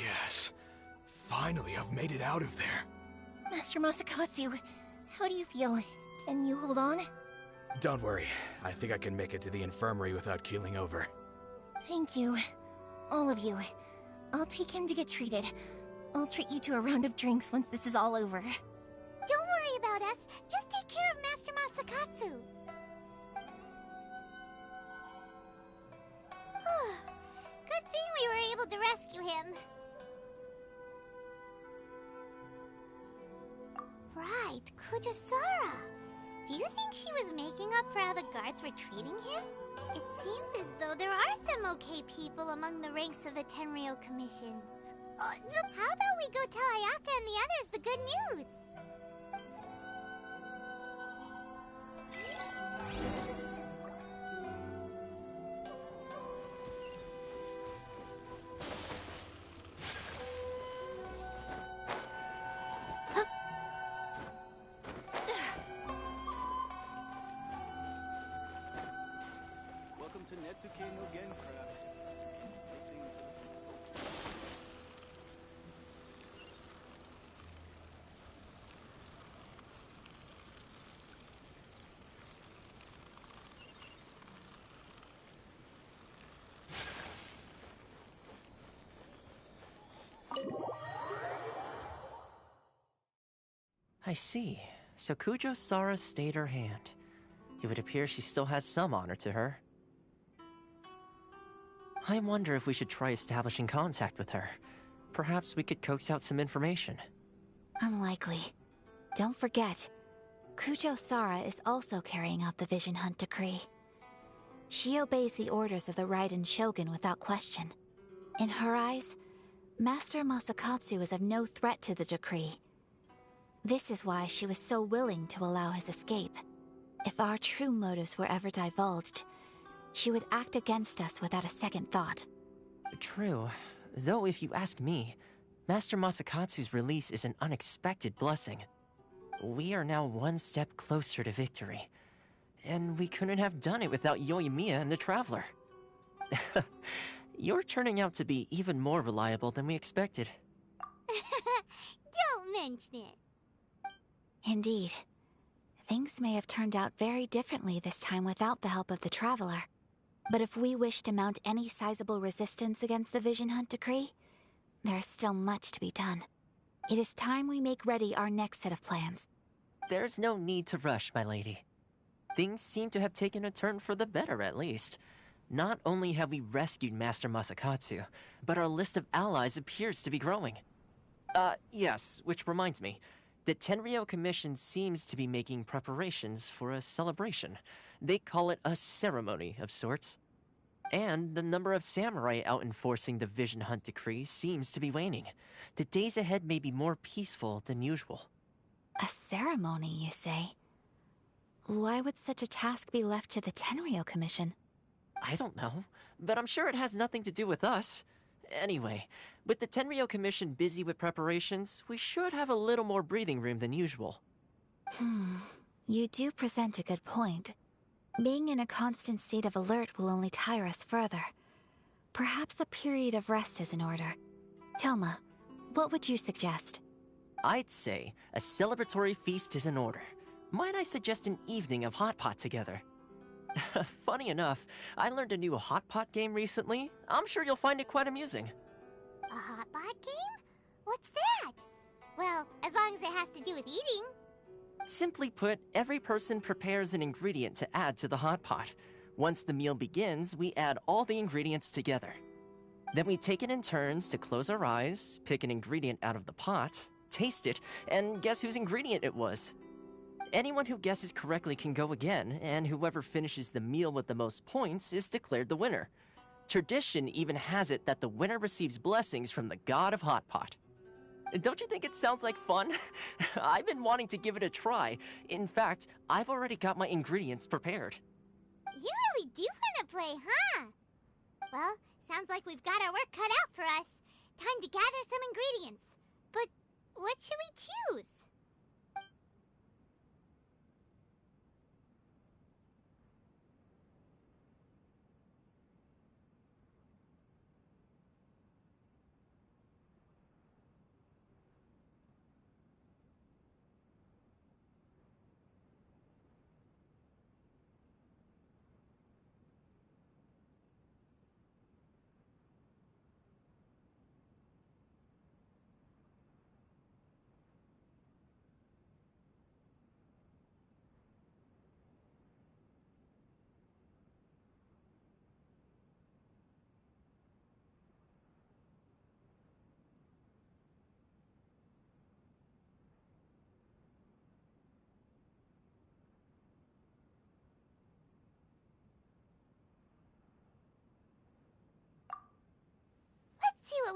Yes. Finally, I've made it out of there. Master Masakatsu, how do you feel? Can you hold on? Don't worry. I think I can make it to the infirmary without keeling over. Thank you. All of you. I'll take him to get treated. I'll treat you to a round of drinks once this is all over. Don't worry about us. Just take care of Master Masakatsu. Good thing we were able to rescue him. Right, Kujosara. Do you think she was making up for how the guards were treating him? It seems as though there are some okay people among the ranks of the Tenryou Commission. How about we go tell Ayaka and the others the good news? Welcome to Netsuke no Gen Crafts. I see. So Kujo-Sara stayed her hand. It would appear she still has some honor to her. I wonder if we should try establishing contact with her. Perhaps we could coax out some information. Unlikely. Don't forget, Kujo-Sara is also carrying out the Vision Hunt decree. She obeys the orders of the Raiden Shogun without question. In her eyes, Master Masakatsu is of no threat to the decree. This is why she was so willing to allow his escape. If our true motives were ever divulged, she would act against us without a second thought. True. Though if you ask me, Master Masakatsu's release is an unexpected blessing. We are now one step closer to victory. And we couldn't have done it without Yoimiya and the Traveler. You're turning out to be even more reliable than we expected. Don't mention it. Indeed. Things may have turned out very differently this time without the help of the Traveler. But if we wish to mount any sizable resistance against the Vision Hunt decree, there is still much to be done. It is time we make ready our next set of plans. There's no need to rush, my lady. Things seem to have taken a turn for the better, at least. Not only have we rescued Master Masakatsu, but our list of allies appears to be growing. Yes, which reminds me. The Tenryou Commission seems to be making preparations for a celebration. They call it a ceremony of sorts. And the number of samurai out enforcing the Vision Hunt decree seems to be waning. The days ahead may be more peaceful than usual. A ceremony, you say? Why would such a task be left to the Tenryou Commission? I don't know, but I'm sure it has nothing to do with us. Anyway, with the Tenryou Commission busy with preparations, we should have a little more breathing room than usual. You do present a good point. Being in a constant state of alert will only tire us further. Perhaps a period of rest is in order. Toma, what would you suggest? I'd say a celebratory feast is in order. Might I suggest an evening of hot pot together? Funny enough, I learned a new hot pot game recently. I'm sure you'll find it quite amusing. A hot pot game? What's that? Well, as long as it has to do with eating. Simply put, every person prepares an ingredient to add to the hot pot. Once the meal begins, we add all the ingredients together. Then we take it in turns to close our eyes, pick an ingredient out of the pot, taste it, and guess whose ingredient it was. Anyone who guesses correctly can go again, and whoever finishes the meal with the most points is declared the winner. Tradition even has it that the winner receives blessings from the god of hot pot. Don't you think it sounds like fun? I've been wanting to give it a try. In fact, I've already got my ingredients prepared. You really do want to play, huh? Well, sounds like we've got our work cut out for us. Time to gather some ingredients. But what should we choose?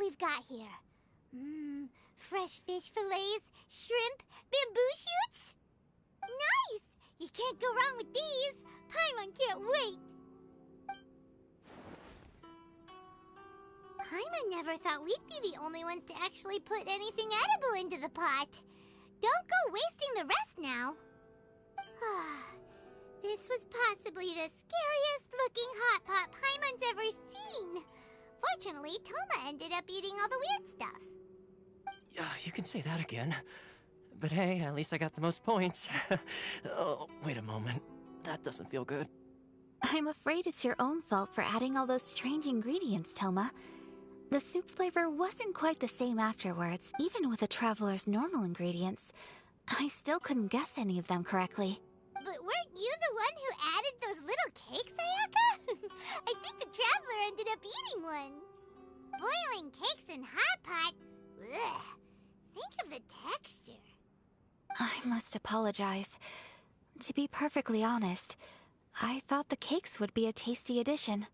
we've got here. Fresh fish fillets, shrimp, bamboo shoots. Nice! You can't go wrong with these. Paimon can't wait. Paimon never thought we'd be the only ones to actually put anything edible into the pot. Don't go wasting the rest now. This was possibly the scariest-looking hot pot Paimon's ever seen. Fortunately, Toma ended up eating all the weird stuff. You can say that again. But hey, at least I got the most points. Oh, wait a moment. That doesn't feel good. I'm afraid it's your own fault for adding all those strange ingredients, Toma. The soup flavor wasn't quite the same afterwards. Even with the Traveler's normal ingredients, I still couldn't guess any of them correctly. But weren't you the one who added those little cakes, Ayaka? I think the Traveler ended up eating one. Boiling cakes in hot pot? Ugh. Think of the texture. I must apologize. To be perfectly honest, I thought the cakes would be a tasty addition.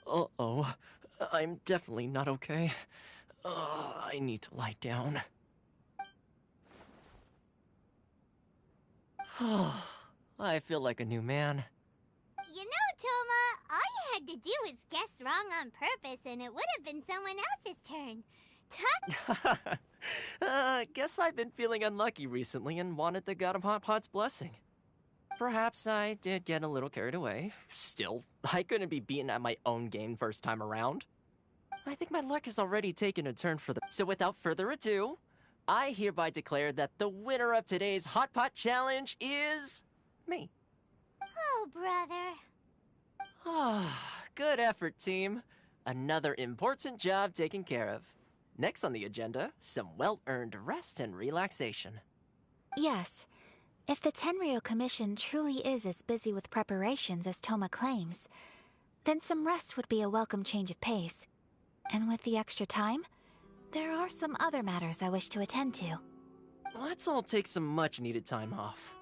Uh-oh. I'm definitely not okay. I need to lie down. I feel like a new man. You know, Toma, all you had to do was guess wrong on purpose and it would have been someone else's turn. Guess I've been feeling unlucky recently and wanted the God of Hot Pot's blessing. Perhaps I did get a little carried away. Still, I couldn't be beaten at my own game first time around. I think my luck has already taken a turn for the... So without further ado, I hereby declare that the winner of today's Hot Pot Challenge is... me. Oh, brother. Good effort, team. Another important job taken care of. Next on the agenda, some well-earned rest and relaxation. Yes. If the Tenryou Commission truly is as busy with preparations as Toma claims, then some rest would be a welcome change of pace. And with the extra time, there are some other matters I wish to attend to. Let's all take some much-needed time off.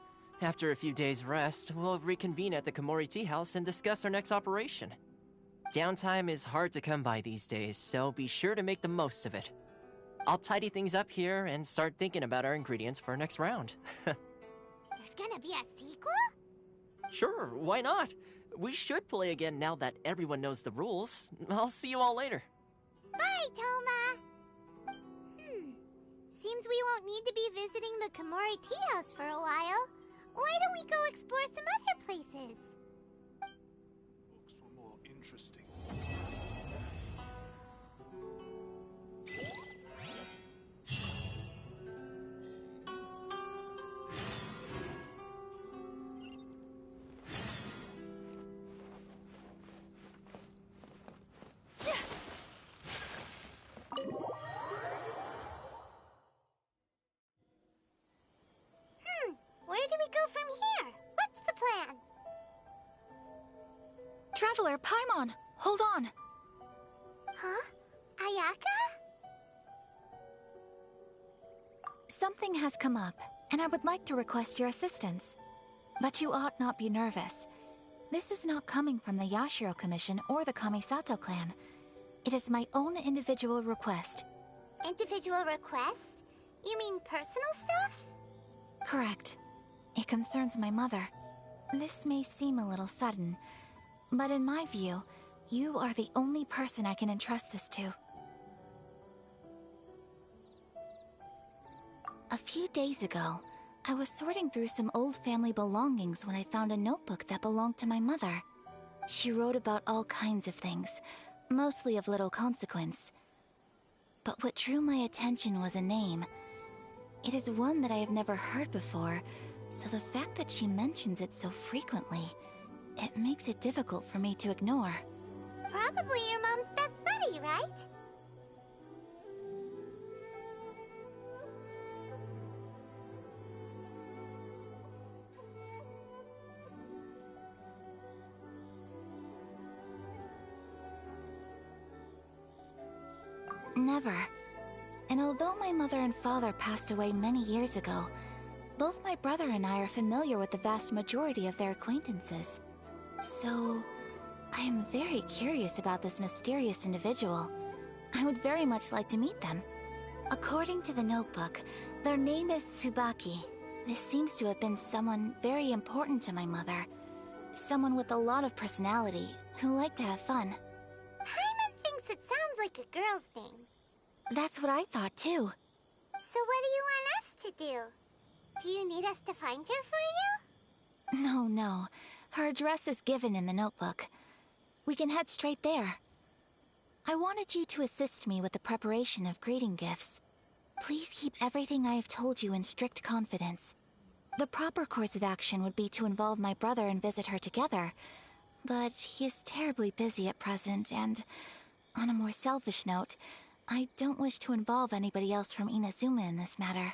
After a few days' rest, we'll reconvene at the Komori Tea House and discuss our next operation. Downtime is hard to come by these days, so be sure to make the most of it. I'll tidy things up here and start thinking about our ingredients for our next round. There's gonna be a sequel? Sure, why not? We should play again now that everyone knows the rules. I'll see you all later. Bye, Toma! Seems we won't need to be visiting the Komori Tea House for a while. Why don't we go explore some other places? Books were more interesting. Where do we go from here? What's the plan? Traveler, Paimon, hold on. Huh? Ayaka? Something has come up, and I would like to request your assistance. But you ought not be nervous. This is not coming from the Yashiro Commission or the Kamisato clan. It is my own individual request. Individual request? You mean personal stuff? Correct. It concerns my mother. This may seem a little sudden, but in my view, you are the only person I can entrust this to. A few days ago, I was sorting through some old family belongings when I found a notebook that belonged to my mother. She wrote about all kinds of things, mostly of little consequence. But what drew my attention was a name. It is one that I have never heard before, so the fact that she mentions it so frequently, it makes it difficult for me to ignore. Probably your mom's best buddy, right? Never. And although my mother and father passed away many years ago, both my brother and I are familiar with the vast majority of their acquaintances. So, I am very curious about this mysterious individual. I would very much like to meet them. According to the notebook, their name is Tsubaki. This seems to have been someone very important to my mother. Someone with a lot of personality, who liked to have fun. Paimon thinks it sounds like a girl's name. That's what I thought too. So what do you want us to do? Do you need us to find her for you? No. Her address is given in the notebook. We can head straight there. I wanted you to assist me with the preparation of greeting gifts. Please keep everything I have told you in strict confidence. The proper course of action would be to involve my brother and visit her together, but he is terribly busy at present, and on a more selfish note, I don't wish to involve anybody else from Inazuma in this matter.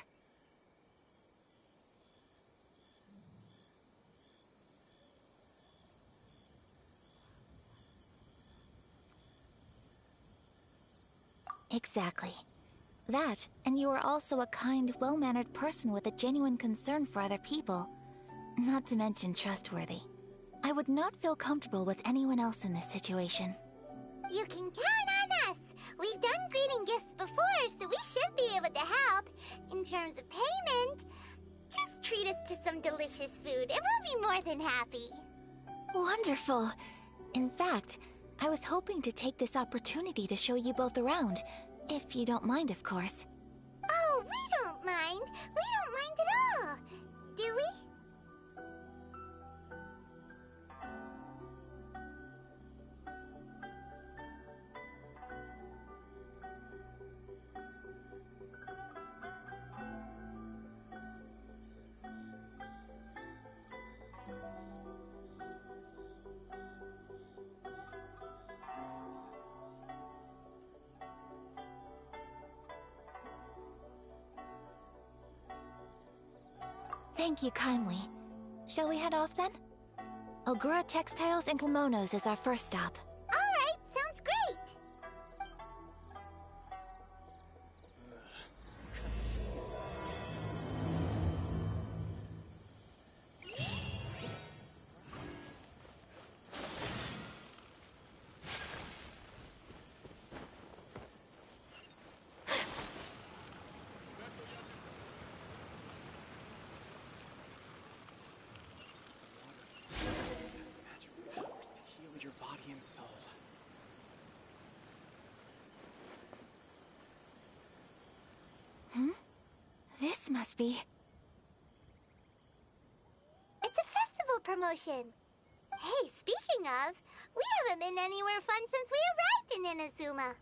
Exactly. That, and you are also a kind, well-mannered person with a genuine concern for other people. Not to mention trustworthy. I would not feel comfortable with anyone else in this situation. You can count on us! We've done greeting gifts before, so we should be able to help. In terms of payment, just treat us to some delicious food and we'll be more than happy. Wonderful! In fact, I was hoping to take this opportunity to show you both around. If you don't mind, of course. Oh, we don't mind. We don't mind at all. Do we? Thank you kindly. Shall we head off then? Ogura Textiles and Kimonos is our first stop. All right, sounds great. Your body and soul. This must be... It's a festival promotion. Hey, speaking of, we haven't been anywhere fun since we arrived in Inazuma.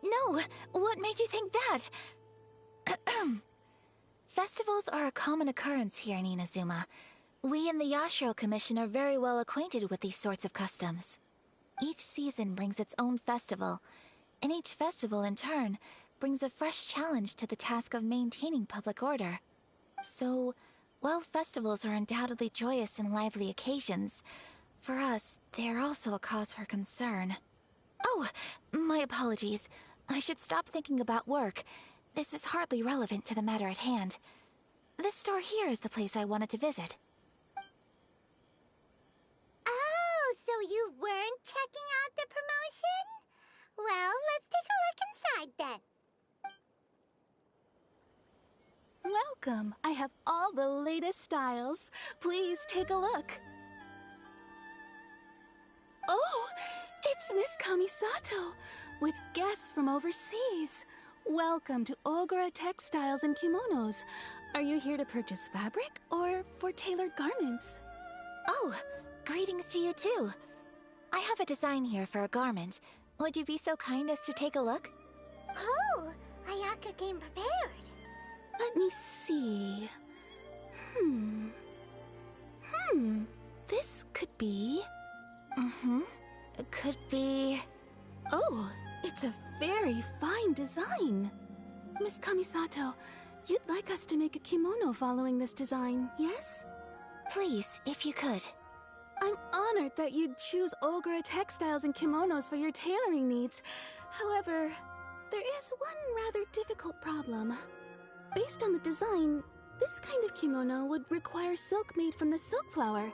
No! What made you think that? Festivals are a common occurrence here in Inazuma. We in the Yashiro Commission are very well acquainted with these sorts of customs. Each season brings its own festival, and each festival in turn brings a fresh challenge to the task of maintaining public order. So, while festivals are undoubtedly joyous and lively occasions, for us, they are also a cause for concern. Oh, my apologies. I should stop thinking about work. This is hardly relevant to the matter at hand. This store here is the place I wanted to visit. Oh, so you weren't checking out the promotion? Well, let's take a look inside then. Welcome. I have all the latest styles. Please take a look. Oh, it's Miss Kamisato, with guests from overseas. Welcome to Ogura Textiles and Kimonos. Are you here to purchase fabric or for tailored garments? Oh, greetings to you too. I have a design here for a garment. Would you be so kind as to take a look? Oh, Ayaka came prepared. Let me see. This could be... It could be... Oh, it's a very fine design. Miss Kamisato, you'd like us to make a kimono following this design, yes? Please, if you could. I'm honored that you'd choose Ogura Textiles and Kimonos for your tailoring needs. However, there is one rather difficult problem. Based on the design, this kind of kimono would require silk made from the silk flower.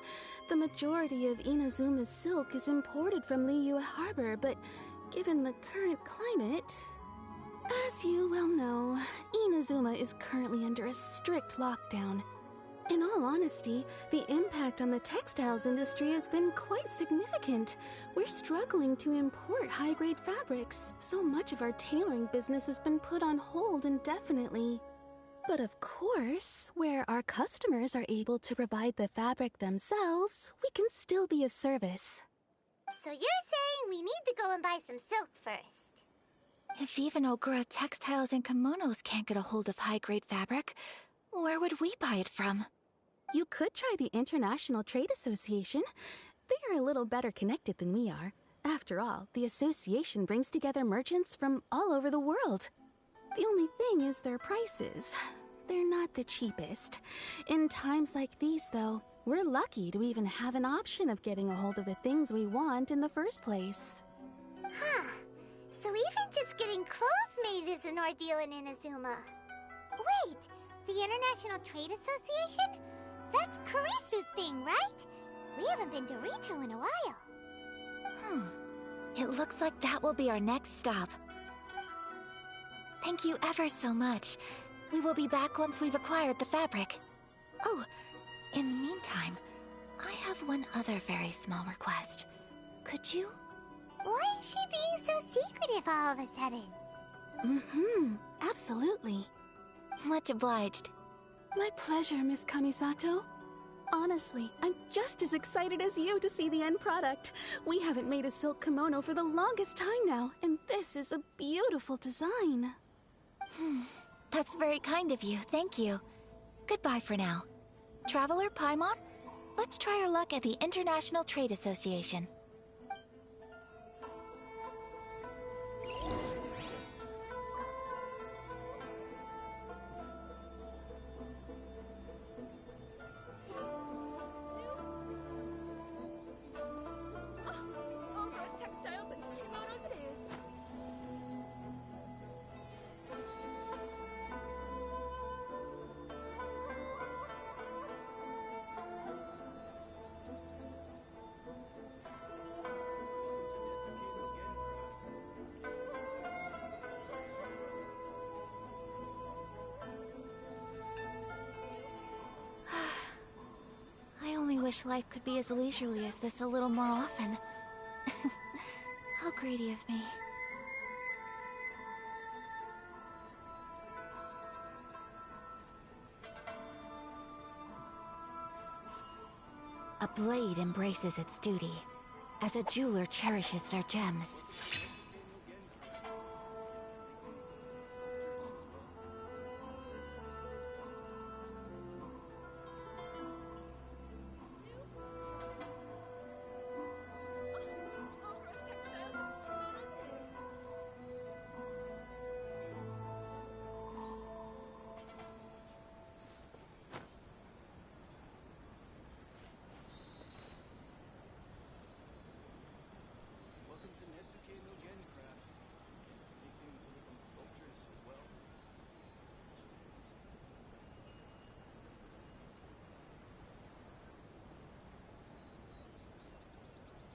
The majority of Inazuma's silk is imported from Liyue Harbor, but given the current climate... As you well know, Inazuma is currently under a strict lockdown. In all honesty, the impact on the textiles industry has been quite significant. We're struggling to import high-grade fabrics. So much of our tailoring business has been put on hold indefinitely. But of course, where our customers are able to provide the fabric themselves, we can still be of service. So you're saying we need to go and buy some silk first? If even Ogura Textiles and Kimonos can't get a hold of high-grade fabric, where would we buy it from? You could try the International Trade Association. They are a little better connected than we are. After all, the association brings together merchants from all over the world. The only thing is their prices. They're not the cheapest. In times like these, though, we're lucky to even have an option of getting a hold of the things we want in the first place. Huh. So even just getting clothes made is an ordeal in Inazuma. Wait, the International Trade Association? That's Kurisu's thing, right? We haven't been to Rito in a while. It looks like that will be our next stop. Thank you ever so much. We will be back once we've acquired the fabric. Oh, in the meantime, I have one other very small request. Could you? Why is she being so secretive all of a sudden? Absolutely. Much obliged. My pleasure, Miss Kamisato. Honestly, I'm just as excited as you to see the end product. We haven't made a silk kimono for the longest time now, and this is a beautiful design. That's very kind of you, thank you. Goodbye for now. Traveler Paimon, let's try our luck at the International Trade Association. I wish life could be as leisurely as this a little more often. How greedy of me. A blade embraces its duty, as a jeweler cherishes their gems.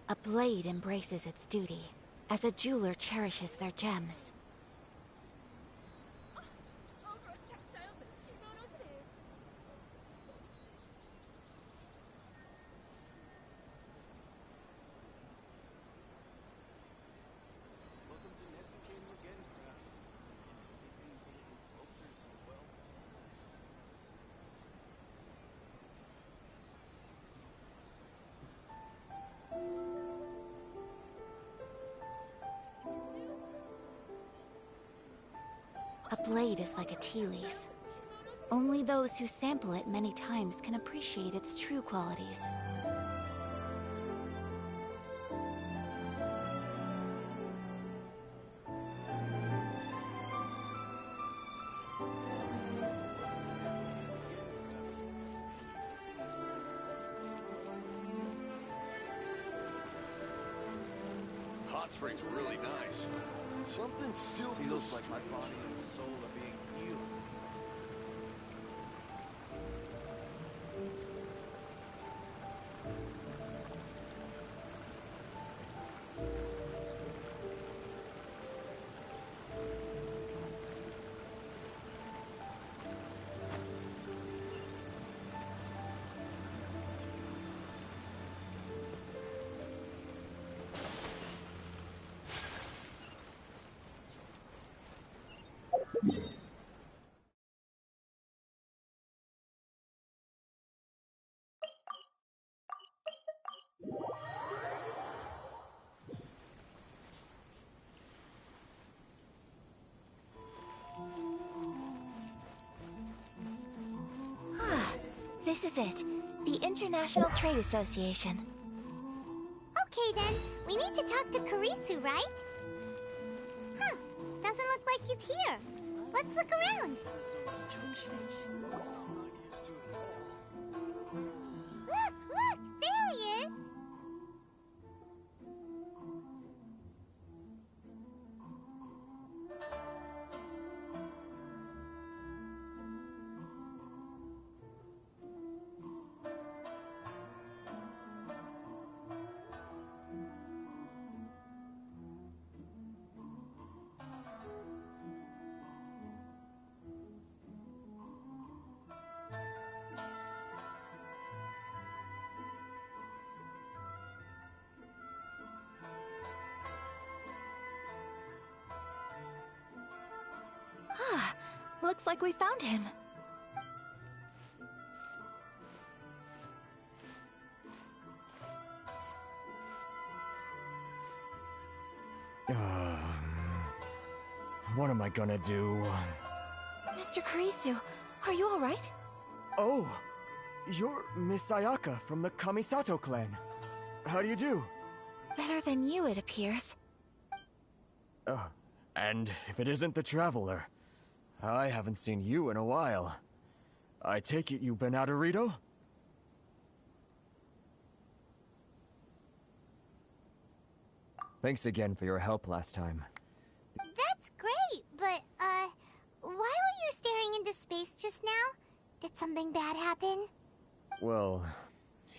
A blade embraces its duty, as a jeweler cherishes their gems. A blade is like a tea leaf. Only those who sample it many times can appreciate its true qualities. Hot springs really nice. Something still feels like my body and soul are being healed. This is it. The International Trade Association. Okay then, we need to talk to Kurisu, right? Huh, doesn't look like he's here. Let's look around. Look, there he is! Looks like we found him. What am I gonna do? Mr. Kurisu, are you alright? Oh, you're Miss Ayaka from the Kamisato clan. How do you do? Better than you, it appears. And if it isn't the Traveler, I haven't seen you in a while. I take it you've been out of Rito? Thanks again for your help last time. That's great, but, why were you staring into space just now? Did something bad happen? Well,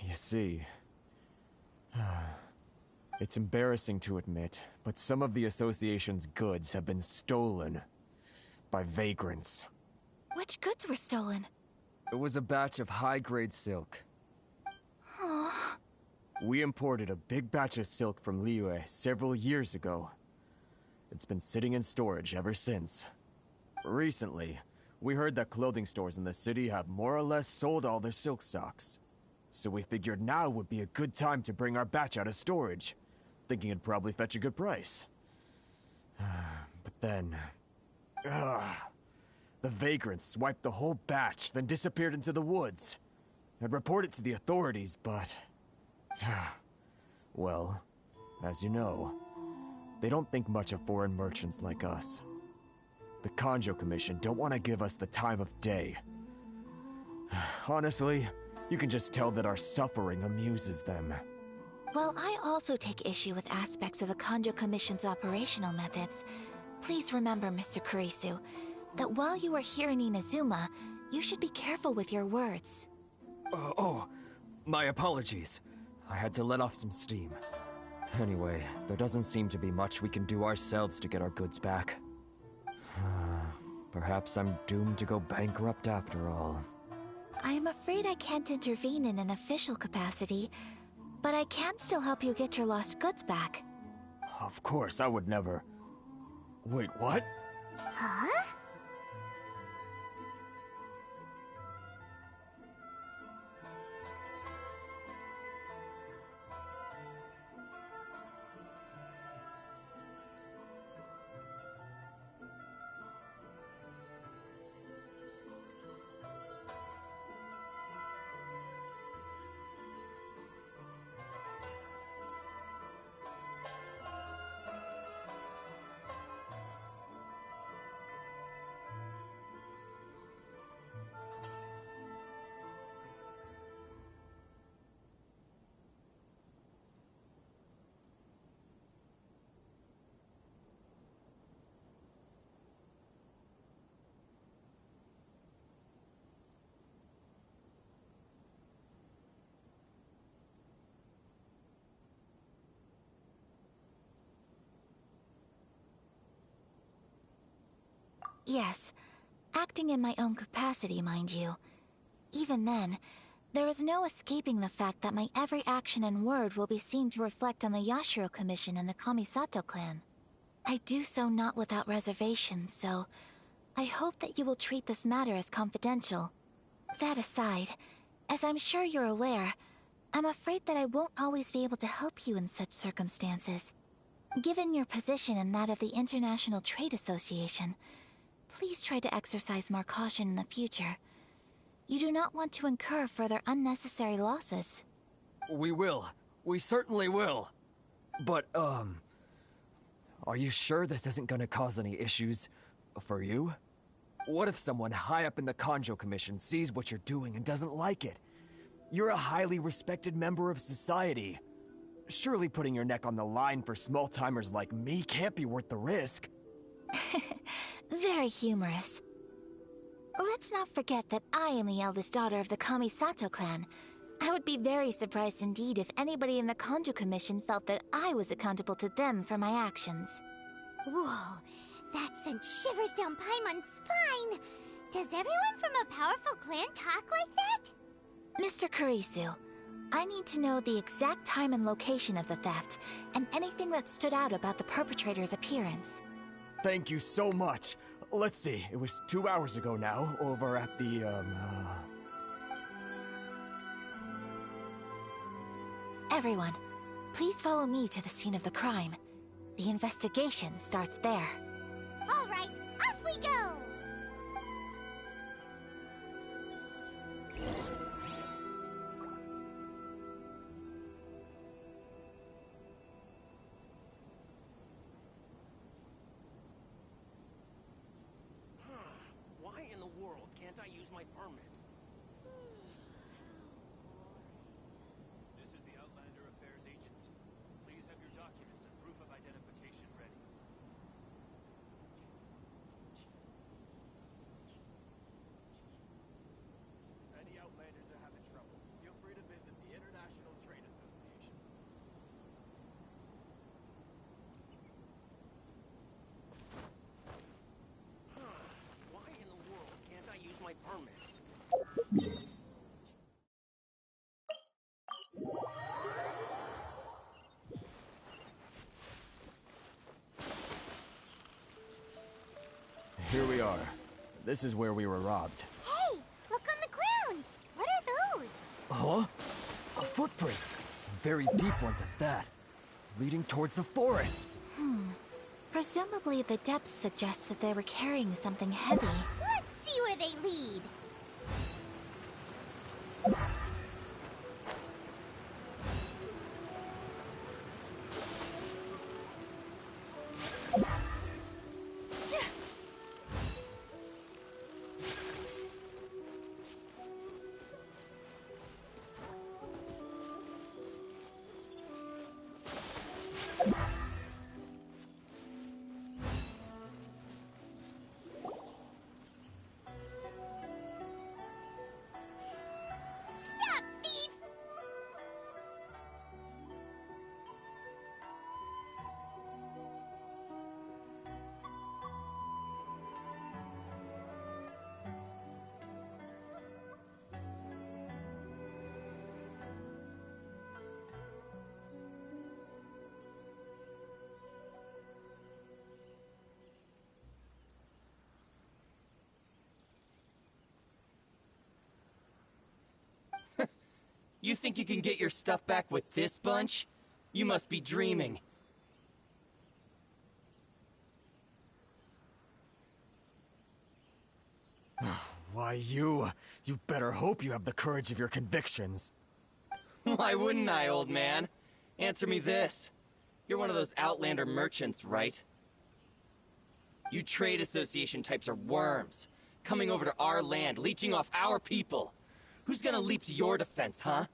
you see... It's embarrassing to admit, but some of the Association's goods have been stolen by vagrants. Which goods were stolen? It was a batch of high-grade silk. Aww. We imported a big batch of silk from Liyue several years ago. It's been sitting in storage ever since. Recently, we heard that clothing stores in the city have more or less sold all their silk stocks. So we figured now would be a good time to bring our batch out of storage, thinking it'd probably fetch a good price. But then... the vagrants swiped the whole batch, then disappeared into the woods. I'd report it to the authorities, but... well, as you know, they don't think much of foreign merchants like us. The Kanjo Commission don't want to give us the time of day. Honestly, you can just tell that our suffering amuses them. Well, I also take issue with aspects of the Kanjo Commission's operational methods. Please remember, Mr. Kurisu, that while you are here in Inazuma, you should be careful with your words. My apologies. I had to let off some steam. Anyway, there doesn't seem to be much we can do ourselves to get our goods back. Perhaps I'm doomed to go bankrupt after all. I am afraid I can't intervene in an official capacity, but I can still help you get your lost goods back. Of course, I would never... Wait, what? Huh? Yes, acting in my own capacity, mind you. Even then, there is no escaping the fact that my every action and word will be seen to reflect on the Yashiro Commission and the Kamisato clan. I do so not without reservation, so I hope that you will treat this matter as confidential. That aside, as I'm sure you're aware, I'm afraid that I won't always be able to help you in such circumstances. Given your position and that of the International Trade Association, please try to exercise more caution in the future. You do not want to incur further unnecessary losses. We will. We certainly will. But, are you sure this isn't gonna cause any issues for you? What if someone high up in the Kanjo Commission sees what you're doing and doesn't like it? You're a highly respected member of society. Surely putting your neck on the line for small-timers like me can't be worth the risk. Very humorous. Let's not forget that I am the eldest daughter of the Kamisato clan. I would be very surprised indeed if anybody in the Kanjo Commission felt that I was accountable to them for my actions. Whoa, that sent shivers down Paimon's spine! Does everyone from a powerful clan talk like that? Mr. Kurisu, I need to know the exact time and location of the theft, and anything that stood out about the perpetrator's appearance. Thank you so much. Let's see, it was 2 hours ago now, over at the, Everyone, please follow me to the scene of the crime. The investigation starts there. All right, off we go! Why in the world can't I use my permit? This is the Outlander Affairs Agency. Please have your documents and proof of identification ready. If any Outlanders are having trouble, feel free to visit the International Trade Association. Why in the world can't I use my permit? Here we are. This is where we were robbed. Hey, look on the ground! What are those? Huh? Footprints! Very deep ones at that. Leading towards the forest. Presumably the depth suggests that they were carrying something heavy. Let's see where they lead. You think you can get your stuff back with this bunch? You must be dreaming. Why, you better hope you have the courage of your convictions. Why wouldn't I, old man? Answer me this. You're one of those Outlander merchants, right? You trade association types are worms, coming over to our land, leeching off our people. Who's gonna leap to your defense, huh?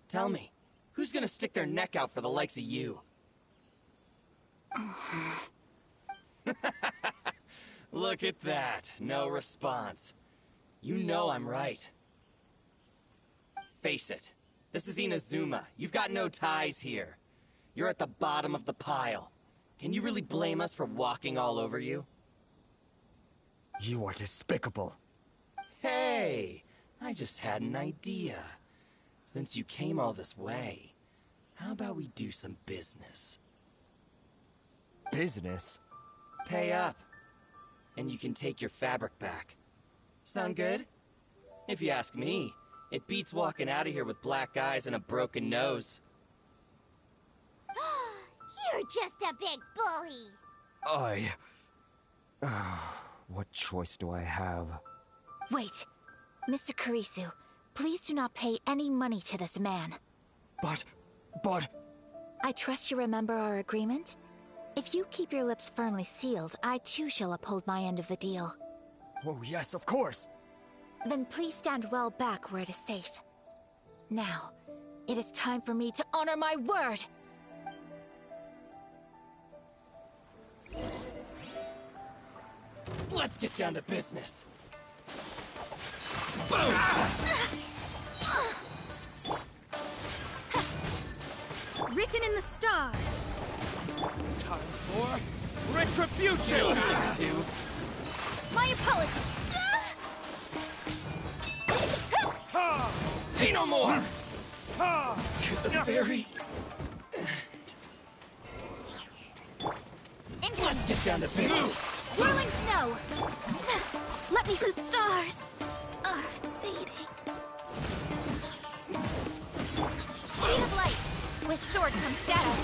Tell me, who's gonna stick their neck out for the likes of you? Look at that, no response. You know I'm right. Face it, this is Inazuma. You've got no ties here. You're at the bottom of the pile. Can you really blame us for walking all over you? You are despicable. Hey, I just had an idea. Since you came all this way, how about we do some business? Business? Pay up, and you can take your fabric back. Sound good? If you ask me, it beats walking out of here with black eyes and a broken nose. You're just a big bully! What choice do I have? Wait. Mr. Kurisu, please do not pay any money to this man. But... I trust you remember our agreement? If you keep your lips firmly sealed, I too shall uphold my end of the deal. Oh, yes, of course! Then please stand well back where it is safe. Now, it is time for me to honor my word! Let's get down to business. Written in the stars. Time for retribution! My apologies. Say no more! To the very... Let's get down to business. Whirling snow. Let me see. The stars are fading. Speed of light. With sword comes shadow.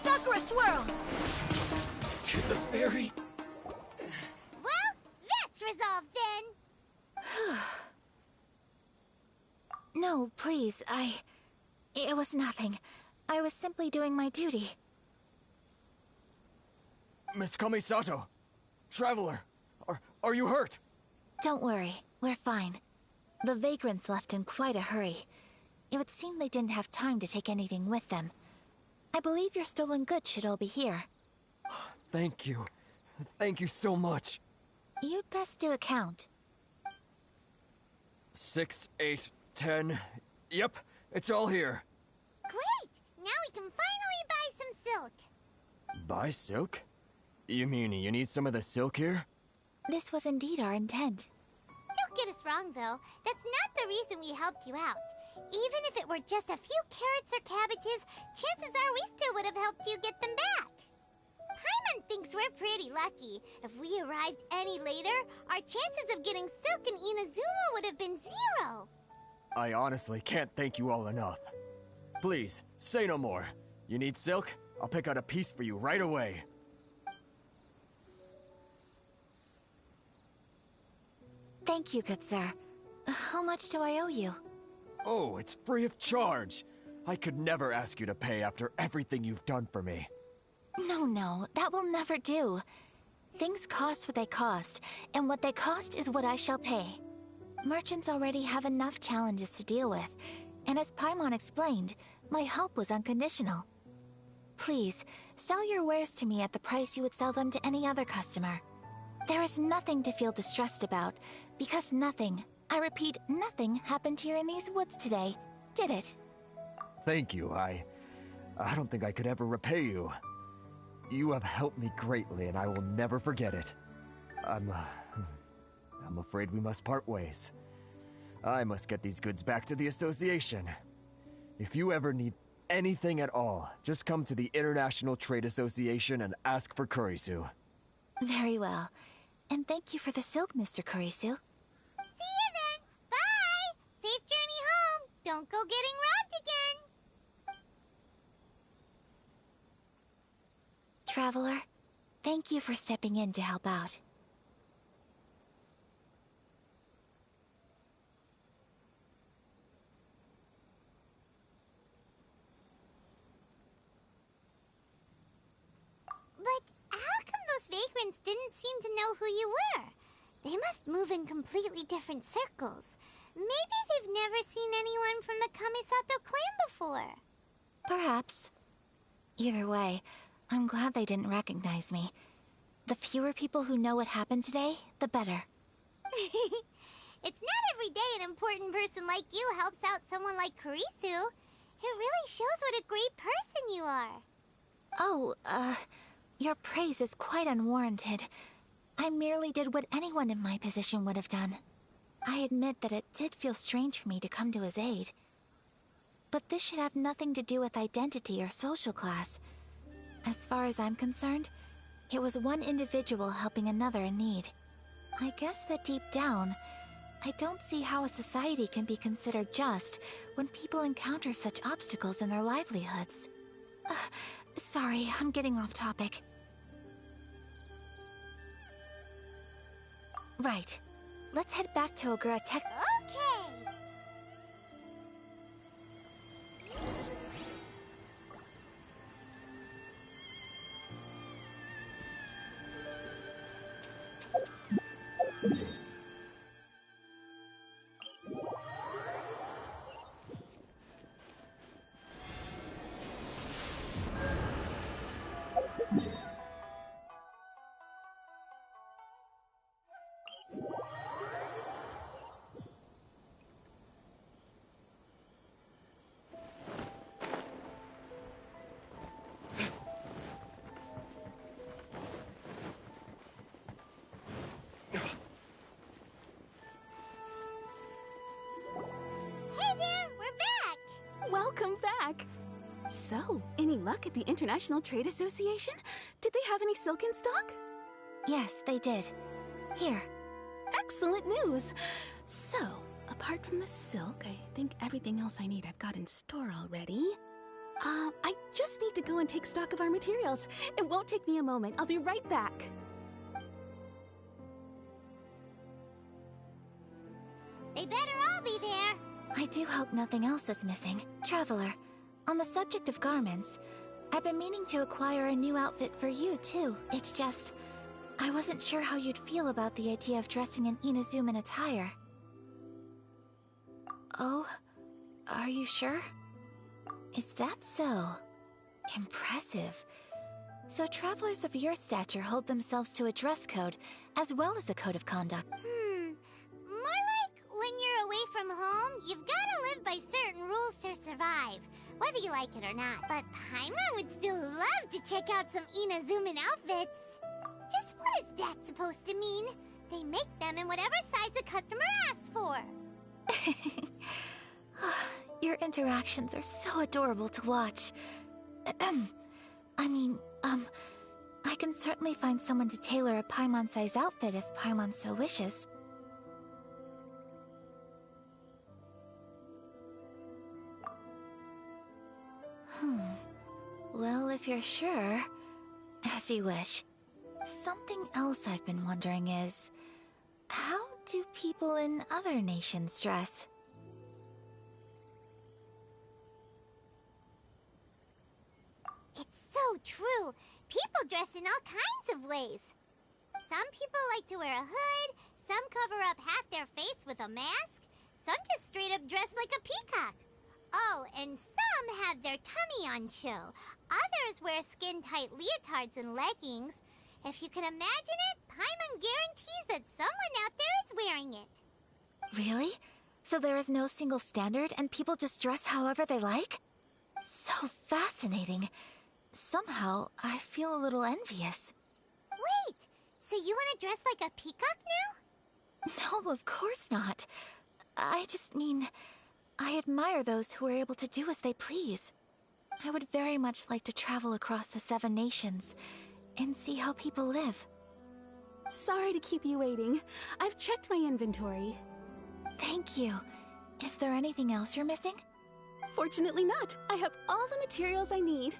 Sakura swirl. To the very... Well, that's resolved then! No, please, It was nothing. I was simply doing my duty. Miss Kamisato! Traveler! Are you hurt? Don't worry, we're fine. The vagrants left in quite a hurry. It would seem they didn't have time to take anything with them. I believe your stolen goods should all be here. Thank you. Thank you so much. You'd best do a count. 6, 8, 10... Yep, it's all here. Great! Now we can finally buy some silk. Buy silk? You mean you need some of the silk here? This was indeed our intent. Don't get us wrong, though. That's not the reason we helped you out. Even if it were just a few carrots or cabbages, chances are we still would have helped you get them back. Paimon thinks we're pretty lucky. If we arrived any later, our chances of getting silk in Inazuma would have been 0. I honestly can't thank you all enough. Please, say no more. You need silk? I'll pick out a piece for you right away. Thank you, good sir. How much do I owe you? Oh, it's free of charge. I could never ask you to pay after everything you've done for me. No, that will never do. Things cost what they cost, and what they cost is what I shall pay. Merchants already have enough challenges to deal with, and as Paimon explained, my help was unconditional. Please, sell your wares to me at the price you would sell them to any other customer. There is nothing to feel distressed about, because nothing, I repeat, nothing happened here in these woods today, did it? Thank you. I don't think I could ever repay you. You have helped me greatly, and I will never forget it. I'm afraid we must part ways. I must get these goods back to the association. If you ever need anything at all, just come to the International Trade Association and ask for Kurisu. Very well. And thank you for the silk, Mr. Kurisu. See you then. Bye. Safe journey home. Don't go getting robbed again. Traveler, thank you for stepping in to help out. But how come those vagrants didn't seem to know who you were? They must move in completely different circles. Maybe they've never seen anyone from the Kamisato clan before. Perhaps. Either way, I'm glad they didn't recognize me. The fewer people who know what happened today, the better. It's not every day an important person like you helps out someone like Kurisu. It really shows what a great person you are. Oh, your praise is quite unwarranted. I merely did what anyone in my position would have done. I admit that it did feel strange for me to come to his aid. But this should have nothing to do with identity or social class. As far as I'm concerned, it was one individual helping another in need. I guess that deep down, I don't see how a society can be considered just when people encounter such obstacles in their livelihoods. Sorry, I'm getting off topic. Right. Let's head back to Ogura Tech. Okay. Welcome back! So, any luck at the International Trade Association? Did they have any silk in stock? Yes, they did. Here. Excellent news! So, apart from the silk, I think everything else I need I've got in store already. I just need to go and take stock of our materials. It won't take me a moment. I'll be right back. They better all be there. I do hope nothing else is missing. Traveler, on the subject of garments, I've been meaning to acquire a new outfit for you, too. It's just, I wasn't sure how you'd feel about the idea of dressing in Inazuman attire. Oh, are you sure? Is that so? Impressive. So travelers of your stature hold themselves to a dress code, as well as a code of conduct. More like when you're away from home, you've gotta live by certain rules to survive, whether you like it or not. But Paimon would still love to check out some Inazuman outfits. Just what is that supposed to mean? They make them in whatever size the customer asks for. Your interactions are so adorable to watch. I can certainly find someone to tailor a Paimon-size outfit if Paimon so wishes. Well, if you're sure, as you wish. Something else I've been wondering is, how do people in other nations dress? It's so true. People dress in all kinds of ways. Some people like to wear a hood, some cover up half their face with a mask, some just straight up dress like a peacock. Oh, and some have their tummy on show. Others wear skin-tight leotards and leggings. If you can imagine it, Paimon guarantees that someone out there is wearing it. Really? So there is no single standard and people just dress however they like? So fascinating. Somehow, I feel a little envious. Wait, so you want to dress like a peacock now? No, of course not. I just mean, I admire those who are able to do as they please. I would very much like to travel across the 7 nations and see how people live. Sorry to keep you waiting. I've checked my inventory. Thank you. Is there anything else you're missing? Fortunately not. I have all the materials I need.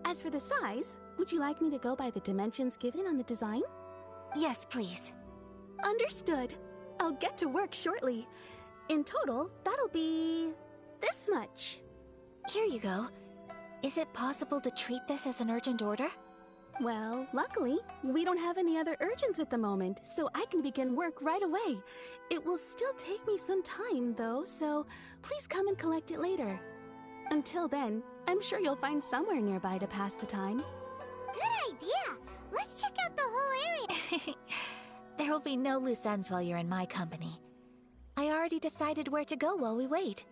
As for the size, would you like me to go by the dimensions given on the design? Yes, please. Understood. I'll get to work shortly. In total, that'll be this much. Here you go. Is it possible to treat this as an urgent order? Well, luckily, we don't have any other urgents at the moment, so I can begin work right away. It will still take me some time, though, so please come and collect it later. Until then, I'm sure you'll find somewhere nearby to pass the time. Good idea! Let's check out the whole area! There will be no loose ends while you're in my company. I already decided where to go while we wait.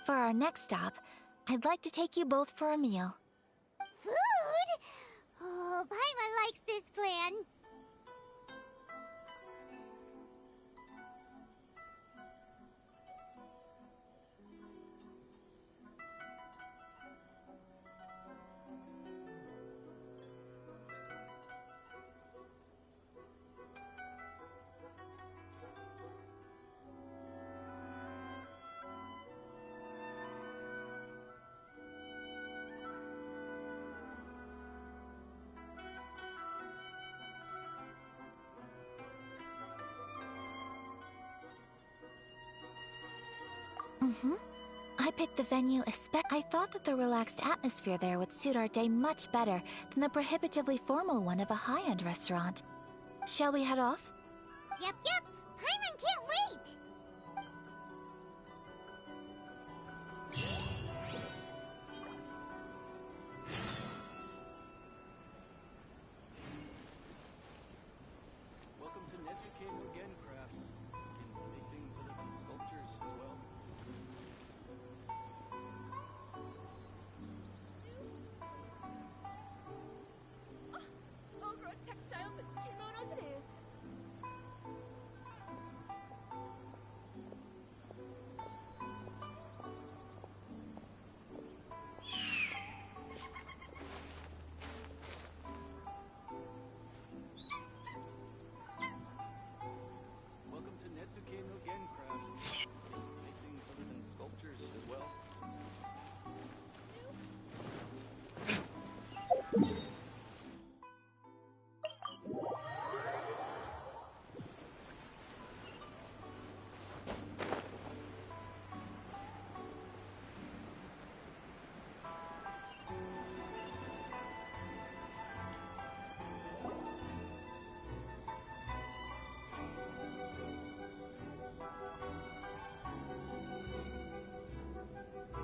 For our next stop, I'd like to take you both for a meal. Food? Oh, Paimon likes this plan. I picked the venue I thought that the relaxed atmosphere there would suit our day much better than the prohibitively formal one of a high-end restaurant. Shall we head off? Yep. Paimon can't wait! Welcome to Netsuke no Gen Crafts. You can make things other than sculptures as well. Homegrown textiles and kimonos it is. Welcome to Netsuke no Gen Crafts. You can make things other than sculptures as well.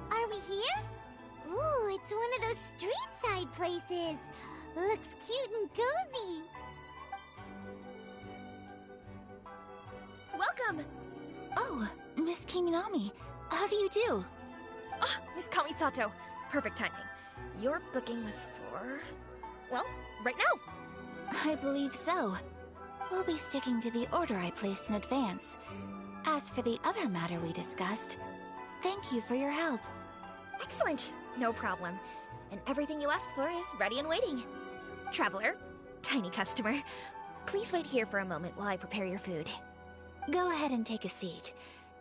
Are we here? Ooh, it's one of those street-side places. Looks cute and cozy. Welcome! Oh, Miss Kiminami, how do you do? Ah, Miss Kamisato. Perfect timing. Your booking was for... well, right now. I believe so. We'll be sticking to the order I placed in advance. As for the other matter we discussed, thank you for your help. Excellent. No problem. And everything you asked for is ready and waiting. Traveler, tiny customer, please wait here for a moment while I prepare your food. Go ahead and take a seat.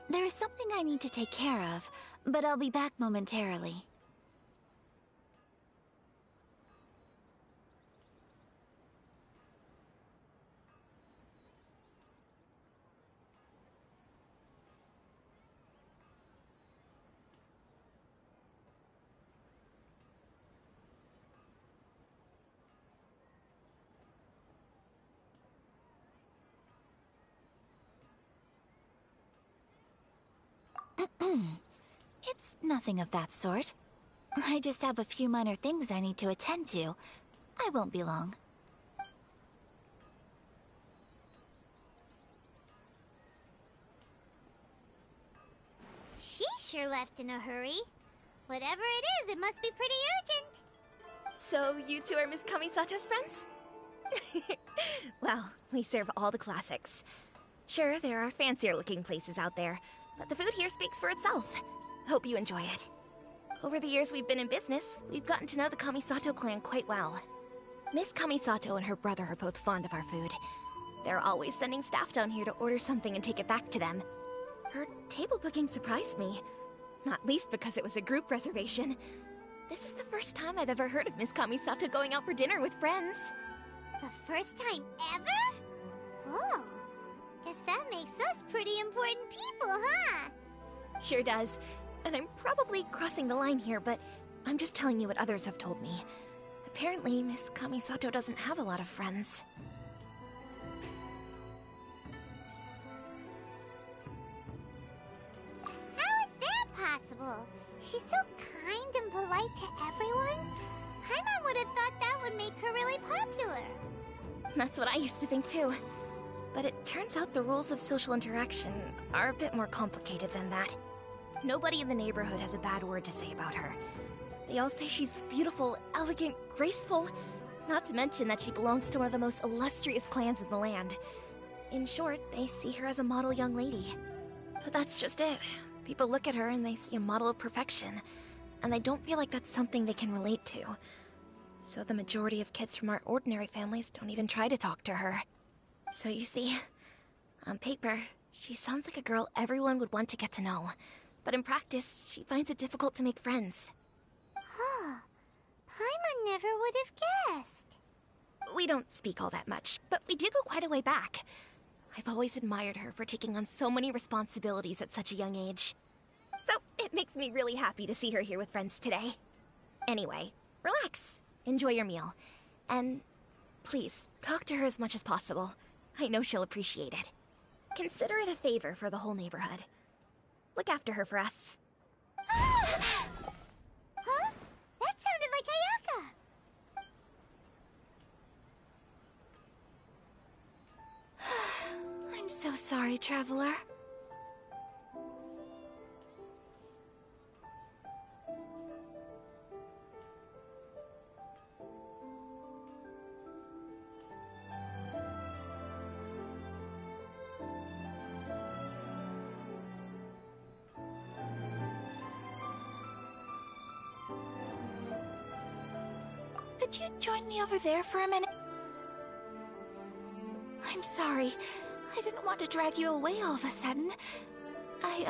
There is something I need to take care of, but I'll be back momentarily. It's nothing of that sort. I just have a few minor things I need to attend to. I won't be long. She sure left in a hurry. Whatever it is, it must be pretty urgent. So you two are Miss Kamisato's friends? Well, we serve all the classics. Sure, there are fancier-looking places out there, but the food here speaks for itself. Hope you enjoy it. Over the years we've been in business, we've gotten to know the Kamisato clan quite well. Miss Kamisato and her brother are both fond of our food. They're always sending staff down here to order something and take it back to them. Her table booking surprised me, not least because it was a group reservation. This is the first time I've ever heard of Miss Kamisato going out for dinner with friends. The first time ever? Oh, guess that makes us pretty important people, huh? Sure does. And I'm probably crossing the line here, but I'm just telling you what others have told me. Apparently, Miss Kamisato doesn't have a lot of friends. How is that possible? She's so kind and polite to everyone. Paimon would have thought that would make her really popular. That's what I used to think too. But it turns out the rules of social interaction are a bit more complicated than that. Nobody in the neighborhood has a bad word to say about her. They all say she's beautiful, elegant, graceful, not to mention that she belongs to one of the most illustrious clans in the land. In short, they see her as a model young lady. But that's just it. People look at her and they see a model of perfection, and they don't feel like that's something they can relate to. So the majority of kids from our ordinary families don't even try to talk to her. So you see, on paper, she sounds like a girl everyone would want to get to know. But in practice, she finds it difficult to make friends. Huh. Paimon never would have guessed. We don't speak all that much, but we do go quite a way back. I've always admired her for taking on so many responsibilities at such a young age. So it makes me really happy to see her here with friends today. Anyway, relax. Enjoy your meal. And please, talk to her as much as possible. I know she'll appreciate it. Consider it a favor for the whole neighborhood. Look after her for us. Huh? That sounded like Ayaka! I'm so sorry, Traveler. Could you join me over there for a minute? I'm sorry. I didn't want to drag you away all of a sudden. I,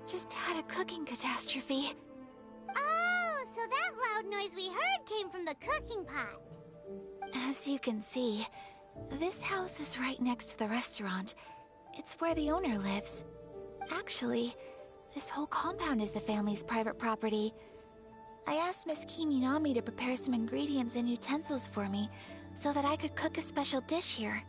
just had a cooking catastrophe. Oh, so that loud noise we heard came from the cooking pot. As you can see, this house is right next to the restaurant. It's where the owner lives. Actually, this whole compound is the family's private property. I asked Miss Kiminami to prepare some ingredients and utensils for me, so that I could cook a special dish here.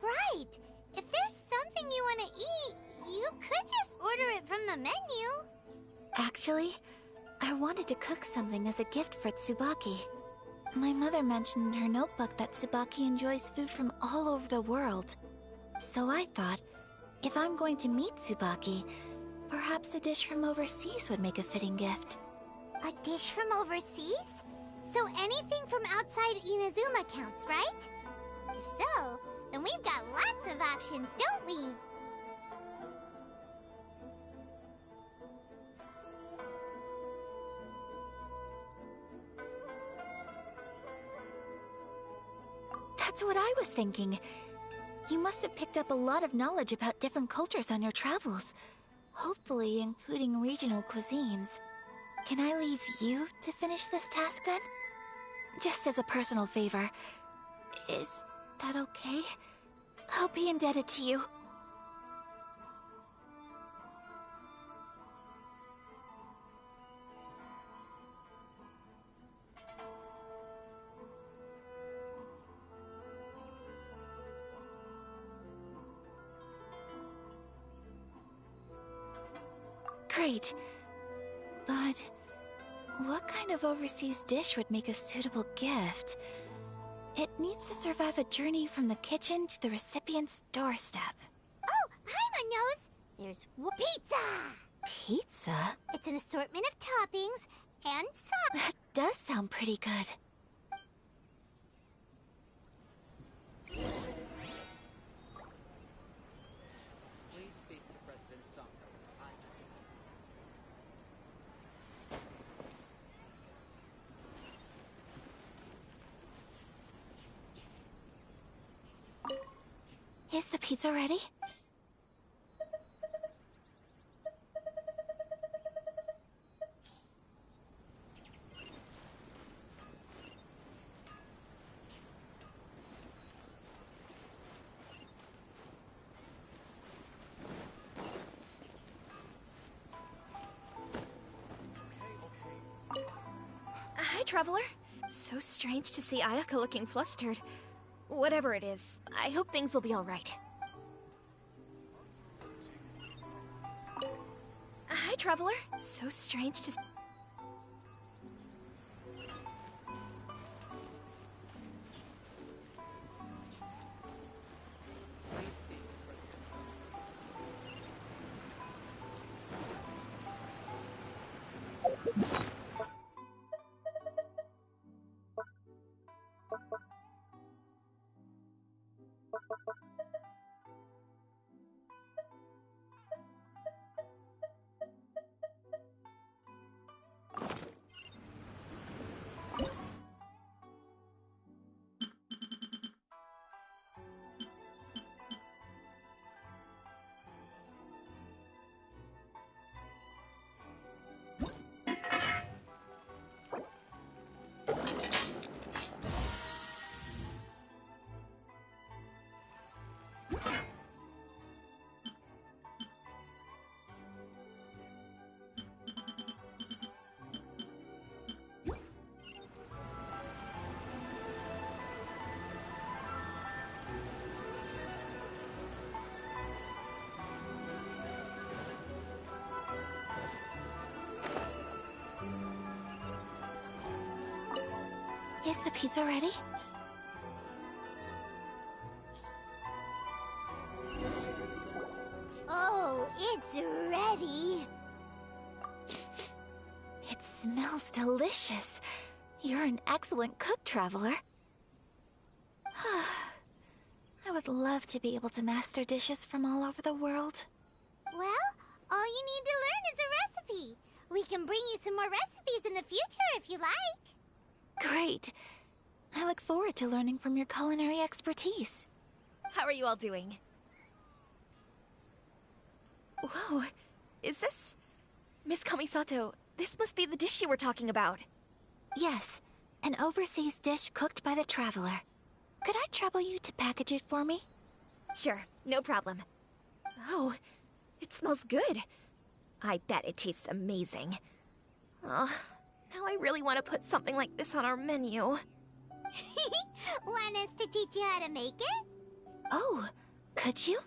Right! If there's something you want to eat, you could just order it from the menu. Actually, I wanted to cook something as a gift for Tsubaki. My mother mentioned in her notebook that Tsubaki enjoys food from all over the world. So I thought, if I'm going to meet Tsubaki, perhaps a dish from overseas would make a fitting gift. A dish from overseas? So anything from outside Inazuma counts, right? If so, then we've got lots of options, don't we? That's what I was thinking. You must have picked up a lot of knowledge about different cultures on your travels. Hopefully including regional cuisines. Can I leave you to finish this task then? Just as a personal favor. Is that okay? I'll be indebted to you. Great. But what kind of overseas dish would make a suitable gift? It needs to survive a journey from the kitchen to the recipient's doorstep. Oh, Paimon knows! There's pizza! Pizza? It's an assortment of toppings and sauce. That does sound pretty good. Please speak to President Sanko. I'm just Is the pizza ready? Hi, Traveler. So strange to see Ayaka looking flustered. Whatever it is, I hope things will be alright. Hi, Traveler. So strange to... Is the pizza ready? Oh, it's ready! It smells delicious. You're an excellent cook, Traveler. I would love to be able to master dishes from all over the world. Well, all you need to learn is a recipe. We can bring you some more recipes in the future if you like. Great. I look forward to learning from your culinary expertise. How are you all doing? Whoa, is this... Miss Kamisato, this must be the dish you were talking about. Yes, an overseas dish cooked by the Traveler. Could I trouble you to package it for me? Sure, no problem. Oh, it smells good. I bet it tastes amazing. Now I really want to put something like this on our menu. Want us to teach you how to make it? Oh, could you?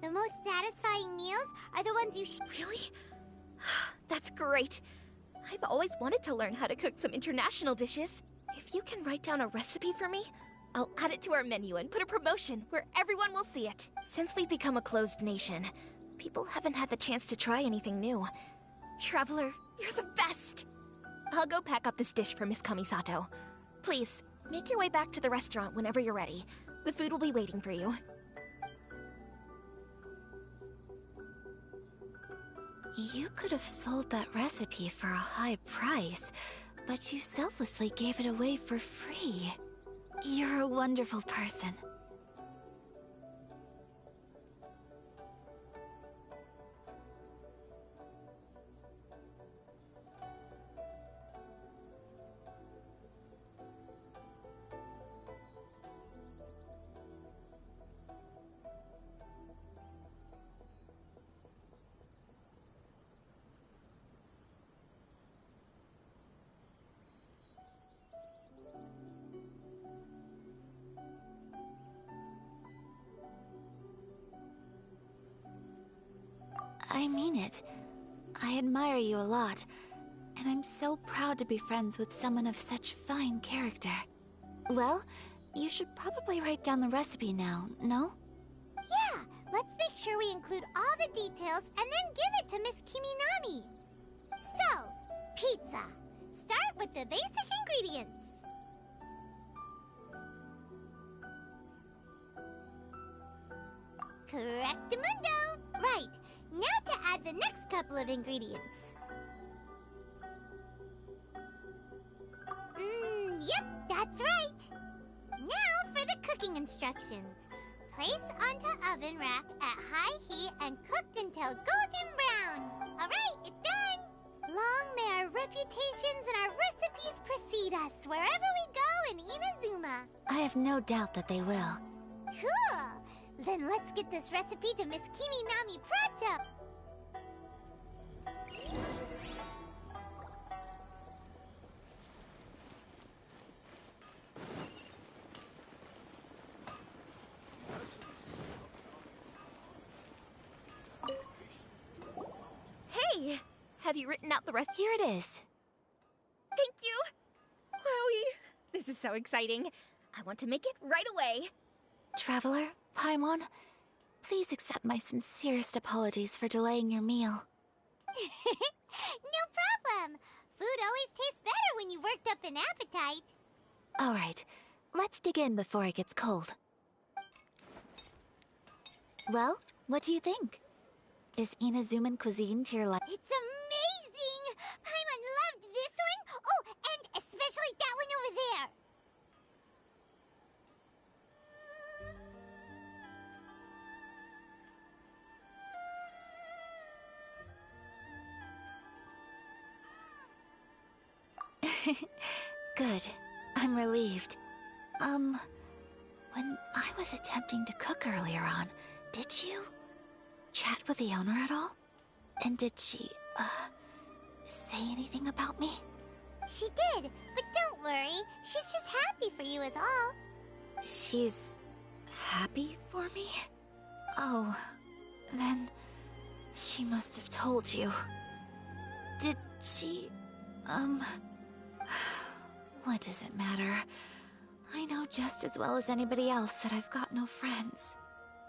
The most satisfying meals are the ones you Really? That's great. I've always wanted to learn how to cook some international dishes. If you can write down a recipe for me, I'll add it to our menu and put a promotion where everyone will see it. Since we've become a closed nation, people haven't had the chance to try anything new. Traveler, you're the best! I'll go pack up this dish for Miss Kamisato. Please, make your way back to the restaurant whenever you're ready. The food will be waiting for you. You could have sold that recipe for a high price, but you selflessly gave it away for free. You're a wonderful person. I mean it. I admire you a lot, and I'm so proud to be friends with someone of such fine character. Well, you should probably write down the recipe now, no? Yeah, let's make sure we include all the details and then give it to Miss Kiminami. So, pizza. Start with the basic ingredients. Correctamundo! Right, now to add the next couple of ingredients. Yep, that's right. Now for the cooking instructions. Place onto oven rack at high heat and cooked until golden brown. Alright, it's done! Long may our reputations and our recipes precede us wherever we go in Inazuma. I have no doubt that they will. Cool! Then let's get this recipe to Miss Kiminami pronto! Hey! Have you written out the rest? Here it is. Thank you! Wowie! This is so exciting. I want to make it right away. Traveler, Paimon, please accept my sincerest apologies for delaying your meal. No problem! Food always tastes better when you've worked up an appetite. Alright, let's dig in before it gets cold. Well, what do you think? Is Inazuman cuisine to your liking? It's amazing! Paimon loved this one! Oh, and especially that one over there! Good. I'm relieved. When I was attempting to cook earlier on, did you chat with the owner at all? And did she, say anything about me? She did, but don't worry. She's just happy for you is all. She's happy for me? Oh, then she must have told you. Did she, what does it matter? I know just as well as anybody else that I've got no friends.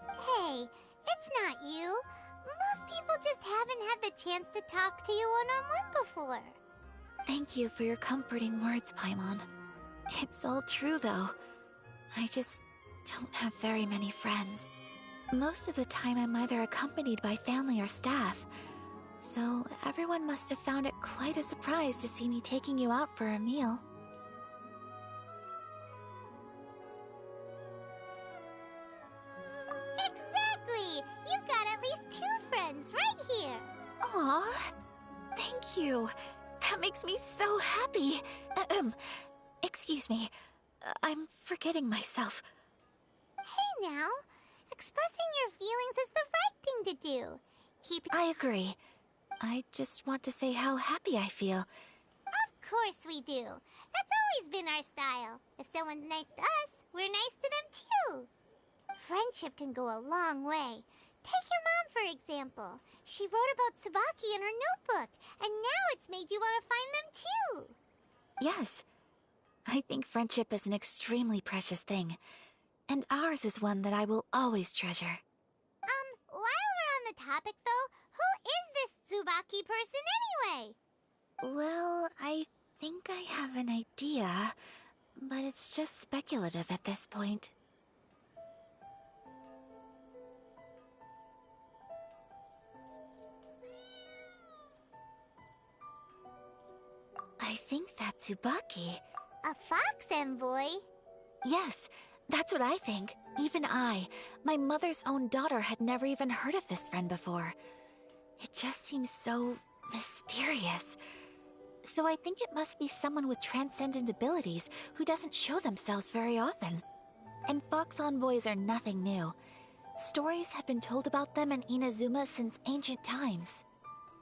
Hey, it's not you. Most people just haven't had the chance to talk to you one-on-one before. Thank you for your comforting words, Paimon. It's all true, though. I just don't have very many friends. Most of the time I'm either accompanied by family or staff, so everyone must have found it quite a surprise to see me taking you out for a meal. Exactly! You've got at least 2 friends right here! Aw, thank you. That makes me so happy. Excuse me. I'm forgetting myself. Hey now, expressing your feelings is the right thing to do. I agree. I just want to say how happy I feel. Of course we do. That's always been our style. If someone's nice to us, we're nice to them too. Friendship can go a long way. Take your mom, for example. She wrote about Tsubaki in her notebook, and now it's made you want to find them too. Yes. I think friendship is an extremely precious thing. And ours is one that I will always treasure. While we're on the topic though, who is this Tsubaki person anyway? Well, I think I have an idea, but it's just speculative at this point. I think that's Tsubaki. A fox envoy? Yes, that's what I think. Even I, my mother's own daughter, had never even heard of this friend before. It just seems so mysterious. So I think it must be someone with transcendent abilities who doesn't show themselves very often. And fox envoys are nothing new. Stories have been told about them in Inazuma since ancient times.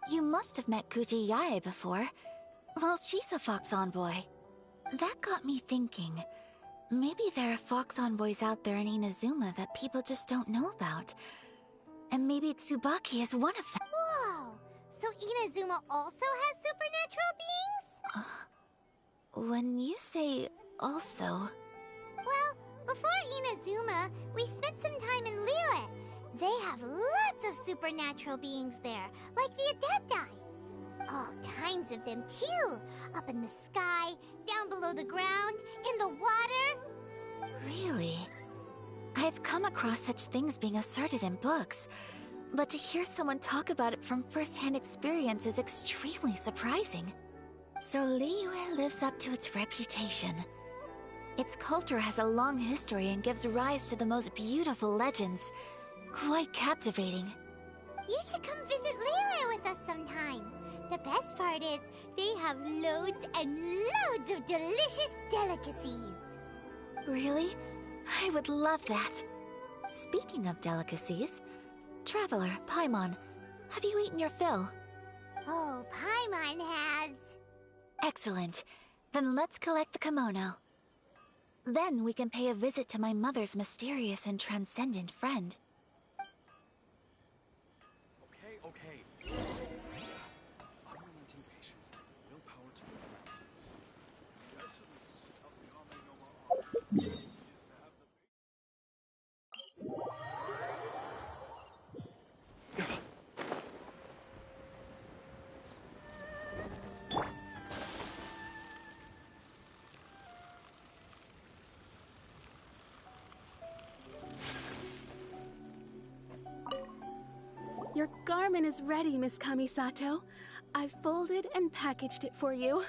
You must have met Kuji Yae before. Well, she's a fox envoy. That got me thinking. Maybe there are fox envoys out there in Inazuma that people just don't know about. And maybe Tsubaki is one of them. Inazuma also has supernatural beings? When you say also... Well, before Inazuma, we spent some time in Liyue. They have lots of supernatural beings there, like the Adepti. All kinds of them, too. Up in the sky, down below the ground, in the water. Really? I've come across such things being asserted in books, but to hear someone talk about it from first-hand experience is extremely surprising. So Liyue lives up to its reputation. Its culture has a long history and gives rise to the most beautiful legends. Quite captivating. You should come visit Liyue with us sometime. The best part is, they have loads and loads of delicious delicacies. Really? I would love that. Speaking of delicacies, Traveler, Paimon, have you eaten your fill? Oh, Paimon has. Excellent. Then let's collect the kimono. Then we can pay a visit to my mother's mysterious and transcendent friend. Okay. Unrelenting patience and willpower to move mountains. The essence of the Kame-no-Ma art is to have the... Your garment is ready, Miss Kamisato. I've folded and packaged it for you.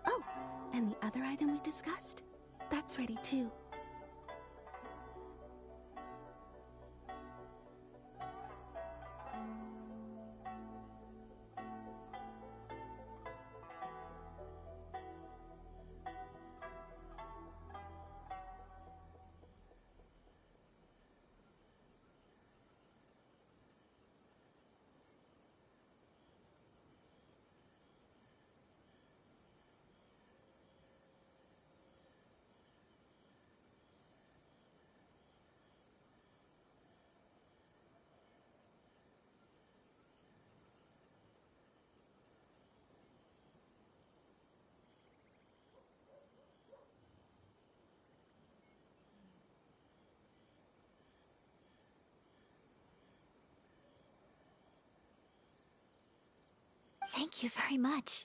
Oh, and the other item we discussed? That's ready too. Thank you very much.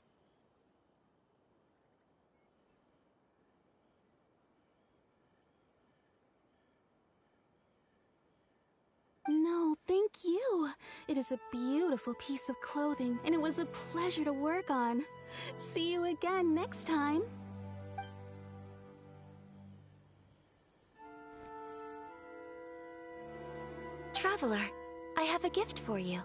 No, thank you. It is a beautiful piece of clothing, and it was a pleasure to work on. See you again next time. Traveler, I have a gift for you.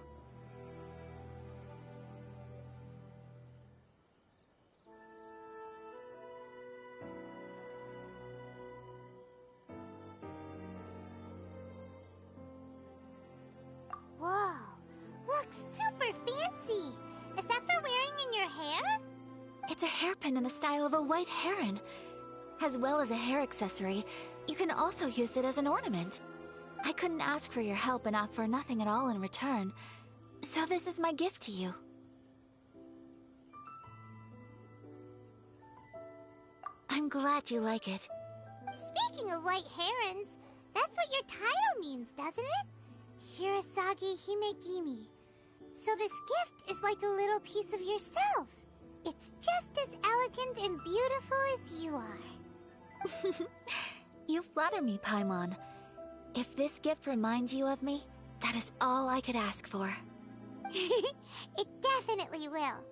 Whoa, looks super fancy. Is that for wearing in your hair? It's a hairpin in the style of a white heron. As well as a hair accessory, you can also use it as an ornament. I couldn't ask for your help and offer nothing at all in return, so this is my gift to you. I'm glad you like it. Speaking of white herons, that's what your title means, doesn't it? Shirasagi Himegimi. So this gift is like a little piece of yourself. It's just as elegant and beautiful as you are. You flatter me, Paimon. If this gift reminds you of me, that is all I could ask for. It definitely will.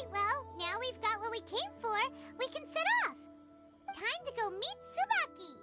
Alright, well, now we've got what we came for. We can set off. Time to go meet Tsubaki.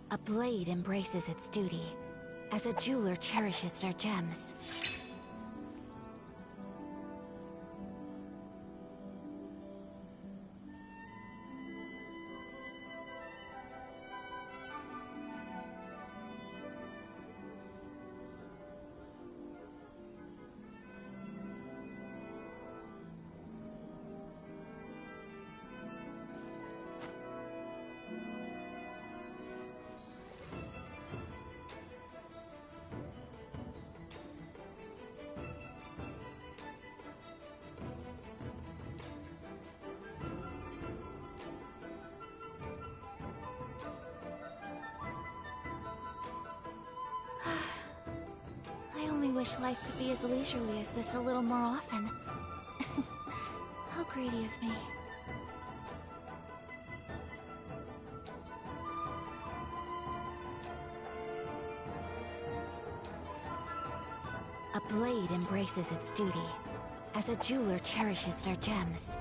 A blade embraces its duty, as a jeweler cherishes their gems. I only wish life could be as leisurely as this a little more often. How greedy of me. A blade embraces its duty, as a jeweler cherishes their gems.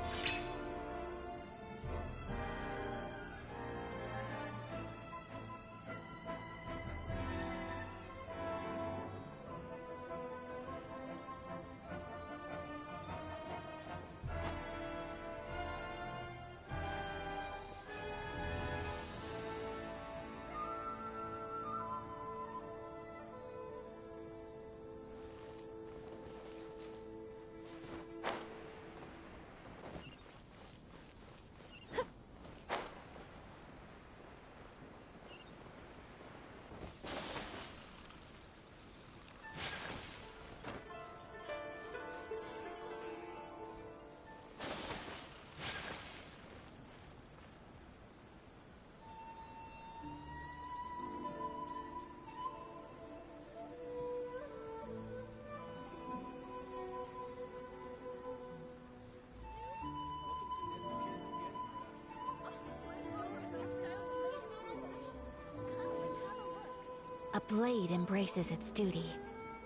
A blade embraces its duty,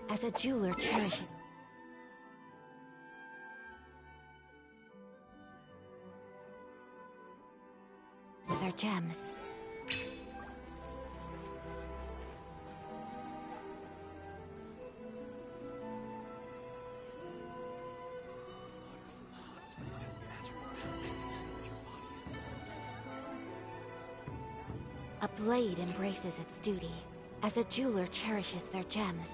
as a jeweler cherishes their gems. A blade embraces its duty, as a jeweler cherishes their gems.